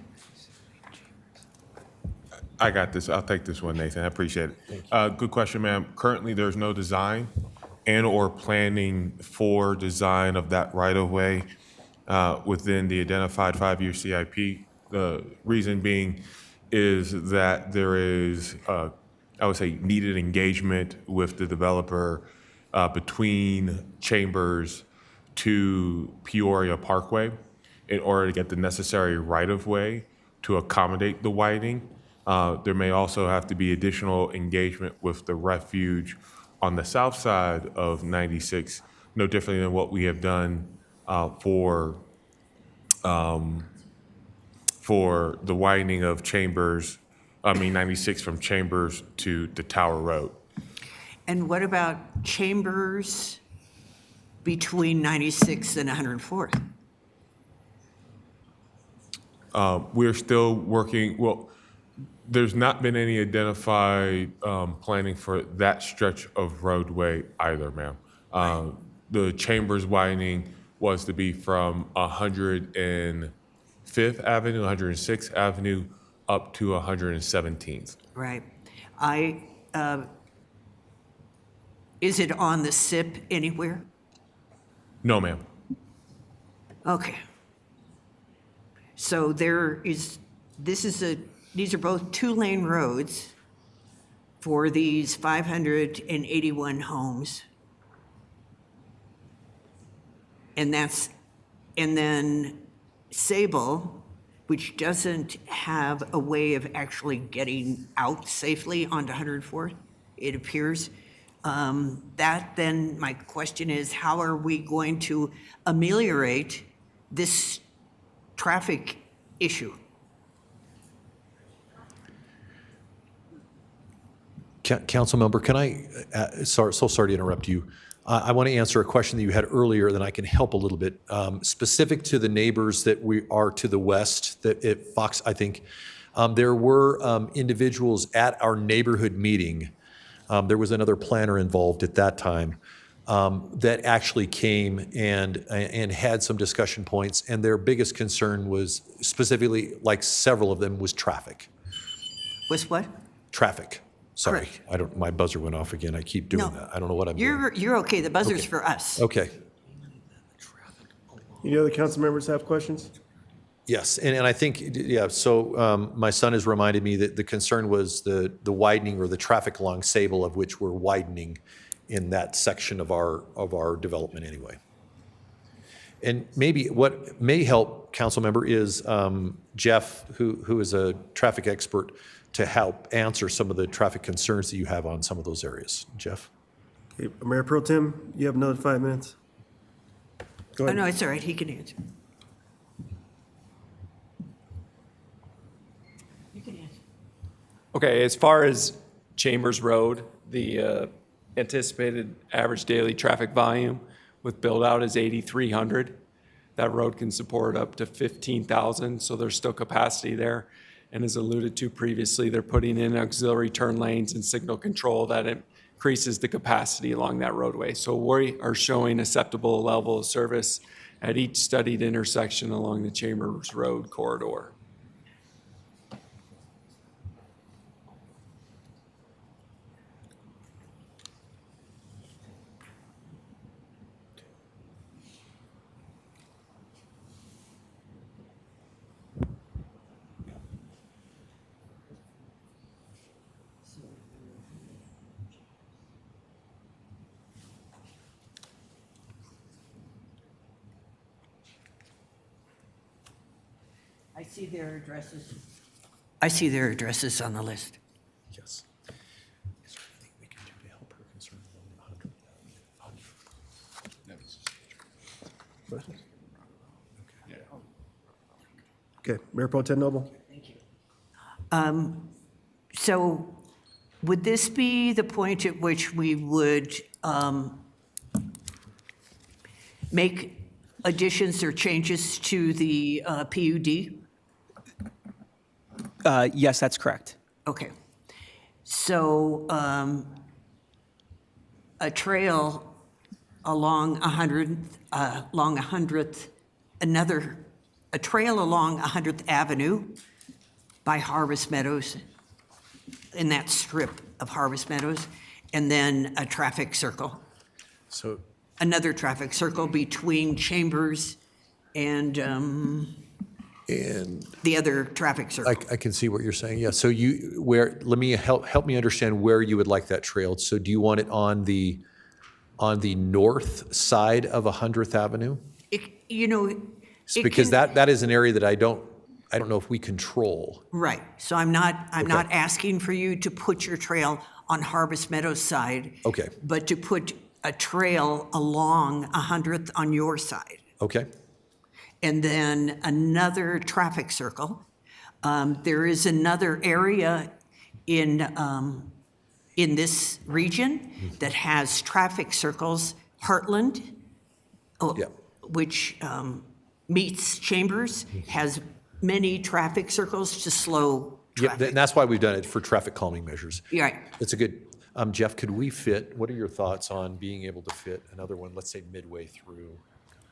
I got this. I'll take this one, Nathan. I appreciate it. Good question, ma'am. Currently, there's no design and/or planning for design of that right-of-way within the identified 5-year CIP. The reason being is that there is, I would say, needed engagement with the developer between Chambers to Peoria Parkway in order to get the necessary right-of-way to accommodate the widening. There may also have to be additional engagement with the refuge on the south side of 96, no differently than what we have done for the widening of 96 from Chambers to the Tower Road. And what about Chambers between 96 and 104th? We're still working, well, there's not been any identified planning for that stretch of roadway either, ma'am. The Chambers widening was to be from 105th Avenue, 106th Avenue, up to 117th. Right. Is it on the SIP anywhere? No, ma'am. Okay. So these are both 2-lane roads for these 581 homes. And then Sable, which doesn't have a way of actually getting out safely onto 104th, it appears. Then my question is, how are we going to ameliorate this traffic issue? Council member, can I, so sorry to interrupt you. I want to answer a question that you had earlier, then I can help a little bit. Specific to the neighbors that we are to the west, that at Fox, I think, there were individuals at our neighborhood meeting. There was another planner involved at that time that actually came and had some discussion points, and their biggest concern was specifically, like several of them, was traffic. Was what? Traffic. Sorry, Correct. my buzzer went off again. I keep doing that. I don't know what I'm doing. You're okay. The buzzer's Okay. for us. Okay. Any other council members have questions? Yes, and I think, yeah, so my son has reminded me that the concern was the widening or the traffic along Sable, of which we're widening in that section of our development anyway. And maybe what may help, council member, is Jeff, who is a traffic expert, to help answer some of the traffic concerns that you have on some of those areas. Jeff? Okay, Mayor Pro Tem, you have another 5 minutes. Go ahead. Oh, no, it's all right. He can answer. Okay, as far as Chambers Road, the anticipated average daily traffic volume with build-out is 8,300. That road can support up to 15,000, so there's still capacity there. And as alluded to previously, they're putting in auxiliary turn lanes and signal control that increases the capacity along that roadway. So we are showing acceptable level of service at each studied intersection along the Chambers Road corridor. I see their addresses. I see their addresses on the list. Yes. Is there anything we can do to help her concern? Okay, Mayor Pro Tem Noble? So would this be the point at which we would make additions or changes to the PUD? Yes, that's correct. Okay. So a trail along 100th, a trail along 100th Avenue by Harvest Meadows, in that strip of Harvest Meadows, and then a traffic circle. So, Another traffic circle between Chambers and the other traffic circle. I can see what you're saying. Yeah. So let me help me understand where you would like that trailed. So do you want it on the north side of 100th Avenue? Because that is an area that I don't know if we control. Right. So I'm not asking for you to put your trail on Harvest Meadows side. Okay. But to put a trail along 100th on your side. Okay. And then another traffic circle. There is another area in this region that has traffic circles, Heartland, which meets Chambers, has many traffic circles to slow traffic. Yeah, and that's why we've done it for traffic calming measures. Right. That's a good, Jeff, could we fit, what are your thoughts on being able to fit another one, let's say midway through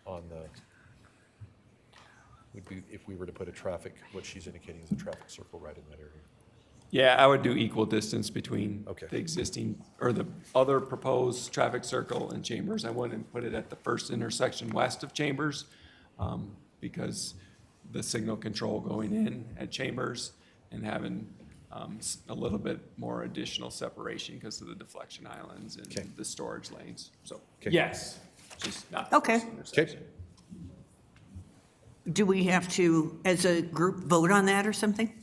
on if we were to put what she's indicating is a traffic circle right in that area? Yeah, I would do equal distance between the existing, or the other proposed traffic circle and Chambers. I wouldn't put it at the first intersection west of Chambers, because the signal control going in at Chambers and having a little bit more additional separation because of the deflection islands and the storage lanes. So, yes, just not the first intersection. Do we have to, as a group, vote on that or something?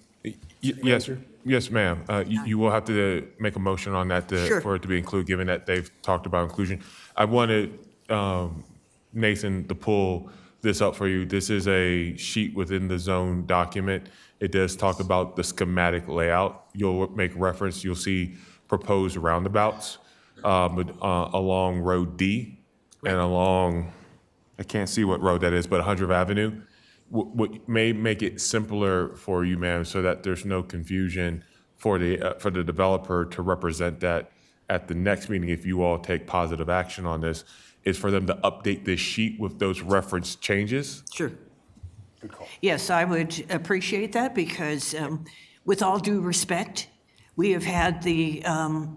Yes, ma'am. You will have to make a motion on that for it to be included, given that they've talked about inclusion. I wanted Nathan to pull this up for you. This is a sheet within the zone document. It does talk about the schematic layout. You'll make reference, you'll see proposed roundabouts along Road D and along, I can't see what road that is, but 100th Avenue. What may make it simpler for you, ma'am, so that there's no confusion for the developer to represent that at the next meeting, if you all take positive action on this, is for them to update this sheet with those reference changes. Sure. Yes, I would appreciate that because with all due respect, we have had the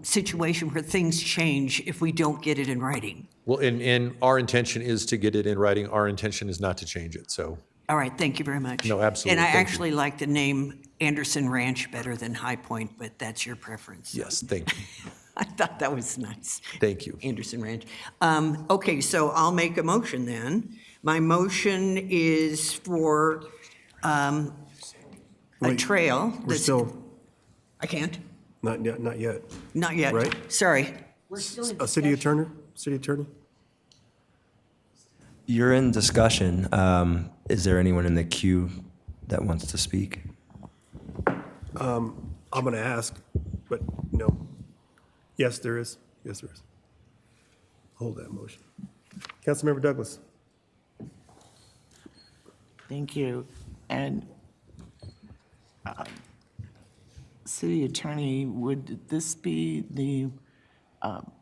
situation where things change if we don't get it in writing. Well, and our intention is to get it in writing. Our intention is not to change it, so. All right, thank you very much. No, absolutely. And I Thank you. actually like the name Anderson Ranch better than High Point, but that's your preference. Yes, thank you. I thought that was nice. Thank you. Anderson Ranch. Okay, so I'll make a motion then. My motion is for a Wait, trail. We're that's- still, I can't? not yet, not yet. Not yet. Right? Sorry. A city attorney? City attorney? You're in discussion. Is there anyone in the queue that wants to speak? I'm gonna ask, but no. Yes, there is. Yes, there is. Hold that motion. Councilmember Douglas. Thank you. And City Attorney, would this be the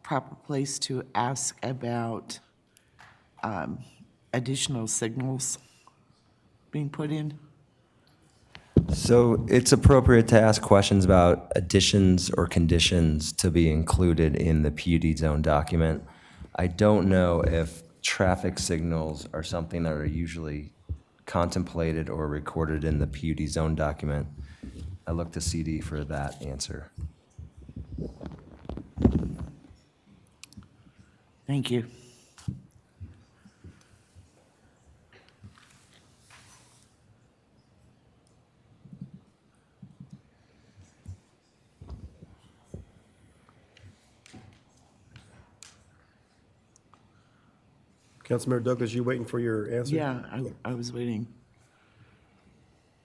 proper place to ask about additional signals being put in? So it's appropriate to ask questions about additions or conditions to be included in the PUD zone document. I don't know if traffic signals are something that are usually contemplated or recorded in the PUD zone document. I look to CD for that answer. Thank you. Councilmember Douglas, you waiting for your answer? Yeah, I was waiting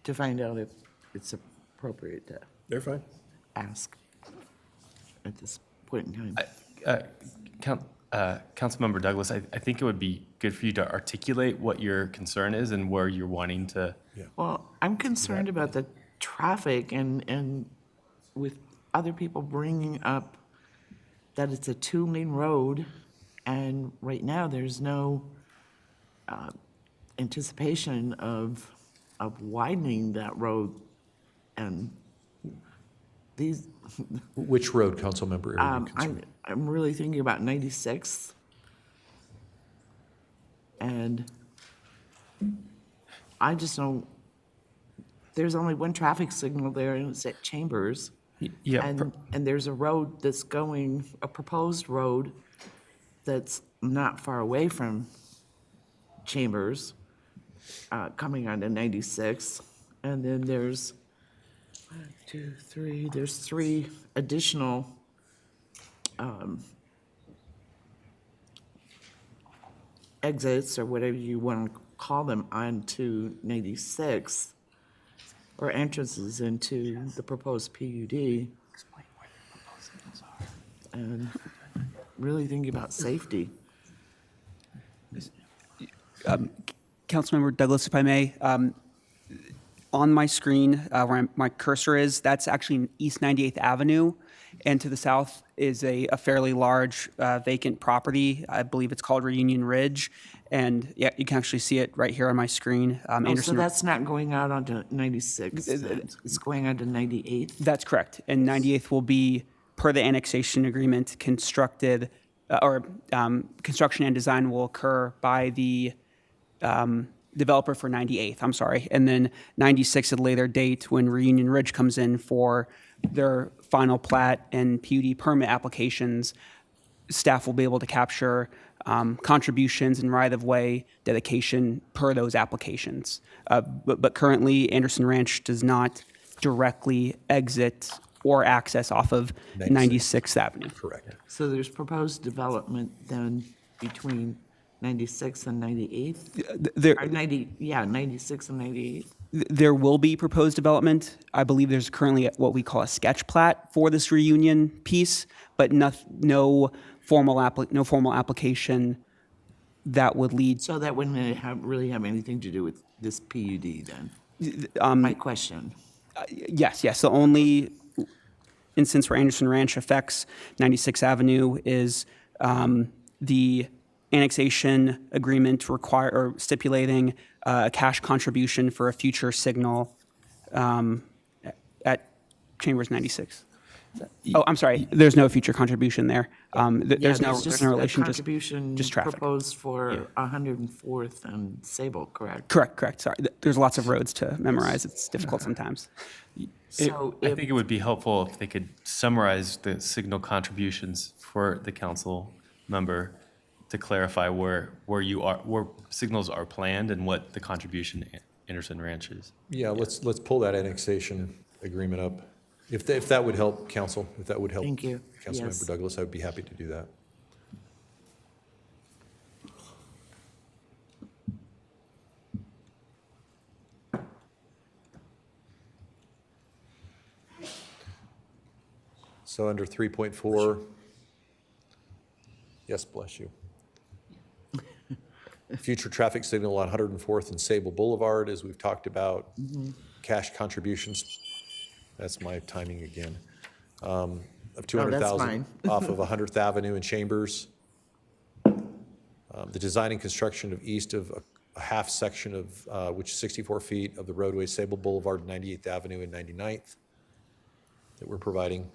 to find out if it's appropriate to They're fine. ask at this point in time. Councilmember Douglas, I think it would be good for you to articulate what your concern is and where you're wanting to. Well, I'm concerned about the traffic and with other people bringing up that it's a two-lane road, and right now there's no anticipation of widening that road, and these. Which road, Councilmember? are you concerned? I'm really thinking about 96th, and I just don't. There's only one traffic signal there, and it's at Chambers. Yeah. And there's a road that's going, a proposed road that's not far away from Chambers, coming onto 96. And then there's 1, 2, 3, there's 3 additional exits, or whatever you want to call them, onto 96, or entrances into the proposed PUD. And really thinking about safety. Councilmember Douglas, if I may, on my screen where my cursor is, that's actually East 98th Avenue. And to the south is a fairly large vacant property. I believe it's called Reunion Ridge. And yeah, you can actually see it right here on my screen. So that's not going out onto 96, it's going onto 98th? That's correct. And 98th will be, per the annexation agreement, constructed, construction and design will occur by the developer for 98th, I'm sorry. And then 96 at a later date when Reunion Ridge comes in for their final plat and PUD permit applications, staff will be able to capture contributions and right-of-way dedication per those applications. But currently, Anderson Ranch does not directly exit or access off of 96th Avenue. Correct. So there's proposed development then between 96 and 98th? There, Or 96 and 98th? There will be proposed development. I believe there's currently what we call a sketch plat for this reunion piece, but no formal application that would lead. So that wouldn't really have anything to do with this PUD then? My question. Yes. The only instance where Anderson Ranch affects 96th Avenue is the annexation agreement stipulating a cash contribution for a future signal at Chambers 96. Oh, I'm sorry. There's no future contribution there. There's no relation. Contribution just traffic. Proposed for 104th and Sable, correct? Correct. Sorry. There's lots of roads to memorize. It's difficult sometimes. So I think it would be helpful if they could summarize the signal contributions for the council member to clarify where signals are planned and what the contribution Anderson Ranch is. Yeah, let's pull that annexation agreement up. If that would help, council, if that would help. Thank you. Councilmember Yes. Douglas, I would be happy to do that. So under 3.4, yes, bless you. Future traffic signal on 104th and Sable Boulevard, as we've talked about. Cash contributions, that's my timing again, of 200,000 fine. off of 100th Avenue in Chambers. The design and construction of east of a half section of, which is 64 feet of the roadway Sable Boulevard, 98th Avenue and 99th that we're providing.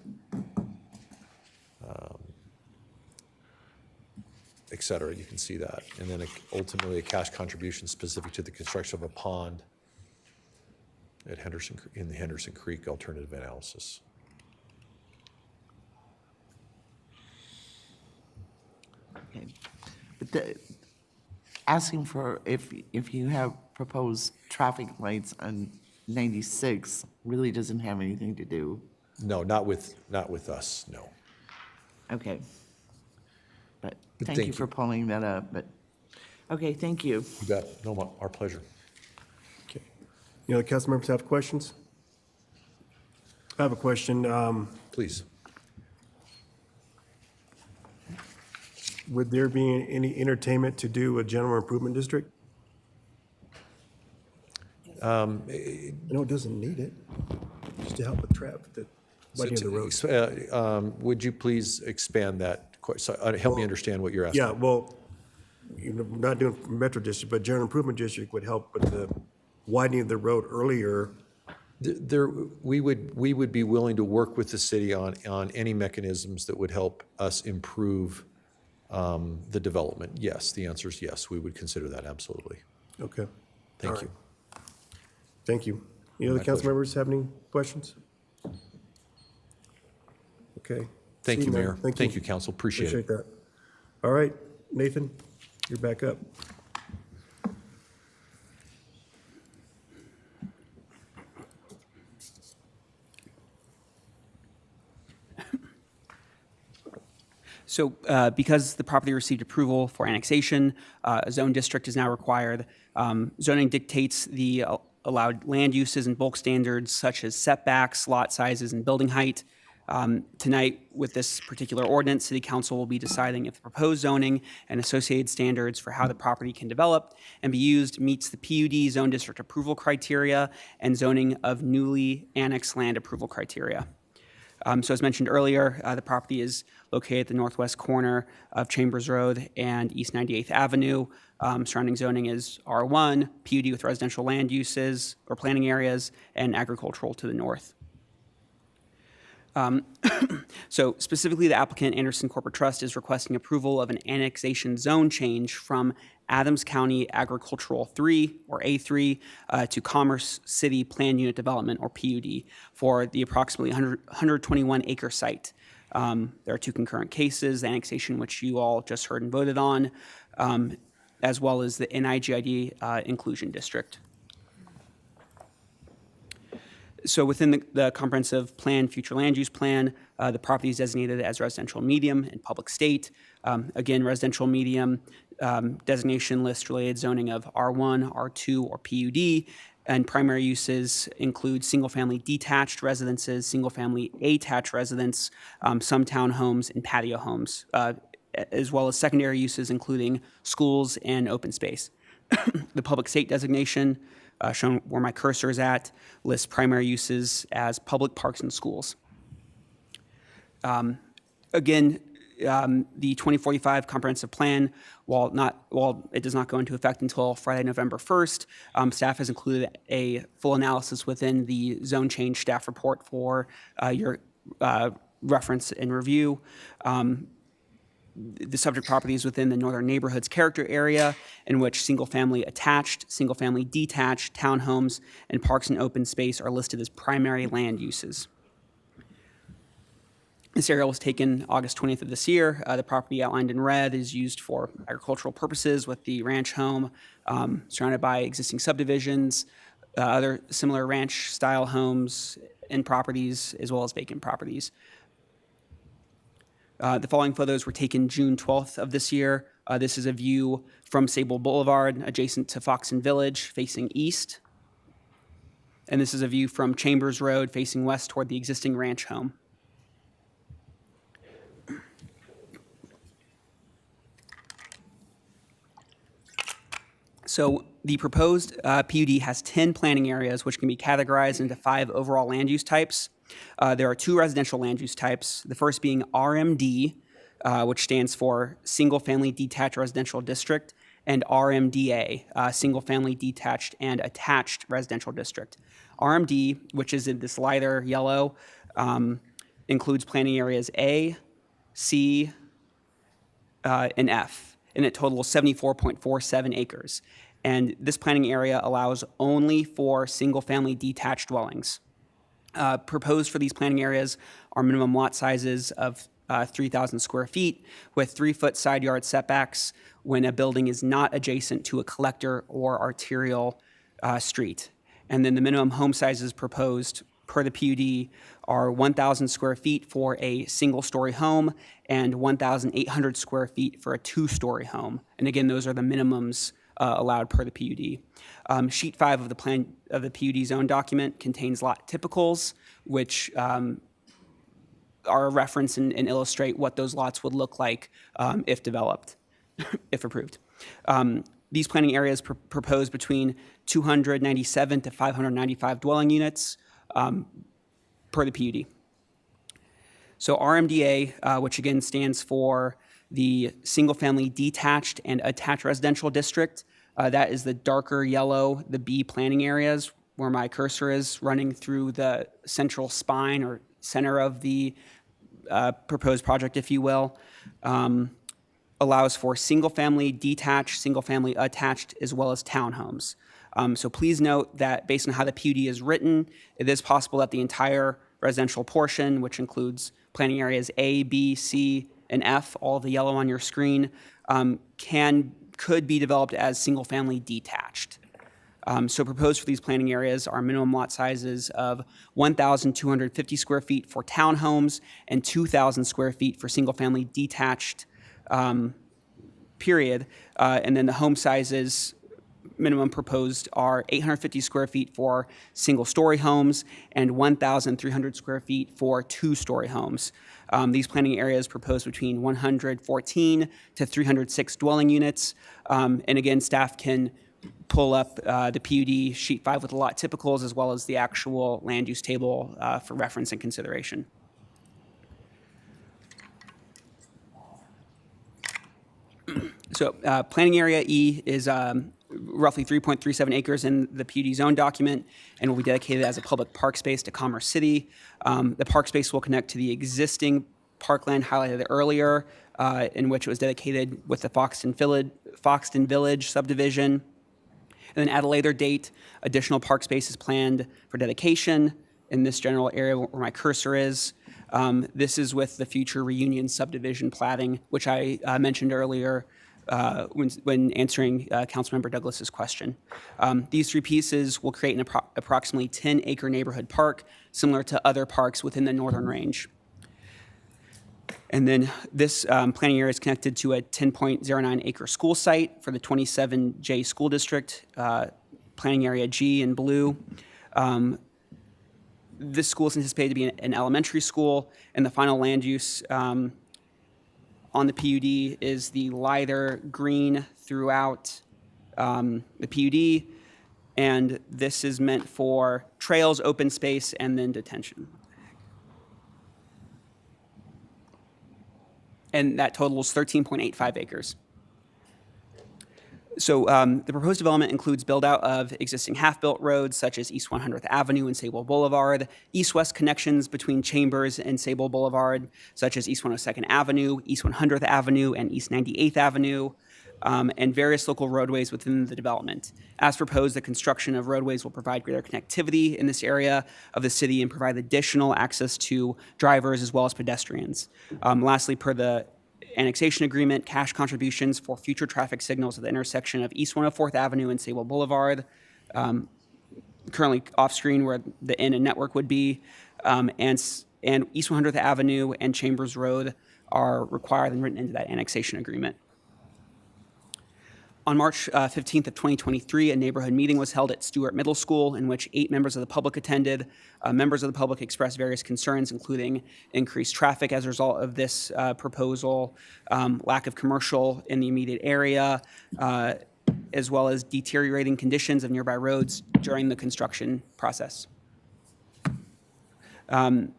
Et cetera, you can see that. And then ultimately a cash contribution specific to the construction of a pond at in the Henderson Creek alternative analysis. Okay. But asking for if you have proposed traffic lights on 96 really doesn't have anything to do. No, not with us, no. Okay. But But thank you for pulling that up, but, okay, thank you. You bet, no, our pleasure. Okay. Any other council members have questions? I have a question. Please. Would there be any entertainment to do a general improvement district? No, it doesn't need it, just to help with traffic, the widening of the road. Would you please expand that? Help me understand what you're asking. Yeah, well, we're not doing Metro District, but General Improvement District would help with the widening of the road earlier. We would be willing to work with the city on any mechanisms that would help us improve the development. Yes, the answer is yes, we would consider that, absolutely. Okay. Thank All you. right. Thank you. Any other My council pleasure. members have any questions? Okay. Thank See you, man. Mayor. Thank you, council. Appreciate it. that. All right, Nathan, you're back up. So because the property received approval for annexation, a zone district is now required. Zoning dictates the allowed land uses and bulk standards such as setbacks, lot sizes, and building height. Tonight, with this particular ordinance, City Council will be deciding if the proposed zoning and associated standards for how the property can develop and be used meets the PUD zone district approval criteria and zoning of newly annexed land approval criteria. So as mentioned earlier, the property is located at the northwest corner of Chambers Road and East 98th Avenue. Surrounding zoning is R1, PUD with residential land uses or planning areas, and agricultural to the north. So specifically, the applicant, Anderson Corporate Trust, is requesting approval of an annexation zone change from Adams County Agricultural 3, or A3, to Commerce City Plan Unit Development, or PUD, for the approximately 121-acre site. There are two concurrent cases, the annexation, which you all just heard and voted on, as well as the NIGID inclusion district. So within the comprehensive plan, future land use plan, the property is designated as residential medium and public state. Again, residential medium designation lists related zoning of R1, R2, or PUD, and primary uses include single-family detached residences, single-family attached residence, some townhomes, and patio homes, as well as secondary uses including schools and open space. The public state designation, shown where my cursor is at, lists primary uses as public parks and schools. Again, the 2045 comprehensive plan, while it does not go into effect until Friday, November 1st, staff has included a full analysis within the zone change staff report for your reference and review. The subject property is within the Northern Neighborhoods character area, in which single-family attached, single-family detached, townhomes, and parks and open space are listed as primary land uses. This area was taken August 20th of this year. The property outlined in red is used for agricultural purposes, with the ranch home surrounded by existing subdivisions, other similar ranch-style homes and properties, as well as vacant properties. The following photos were taken June 12th of this year. This is a view from Sable Boulevard, adjacent to Foxen Village, facing east. And this is a view from Chambers Road, facing west toward the existing ranch home. So the proposed PUD has 10 planning areas, which can be categorized into 5 overall land use types. There are 2 residential land use types, the first being RMD, which stands for Single Family Detached Residential District, and RMDA, Single Family Detached and Attached Residential District. RMD, which is in this lighter yellow, includes planning areas A, C, and F, and it totals 74.47 acres. And this planning area allows only for single-family detached dwellings. Proposed for these planning areas are minimum lot sizes of 3,000 square feet with 3-foot side yard setbacks when a building is not adjacent to a collector or arterial street. And then the minimum home sizes proposed per the PUD are 1,000 square feet for a single-story home and 1,800 square feet for a 2-story home. And again, those are the minimums allowed per the PUD. Sheet 5 of the plan of the PUD zone document contains lot typicals, which are a reference and illustrate what those lots would look like if developed, if approved. These planning areas propose between 297 to 595 dwelling units per the PUD. So RMDA, which again stands for the Single Family Detached and Attached Residential District, that is the darker yellow, the B planning areas where my cursor is running through the central spine or center of the proposed project, if you will. Allows for single-family detached, single-family attached, as well as townhomes. So please note that based on how the PUD is written, it is possible that the entire residential portion, which includes planning areas A, B, C, and F, all of the yellow on your screen, could be developed as single-family detached. So proposed for these planning areas are minimum lot sizes of 1,250 square feet for townhomes and 2,000 square feet for single-family detached, period. And then the home sizes minimum proposed are 850 square feet for single-story homes and 1,300 square feet for 2-story homes. These planning areas propose between 114 to 306 dwelling units. And again, staff can pull up the PUD sheet 5 with the lot typicals as well as the actual land use table for reference and consideration. So planning area E is roughly 3.37 acres in the PUD zone document and will be dedicated as a public park space to Commerce City. The park space will connect to the existing parkland highlighted earlier, in which it was dedicated with the Foxton Village subdivision. And then at a later date, additional park space is planned for dedication in this general area where my cursor is. This is with the future Reunion subdivision platting, which I mentioned earlier when answering Councilmember Douglas's question. These 3 pieces will create an approximately 10-acre neighborhood park, similar to other parks within the Northern Range. And then this planning area is connected to a 10.09 acre school site for the 27J School District, planning area G in blue. This school is anticipated to be an elementary school, and the final land use on the PUD is the lighter green throughout the PUD, and this is meant for trails, open space, and then detention. And that totals 13.85 acres. So the proposed development includes build-out of existing half-built roads such as East 100th Avenue and Sable Boulevard, east-west connections between Chambers and Sable Boulevard, such as East 102nd Avenue, East 100th Avenue, and East 98th Avenue, and various local roadways within the development. As proposed, the construction of roadways will provide greater connectivity in this area of the city and provide additional access to drivers as well as pedestrians. Lastly, per the annexation agreement, cash contributions for future traffic signals at the intersection of East 104th Avenue and Sable Boulevard, currently off-screen where the Inn and Network would be, and East 100th Avenue and Chambers Road are required and written into that annexation agreement. On March 15th of 2023, a neighborhood meeting was held at Stewart Middle School in which 8 members of the public attended. Members of the public expressed various concerns, including increased traffic as a result of this proposal, lack of commercial in the immediate area, as well as deteriorating conditions of nearby roads during the construction process. And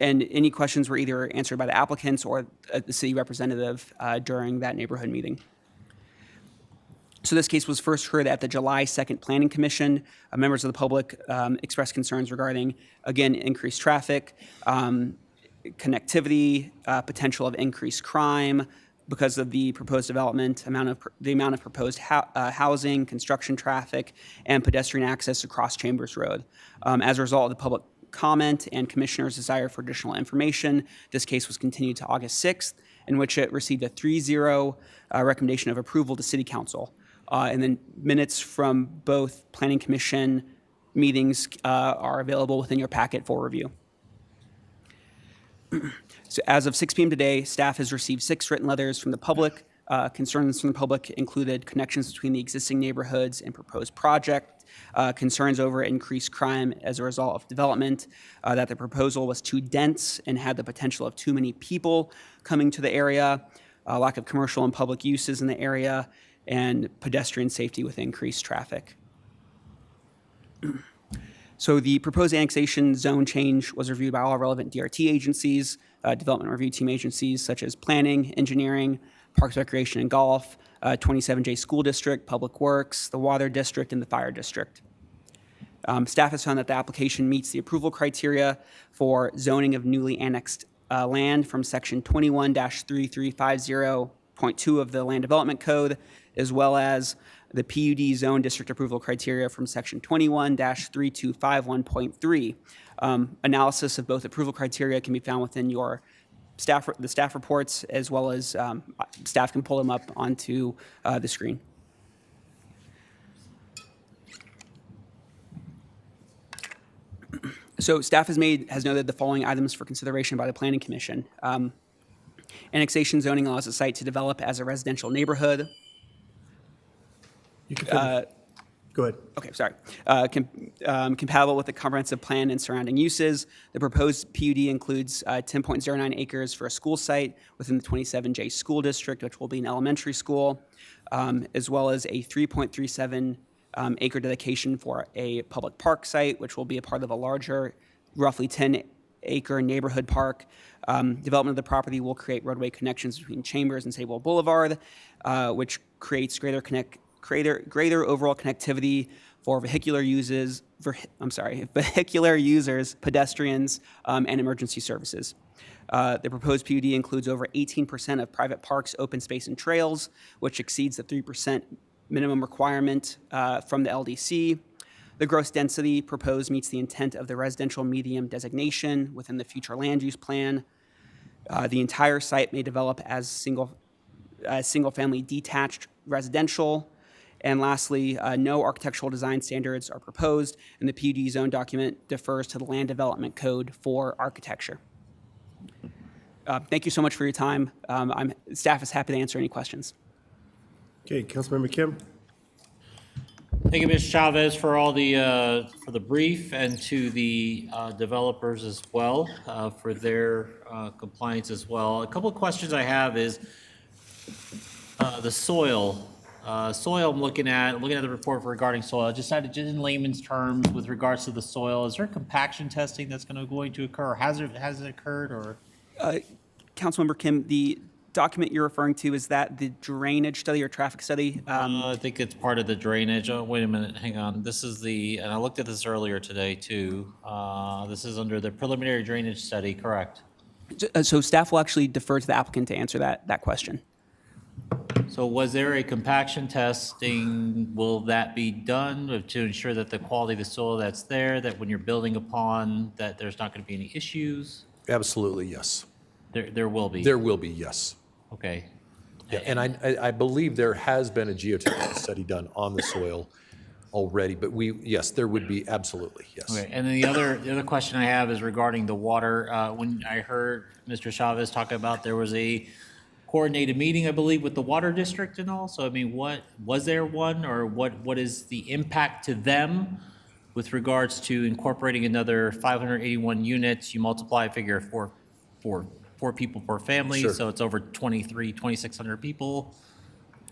any questions were either answered by the applicants or the city representative during that neighborhood meeting. So this case was first heard at the July 2nd Planning Commission. Members of the public expressed concerns regarding, again, increased traffic, connectivity, potential of increased crime because of the proposed development, the amount of proposed housing, construction traffic, and pedestrian access across Chambers Road. As a result of the public comment and commissioners' desire for additional information, this case was continued to August 6th, in which it received a 3-0 recommendation of approval to City Council. And then minutes from both Planning Commission meetings are available within your packet for review. So as of 6 p.m. today, staff has received 6 written letters from the public. Concerns from the public included connections between the existing neighborhoods and proposed project, concerns over increased crime as a result of development, that the proposal was too dense and had the potential of too many people coming to the area, lack of commercial and public uses in the area, and pedestrian safety with increased traffic. So the proposed annexation zone change was reviewed by all relevant DRT agencies, development review team agencies such as planning, engineering, parks, recreation, and golf, 27J School District, Public Works, the Water District, and the Fire District. Staff has found that the application meets the approval criteria for zoning of newly annexed land from section 21-3350.2 of the Land Development Code, as well as the PUD zone district approval criteria from section 21-3251.3. Analysis of both approval criteria can be found within your the staff reports, as well as staff can pull them up onto the screen. So staff has noted the following items for consideration by the Planning Commission. Annexation zoning allows the site to develop as a residential neighborhood. You can finish. Go ahead. Okay, sorry. Compatible with the comprehensive plan and surrounding uses. The proposed PUD includes 10.09 acres for a school site within the 27J School District, which will be an elementary school, as well as a 3.37 acre dedication for a public park site, which will be a part of a larger, roughly 10-acre neighborhood park. Development of the property will create roadway connections between Chambers and Sable Boulevard, which creates greater overall connectivity for vehicular users, pedestrians, and emergency services. The proposed PUD includes over 18% of private parks, open space, and trails, which exceeds the 3% minimum requirement from the LDC. The gross density proposed meets the intent of the residential medium designation within the future land use plan. The entire site may develop as single-family detached residential. And lastly, no architectural design standards are proposed, and the PUD zone document defers to the Land Development Code for architecture. Thank you so much for your time. Staff is happy to answer any questions. Okay, Councilmember Kim. Thank you, Ms. Chavez, for all the for the brief, and to the developers as well for their compliance as well. A couple of questions I have is the soil. Soil, I'm looking at the report regarding soil. Just in layman's terms, with regards to the soil, is there compaction testing that's going to occur? Has it occurred, or? Councilmember Kim, the document you're referring to, is that the drainage study or traffic study? I think it's part of the drainage. Oh, wait a minute, hang on. This is and I looked at this earlier today too. This is under the preliminary drainage study, correct? So staff will actually defer to the applicant to answer that question. So was there a compaction testing? Will that be done to ensure that the quality of the soil that's there, that when you're building upon, that there's not going to be any issues? Absolutely, yes. There will be? There will be, yes. Okay. Yeah, and I believe there has been a geotechnical study done on the soil already, but yes, there would be, absolutely, yes. Okay, and then the other question I have is regarding the water. When I heard Mr. Chavez talk about there was a coordinated meeting, I believe, with the water district and all. So I mean, what was there one, or what is the impact to them with regards to incorporating another 581 units? You multiply, figure four people per family, Sure. so it's over 2,600 people.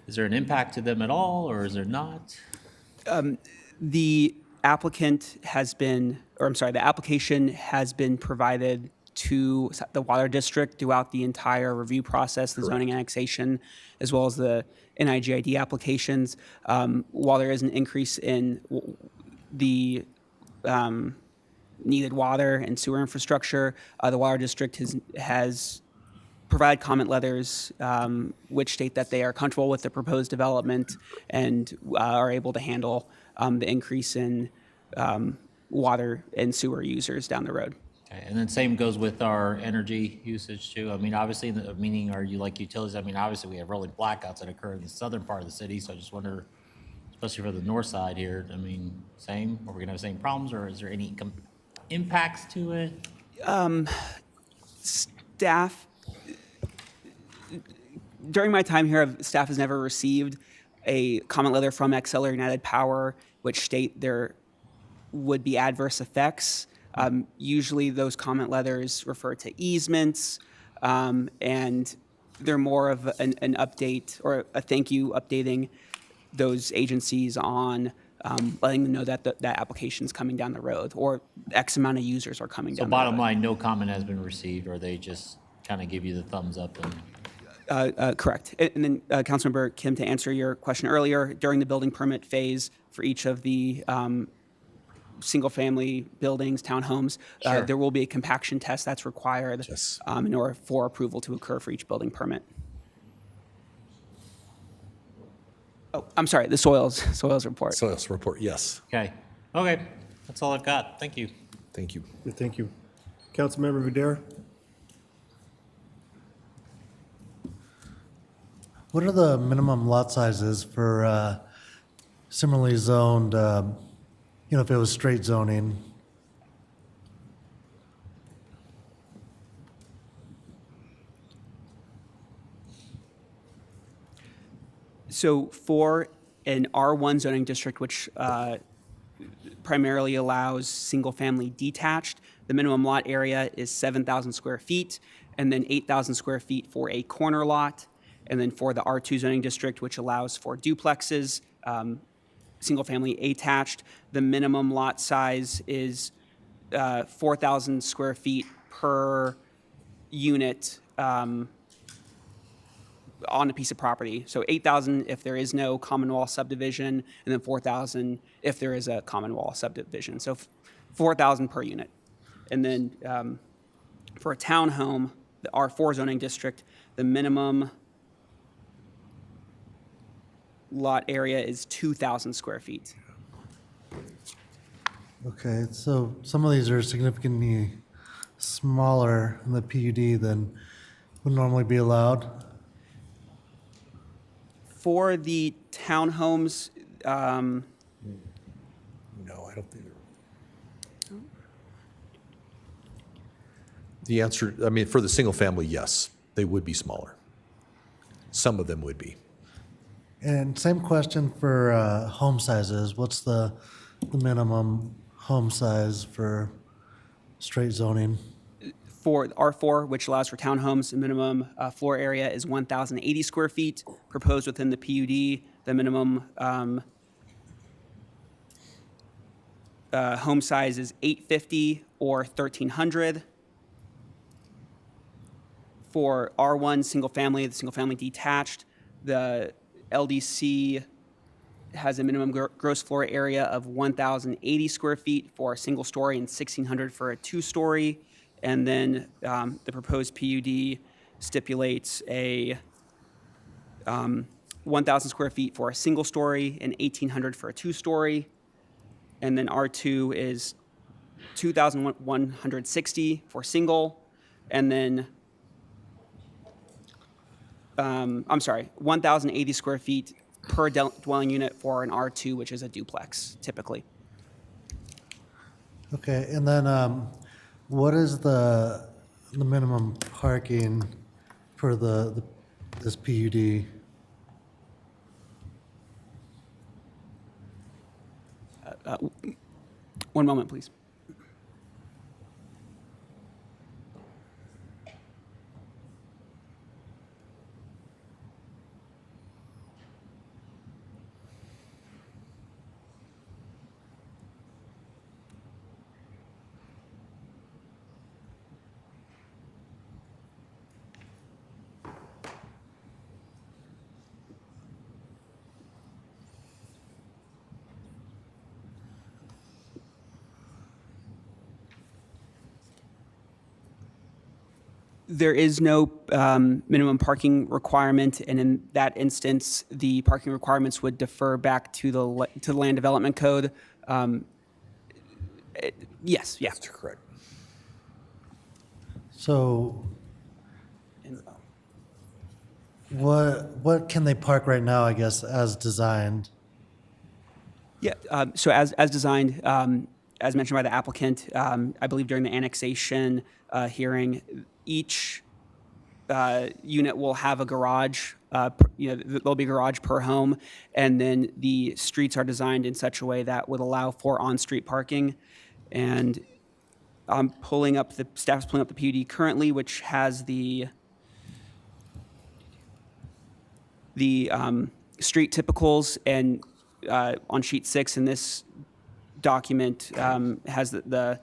Is there an impact to them at all, or is there not? The applicant has been, or I'm sorry, the application has been provided to the water district throughout the entire review process, the zoning annexation, as well as the NIGID applications. While there is an increase in the needed water and sewer infrastructure, the water district has provide comment letters which state that they are comfortable with the proposed development and are able to handle the increase in water and sewer users down the road. Okay, and then same goes with our energy usage too. I mean, obviously, meaning are you like utilities? I mean, obviously, we have rolling blackouts that occur in the southern part of the city, so I just wonder, especially for the north side here, I mean, same? Are we gonna have the same problems, or is there any impacts to it? Staff, during my time here, staff has never received a comment letter from Xcel or United Power which state there would be adverse effects. Usually those comment letters refer to easements, and they're more of an update or a thank you updating those agencies on letting them know that that application's coming down the road or X amount of users are coming So down the road. bottom line, no comment has been received, or they just kind of give you the thumbs up and... Correct. And then Councilmember Kim, to answer your question earlier, during the building permit phase for each of the single-family buildings, townhomes, Sure. there will be a compaction test that's required in order for approval to occur for each building permit. Oh, I'm sorry, the soils report. Soils report, yes. Okay, that's all I've got. Thank you. Thank you. Thank you. Councilmember Videra? What are the minimum lot sizes for similarly zoned, if it was straight zoning? So for an R1 zoning district, which primarily allows single-family detached, the minimum lot area is 7,000 square feet, and then 8,000 square feet for a corner lot. And then for the R2 zoning district, which allows for duplexes, single-family attached, the minimum lot size is 4,000 square feet per unit on a piece of property. So 8,000 if there is no common wall subdivision, and then 4,000 if there is a common wall subdivision. So 4,000 per unit. And then for a townhome, the R4 zoning district, the minimum lot area is 2,000 square feet. Okay, so some of these are significantly smaller in the PUD than would normally be allowed. For the townhomes, No, I don't think. The answer, I mean, for the single family, yes, they would be smaller. Some of them would be. And same question for home sizes. What's the minimum home size for straight zoning? for R4, which allows for townhomes, the minimum floor area is 1,080 square feet. Proposed within the PUD, the minimum home size is 850 or 1,300. For R1 single family, the single family detached, the LDC has a minimum gross floor area of 1,080 square feet for a single story and 1,600 for a two-story. And then the proposed PUD stipulates a 1,000 square feet for a single story and 1,800 for a two-story. And then R2 is 2,160 for single, and then I'm sorry, 1,080 square feet per dwelling unit for an R2, which is a duplex, typically. Okay, and then what is the minimum parking for this PUD? One moment, please. There is no minimum parking requirement, and in that instance, the parking requirements would defer back to the Land Development Code. Yes, yeah. That's correct. So what can they park right now, I guess, as designed? Yeah, so as designed, as mentioned by the applicant, I believe during the annexation hearing, each unit will have a garage. There'll be a garage per home, and then the streets are designed in such a way that would allow for on-street parking. And I'm staff's pulling up the PUD currently, which has the street typicals, and on sheet 6 in this document has the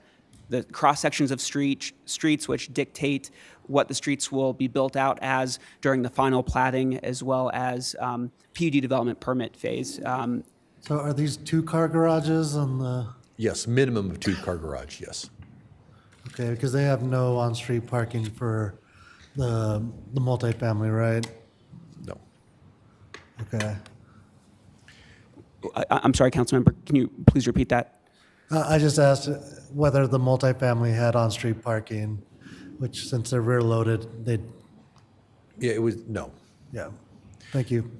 cross sections of streets which dictate what the streets will be built out as during the final platting, as well as PUD development permit phase. So are these 2-car garages on the? Yes, minimum of 2-car garage, yes. Okay, because they have no on-street parking for the multifamily, right? No. Okay. I'm sorry, Councilmember, can you please repeat that? I just asked whether the multifamily had on-street parking, which since they're rear-loaded, they'd. Yeah, it was, no. Yeah. Thank you.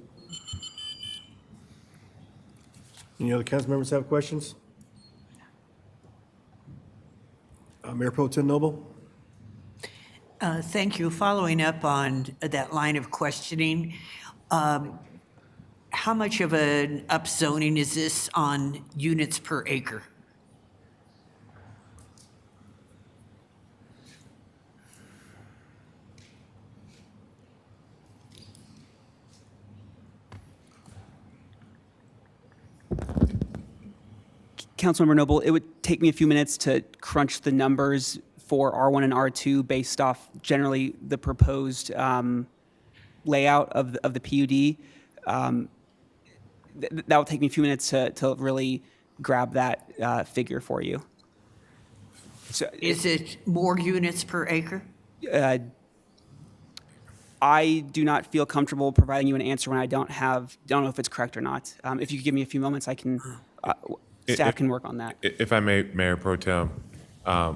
Any other council members have questions? Mayor Pro Tem Noble? Thank you. Following up on that line of questioning, how much of an upzoning is this on units per acre? Councilmember Noble, it would take me a few minutes to crunch the numbers for R1 and R2 based off generally the proposed layout of the PUD. That will take me a few minutes to really grab that figure for you. So, Is it more units per acre? I do not feel comfortable providing you an answer when I don't know if it's correct or not. If you could give me a few moments, I can. Staff can work on that. If I may, Mayor Pro Tem, I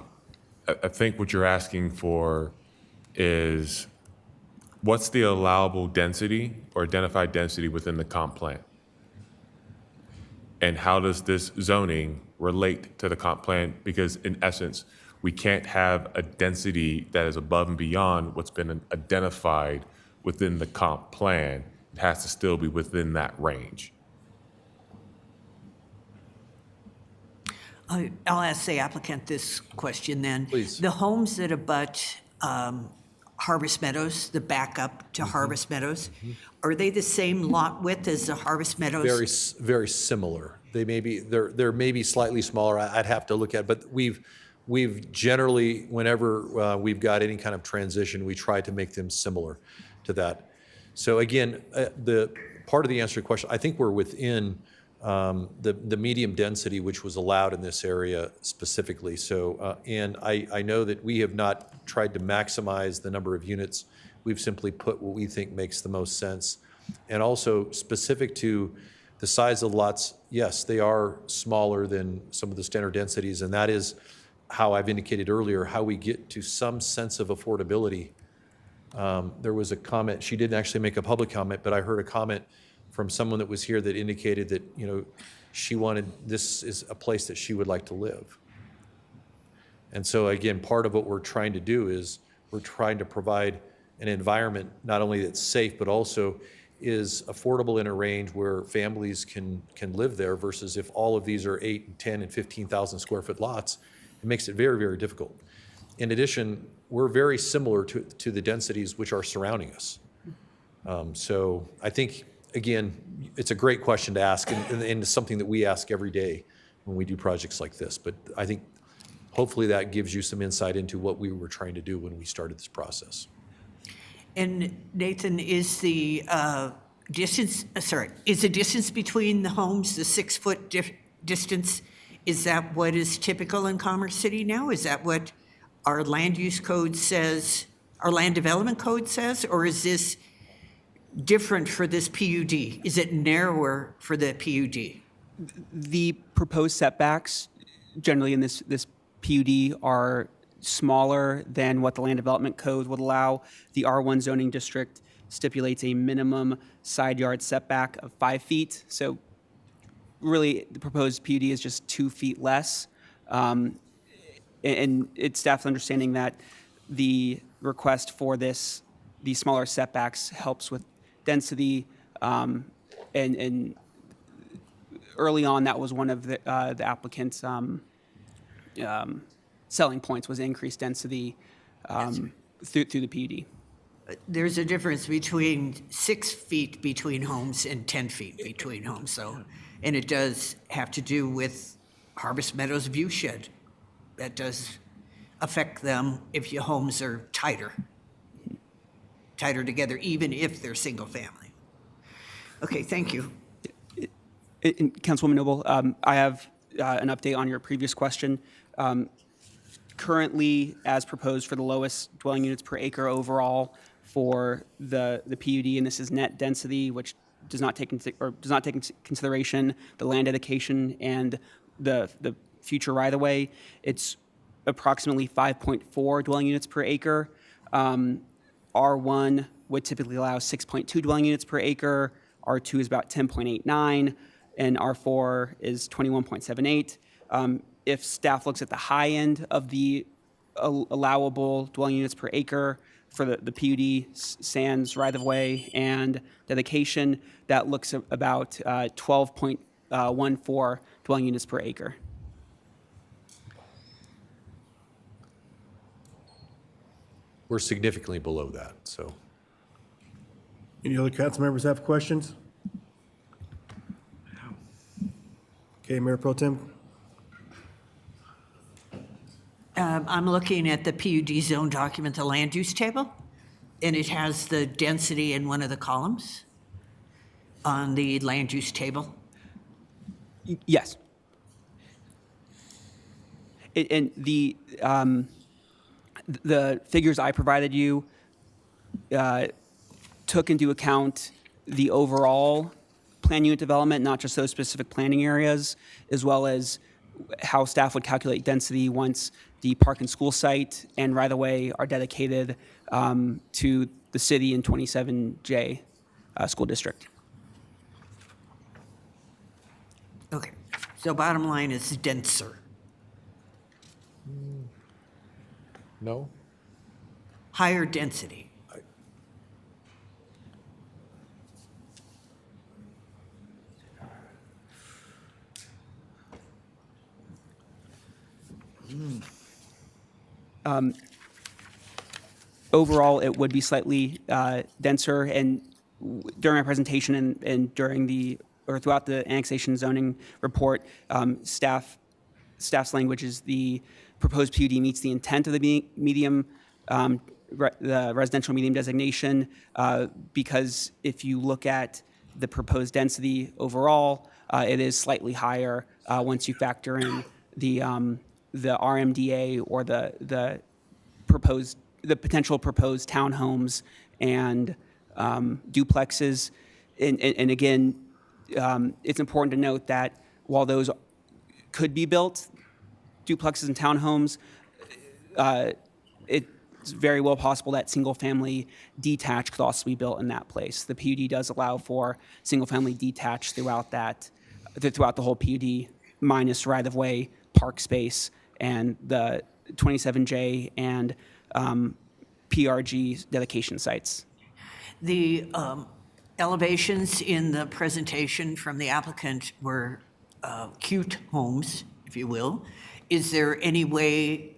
think what you're asking for is what's the allowable density or identified density within the comp plan? And how does this zoning relate to the comp plan? Because in essence, we can't have a density that is above and beyond what's been identified within the comp plan. It has to still be within that range. I'll ask the applicant this question then. Please. The homes that abut Harvest Meadows, the backup to Harvest Meadows, are they the same lot width as the Harvest Meadows? Very similar. They may be, they're maybe slightly smaller. I'd have to look at, but we've generally, whenever we've got any kind of transition, we try to make them similar to that. So again, the part of the answer to your question, I think we're within the medium density which was allowed in this area specifically. So, and I know that we have not tried to maximize the number of units. We've simply put what we think makes the most sense. And also specific to the size of lots, yes, they are smaller than some of the standard densities, and that is how I've indicated earlier, how we get to some sense of affordability. There was a comment, she didn't actually make a public comment, but I heard a comment from someone that was here that indicated that, you know, she wanted, this is a place that she would like to live. And so again, part of what we're trying to do is we're trying to provide an environment not only that's safe, but also is affordable in a range where families can live there, versus if all of these are 8 and 10 and 15,000 square foot lots, it makes it very, very difficult. In addition, we're very similar to the densities which are surrounding us. So I think, again, it's a great question to ask, and it's something that we ask every day when we do projects like this. But I think hopefully that gives you some insight into what we were trying to do when we started this process. And Nathan, is the distance between the homes, the 6-foot distance, is that what is typical in Commerce City now? Is that what our land use code says our land development code says, or is this different for this PUD? Is it narrower for the PUD? The proposed setbacks generally in this PUD are smaller than what the land development code would allow. The R1 zoning district stipulates a minimum side yard setback of 5 feet. So really, the proposed PUD is just 2 feet less. And it's staff's understanding that the request for these smaller setbacks helps with density, and early on, that was one of the applicant's selling points, was increased density through the PUD. There's a difference between 6 feet between homes and 10 feet between homes, so, and it does have to do with Harvest Meadows view shed. That does affect them if your homes are tighter together, even if they're single family. Okay, thank you. Councilwoman Noble, I have an update on your previous question. Currently, as proposed for the lowest dwelling units per acre overall for the PUD, and this is net density, which does not take into consideration the land dedication and the future right-of-way. It's approximately 5.4 dwelling units per acre. R1 would typically allow 6.2 dwelling units per acre. R2 is about 10.89, and R4 is 21.78. If staff looks at the high end of the allowable dwelling units per acre for the PUD, sans right-of-way and dedication, that looks at about 12.14 dwelling units per acre. We're significantly below that, so. Any other council members have questions? Okay, Mayor Pro Tem. I'm looking at the PUD zone document, the land use table, and it has the density in one of the columns on the land use table. Yes. And the figures I provided you took into account the overall plan unit development, not just those specific planning areas, as well as how staff would calculate density once the park and school site and right-of-way are dedicated to the city and 27J school district. Okay, so bottom line is denser. No? Higher density. Overall, it would be slightly denser, and during my presentation and during throughout the annexation zoning report, staff's language is the proposed PUD meets the intent of the medium, the residential medium designation, because if you look at the proposed density overall, it is slightly higher once you factor in the RMDA or the potential proposed townhomes and duplexes. And again, it's important to note that while those could be built, duplexes and townhomes, it's very well possible that single-family detached could also be built in that place. The PUD does allow for single-family detached throughout the whole PUD, minus right-of-way, park space, and the 27J and PRG dedication sites. The elevations in the presentation from the applicant were cute homes, if you will. Is there any way,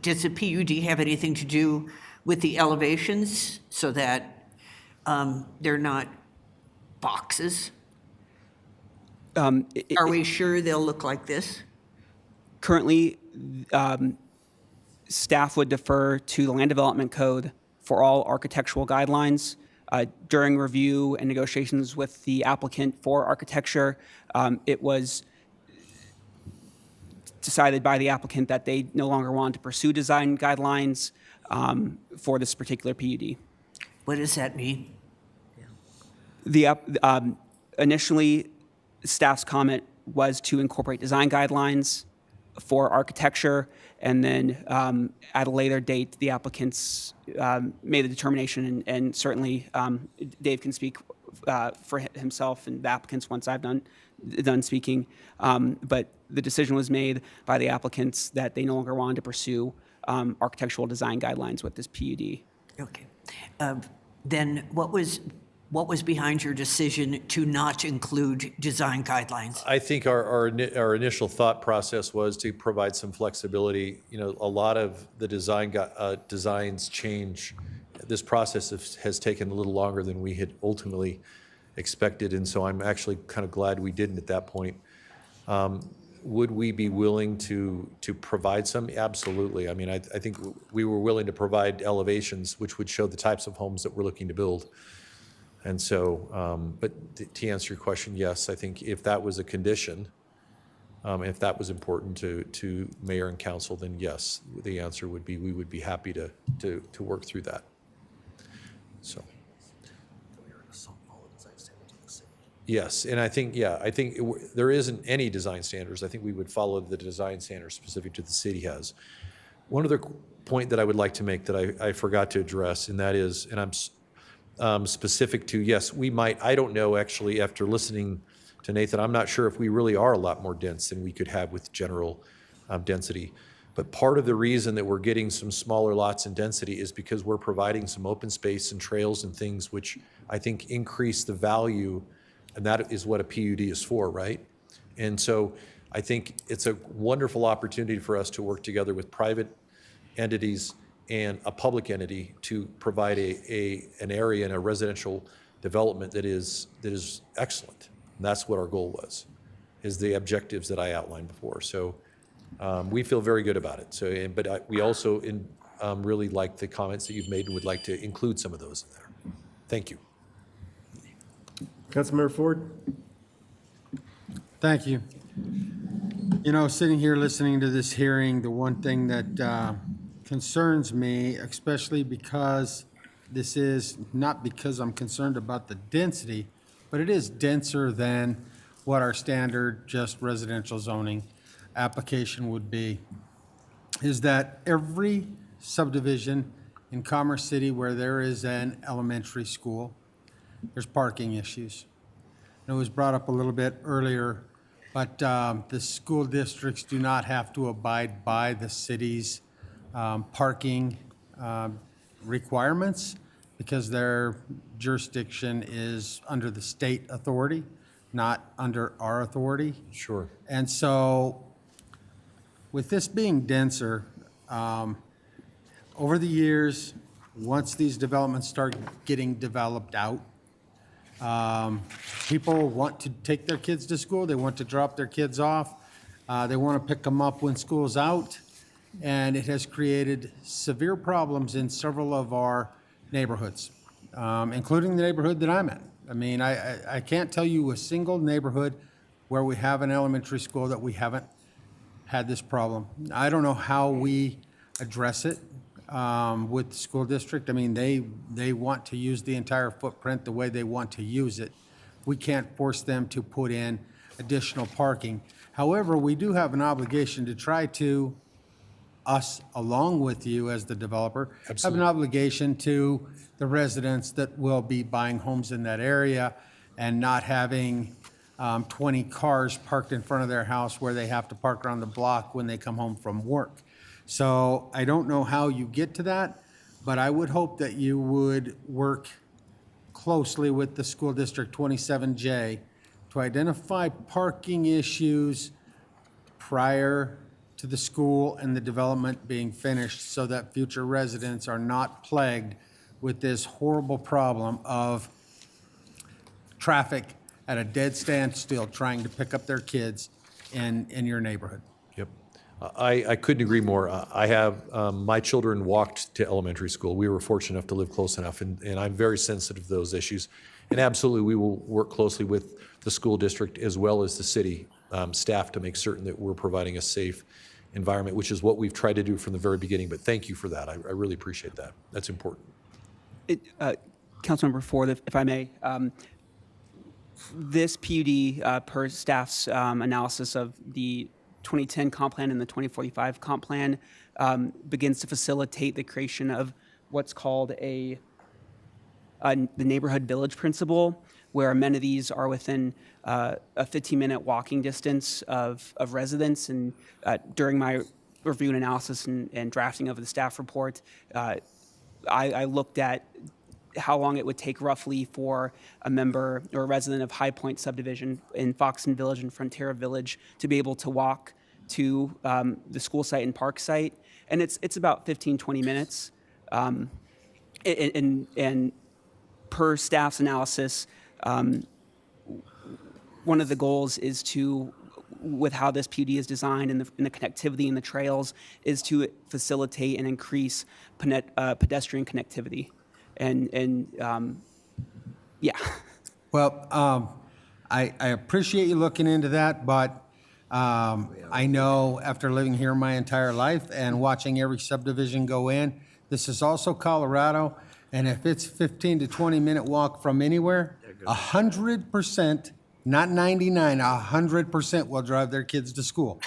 does the PUD have anything to do with the elevations so that they're not boxes? Are we sure they'll look like this? Currently, staff would defer to the land development code for all architectural guidelines. During review and negotiations with the applicant for architecture, it was decided by the applicant that they no longer wanted to pursue design guidelines for this particular PUD. What does that mean? Initially, staff's comment was to incorporate design guidelines for architecture, and then at a later date, the applicants made the determination, and certainly Dave can speak for himself and the applicants once I've done speaking. But the decision was made by the applicants that they no longer wanted to pursue architectural design guidelines with this PUD. Okay. Then what was behind your decision to not include design guidelines? I think our initial thought process was to provide some flexibility. You know, a lot of the designs change. This process has taken a little longer than we had ultimately expected, and so I'm actually kind of glad we didn't at that point. Would we be willing to provide some? Absolutely. I mean, I think we were willing to provide elevations which would show the types of homes that we're looking to build. And so, but to answer your question, yes, I think if that was a condition, if that was important to mayor and council, then yes, the answer would be we would be happy to work through that. So. Yes, and I think there isn't any design standards. I think we would follow the design standards specific to the city has. One other point that I would like to make that I forgot to address, and that is, and I'm specific to, yes, we might, I don't know actually after listening to Nathan, I'm not sure if we really are a lot more dense than we could have with general density. But part of the reason that we're getting some smaller lots in density is because we're providing some open space and trails and things which I think increase the value, and that is what a PUD is for, right? And so I think it's a wonderful opportunity for us to work together with private entities and a public entity to provide an area in a residential development that is excellent. And that's what our goal was, is the objectives that I outlined before. So we feel very good about it. So, but we also really like the comments that you've made and would like to include some of those in there. Thank you. Councilmember Ford? Thank you. You know, sitting here listening to this hearing, the one thing that concerns me, especially because this is not because I'm concerned about the density, but it is denser than what our standard just residential zoning application would be, is that every subdivision in Commerce City where there is an elementary school, there's parking issues. It was brought up a little bit earlier, but the school districts do not have to abide by the city's parking requirements because their jurisdiction is under the state authority, not under our authority. Sure. And so with this being denser, over the years, once these developments start getting developed out, people want to take their kids to school, they want to drop their kids off, they want to pick them up when school's out, and it has created severe problems in several of our neighborhoods, including the neighborhood that I'm in. I mean, I can't tell you a single neighborhood where we have an elementary school that we haven't had this problem. I don't know how we address it with the school district. I mean, they want to use the entire footprint the way they want to use it. We can't force them to put in additional parking. However, we do have an obligation to try to, us along with you as the developer, have an obligation to the residents that will be buying homes in that area and not having 20 cars parked in front of their house where they have to park around the block when they come home from work. So I don't know how you get to that, but I would hope that you would work closely with the School District 27J to identify parking issues prior to the school and the development being finished so that future residents are not plagued with this horrible problem of traffic at a dead standstill trying to pick up their kids in your neighborhood. Yep. I couldn't agree more. I have, my children walked to elementary school. We were fortunate enough to live close enough, and I'm very sensitive to those issues. And absolutely, we will work closely with the school district as well as the city staff to make certain that we're providing a safe environment, which is what we've tried to do from the very beginning. But thank you for that. I really appreciate that. That's important. Councilmember Ford, if I may, this PUD, per staff's analysis of the 2010 comp plan and the 2045 comp plan, begins to facilitate the creation of what's called the neighborhood village principle, where amenities are within a 15-minute walking distance of residents. And during my review and analysis and drafting of the staff report, I looked at how long it would take roughly for a member or a resident of High Point subdivision in Foxton Village and Frontera Village to be able to walk to the school site and park site. And it's about 15, 20 minutes. And per staff's analysis, one of the goals is to, with how this PUD is designed and the connectivity and the trails, is to facilitate and increase pedestrian connectivity. And yeah. Well, I appreciate you looking into that, but I know after living here my entire life and watching every subdivision go in, this is also Colorado, and if it's 15 to 20-minute walk from anywhere, 100%, not 99, 100% will drive their kids to school.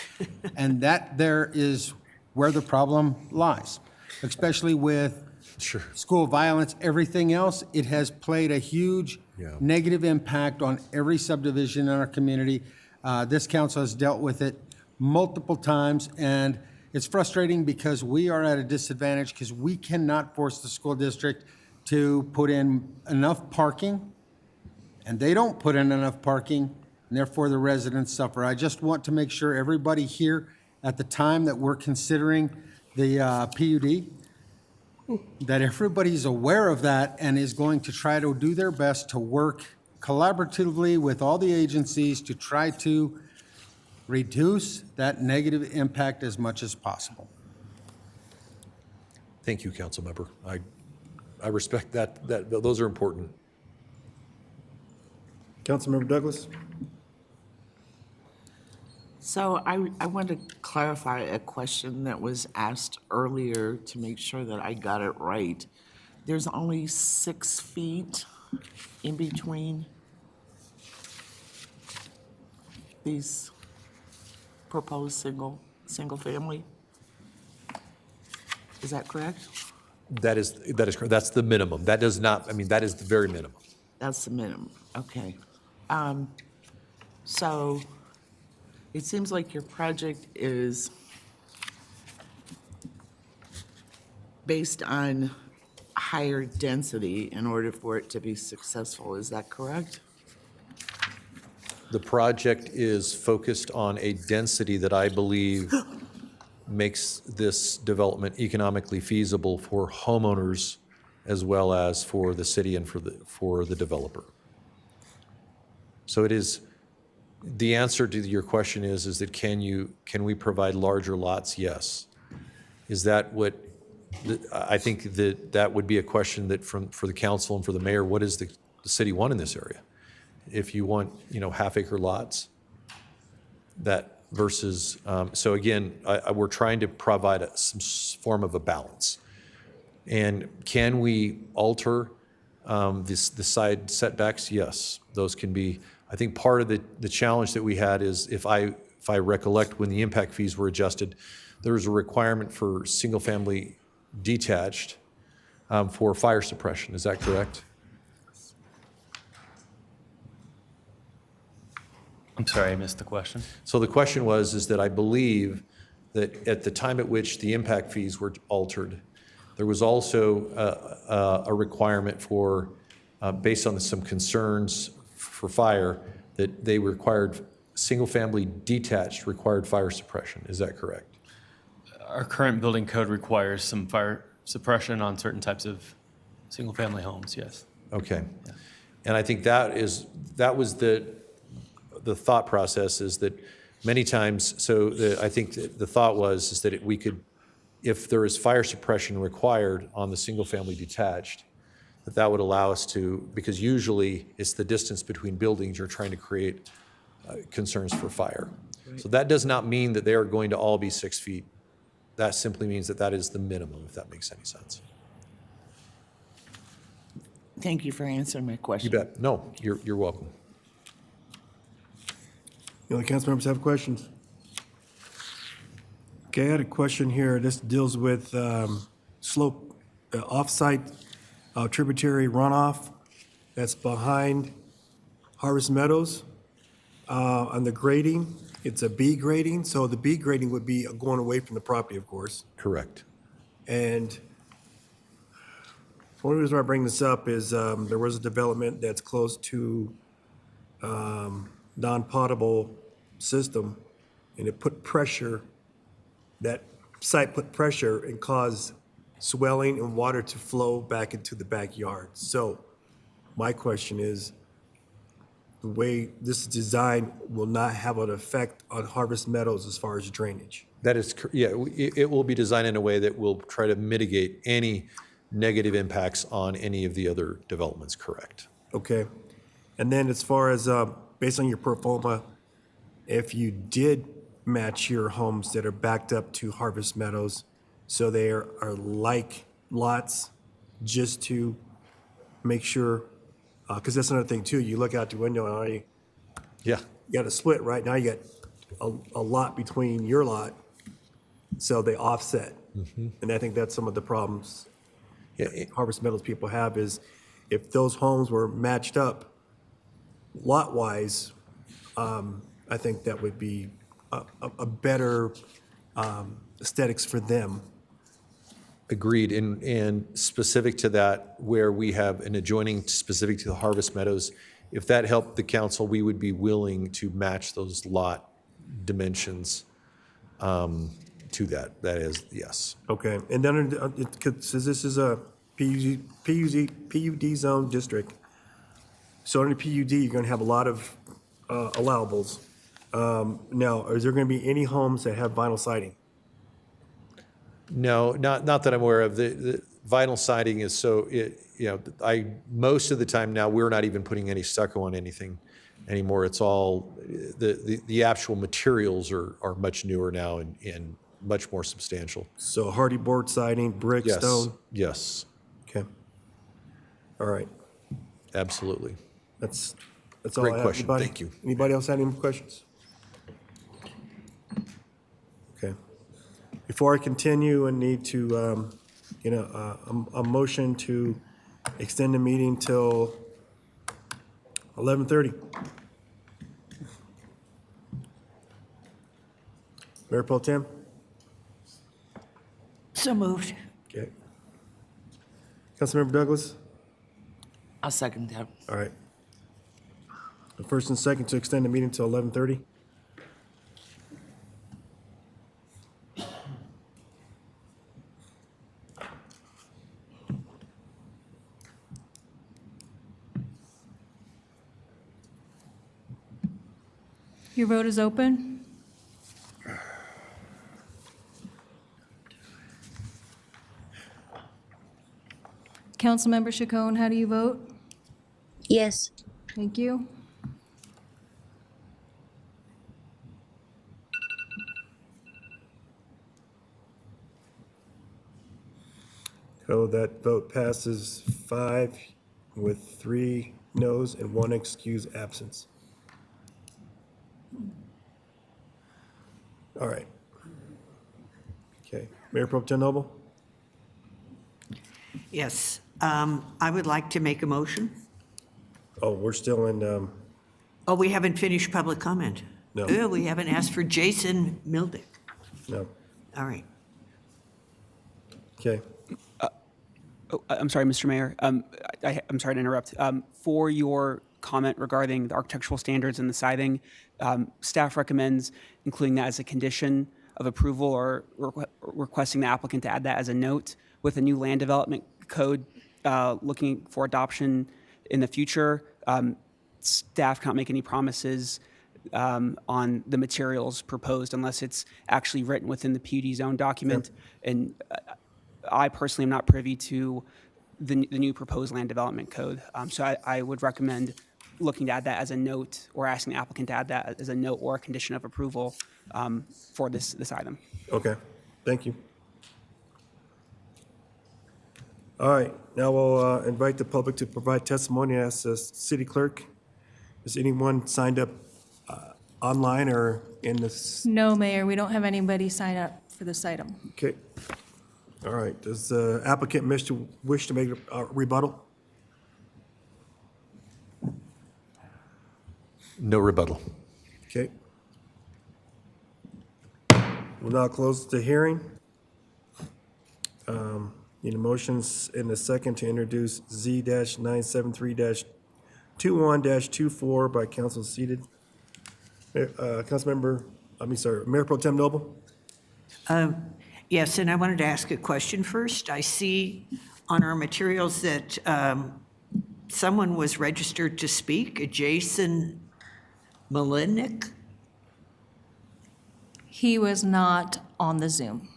And that there is where the problem lies, especially with school violence, everything else. It has played a huge negative impact on every subdivision in our community. This council has dealt with it multiple times, and it's frustrating because we are at a disadvantage because we cannot force the school district to put in enough parking, and they don't put in enough parking, and therefore the residents suffer. I just want to make sure everybody here at the time that we're considering the PUD, that everybody's aware of that and is going to try to do their best to work collaboratively with all the agencies to try to reduce that negative impact as much as possible. Thank you, Councilmember. I respect that. Those are important. Councilmember Douglas? So I want to clarify a question that was asked earlier to make sure that I got it right. There's only 6 feet in between these proposed single family? Is that correct? That is correct. That's the minimum. That does not, I mean, that is the very minimum. That's the minimum, okay. So it seems like your project is based on higher density in order for it to be successful. Is that correct? The project is focused on a density that I believe makes this development economically feasible for homeowners as well as for the city and for the developer. So it is, the answer to your question is that can we provide larger lots? Yes. Is that what, I think that would be a question that for the council and for the mayor, what does the city want in this area? If you want, half-acre lots, that versus, so again, we're trying to provide some form of a balance. And can we alter the side setbacks? Yes, those can be. I think part of the challenge that we had is, if I recollect, when the impact fees were adjusted, there was a requirement for single-family detached for fire suppression. Is that correct? I'm sorry, I missed the question. So the question is that I believe that at the time at which the impact fees were altered, there was also a requirement for, based on some concerns for fire, that they required single-family detached required fire suppression. Is that correct? Our current building code requires some fire suppression on certain types of single-family homes, yes. Okay. Yeah. And I think that was the thought process, is that many times, I think the thought is that we could, if there is fire suppression required on the single-family detached, that would allow us to, because usually it's the distance between buildings you're trying to create concerns for fire. So that does not mean that they are going to all be 6 feet. That simply means that that is the minimum, if that makes any sense. Thank you for answering my question. You bet. No, you're welcome. Any other council members have questions? Okay, I had a question here. This deals with slope, off-site tributary runoff that's behind Harvest Meadows. On the grading, it's a B grading, so the B grading would be going away from the property, of course. Correct. And one reason why I bring this up is there was a development that's close to non-potable system, and it put pressure, that site put pressure and caused swelling and water to flow back into the backyard. So my question is, the way this is designed will not have an effect on Harvest Meadows as far as drainage. That is, yeah, it will be designed in a way that will try to mitigate any negative impacts on any of the other developments, correct? Okay. And then as far as, based on your pro forma, if you did match your homes that are backed up to Harvest Meadows, so they are like lots, just to make sure, because that's another thing too, you look out the window and already, Yeah. you got a split, right? Now you got a lot between your lot, so they offset. And I think that's some of the problems Harvest Meadows people have is if those homes were matched up lot-wise, I think that would be a better aesthetics for them. Agreed, and specific to that, where we have an adjoining specific to the Harvest Meadows, if that helped the council, we would be willing to match those lot dimensions to that. That is, yes. Okay, and then, since this is a PUD zone district, so under PUD, you're gonna have a lot of allowables. Now, is there gonna be any homes that have vinyl siding? No, not that I'm aware of. The vinyl siding is so, most of the time now, we're not even putting any stucco on anything anymore. It's all, the actual materials are much newer now and much more substantial. So hardy board siding, brick, Yes, stone? yes, Okay. All right, absolutely. that's all Great I have. question. Anybody- Thank you. Anybody else have any more questions? Okay. Before I continue, I need to, a motion to extend the meeting till 11:30. Mayor Pro Tem? So moved. Okay. Councilmember Douglas? I'll second that. All right. The first and second to extend the meeting till 11:30? Your vote is open. Councilmember Chacon, how do you vote? Yes. Thank you. So that vote passes 5 with 3 noes and 1 excused absence. All right. Okay, Mayor Pro Tem Noble? Yes. I would like to make a motion. Oh, we're still in, Oh, we haven't finished public comment. No. Oh, we haven't asked for Jason Mildick. no, All right. okay. I'm sorry, Mr. Mayor. I'm sorry to interrupt. For your comment regarding the architectural standards and the siding, staff recommends including that as a condition of approval or requesting the applicant to add that as a note with a new land development code looking for adoption in the future. Staff can't make any promises on the materials proposed unless it's actually written within the PUD zone document. And I personally am not privy to the new proposed land development code. So I would recommend looking to add that as a note, or asking the applicant to add that as a note or a condition of approval for this item. Okay, thank you. All right, now we'll invite the public to provide testimony as the city clerk. Is anyone signed up online or in this? No, Mayor, we don't have anybody sign up for this item. Okay. All right, does the applicant wish to make a rebuttal? No rebuttal. Okay. We'll now close the hearing. Need a motions in a second to introduce Z-973-21-24 by council seated. Councilmember, Mayor Pro Tem Noble? Yes, and I wanted to ask a question first. I see on our materials that someone was registered to speak, a Jason Malinik. He was not on the Zoom.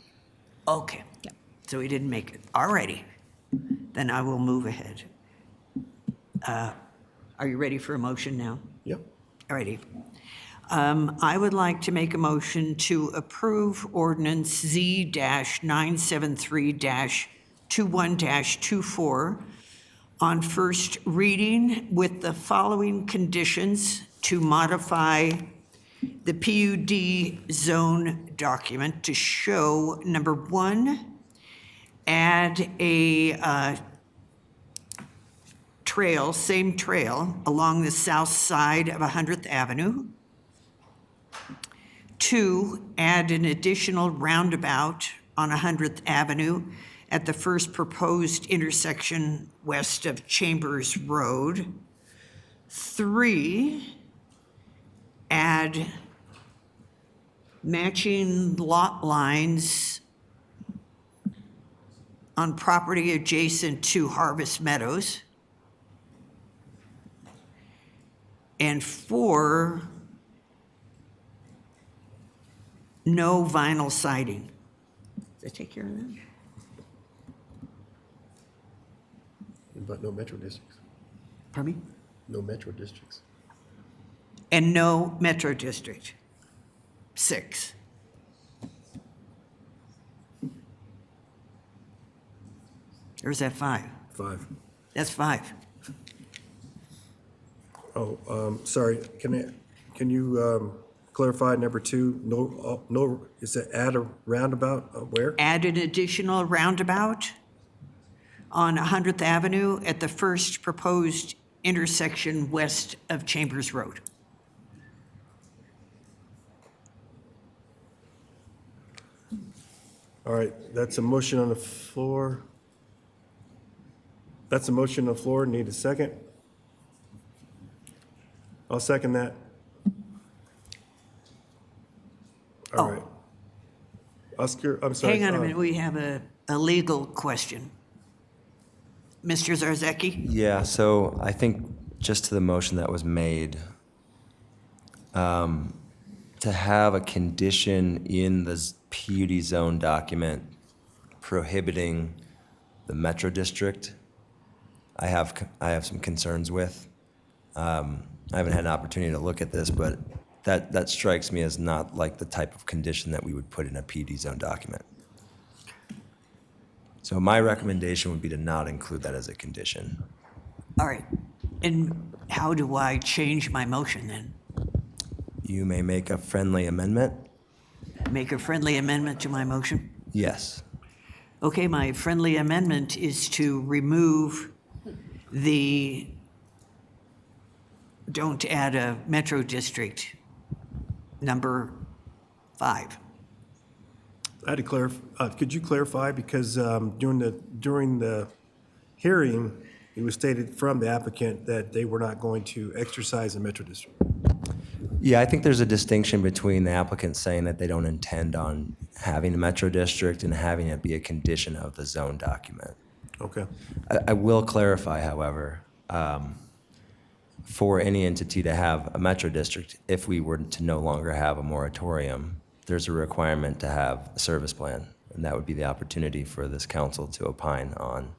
Okay. So he didn't make it. All righty. Then I will move ahead. Are you ready for a motion now? Yep. All righty. I would like to make a motion to approve ordinance Z-973-21-24 on first reading with the following conditions to modify the PUD zone document to show, number one, add a trail, same trail, along the south side of 100th Avenue. Two, add an additional roundabout on 100th Avenue at the first proposed intersection west of Chambers Road. Three, add matching lot lines on property adjacent to Harvest Meadows. And four, no vinyl siding. Does that take care of that? But no metro districts. Pardon me? No metro districts. And no metro district. 6. Or is that 5? 5. That's 5. Oh, sorry, can you clarify number 2? No, is it add a roundabout, where? Add an additional roundabout on 100th Avenue at the first proposed intersection west of Chambers Road. All right, that's a motion on the floor. That's a motion on the floor, need a second? I'll second that. All right. Oscar, I'm sorry. Hang on a minute, we have a legal question. Mr. Zarzaki? Yeah, so I think just to the motion that was made, to have a condition in the PUD zone document prohibiting the metro district, I have some concerns with. I haven't had an opportunity to look at this, but that strikes me as not like the type of condition that we would put in a PUD zone document. So my recommendation would be to not include that as a condition. All right, and how do I change my motion then? You may make a friendly amendment. Make a friendly amendment to my motion? Yes. Okay, my friendly amendment is to remove the don't add a metro district, number 5. I had to clarify, could you clarify, because during the hearing, it was stated from the applicant that they were not going to exercise the metro district. Yeah, I think there's a distinction between the applicant saying that they don't intend on having a metro district and having it be a condition of the zone document. Okay. I will clarify, however, for any entity to have a metro district, if we were to no longer have a moratorium, there's a requirement to have a service plan, and that would be the opportunity for this council to opine on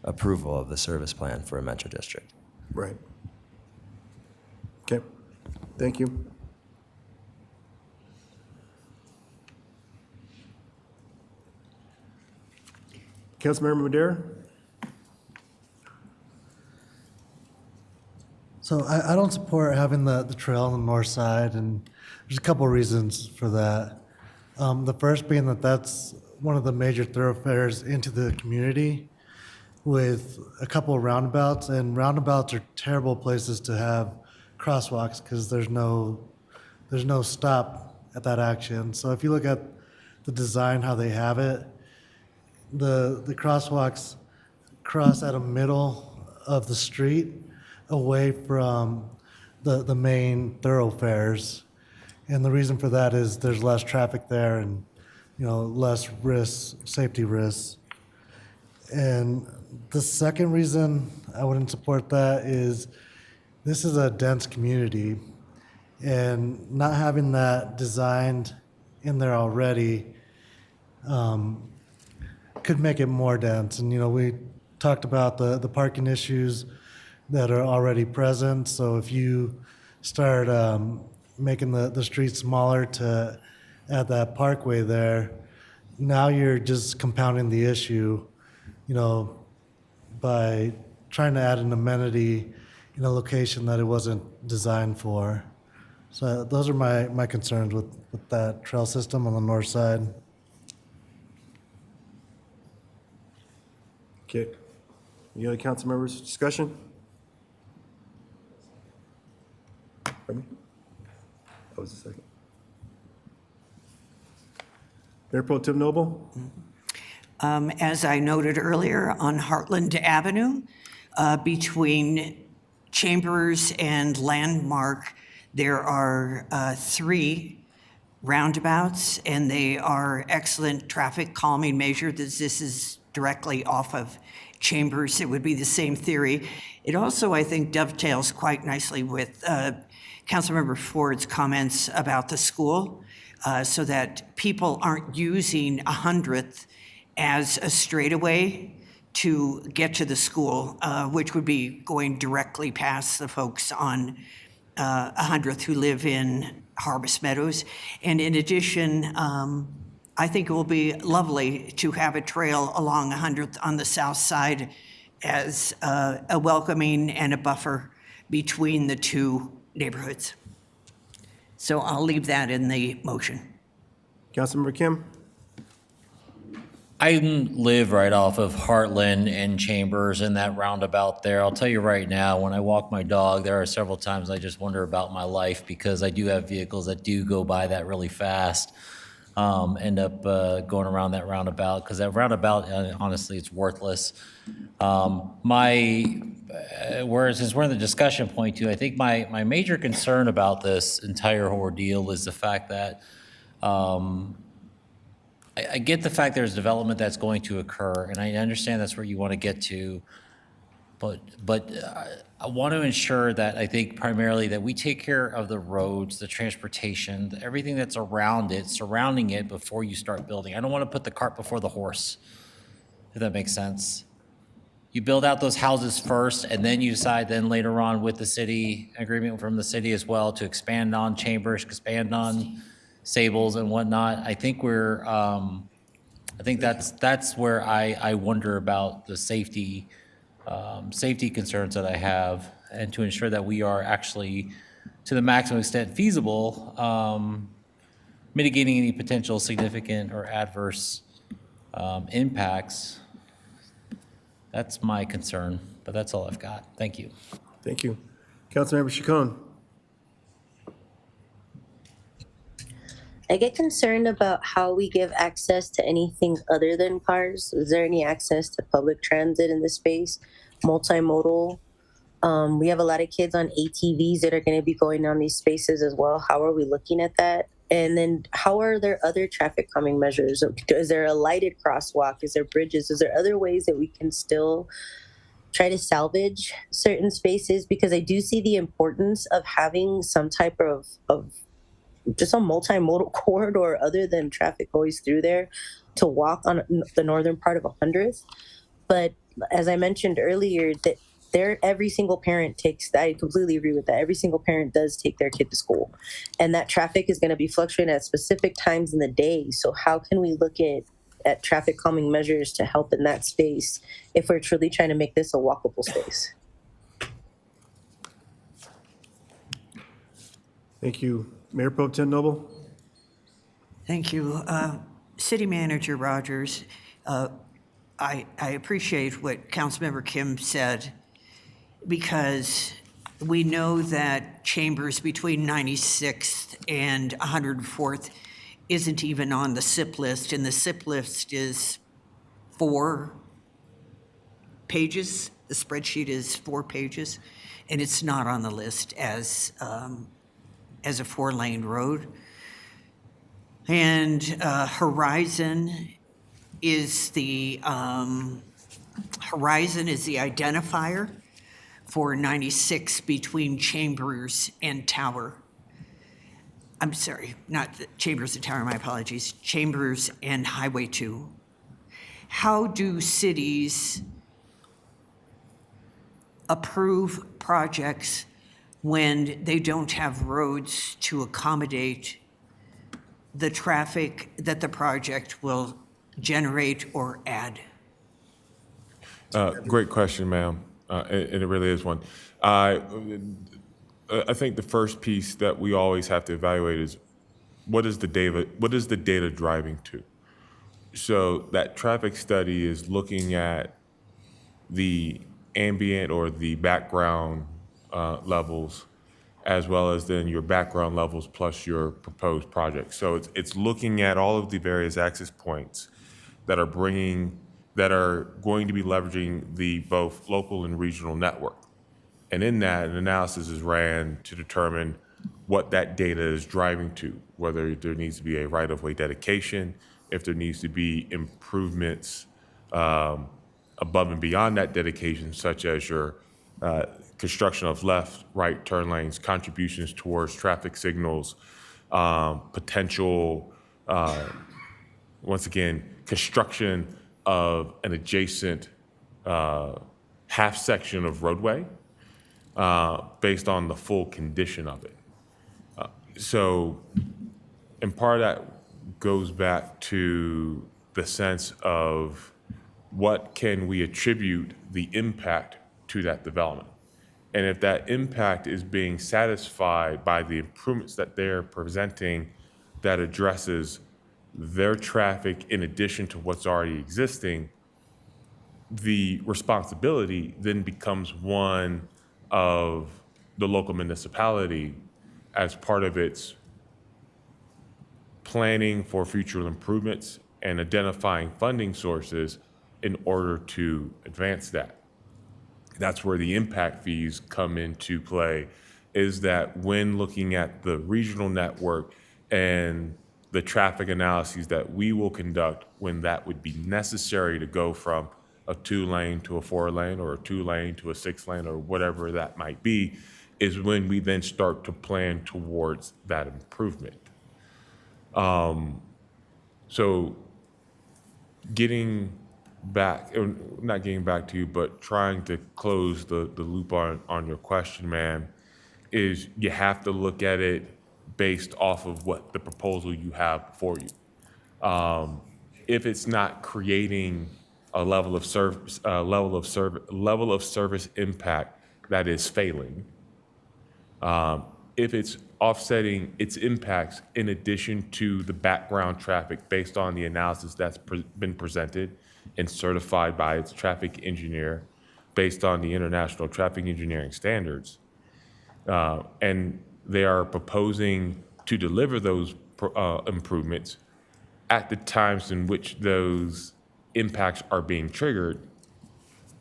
approval of the service plan for a metro district. Right. Thank you. Councilmember Madera? So I don't support having the trail on the north side, and there's a couple of reasons for that. The first being that that's one of the major thoroughfares into the community with a couple of roundabouts, and roundabouts are terrible places to have crosswalks because there's no stop at that action. So if you look at the design, how they have it, the crosswalks cross at a middle of the street away from the main thoroughfares. And the reason for that is there's less traffic there and, less risks, safety risks. And the second reason I wouldn't support that is this is a dense community, and not having that designed in there already could make it more dense. And, we talked about the parking issues that are already present. So if you start making the streets smaller to add that parkway there, now you're just compounding the issue, by trying to add an amenity in a location that it wasn't designed for. So those are my concerns with that trail system on the north side. Okay. Any other council members' discussion? Pardon me? That was the second. Mayor Pro Tem Noble? As I noted earlier, on Heartland Avenue, between Chambers and Landmark, there are 3 roundabouts, and they are excellent traffic calming measures. This is directly off of Chambers. It would be the same theory. It also, I think, dovetails quite nicely with Councilmember Ford's comments about the school, so that people aren't using 100th as a straightaway to get to the school, which would be going directly past the folks on 100th who live in Harvest Meadows. And in addition, I think it will be lovely to have a trail along 100th on the south side as a welcoming and a buffer between the 2 neighborhoods. So I'll leave that in the motion. Councilmember Kim? I live right off of Heartland and Chambers in that roundabout there. I'll tell you right now, when I walk my dog, there are several times I just wonder about my life because I do have vehicles that do go by that really fast, end up going around that roundabout because that roundabout, honestly, it's worthless. Whereas since we're in the discussion point too, I think my major concern about this entire ordeal is the fact that I get the fact there's development that's going to occur, and I understand that's where you want to get to, but I want to ensure that I think primarily that we take care of the roads, the transportation, everything that's around it, surrounding it before you start building. I don't want to put the cart before the horse, if that makes sense. You build out those houses first, and then you decide then later on with the city, agreement from the city as well, to expand on Chambers, expand on Sables and whatnot. I think that's where I wonder about the safety concerns that I have, and to ensure that we are actually, to the maximum extent feasible, mitigating any potential significant or adverse impacts. That's my concern, but that's all I've got. Thank you. Thank you. Councilmember Chacon? I get concerned about how we give access to anything other than cars. Is there any access to public transit in this space? Multimodal? We have a lot of kids on ATVs that are going to be going on these spaces as well. How are we looking at that? And then how are there other traffic calming measures? Is there a lighted crosswalk? Is there bridges? Is there other ways that we can still try to salvage certain spaces? Because I do see the importance of having some type of just a multimodal corridor other than traffic always through there to walk on the northern part of 100th. But as I mentioned earlier, that every single parent takes, I completely agree with that. Every single parent does take their kid to school. And that traffic is going to be fluctuating at specific times in the day. So how can we look at traffic calming measures to help in that space if we're truly trying to make this a walkable space? Thank you. Mayor Pro Tem Noble? Thank you. City Manager Rogers, I appreciate what Councilmember Kim said, because we know that Chambers between 96th and 104th isn't even on the SIP list, and the SIP list is 4 pages. The spreadsheet is 4 pages, and it's not on the list as a 4-lane road. And Horizon is the identifier for 96 between Chambers and Tower. I'm sorry, not Chambers and Tower, my apologies. Chambers and Highway 2. How do cities approve projects when they don't have roads to accommodate the traffic that the project will generate or add? Great question, ma'am, and it really is one. I think the first piece that we always have to evaluate is what is the data driving to? So that traffic study is looking at the ambient or the background levels, as well as then your background levels plus your proposed project. So it's looking at all of the various access points that are going to be leveraging the both local and regional network. And in that, an analysis is ran to determine what that data is driving to, whether there needs to be a right-of-way dedication, if there needs to be improvements above and beyond that dedication, such as your construction of left, right turn lanes, contributions towards traffic signals, potential, once again, construction of an adjacent half section of roadway based on the full condition of it. And part of that goes back to the sense of what can we attribute the impact to that development. And if that impact is being satisfied by the improvements that they're presenting that addresses their traffic in addition to what's already existing, the responsibility then becomes one of the local municipality as part of its planning for future improvements and identifying funding sources in order to advance that. That's where the impact fees come into play, is that when looking at the regional network and the traffic analyses that we will conduct when that would be necessary to go from a 2-lane to a 4-lane or a 2-lane to a 6-lane or whatever that might be, is when we then start to plan towards that improvement. So getting back, not getting back to you, but trying to close the loop on your question, ma'am, is you have to look at it based off of what the proposal you have before you. If it's not creating a level of service impact that is failing, if it's offsetting its impacts in addition to the background traffic based on the analysis that's been presented and certified by its traffic engineer based on the international traffic engineering standards, and they are proposing to deliver those improvements at the times in which those impacts are being triggered,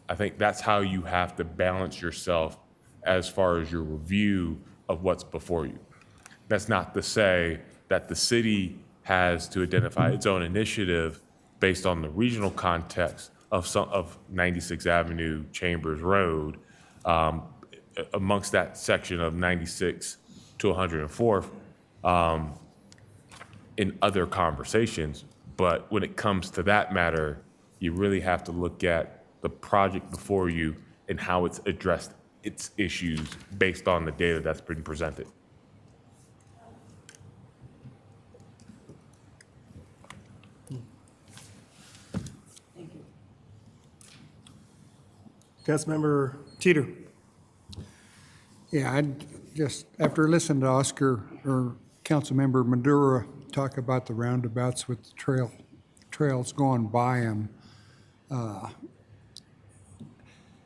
I think that's how you have to balance yourself as far as your review of what's before you. That's not to say that the city has to identify its own initiative based on the regional context of 96th Avenue, Chambers Road, amongst that section of 96 to 104th in other conversations. But when it comes to that matter, you really have to look at the project before you and how it's addressed its issues based on the data that's been presented. Councilmember Teeter. Yeah, I just, after listening to Oscar or Councilmember Madura talk about the roundabouts with the trails going by them,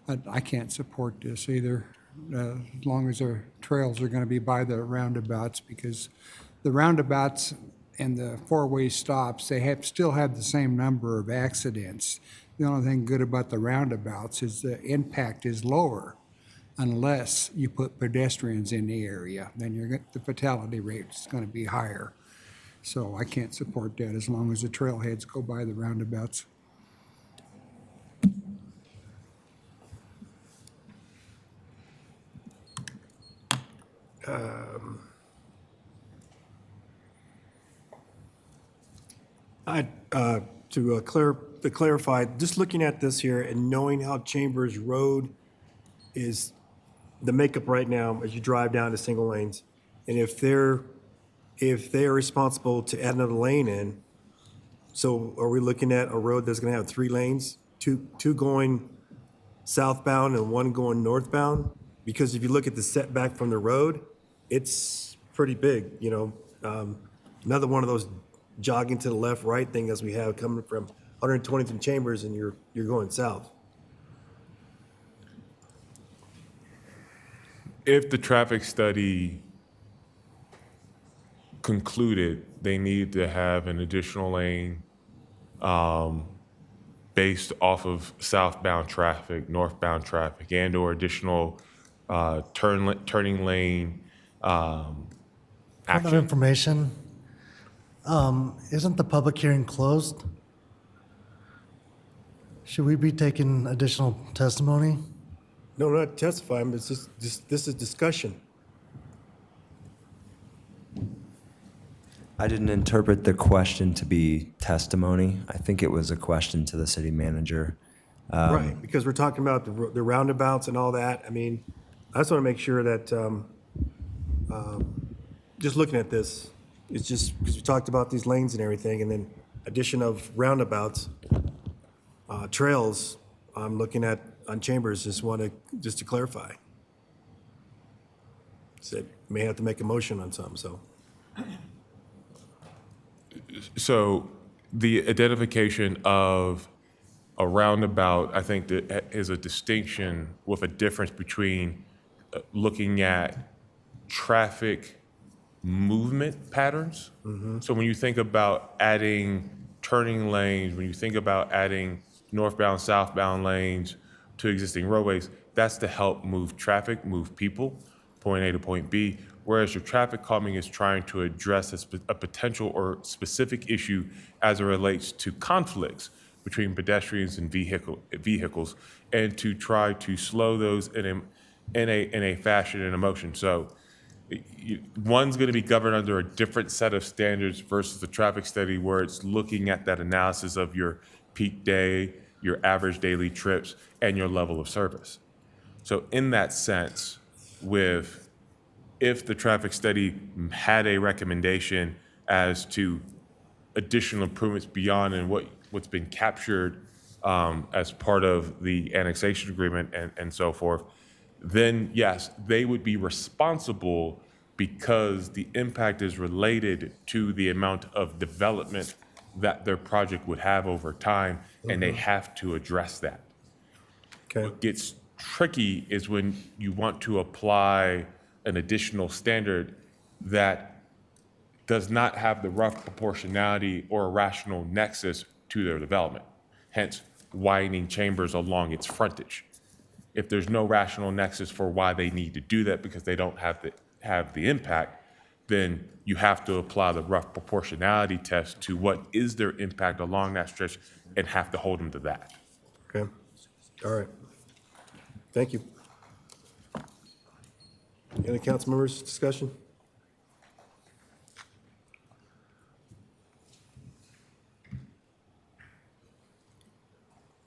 I can't support this either, as long as the trails are going to be by the roundabouts, because the roundabouts and the four-way stops, they still have the same number of accidents. The only thing good about the roundabouts is the impact is lower unless you put pedestrians in the area. Then the fatality rate is going to be higher. So I can't support that as long as the trailheads go by the roundabouts. To clarify, just looking at this here and knowing how Chambers Road is the makeup right now as you drive down to single lanes, and if they're responsible to add another lane in, so are we looking at a road that's going to have 3 lanes, two going southbound and 1 going northbound? Because if you look at the setback from the road, it's pretty big, you know. Another one of those jogging to the left, right thing as we have coming from 120th and Chambers, and you're going south. If the traffic study concluded they need to have an additional lane based off of southbound traffic, northbound traffic, and/or additional turning lane Point of action. information, isn't the public hearing closed? Should we be taking additional testimony? No, not testifying, but it's just this is discussion. I didn't interpret the question to be testimony. I think it was a question to the city manager. Right, because we're talking about the roundabouts and all that. I mean, I just want to make sure that, just looking at this, it's just, because we talked about these lanes and everything, and then addition of roundabouts, trails, I'm looking at on Chambers, just to clarify. Said, may have to make a motion on something, so. So the identification of a roundabout, I think that is a distinction with a difference between looking at traffic movement patterns. So when you think about adding turning lanes, when you think about adding northbound, southbound lanes to existing roadways, that's to help move traffic, move people, point A to point B, whereas your traffic calming is trying to address a potential or specific issue as it relates to conflicts between pedestrians and vehicles, and to try to slow those in a fashion and a motion. So one's going to be governed under a different set of standards versus the traffic study, where it's looking at that analysis of your peak day, your average daily trips, and your level of service. So in that sense, if the traffic study had a recommendation as to additional improvements beyond and what's been captured as part of the annexation agreement and so forth, then yes, they would be responsible because the impact is related to the amount of development that their project would have over time, and they have to address that. Okay. What gets tricky is when you want to apply an additional standard that does not have the rough proportionality or a rational nexus to their development, hence widening Chambers along its frontage. If there's no rational nexus for why they need to do that because they don't have the impact, then you have to apply the rough proportionality test to what is their impact along that stretch and have to hold them to that. Okay, all right. Thank you. Any council members discussion?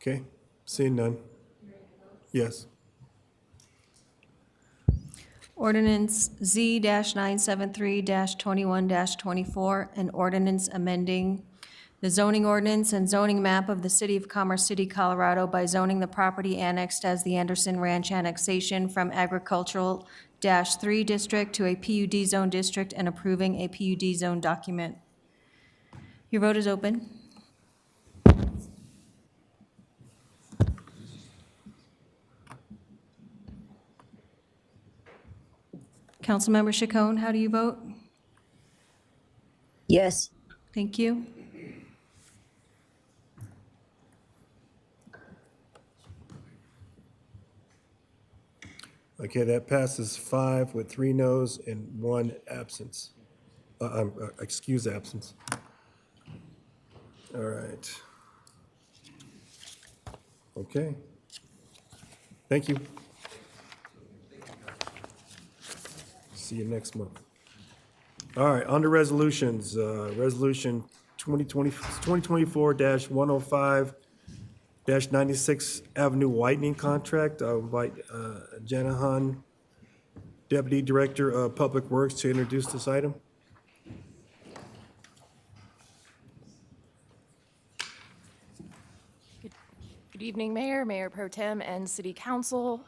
Okay, seeing none. Yes. Ordinance Z-973-21-24, an ordinance amending the zoning ordinance and zoning map of the City of Commerce City, Colorado by zoning the property annexed as the Anderson Ranch annexation from agricultural -3 district to a PUD zone district and approving a PUD zone document. Your vote is open. Councilmember Chacon, how do you vote? Yes. Thank you. Okay, that passes 5 with 3 noes and 1 absence. Excuse absence. All right. Okay. Thank you. See you next month. All right, under resolutions, Resolution 2024-105-96 Avenue Widening Contract. I'll invite Jana Han, Deputy Director of Public Works, to introduce this item. Good evening, Mayor, Mayor Pro Tem, and City Council.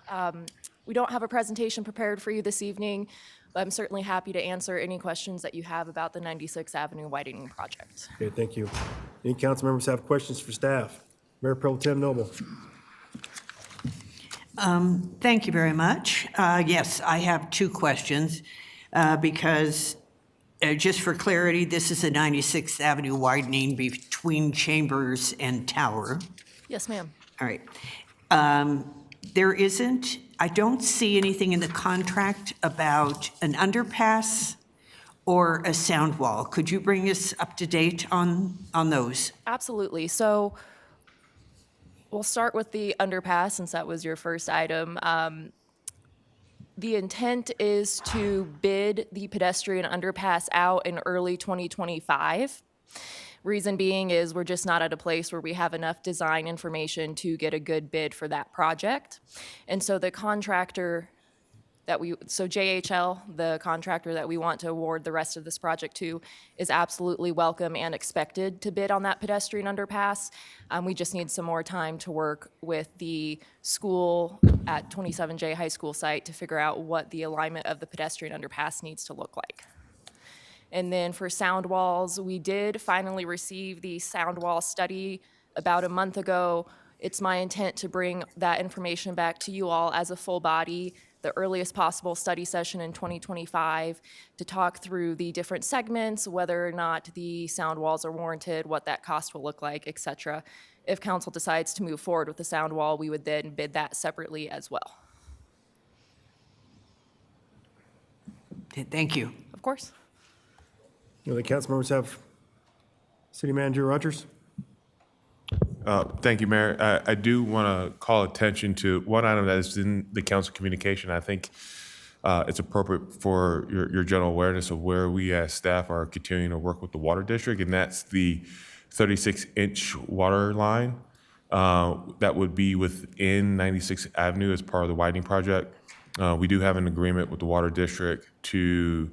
We don't have a presentation prepared for you this evening, but I'm certainly happy to answer any questions that you have about the 96th Avenue widening project. Okay, thank you. Any council members have questions for staff? Mayor Pro Tem Noble. Thank you very much. Yes, I have 2 questions because just for clarity, this is a 96th Avenue widening between Chambers and Tower. Yes, ma'am. All right. I don't see anything in the contract about an underpass or a sound wall. Could you bring us up to date on those? Absolutely. So we'll start with the underpass, since that was your first item. The intent is to bid the pedestrian underpass out in early 2025. Reason being is we're just not at a place where we have enough design information to get a good bid for that project. And so the contractor so JHL, the contractor that we want to award the rest of this project to, is absolutely welcome and expected to bid on that pedestrian underpass. We just need some more time to work with the school at 27J High School site to figure out what the alignment of the pedestrian underpass needs to look like. And then for sound walls, we did finally receive the sound wall study about a month ago. It's my intent to bring that information back to you all as a full body, the earliest possible study session in 2025, to talk through the different segments, whether or not the sound walls are warranted, what that cost will look like, et cetera. If council decides to move forward with the sound wall, we would then bid that separately as well. Thank you. Of course. Any other council members have? City Manager Rogers? Thank you, Mayor. I do want to call attention to one item that is in the council communication. I think it's appropriate for your general awareness of where we as staff are continuing to work with the water district, and that's the 36-inch water line that would be within 96th Avenue as part of the widening project. We do have an agreement with the water district to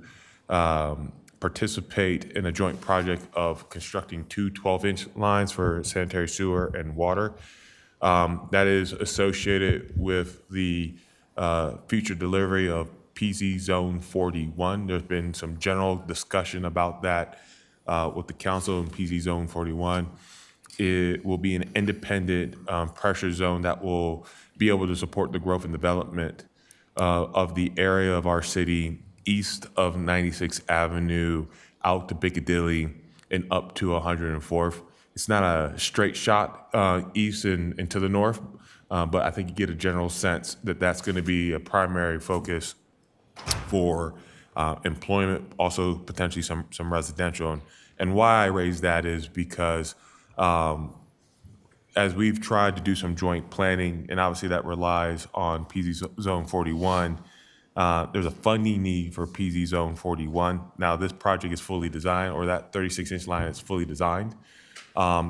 participate in a joint project of constructing 2 12-inch lines for sanitary sewer and water. That is associated with the future delivery of PZ Zone 41. There's been some general discussion about that with the council in PZ Zone 41. It will be an independent pressure zone that will be able to support the growth and development of the area of our city east of 96th Avenue, out to Piccadilly, and up to 104th. It's not a straight shot east and to the north, but I think you get a general sense that that's going to be a primary focus for employment, also potentially some residential. And why I raise that is because as we've tried to do some joint planning, and obviously that relies on PZ Zone 41, there's a funding need for PZ Zone 41. Now, this project is fully designed, or that 36-inch line is fully designed.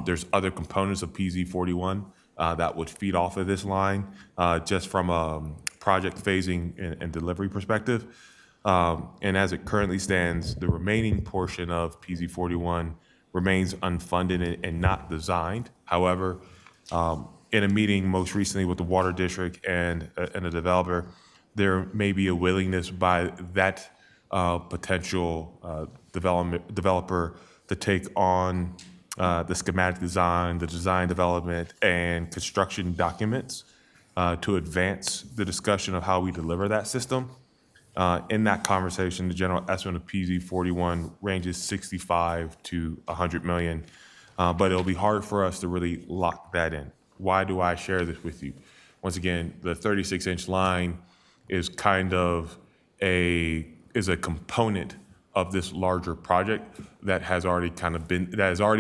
There's other components of PZ 41 that would feed off of this line, just from project phasing and delivery perspective. And as it currently stands, the remaining portion of PZ 41 remains unfunded and not designed. However, in a meeting most recently with the Water District and a developer, there may be a willingness by that potential developer to take on the schematic design, the design development, and construction documents to advance the discussion of how we deliver that system. In that conversation, the general estimate of PZ 41 ranges 65 to 100 million, but it'll be hard for us to really lock that in. Why do I share this with you? Once again, the 36-inch line is kind of a component of this larger project that has already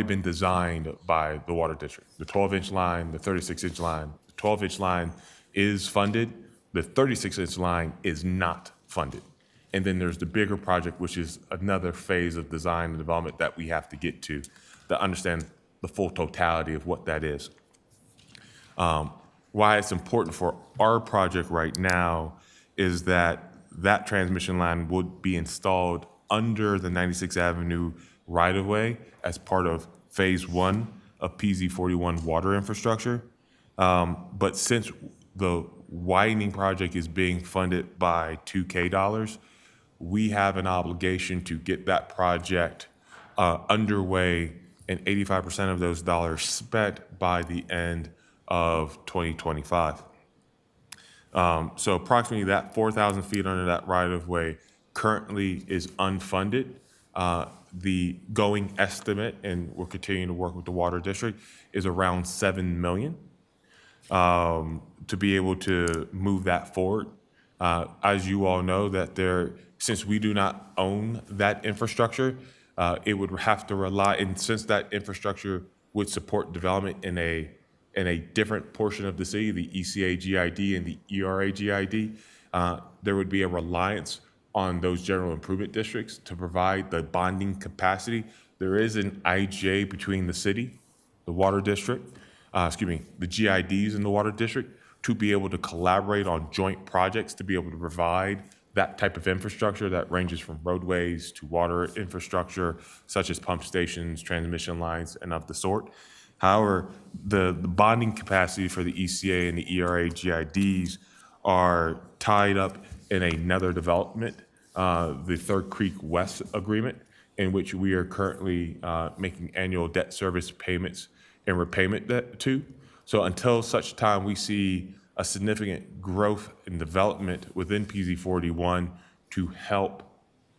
been designed by the Water District. The 12-inch line, the 36-inch line. The 12-inch line is funded. The 36-inch line is not funded. And then there's the bigger project, which is another phase of design and development that we have to get to understand the full totality of what that is. Why it's important for our project right now is that that transmission line would be installed under the 96th Avenue right-of-way as part of phase 1 of PZ 41 water infrastructure. But since the widening project is being funded by 2K dollars, we have an obligation to get that project underway and 85% of those dollars spent by the end of 2025. So approximately that 4,000 feet under that right-of-way currently is unfunded. The going estimate, and we're continuing to work with the Water District, is around 7 million to be able to move that forward. As you all know, since we do not own that infrastructure, it would have to rely, and since that infrastructure would support development in a different portion of the city, the ECA GID and the ERA GID, there would be a reliance on those general improvement districts to provide the bonding capacity. There is an IGA between the city, the Water District, the GIDs and the Water District to be able to collaborate on joint projects to be able to provide that type of infrastructure that ranges from roadways to water infrastructure, such as pump stations, transmission lines, and of the sort. However, the bonding capacity for the ECA and the ERA GIDs are tied up in another development, the Third Creek West Agreement, in which we are currently making annual debt service payments and repayment debt to. So until such time we see a significant growth and development within PZ 41 to help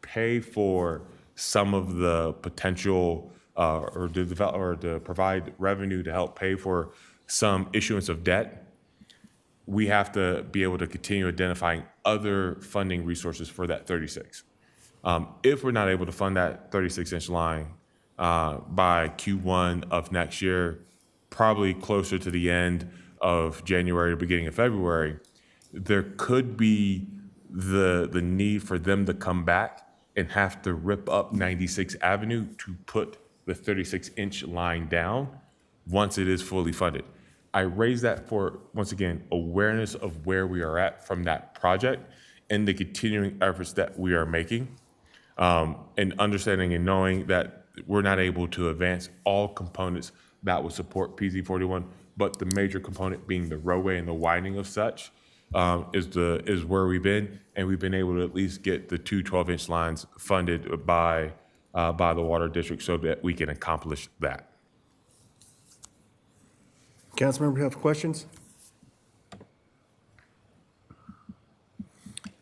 pay for some of the potential or to provide revenue to help pay for some issuance of debt, we have to be able to continue identifying other funding resources for that 36. If we're not able to fund that 36-inch line by Q1 of next year, probably closer to the end of January or beginning of February, there could be the need for them to come back and have to rip up 96th Avenue to put the 36-inch line down once it is fully funded. I raise that for, once again, awareness of where we are at from that project and the continuing efforts that we are making, and understanding and knowing that we're not able to advance all components that would support PZ 41, but the major component being the roadway and the widening of such is where we've been, and we've been able to at least get the two 12-inch lines funded by the Water District so that we can accomplish that. Councilmember, you have questions? I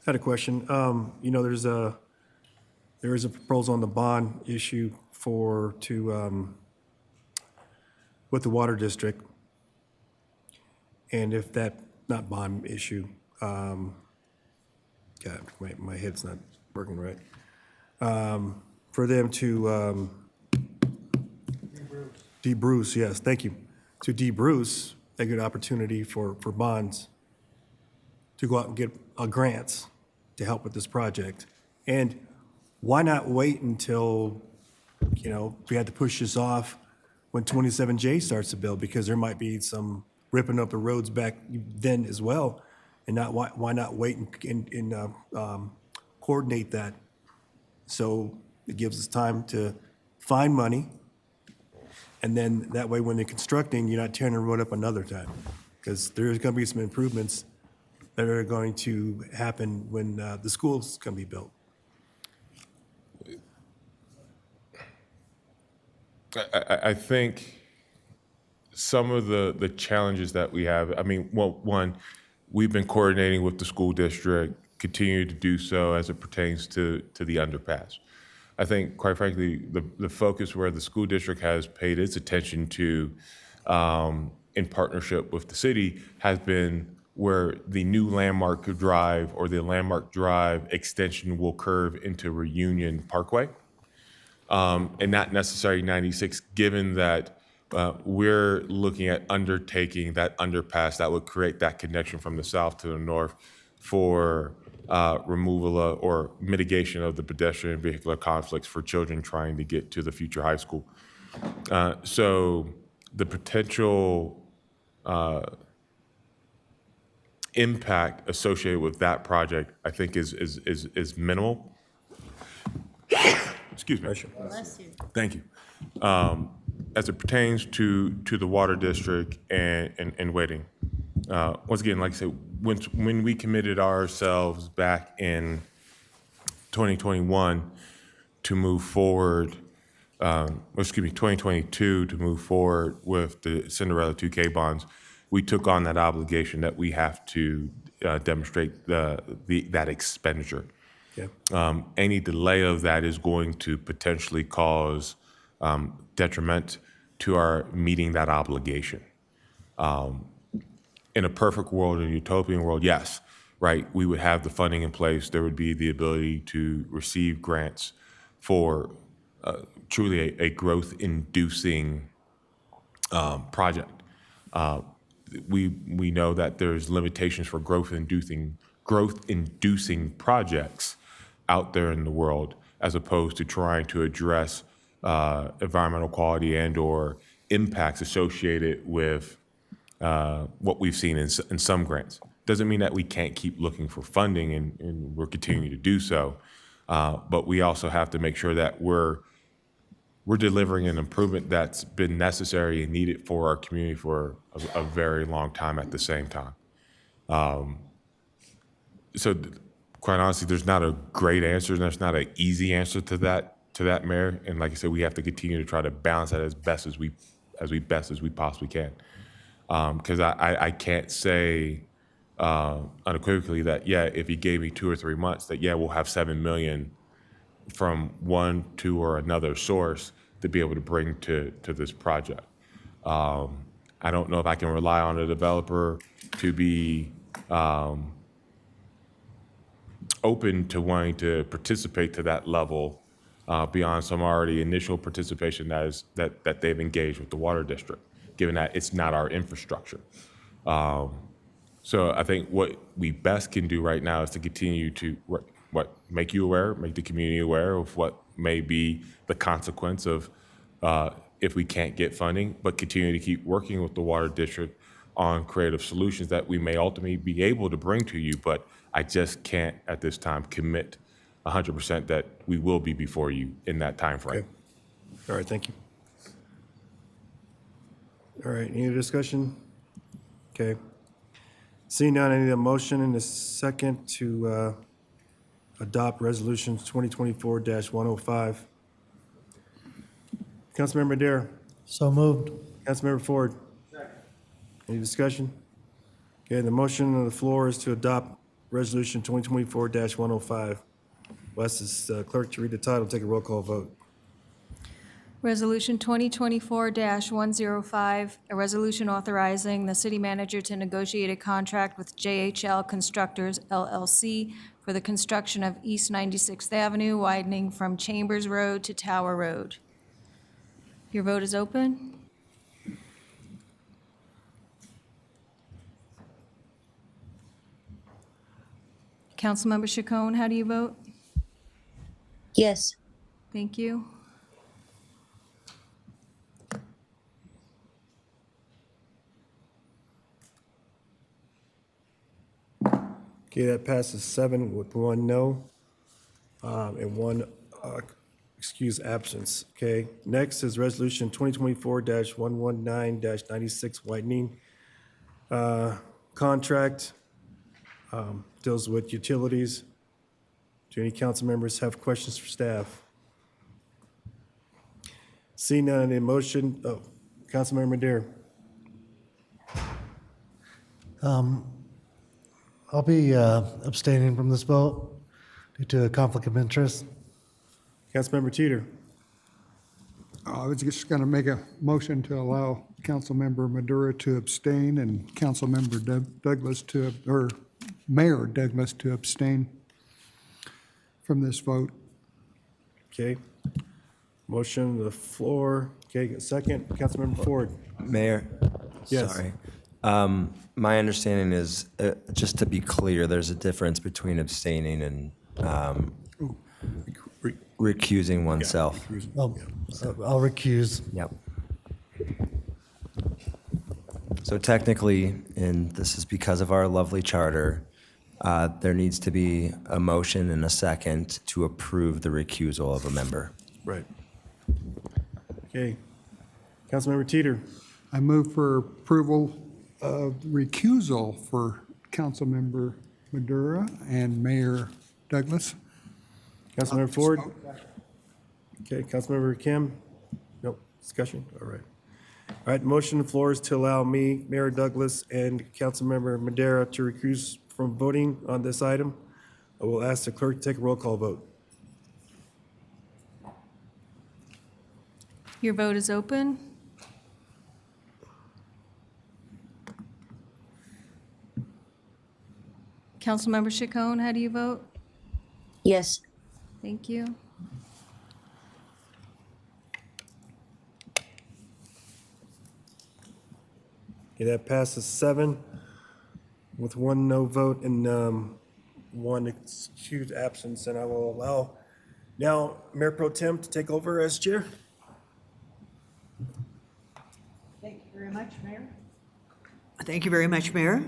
had a question. There is a proposal on the bond issue with the Water District. And if that, not bond issue, God, my head's not working right. For them to debruce, yes, thank you. To debruce, a good opportunity for bonds to go out and get grants to help with this project. And why not wait until, we had to push this off when 27J starts to build, because there might be some ripping up the roads back then as well. And not, why not wait and coordinate that? So it gives us time to find money. And then that way, when they're constructing, you're not tearing the road up another time. Because there's going to be some improvements that are going to happen when the school's going to be built. I think some of the challenges that we have, I mean, well, one, we've been coordinating with the school district, continue to do so as it pertains to the underpass. I think, quite frankly, the focus where the school district has paid its attention to, in partnership with the city, has been where the new Landmark Drive or the Landmark Drive extension will curve into Reunion Parkway, and not necessarily 96, given that we're looking at undertaking that underpass that would create that connection from the south to the north for removal or mitigation of the pedestrian vehicular conflicts for children trying to get to the future high school. So the potential impact associated with that project, I think, is minimal. Excuse me. Thank you. As it pertains to the water district and waiting. Once again, like I said, when we committed ourselves back in 2021 to move forward, 2022 to move forward with the Cinderella 2K bonds, we took on that obligation that we have to demonstrate that expenditure. Yeah. Any delay of that is going to potentially cause detriment to our meeting that obligation. In a perfect world, in a utopian world, yes, right, we would have the funding in place. There would be the ability to receive grants for truly a growth-inducing project. We know that there's limitations for growth-inducing projects out there in the world, as opposed to trying to address environmental quality and/or impacts associated with what we've seen in some grants. Doesn't mean that we can't keep looking for funding, and we're continuing to do so. But we also have to make sure that we're delivering an improvement that's been necessary and needed for our community for a very long time at the same time. So quite honestly, there's not a great answer, and there's not an easy answer to that, Mayor. And like I said, we have to continue to try to balance that as best as we possibly can. Because I can't say unequivocally that, yeah, if you gave me 2 or 3 months, that, yeah, we'll have $7 million from one, two, or another source to be able to bring to this project. I don't know if I can rely on a developer to be open to wanting to participate to that level beyond some already initial participation that they've engaged with the water district, given that it's not our infrastructure. So I think what we best can do right now is to continue to make you aware, make the community aware of what may be the consequence of if we can't get funding, but continue to keep working with the water district on creative solutions that we may ultimately be able to bring to you. But I just can't at this time commit 100% that we will be before you in that time frame. Okay. All right, thank you. All right, any discussion? Okay. Seeing none, I need a motion and a second to adopt Resolution 2024-105. Councilmember Dare. So moved. Councilmember Ford. Any discussion? Okay, the motion on the floor is to adopt Resolution 2024-105. Wes is clerk to read the title, take a roll call vote. Resolution 2024-105, a resolution authorizing the city manager to negotiate a contract with JHL Constructors LLC for the construction of East 96th Avenue, widening from Chambers Road to Tower Road. Your vote is open. Councilmember Chacon, how do you vote? Yes. Thank you. Okay, that passes 7 with 1 no, and 1 excuse absence. Okay, next is Resolution 2024-119-96 widening contract. Deals with utilities. Do any council members have questions for staff? Seeing none, in motion, Councilmember Madera. I'll be abstaining from this vote due to a conflict of interest. Councilmember Teeter. I was just going to make a motion to allow Councilmember Madura to abstain and Councilmember Douglas to, or Mayor Douglas to abstain from this vote. Okay. Motion on the floor. Okay, a second. Councilmember Ford. Mayor? Yes. Sorry. My understanding is, just to be clear, there's a difference between abstaining and recusing oneself. I'll recuse. Yep. So technically, and this is because of our lovely charter, there needs to be a motion and a second to approve the recusal of a member. Right. Okay. Councilmember Teeter. I move for approval of recusal for Councilmember Madura and Mayor Douglas. Councilmember Ford. Okay, Councilmember Kim. Nope, discussion, all right. All right, motion on the floor is to allow me, Mayor Douglas, and Councilmember Madera to recuse from voting on this item. I will ask the clerk to take a roll call vote. Your vote is open. Councilmember Chacon, how do you vote? Yes. Thank you. Okay, that passes 7 with 1 no vote and 1 excused absence, and I will allow now Mayor Pro Tem to take over as chair. Thank you very much, Mayor. Thank you very much, Mayor.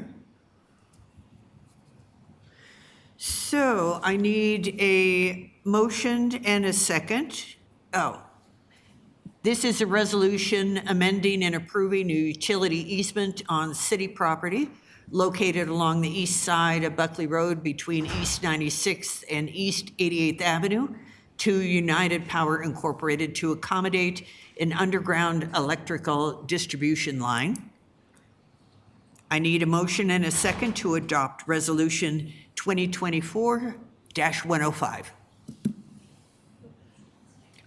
So I need a motion and a second. Oh, this is a resolution amending and approving a utility easement on city property located along the east side of Buckley Road between East 96th and East 88th Avenue to United Power Incorporated to accommodate an underground electrical distribution line. I need a motion and a second to adopt Resolution 2024-105.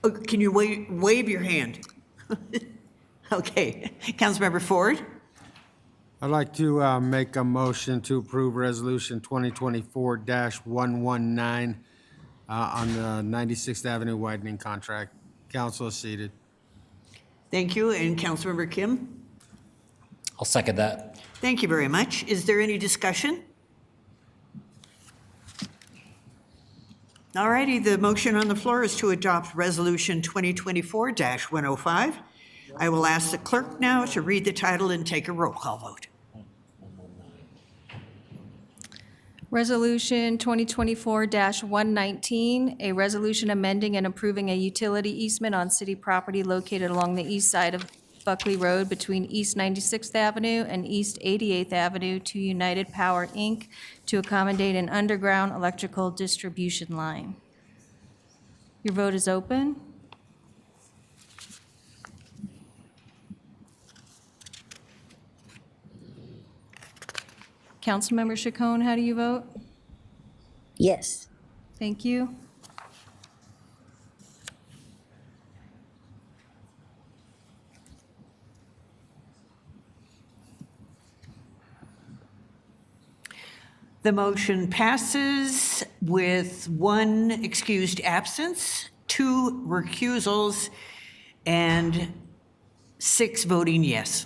Oh, can you wave your hand? Okay. Councilmember Ford? I'd like to make a motion to approve Resolution 2024-119 on the 96th Avenue widening contract. Council is seated. Thank you. And Councilmember Kim? I'll second that. Thank you very much. Is there any discussion? All righty, the motion on the floor is to adopt Resolution 2024-105. I will ask the clerk now to read the title and take a roll call vote. Resolution 2024-119, a resolution amending and approving a utility easement on city property located along the east side of Buckley Road between East 96th Avenue and East 88th Avenue to United Power, Inc. to accommodate an underground electrical distribution line. Your vote is open. Councilmember Chacon, how do you vote? Yes. Thank you. The motion passes with 1 excused absence, 2 recusals, and 6 voting yes.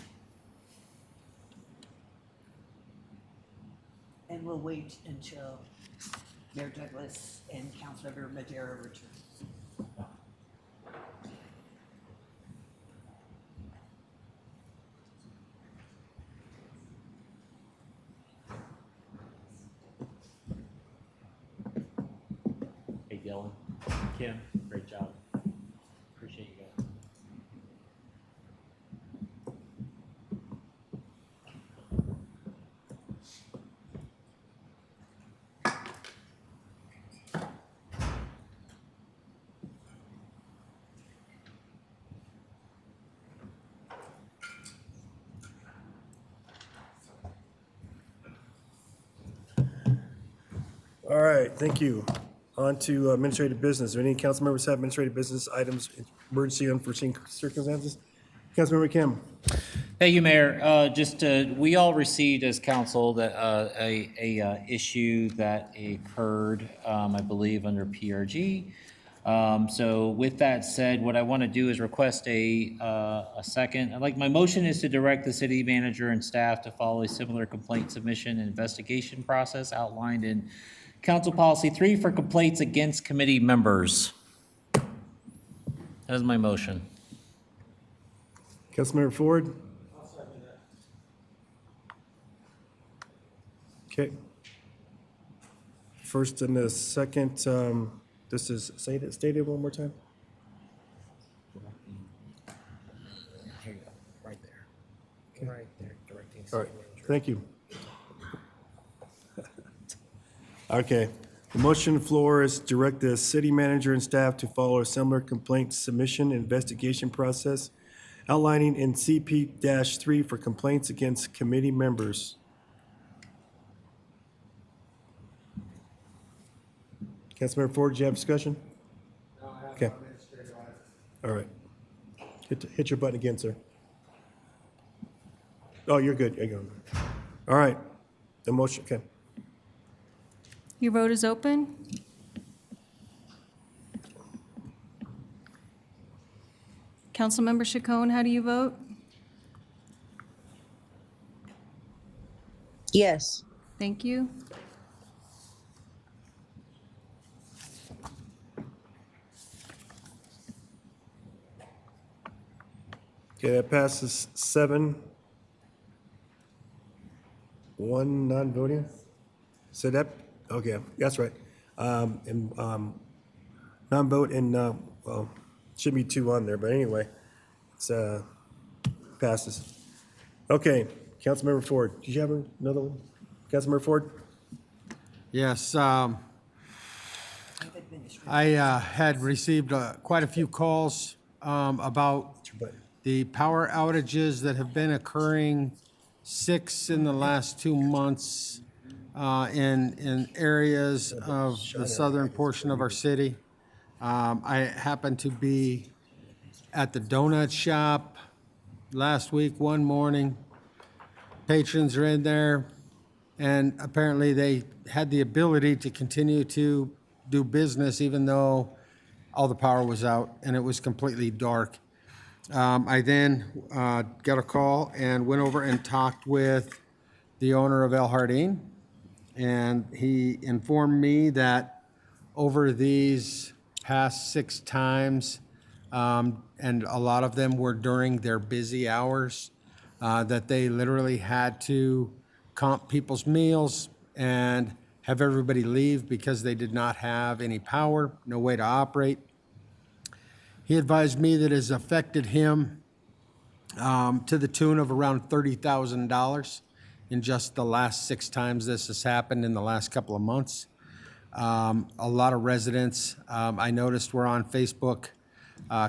And we'll wait until Mayor Douglas and Councilmember Madera return. Gillen, Kim, great job. Appreciate you guys. All right, thank you. On to administrative business. Do any council members have administrative business items, emergency, unforeseen circumstances? Councilmember Kim. Thank you, Mayor. We all received as council that a issue that occurred, I believe, under PRG. So with that said, what I want to do is request a second. My motion is to direct the city manager and staff to follow a similar complaint submission and investigation process outlined in Council Policy 3 for complaints against committee members. That is my motion. Councilmember Ford. Okay. First and the second, this is, state it one more time. Here you go, right there. Right there, directing. All right, thank you. Okay, the motion on the floor is direct the city manager and staff to follow a similar complaint submission and investigation process outlining in CP-3 for complaints against committee members. Councilmember Ford, did you have discussion? No, I have. Okay. All right. Hit your button again, sir. Oh, you're good. You're good. All right. The motion, okay. Your vote is open. Councilmember Chacon, how do you vote? Yes. Thank you. Okay, that passes 7. 1 non-voting? So that, okay, that's right. Non-vote and, well, should be 2 on there, but anyway, it's, passes. Okay, Councilmember Ford, did you have another one? Councilmember Ford? Yes, I had received quite a few calls about the power outages that have been occurring, 6 in the last 2 months in areas of the southern portion of our city. I happened to be at the donut shop last week, one morning. Patrons are in there, and apparently they had the ability to continue to do business even though all the power was out and it was completely dark. I then got a call and went over and talked with the owner of El Jardín, and he informed me that over these past 6 times, and a lot of them were during their busy hours, that they literally had to comp people's meals and have everybody leave because they did not have any power, no way to operate. He advised me that it has affected him to the tune of around $30,000 in just the last 6 times this has happened in the last couple of months. A lot of residents, I noticed, were on Facebook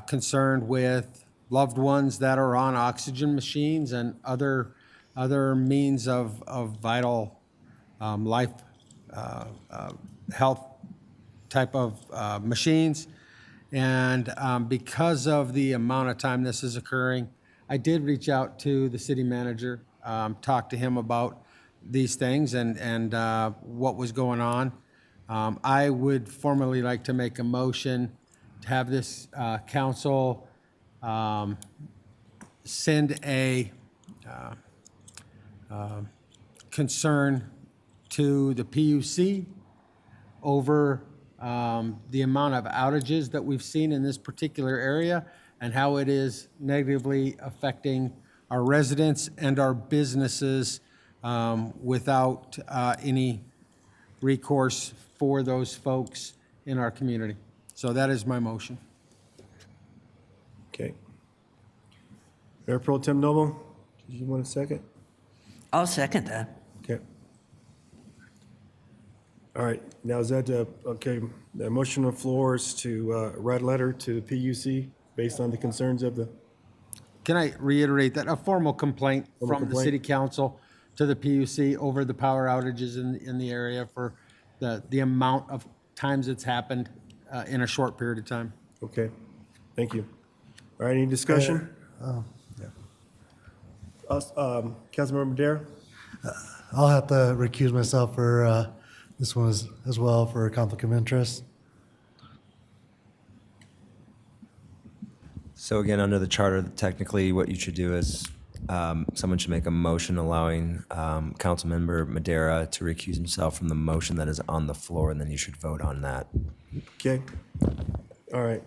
concerned with loved ones that are on oxygen machines and other means of vital life health type of machines. And because of the amount of time this is occurring, I did reach out to the city manager, talk to him about these things and what was going on. I would formally like to make a motion to have this council send a concern to the PUC over the amount of outages that we've seen in this particular area and how it is negatively affecting our residents and our businesses without any recourse for those folks in our community. So that is my motion. Okay. Mayor Pro Tem Noble, did you want a second? I'll second that. Okay. All right, now is that, okay, the motion on the floor is to write a letter to the PUC based on the concerns of the, Can I reiterate that? A formal complaint Formal from the complaint? city council to the PUC over the power outages in the area for the amount of times it's happened in a short period of time. okay, thank you. All right, any discussion? Councilmember Madera? I'll have to recuse myself for this one as well for a conflict of interest. So again, under the charter, technically what you should do is someone should make a motion allowing Councilmember Madera to recuse himself from the motion that is on the floor, and then you should vote on that. Okay, all right,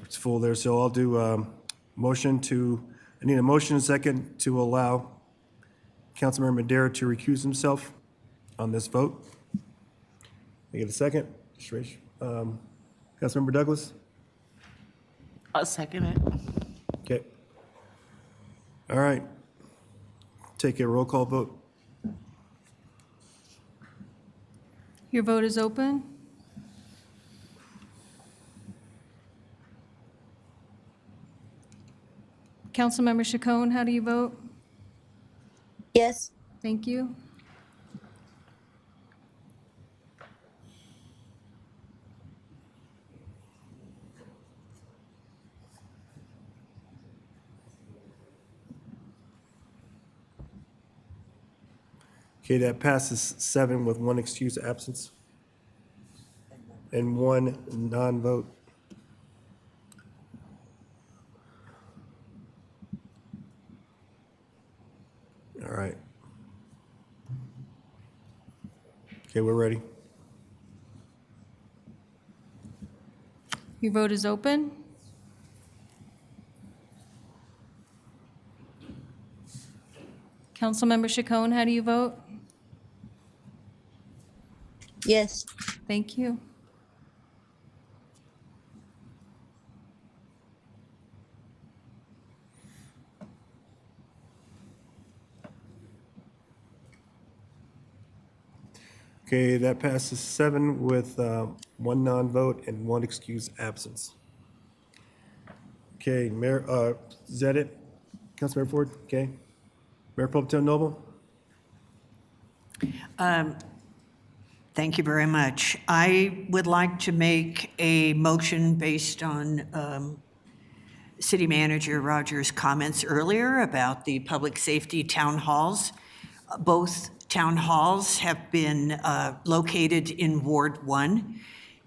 it's full there, so I'll do motion to, I need a motion and second to allow Councilmember Madera to recuse himself on this vote. I get a second? Just raise, Councilmember Douglas? I'll second it. Okay. All right. Take a roll call vote. Your vote is open. Councilmember Chacon, how do you vote? Yes. Thank you. Okay, that passes 7 with 1 excused absence and 1 non-vote. All right. Okay, we're ready. Your vote is open. Councilmember Chacon, how do you vote? Yes. Thank you. Okay, that passes 7 with 1 non-vote and 1 excused absence. Okay, Mayor, is that it? Councilmember Ford? Okay. Mayor Pro Tem Noble? Thank you very much. I would like to make a motion based on City Manager Rogers' comments earlier about the public safety town halls. Both town halls have been located in Ward 1,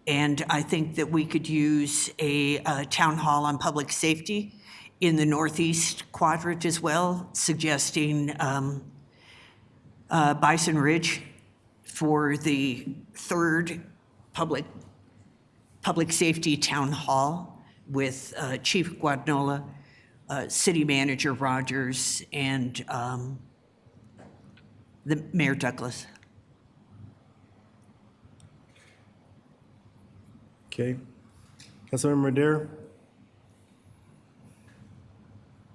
and I think that we could use a town hall on public safety in the northeast quadrant as well, suggesting Bison Ridge for the third public safety town hall with Chief Guadagnola, City Manager Rogers, and the Mayor Douglas. Okay. Councilmember Madera?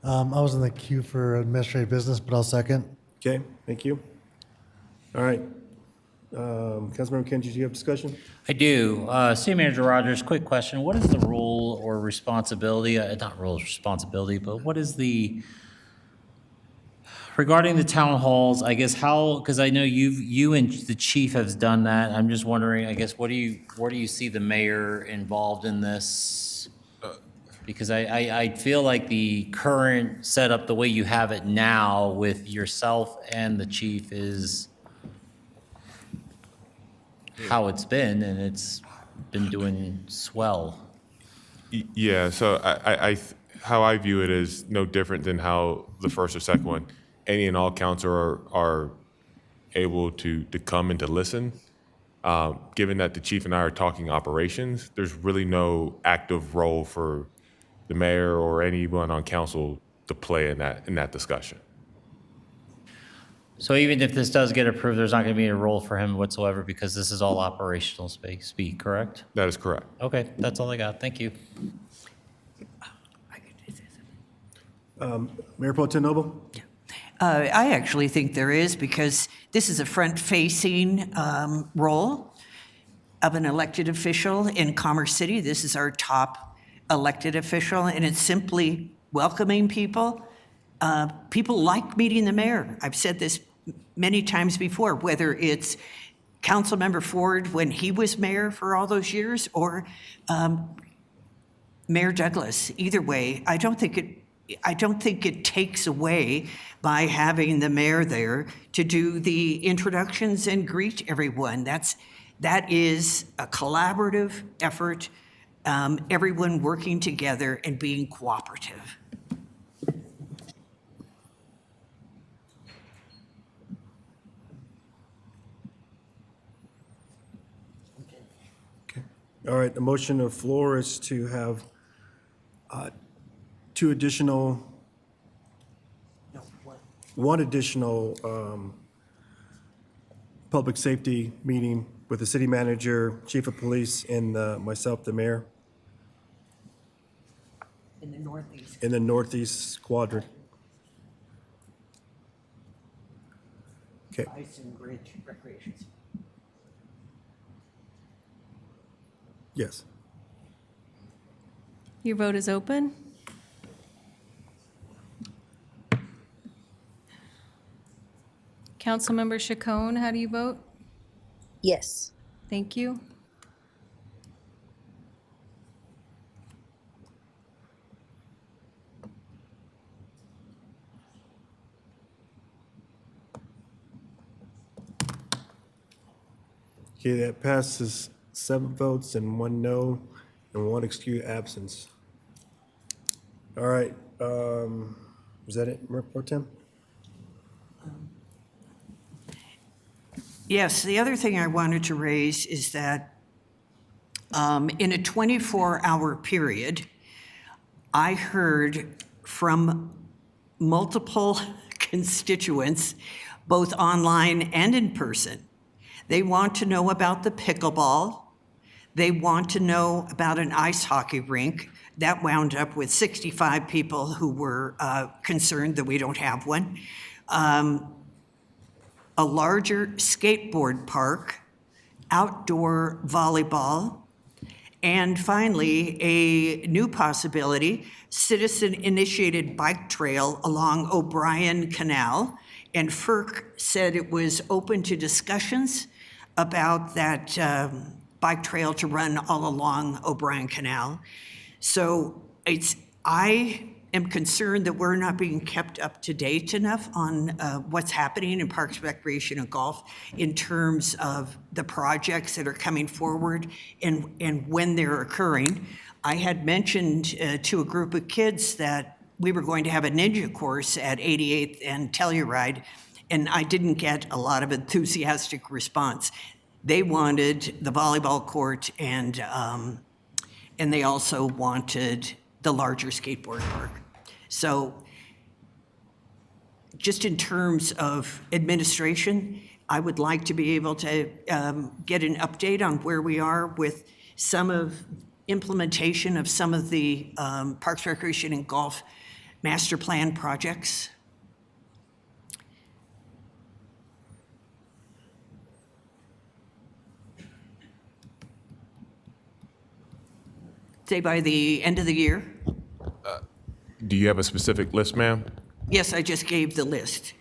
I was in the queue for administrative business, but I'll second. Okay, thank you. All right. Councilmember Kent, did you have discussion? I do. City Manager Rogers, quick question. What is the role or responsibility, not role or responsibility, but what is the, regarding the town halls, I guess how, because I know you and the chief has done that. I'm just wondering, I guess, where do you see the mayor involved in this? Because I feel like the current setup, the way you have it now with yourself and the chief is how it's been, and it's been doing swell. Yeah, so how I view it is no different than how the first or second one, any and all council are able to come and to listen. Given that the chief and I are talking operations, there's really no active role for the mayor or anyone on council to play in that discussion. So even if this does get approved, there's not going to be a role for him whatsoever because this is all operational speak, correct? That is correct. Okay, that's all I got. Thank you. Mayor Pro Tem Noble? I actually think there is, because this is a front-facing role of an elected official in Commerce City. This is our top elected official, and it's simply welcoming people. People like meeting the mayor. I've said this many times before, whether it's Councilmember Ford when he was mayor for all those years, or Mayor Douglas. Either way, I don't think it takes away by having the mayor there to do the introductions and greet everyone. That is a collaborative effort, everyone working together and being cooperative. All right, the motion on the floor is to have one additional public safety meeting with the city manager, chief of police, and myself, the mayor, In the Northeast. in the northeast quadrant. Okay. Ice and Ridge Recreations. Yes. Your vote is open. Councilmember Chacon, how do you vote? Yes. Thank you. Okay, that passes 7 votes and 1 no and 1 excused absence. All right, was that it, Mayor Pro Tem? Yes, the other thing I wanted to raise is that in a 24-hour period, I heard from multiple constituents, both online and in person. They want to know about the pickleball. They want to know about an ice hockey rink. That wound up with 65 people who were concerned that we don't have one. A larger skateboard park, outdoor volleyball, and finally, a new possibility, citizen-initiated bike trail along O'Brien Canal. And FERC said it was open to discussions about that bike trail to run all along O'Brien Canal. So I am concerned that we're not being kept up to date enough on what's happening in Parks, Recreation, and Golf in terms of the projects that are coming forward and when they're occurring. I had mentioned to a group of kids that we were going to have a ninja course at 88th and Telluride, and I didn't get a lot of enthusiastic response. They wanted the volleyball court, and they also wanted the larger skateboard park. So just in terms of administration, I would like to be able to get an update on where we are with some of implementation of some of the Parks, Recreation, and Golf master plan projects. Say by the end of the year? Do you have a specific list, ma'am? Yes, I just gave the list.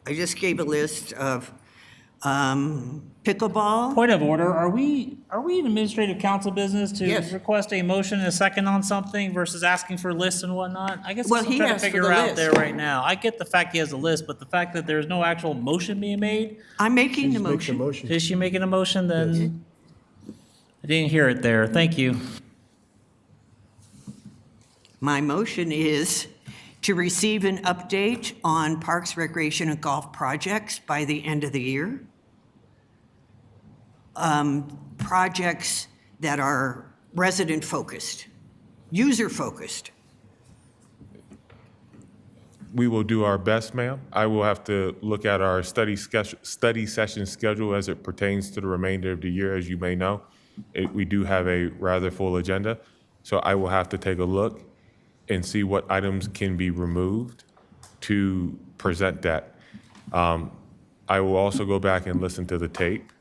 I just gave a list of pickleball. Point of order, are we in administrative council business to Yes. request a motion and a second on something versus asking for lists and whatnot? I guess Well, that's what he I'm trying to asked for figure the out list. there right now. I get the fact he has a list, but the fact that there's no actual motion being made, I'm making the motion. is she making a motion then? I didn't hear it there. Thank you. My motion is to receive an update on Parks, Recreation, and Golf projects by the end of the year. Projects that are resident-focused, user-focused. We will do our best, ma'am. I will have to look at our study session schedule as it pertains to the remainder of the year. As you may know, we do have a rather full agenda. So I will have to take a look and see what items can be removed to present that. I will also go back and listen to the tape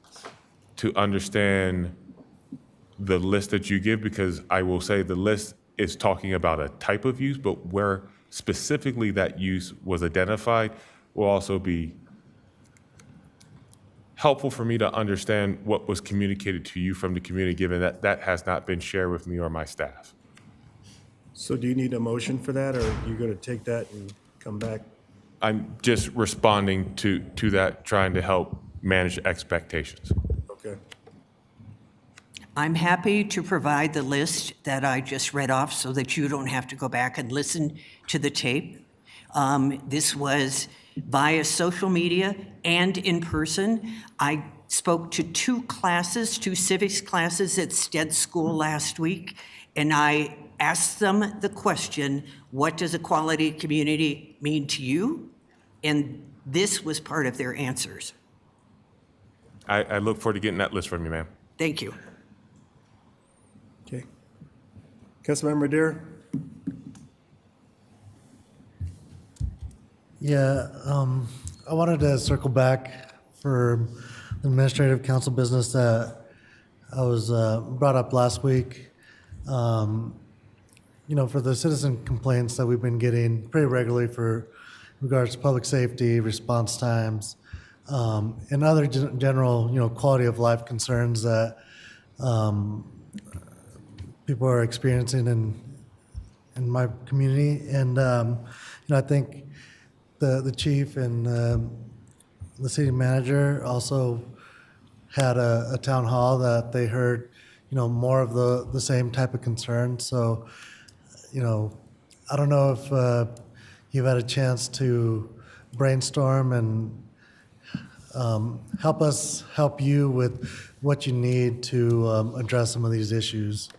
to understand the list that you give, because I will say the list is talking about a type of use, but where specifically that use was identified will also be helpful for me to understand what was communicated to you from the community, given that that has not been shared with me or my staff. So do you need a motion for that, or are you going to take that and come back? I'm just responding to that, trying to help manage expectations. Okay. I'm happy to provide the list that I just read off so that you don't have to go back and listen to the tape. This was via social media and in person. I spoke to two civics classes at Stead School last week, and I asked them the question, what does a quality community mean to you? And this was part of their answers. I look forward to getting that list from you, ma'am. Thank you. Okay. Councilmember Dare? Yeah, I wanted to circle back for the administrative council business that I was brought up last week. For the citizen complaints that we've been getting pretty regularly for regards to public safety, response times, and other general, quality of life concerns that people are experiencing in my community. And, I think the chief and the city manager also had a town hall that they heard, more of the same type of concerns. So, I don't know if you've had a chance to brainstorm and help us help you with what you need to address some of these issues.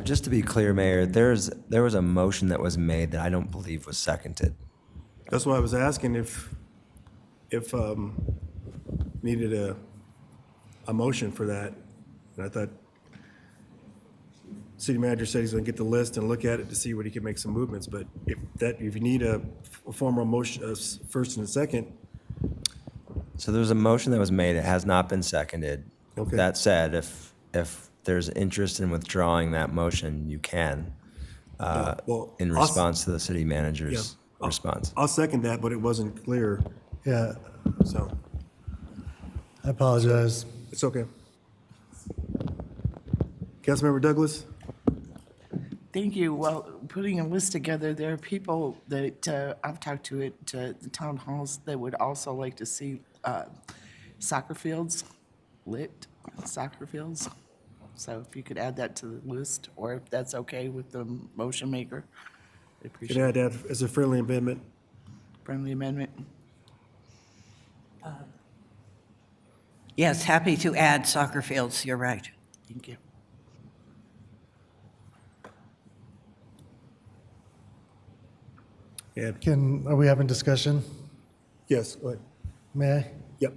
Just to be clear, Mayor, there was a motion that was made that I don't believe was seconded. That's why I was asking if needed a motion for that. And I thought city manager said he's going to get the list and look at it to see what he can make some movements. But if you need a formal motion, first and a second. So there's a motion that was made. It has not been seconded. Okay. That said, if there's interest in withdrawing that motion, you can, in response to the city manager's response. I'll second that, but it wasn't clear. Yeah, So I apologize. it's okay. Councilmember Douglas? Thank you. Well, putting a list together, there are people that I've talked to at the town halls that would also like to see soccer fields, lit soccer fields. So if you could add that to the list, or if that's okay with the motion maker, I Could appreciate add it. that as a friendly amendment. Friendly amendment. Yes, happy to add soccer fields, you're right. Thank you. Yeah. Are we having discussion? Yes, go ahead. May I? Yep.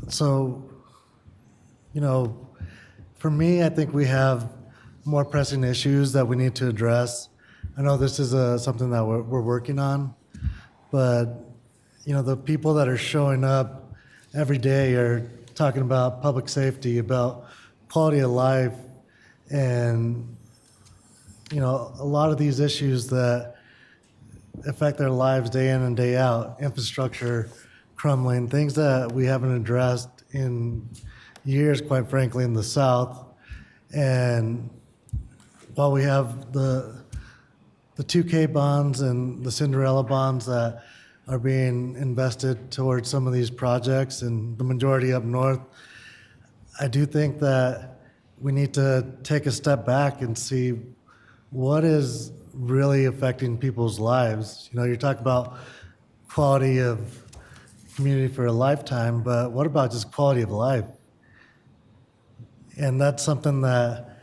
So, for me, I think we have more pressing issues that we need to address. I know this is something that we're working on, but, the people that are showing up every day are talking about public safety, about quality of life, and, a lot of these issues that affect their lives day in and day out, infrastructure crumbling, things that we haven't addressed in years, quite frankly, in the South. And while we have the 2K bonds and the Cinderella bonds that are being invested towards some of these projects, and the majority up north, I do think that we need to take a step back and see what is really affecting people's lives. You're talking about quality of community for a lifetime, but what about just quality of life? And that's something that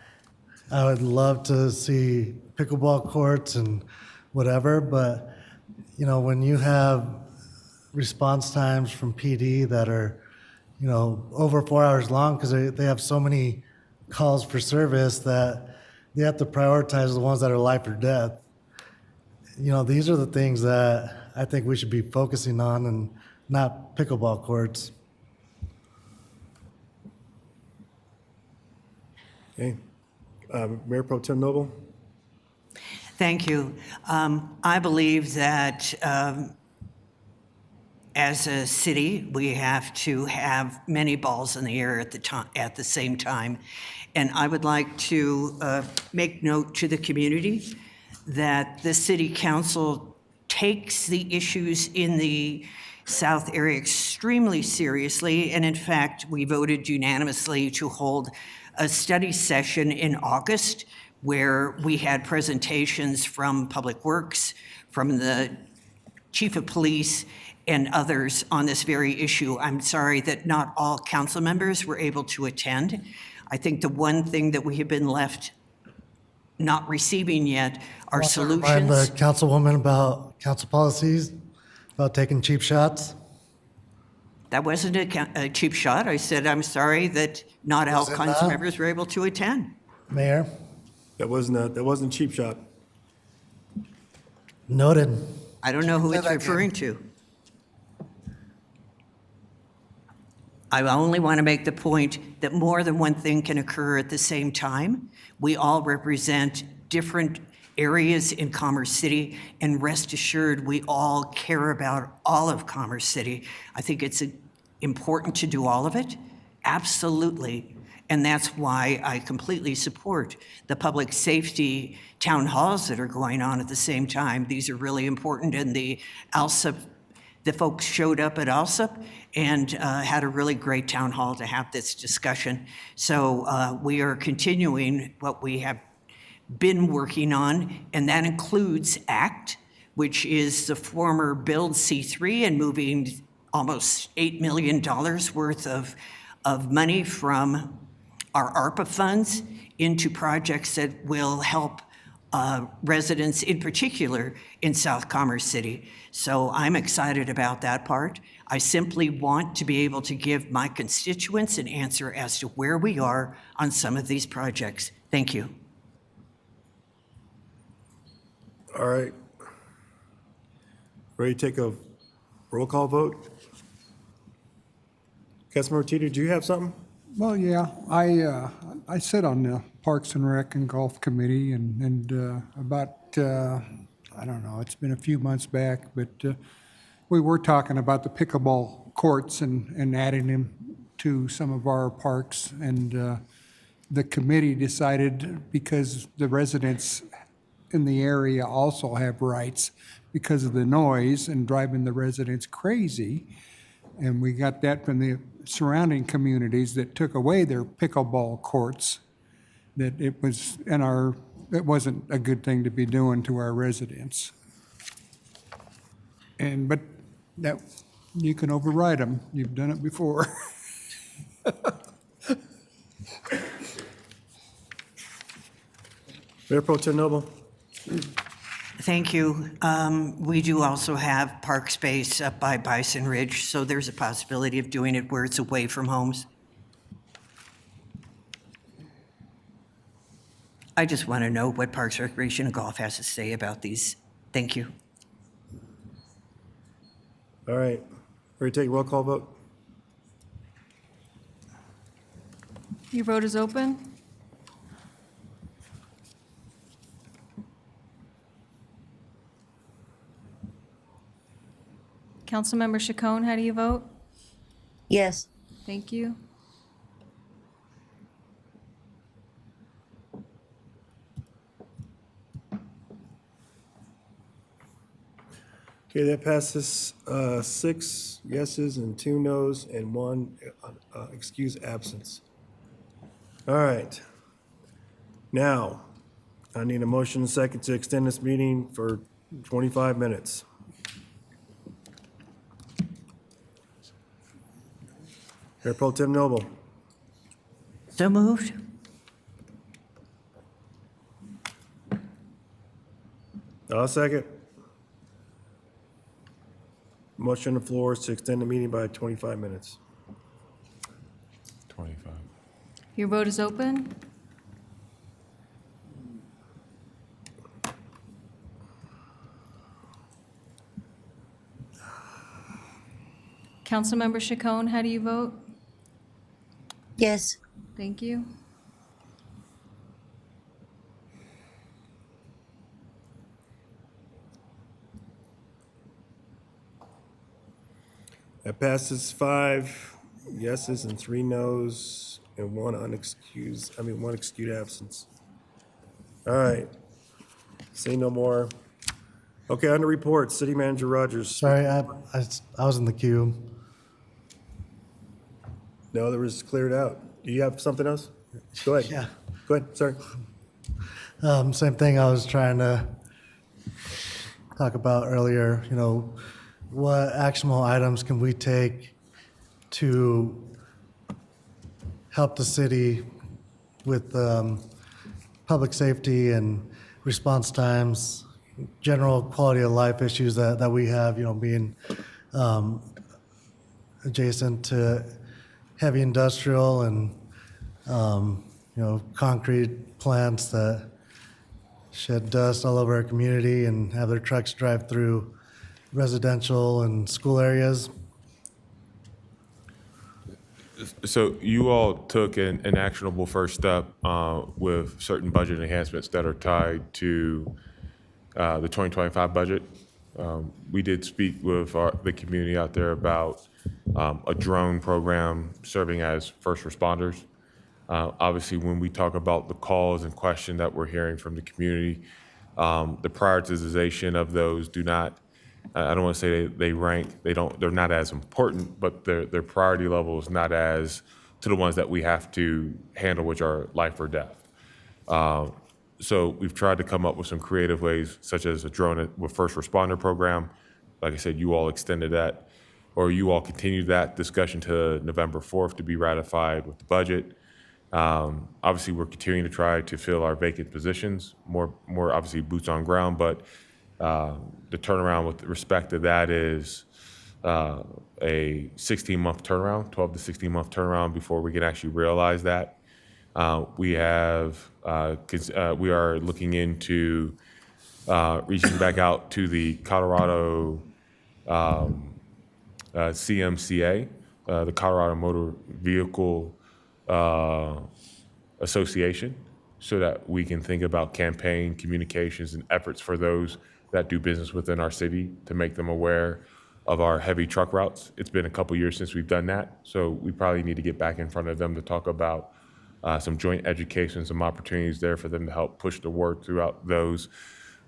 I would love to see pickleball courts and whatever, but, when you have response times from PD that are, over 4 hours long because they have so many calls for service that they have to prioritize the ones that are life or death. These are the things that I think we should be focusing on and not pickleball courts. Okay. Mayor Pro Tem Noble? Thank you. I believe that as a city, we have to have many balls in the air at the same time. And I would like to make note to the community that the city council takes the issues in the South area extremely seriously. And in fact, we voted unanimously to hold a study session in August where we had presentations from Public Works, from the Chief of Police, and others on this very issue. I'm sorry that not all council members were able to attend. I think the one thing that we have been left not receiving yet are Remind solutions. the councilwoman about council policies, about taking cheap shots. That wasn't a cheap shot. I said, I'm sorry that not all Was it council not? members were able to attend. Mayor, That wasn't a cheap shot. noted. I don't know who Say it's that again. referring to. I only want to make the point that more than one thing can occur at the same time. We all represent different areas in Commerce City, and rest assured, we all care about all of Commerce City. I think it's important to do all of it, absolutely. And that's why I completely support the public safety town halls that are going on at the same time. These are really important, and the ALSUP, the folks showed up at ALSUP and had a really great town hall to have this discussion. So we are continuing what we have been working on, and that includes ACT, which is the former Build C3, and moving almost $8 million worth of money from our ARPA funds into projects that will help residents, in particular in South Commerce City. So I'm excited about that part. I simply want to be able to give my constituents an answer as to where we are on some of these projects. Thank you. All right. Ready to take a roll call vote? Councilmember Teeter, do you have something? Well, yeah, I sit on the Parks and Rec and Golf Committee, and about, I don't know, it's been a few months back, but we were talking about the pickleball courts and adding them to some of our parks, and the committee decided, because the residents in the area also have rights because of the noise and driving the residents crazy, and we got that from the surrounding communities that took away their pickleball courts, that it wasn't a good thing to be doing to our residents. But that, you can override them. You've done it before. Mayor Pro Tem Noble? Thank you. We do also have park space up by Bison Ridge, so there's a possibility of doing it where it's away from homes. I just want to know what Parks, Recreation, and Golf has to say about these. Thank you. All right. Ready to take a roll call vote? Your vote is open. Councilmember Chacon, how do you vote? Yes. Thank you. Okay, that passes 6 yeses and 2 nos and 1 excused absence. All right. Now, I need a motion and second to extend this meeting for 25 minutes. Mayor Pro Tem Noble. So moved. I'll second. Motion on the floor is to extend the meeting by 25 minutes. 25. Your vote is open. Councilmember Chacon, how do you vote? Yes. Thank you. That passes 5 yeses and 3 nos and one excused absence. All right. See no more. Okay, on the report, City Manager Rogers. Sorry, I was in the queue. No, there was cleared out. Do you have something else? Go ahead. Yeah. Go ahead, sorry. Same thing I was trying to talk about earlier, what actionable items can we take to help the city with public safety and response times, general quality of life issues that we have, being adjacent to heavy industrial and, concrete plants that shed dust all over our community and have their trucks drive through residential and school areas. So you all took an actionable first step with certain budget enhancements that are tied to the 2025 budget. We did speak with the community out there about a drone program serving as first responders. Obviously, when we talk about the calls and question that we're hearing from the community, the prioritization of those do not, I don't want to say they rank, they're not as important, but their priority level is not as to the ones that we have to handle, which are life or death. So we've tried to come up with some creative ways, such as a drone with first responder program. Like I said, you all extended that, or you all continued that discussion to November 4th to be ratified with the budget. Obviously, we're continuing to try to fill our vacant positions, more obviously boots on ground, but the turnaround with respect to that is a 16-month turnaround, 12 to 16-month turnaround before we can actually realize that. We are looking into reaching back out to the Colorado CMCA, the Colorado Motor Vehicle Association, so that we can think about campaign communications and efforts for those that do business within our city to make them aware of our heavy truck routes. It's been a couple years since we've done that, so we probably need to get back in front of them to talk about some joint education, some opportunities there for them to help push the word throughout those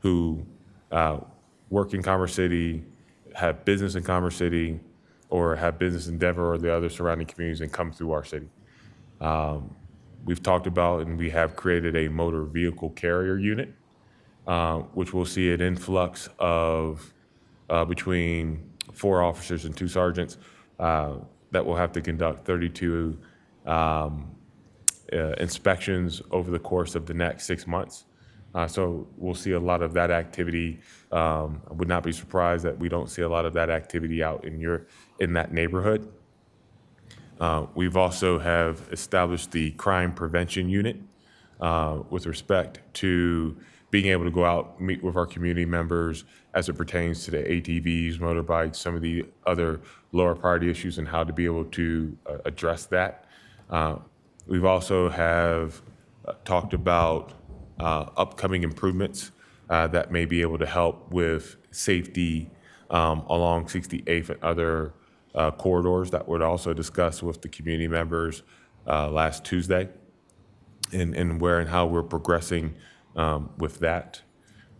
who work in Commerce City, have business in Commerce City, or have business in Denver or the other surrounding communities and come through our city. We've talked about and we have created a motor vehicle carrier unit, which will see an influx of between 4 officers and 2 sergeants that will have to conduct 32 inspections over the course of the next 6 months. So we'll see a lot of that activity. I would not be surprised that we don't see a lot of that activity out in that neighborhood. We've also have established the crime prevention unit with respect to being able to go out, meet with our community members as it pertains to the ATVs, motorbikes, some of the other lower priority issues and how to be able to address that. We've also have talked about upcoming improvements that may be able to help with safety along 68th and other corridors that were also discussed with the community members last Tuesday, and where and how we're progressing with that.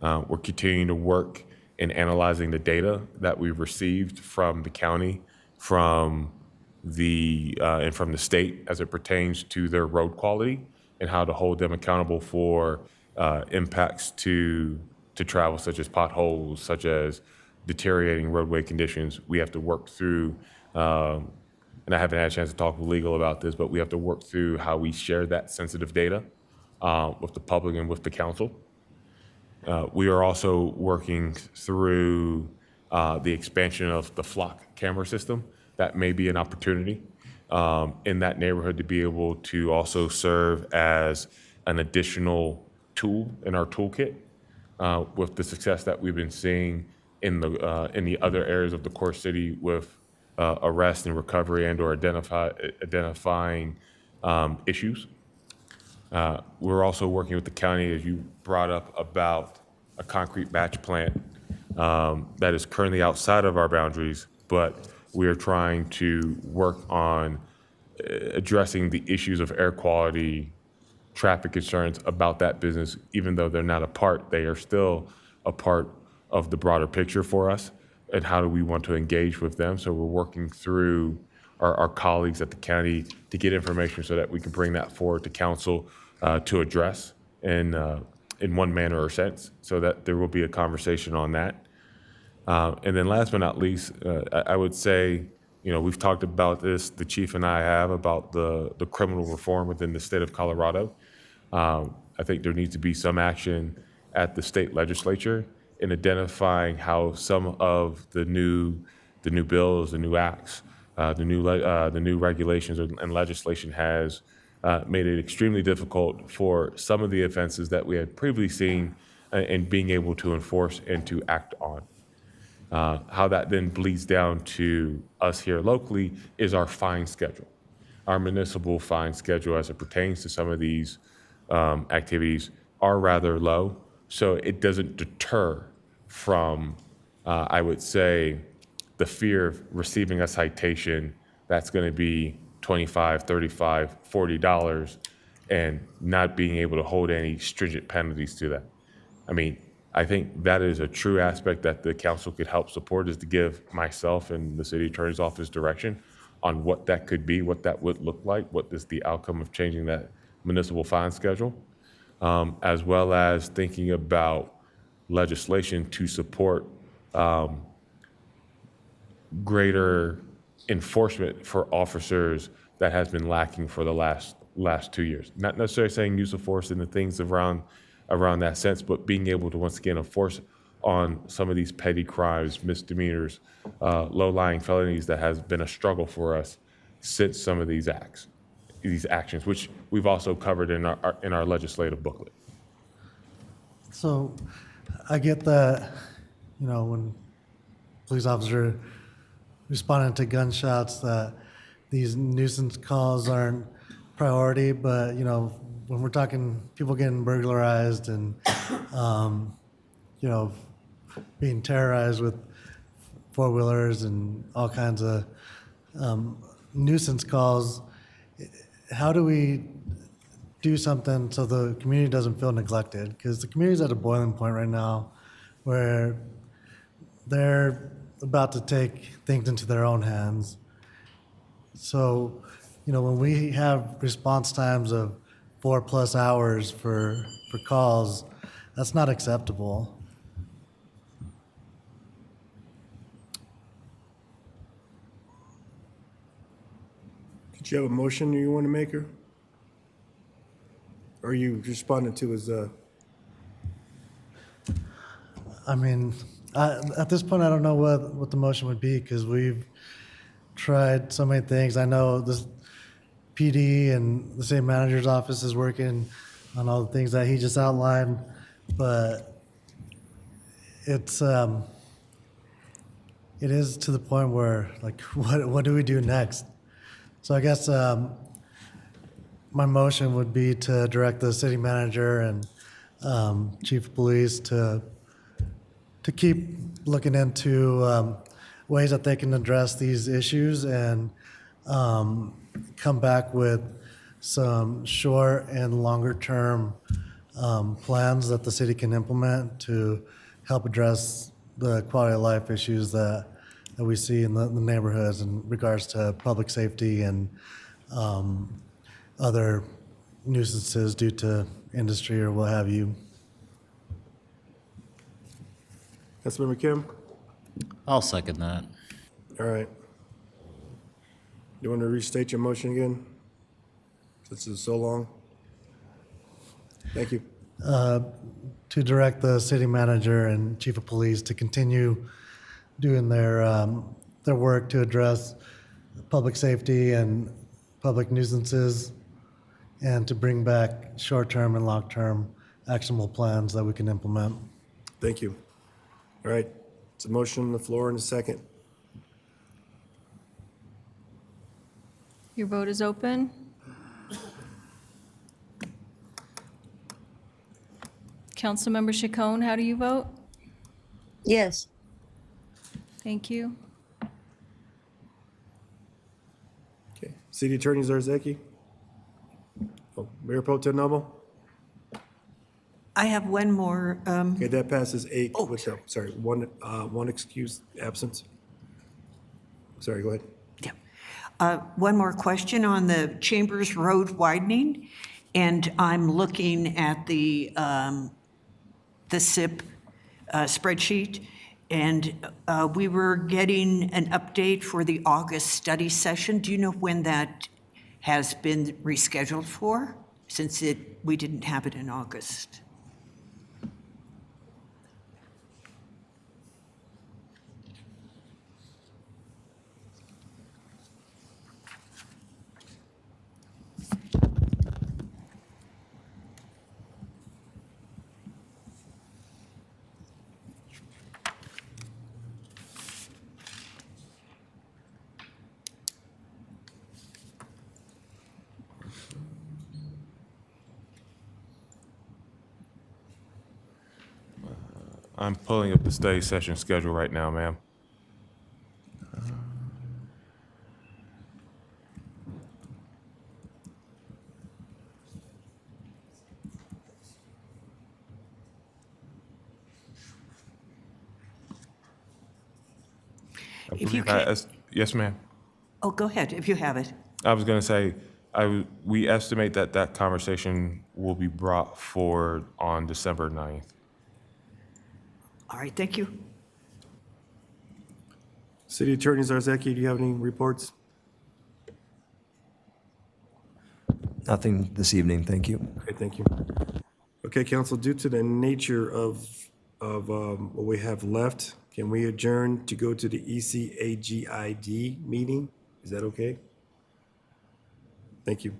We're continuing to work in analyzing the data that we've received from the county, from the and from the state as it pertains to their road quality and how to hold them accountable for impacts to travel, such as potholes, such as deteriorating roadway conditions. We have to work through and I haven't had a chance to talk with legal about this, but we have to work through how we share that sensitive data with the public and with the council. We are also working through the expansion of the flock camera system. That may be an opportunity in that neighborhood to be able to also serve as an additional tool in our toolkit with the success that we've been seeing in the other areas of the core city with arrest and recovery and or identifying issues. We're also working with the county, as you brought up, about a concrete batch plant that is currently outside of our boundaries, but we are trying to work on addressing the issues of air quality, traffic concerns about that business. Even though they're not a part, they are still a part of the broader picture for us. And how do we want to engage with them? So we're working through our colleagues at the county to get information so that we can bring that forward to council to address in one manner or sense, so that there will be a conversation on that. And then last but not least, I would say, we've talked about this, the chief and I have, about the criminal reform within the state of Colorado. I think there needs to be some action at the state legislature in identifying how some of the new bills, the new acts, the new regulations and legislation has made it extremely difficult for some of the offenses that we had previously seen in being able to enforce and to act on. How that then bleeds down to us here locally is our fine schedule. Our municipal fine schedule as it pertains to some of these activities are rather low, so it doesn't deter from, I would say, the fear of receiving a citation that's going to be $25, $35, $40 and not being able to hold any stringent penalties to that. I mean, I think that is a true aspect that the council could help support, is to give myself and the city attorney's office direction on what that could be, what that would look like, what is the outcome of changing that municipal fine schedule, as well as thinking about legislation to support greater enforcement for officers that has been lacking for the last 2 years. Not necessarily saying use of force and the things around that sense, but being able to once again enforce on some of these petty crimes, misdemeanors, low-lying felonies that has been a struggle for us since some of these actions, which we've also covered in our legislative booklet. So I get that, when police officer responding to gunshots, that these nuisance calls aren't priority, but, when we're talking people getting burglarized and, being terrorized with four-wheelers and all kinds of nuisance calls, how do we do something so the community doesn't feel neglected? Because the community's at a boiling point right now where they're about to take things into their own hands. So, when we have response times of 4+ hours for calls, that's not acceptable. Did you have a motion you want to make, or are you responding to his, I mean, at this point, I don't know what the motion would be, because we've tried so many things. I know this PD and the same manager's office is working on all the things that he just outlined, but it is to the point where, like, what do we do next? So I guess my motion would be to direct the city manager and chief of police to keep looking into ways that they can address these issues and come back with some short and longer term plans that the city can implement to help address the quality of life issues that we see in the neighborhoods in regards to public safety and other nuisances due to industry or what have you. Councilmember Kim? I'll second that. All right. You want to restate your motion again? Since it's so long. Thank you. To direct the city manager and chief of police to continue doing their work to address public safety and public nuisances, and to bring back short-term and long-term actionable plans that we can implement. Thank you. All right, it's a motion on the floor in a second. Your vote is open. Councilmember Chacon, how do you vote? Yes. Thank you. Okay, City Attorney Zarzaki? Oh, Mayor Pro Tem Noble? I have one more. Okay, that passes 8 with, sorry, one excused absence. Sorry, go ahead. One more question on the Chambers Road widening, and I'm looking at the SIP spreadsheet, and we were getting an update for the August study session. Do you know when that has been rescheduled for, since we didn't have it in August? I'm pulling up the study session schedule right now, ma'am. If you can, Yes, ma'am. oh, go ahead, if you have it. I was going to say, we estimate that that conversation will be brought forward on December 9th. All right, thank you. City Attorney Zarzaki, do you have any reports? Nothing this evening, thank you. Okay, thank you. Okay, council, due to the nature of what we have left, can we adjourn to go to the ECAGID meeting? Is that okay? Thank you.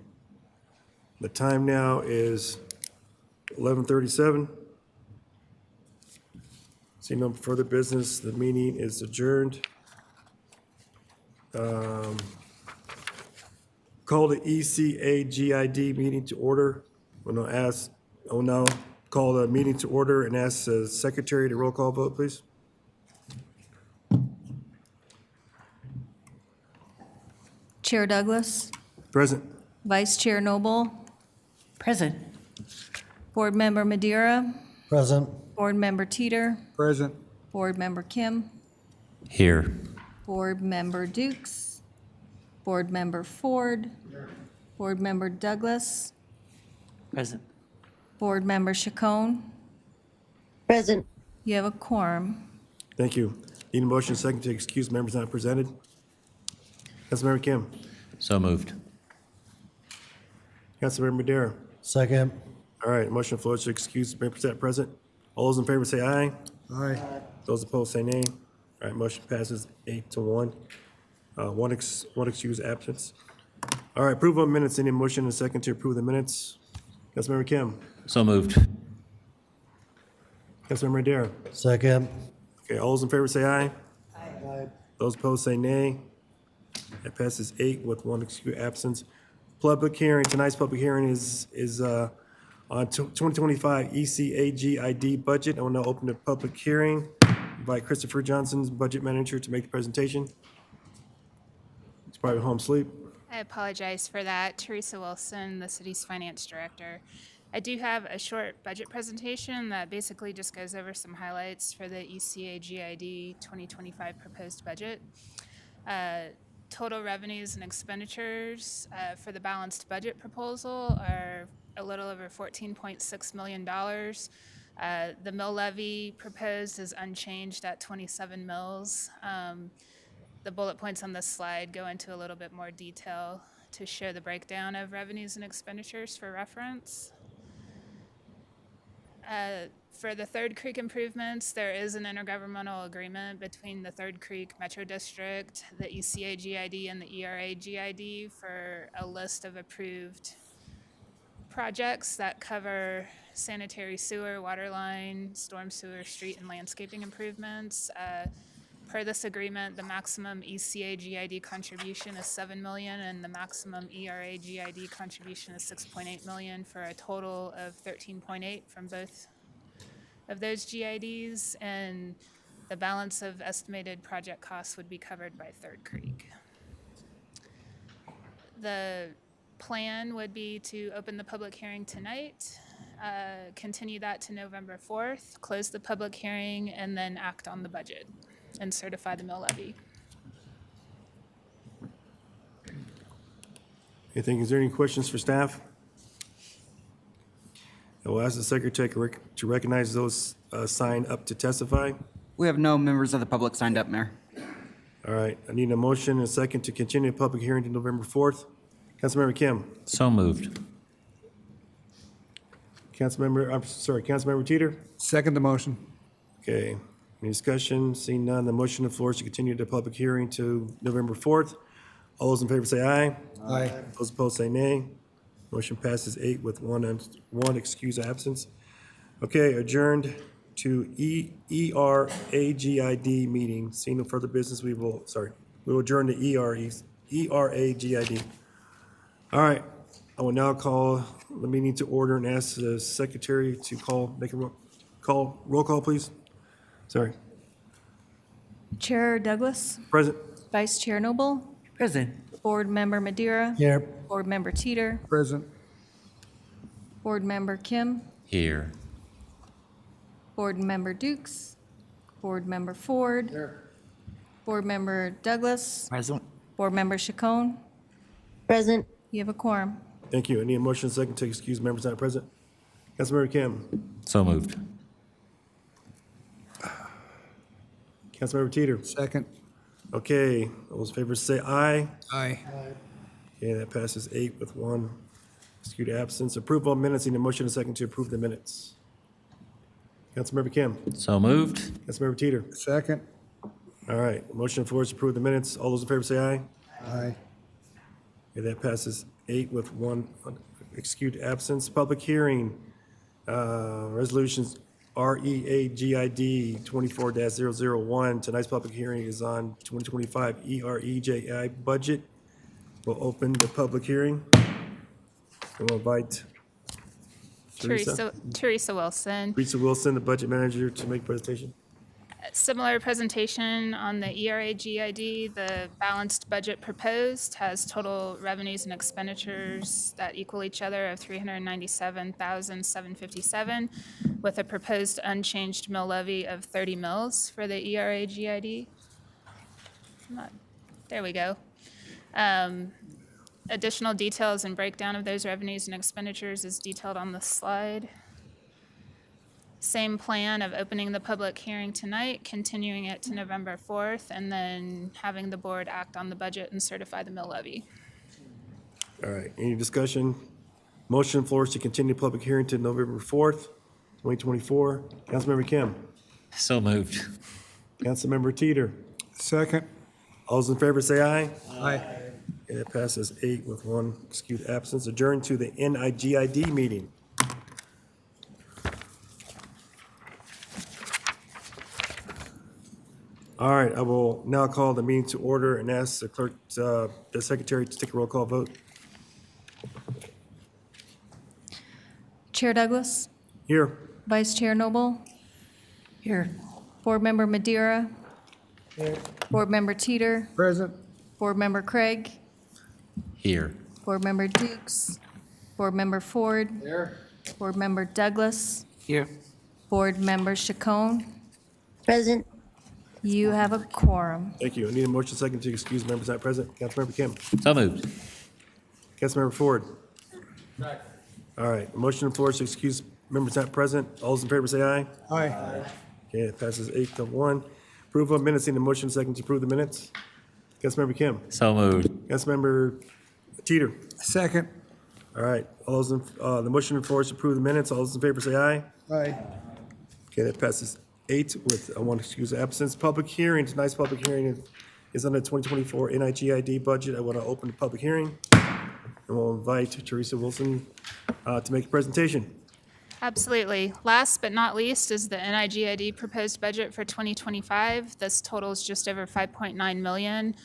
The time now is 11:37. Seeing no further business, the meeting is adjourned. Call the ECAGID meeting to order. I will now call the meeting to order and ask the secretary to roll call vote, please. Chair Douglas, Present. Vice Chair Noble, Present. Board Member Madeira, Present. Board Member Teeter, Present. Board Member Kim, Here. Board Member Dukes, Board Member Ford, Board Member Douglas, Present. Board Member Chacon. Present. You have a quorum. Thank you. Need a motion second to excuse members not presented? Councilmember Kim. So moved. Councilmember Madera. Second. All right, motion floors to excuse members not present. All those in favor say aye. Aye. Those opposed say nay. All right, motion passes 8-1. One excuse absence. All right, approval of minutes. Any motion and second to approve the minutes? Councilmember Kim. So moved. Councilmember Madera. Second. Okay, all those in favor say aye. Aye. Those opposed say nay. That passes 8 with one excuse absence. Public hearing, tonight's public hearing is on 2025 ECAGID budget. I will now open the public hearing. Invite Christopher Johnson's budget manager to make the presentation. He's probably home asleep. I apologize for that. Teresa Wilson, the city's finance director. I do have a short budget presentation that basically just goes over some highlights for the ECAGID 2025 proposed budget. Total revenues and expenditures for the balanced budget proposal are a little over $14.6 million. The mill levy proposed is unchanged at 27 mills. the bullet points on this slide go into a little bit more detail to show the breakdown of revenues and expenditures for reference. For the Third Creek improvements, there is an intergovernmental agreement between the Third Creek Metro District, the ECA GID, and the ERA GID for a list of approved projects that cover sanitary sewer, water line, storm sewer, street, and landscaping improvements. Per this agreement, the maximum ECA GID contribution is $7 million, and the maximum ERA GID contribution is $6.8 million, for a total of $13.8 from both of those GIDs, and the balance of estimated project costs would be covered by Third Creek. The plan would be to open the public hearing tonight, continue that to November 4th, close the public hearing, and then act on the budget and certify the mill levy. Anything, is there any questions for staff? I will ask the secretary to recognize those signed up to testify. We have no members of the public signed up, Mayor. All right, I need a motion and a second to continue the public hearing to November 4th. Councilmember Kim. So moved. Councilmember Teeter? Second the motion. Okay, any discussion? Seeing none, the motion on the floor is to continue the public hearing to November 4th. All those in favor say aye. Aye. Those opposed say nay. Motion passes 8 with one excuse absence. Okay, adjourned to ERAGID meeting. Seeing no further business, we will adjourn to ERAGID. All right, I will now call the meeting to order and ask the secretary to make a roll call, please. Sorry. Chair Douglas, Present. Vice Chair Noble, Present. Board Member Madeira. Here. Board Member Teeter, Present. Board Member Kim, Here. Board Member Dukes, Board Member Ford, Board Member Douglas, Present. Board Member Chacon. Present. You have a quorum. Thank you. I need a motion and a second to excuse members not present. Councilmember Kim. So moved. Councilmember Teeter. Second. Okay, all those in favor say aye. Aye. Okay, that passes 8 with one excused absence. Approval of minutes, need a motion and a second to approve the minutes. Councilmember Kim. So moved. Councilmember Teeter. Second. All right, motion on the floor is to approve the minutes. All those in favor say aye. Aye. Okay, that passes 8 with one excused absence. Public hearing, resolutions REAGID 24-001. Tonight's public hearing is on 2025 EREJI budget. We'll open the public hearing. We'll invite Teresa Wilson. Teresa Wilson, the budget manager, to make a presentation. Similar presentation on the ERA GID. The balanced budget proposed has total revenues and expenditures that equal each other of $397,757, with a proposed unchanged mill levy of 30 mills for the ERA GID. There we go. Additional details and breakdown of those revenues and expenditures is detailed on the slide. Same plan of opening the public hearing tonight, continuing it to November 4th, and then having the board act on the budget and certify the mill levy. All right, any discussion? Motion on the floor is to continue public hearing to November 4th, 2024. Councilmember Kim. So moved. Councilmember Teeter. Second. All those in favor say aye. Aye. Okay, it passes 8 with one excused absence. Adjourn to the NIGID meeting. All right, I will now call the meeting to order and ask the clerk, the secretary, to take a roll call vote. Chair Douglas, Here. Vice Chair Noble, Here. Board Member Madeira, Board Member Teeter, Present. Board Member Craig, Here. Board Member Dukes, Board Member Ford, Board Member Douglas, Here. Board Member Chacon. Present. You have a quorum. Thank you. I need a motion second to excuse members not present. Councilmember Kim. So moved. Councilmember Ford. All right, motion on the floor is to excuse members not present. All those in favor say aye. Aye. Okay, it passes 8 to 1. Approval of minutes, need a motion second to approve the minutes. Councilmember Kim. So moved. Councilmember Teeter. Second. All right, all those in, the motion before us to approve the minutes. All those in favor say aye. Aye. Okay, that passes 8 with one excuse of absence. Public hearing, tonight's public hearing is on the 2024 NIGID budget. I want to open the public hearing, and we'll invite Teresa Wilson to make a presentation. Absolutely. Last but not least is the NIGID proposed budget for 2025. This totals just over 5.9 million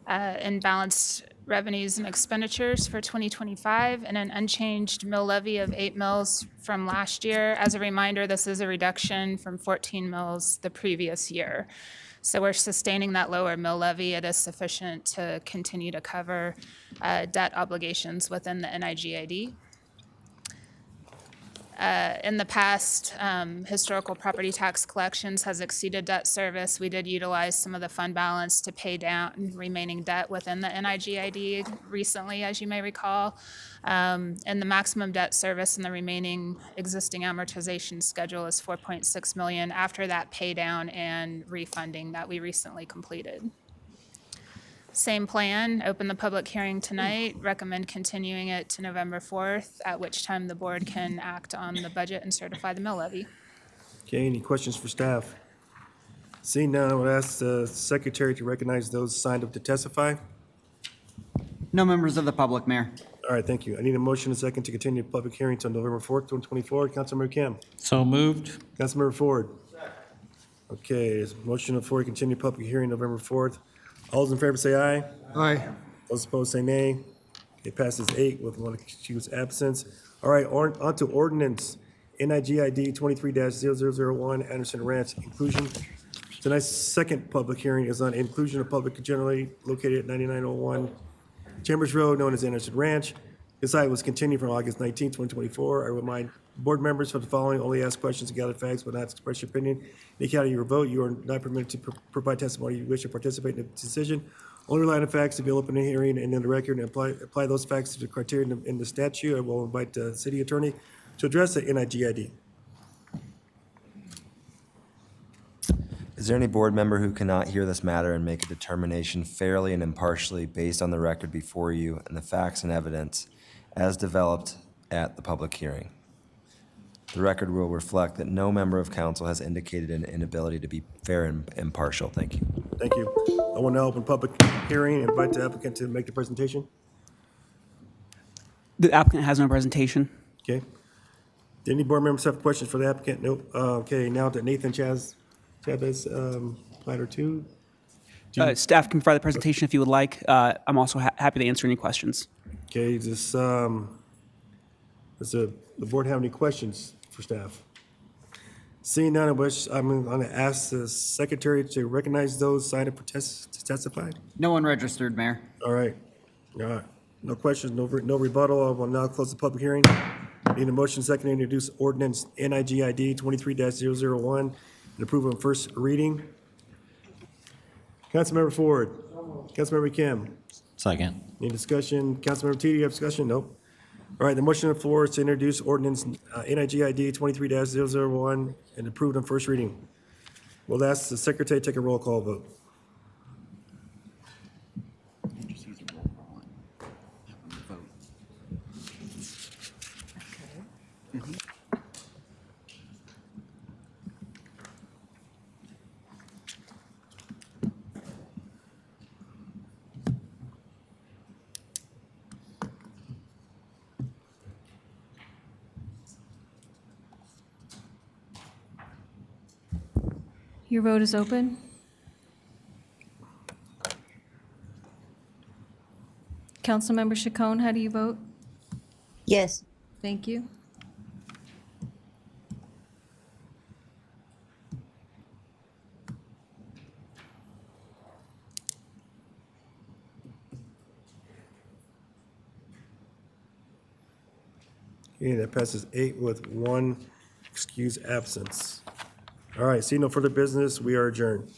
in balanced revenues and expenditures for 2025 and an unchanged mill levy of 8 mills from last year. As a reminder, this is a reduction from 14 mills the previous year. So we're sustaining that lower mill levy. It is sufficient to continue to cover debt obligations within the NIGID. In the past, historical property tax collections has exceeded debt service. We did utilize some of the fund balance to pay down remaining debt within the NIGID recently, as you may recall. And the maximum debt service in the remaining existing amortization schedule is 4.6 million after that pay down and refunding that we recently completed. Same plan, open the public hearing tonight, recommend continuing it to November 4th, at which time the board can act on the budget and certify the mill levy. Okay, any questions for staff? Seeing none, I would ask the secretary to recognize those signed up to testify. No members of the public, Mayor. All right, thank you. I need a motion and a second to continue the public hearing until November 4th, 2024. Councilmember Kim. So moved. Councilmember Ford. Okay, there's a motion on the floor to continue public hearing November 4th. All those in favor say aye. Aye. Those opposed say nay. It passes 8 with one excused absence. All right, on to ordinance NIGID 23-0001 Anderson Ranch inclusion. Tonight's second public hearing is on inclusion of public generally located at 9901 Chambers Road, known as Anderson Ranch. This item was continued from August 19, 2024. I remind board members for the following: only ask questions and gather facts, but not express your opinion. In the county your vote, you are not permitted to provide testimony you wish to participate in the decision. Only rely on facts to be open in the hearing and in the record, and apply those facts to the criteria in the statute. I will invite the city attorney to address the NIGID. Is there any board member who cannot hear this matter and make a determination fairly and impartially based on the record before you and the facts and evidence as developed at the public hearing? The record will reflect that no member of council has indicated an inability to be fair and impartial. Thank you. Thank you. I want to open public hearing and invite the applicant to make the presentation. The applicant has no presentation. Okay. Do any board members have questions for the applicant? Nope. Okay, now to Nathan Chavez, Platter 2. Staff can provide the presentation if you would like. I'm also happy to answer any questions. Okay, does the board have any questions for staff? Seeing none of which, I'm going to ask the secretary to recognize those signed up to testify. No one registered, Mayor. All right. No questions, no rebuttal. I will now close the public hearing. Need a motion second to introduce ordinance NIGID 23-001 and approve on first reading. Councilmember Ford. Councilmember Kim. Second. Any discussion? Councilmember Teeter, you have discussion? Nope. All right, the motion on the floor is to introduce ordinance NIGID 23-001 and approved on first reading. We'll ask the secretary to take a roll call vote. Your vote is open. Councilmember Chacon, how do you vote? Yes. Thank you. Okay, that passes 8 with one excused absence. All right, see no further business, we are adjourned.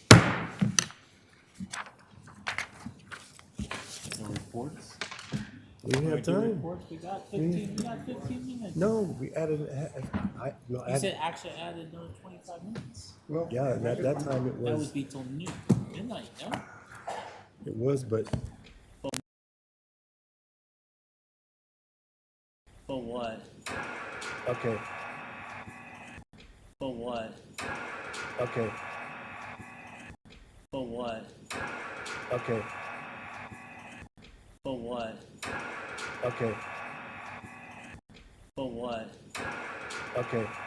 Reports? We didn't have time. We got 15 minutes. No, we added, You said actually added another 25 minutes. yeah, and at that time it That would was, be till noon, midnight, no? It was, but For what? okay, For what? okay, For what? okay, For what? okay, For what? okay.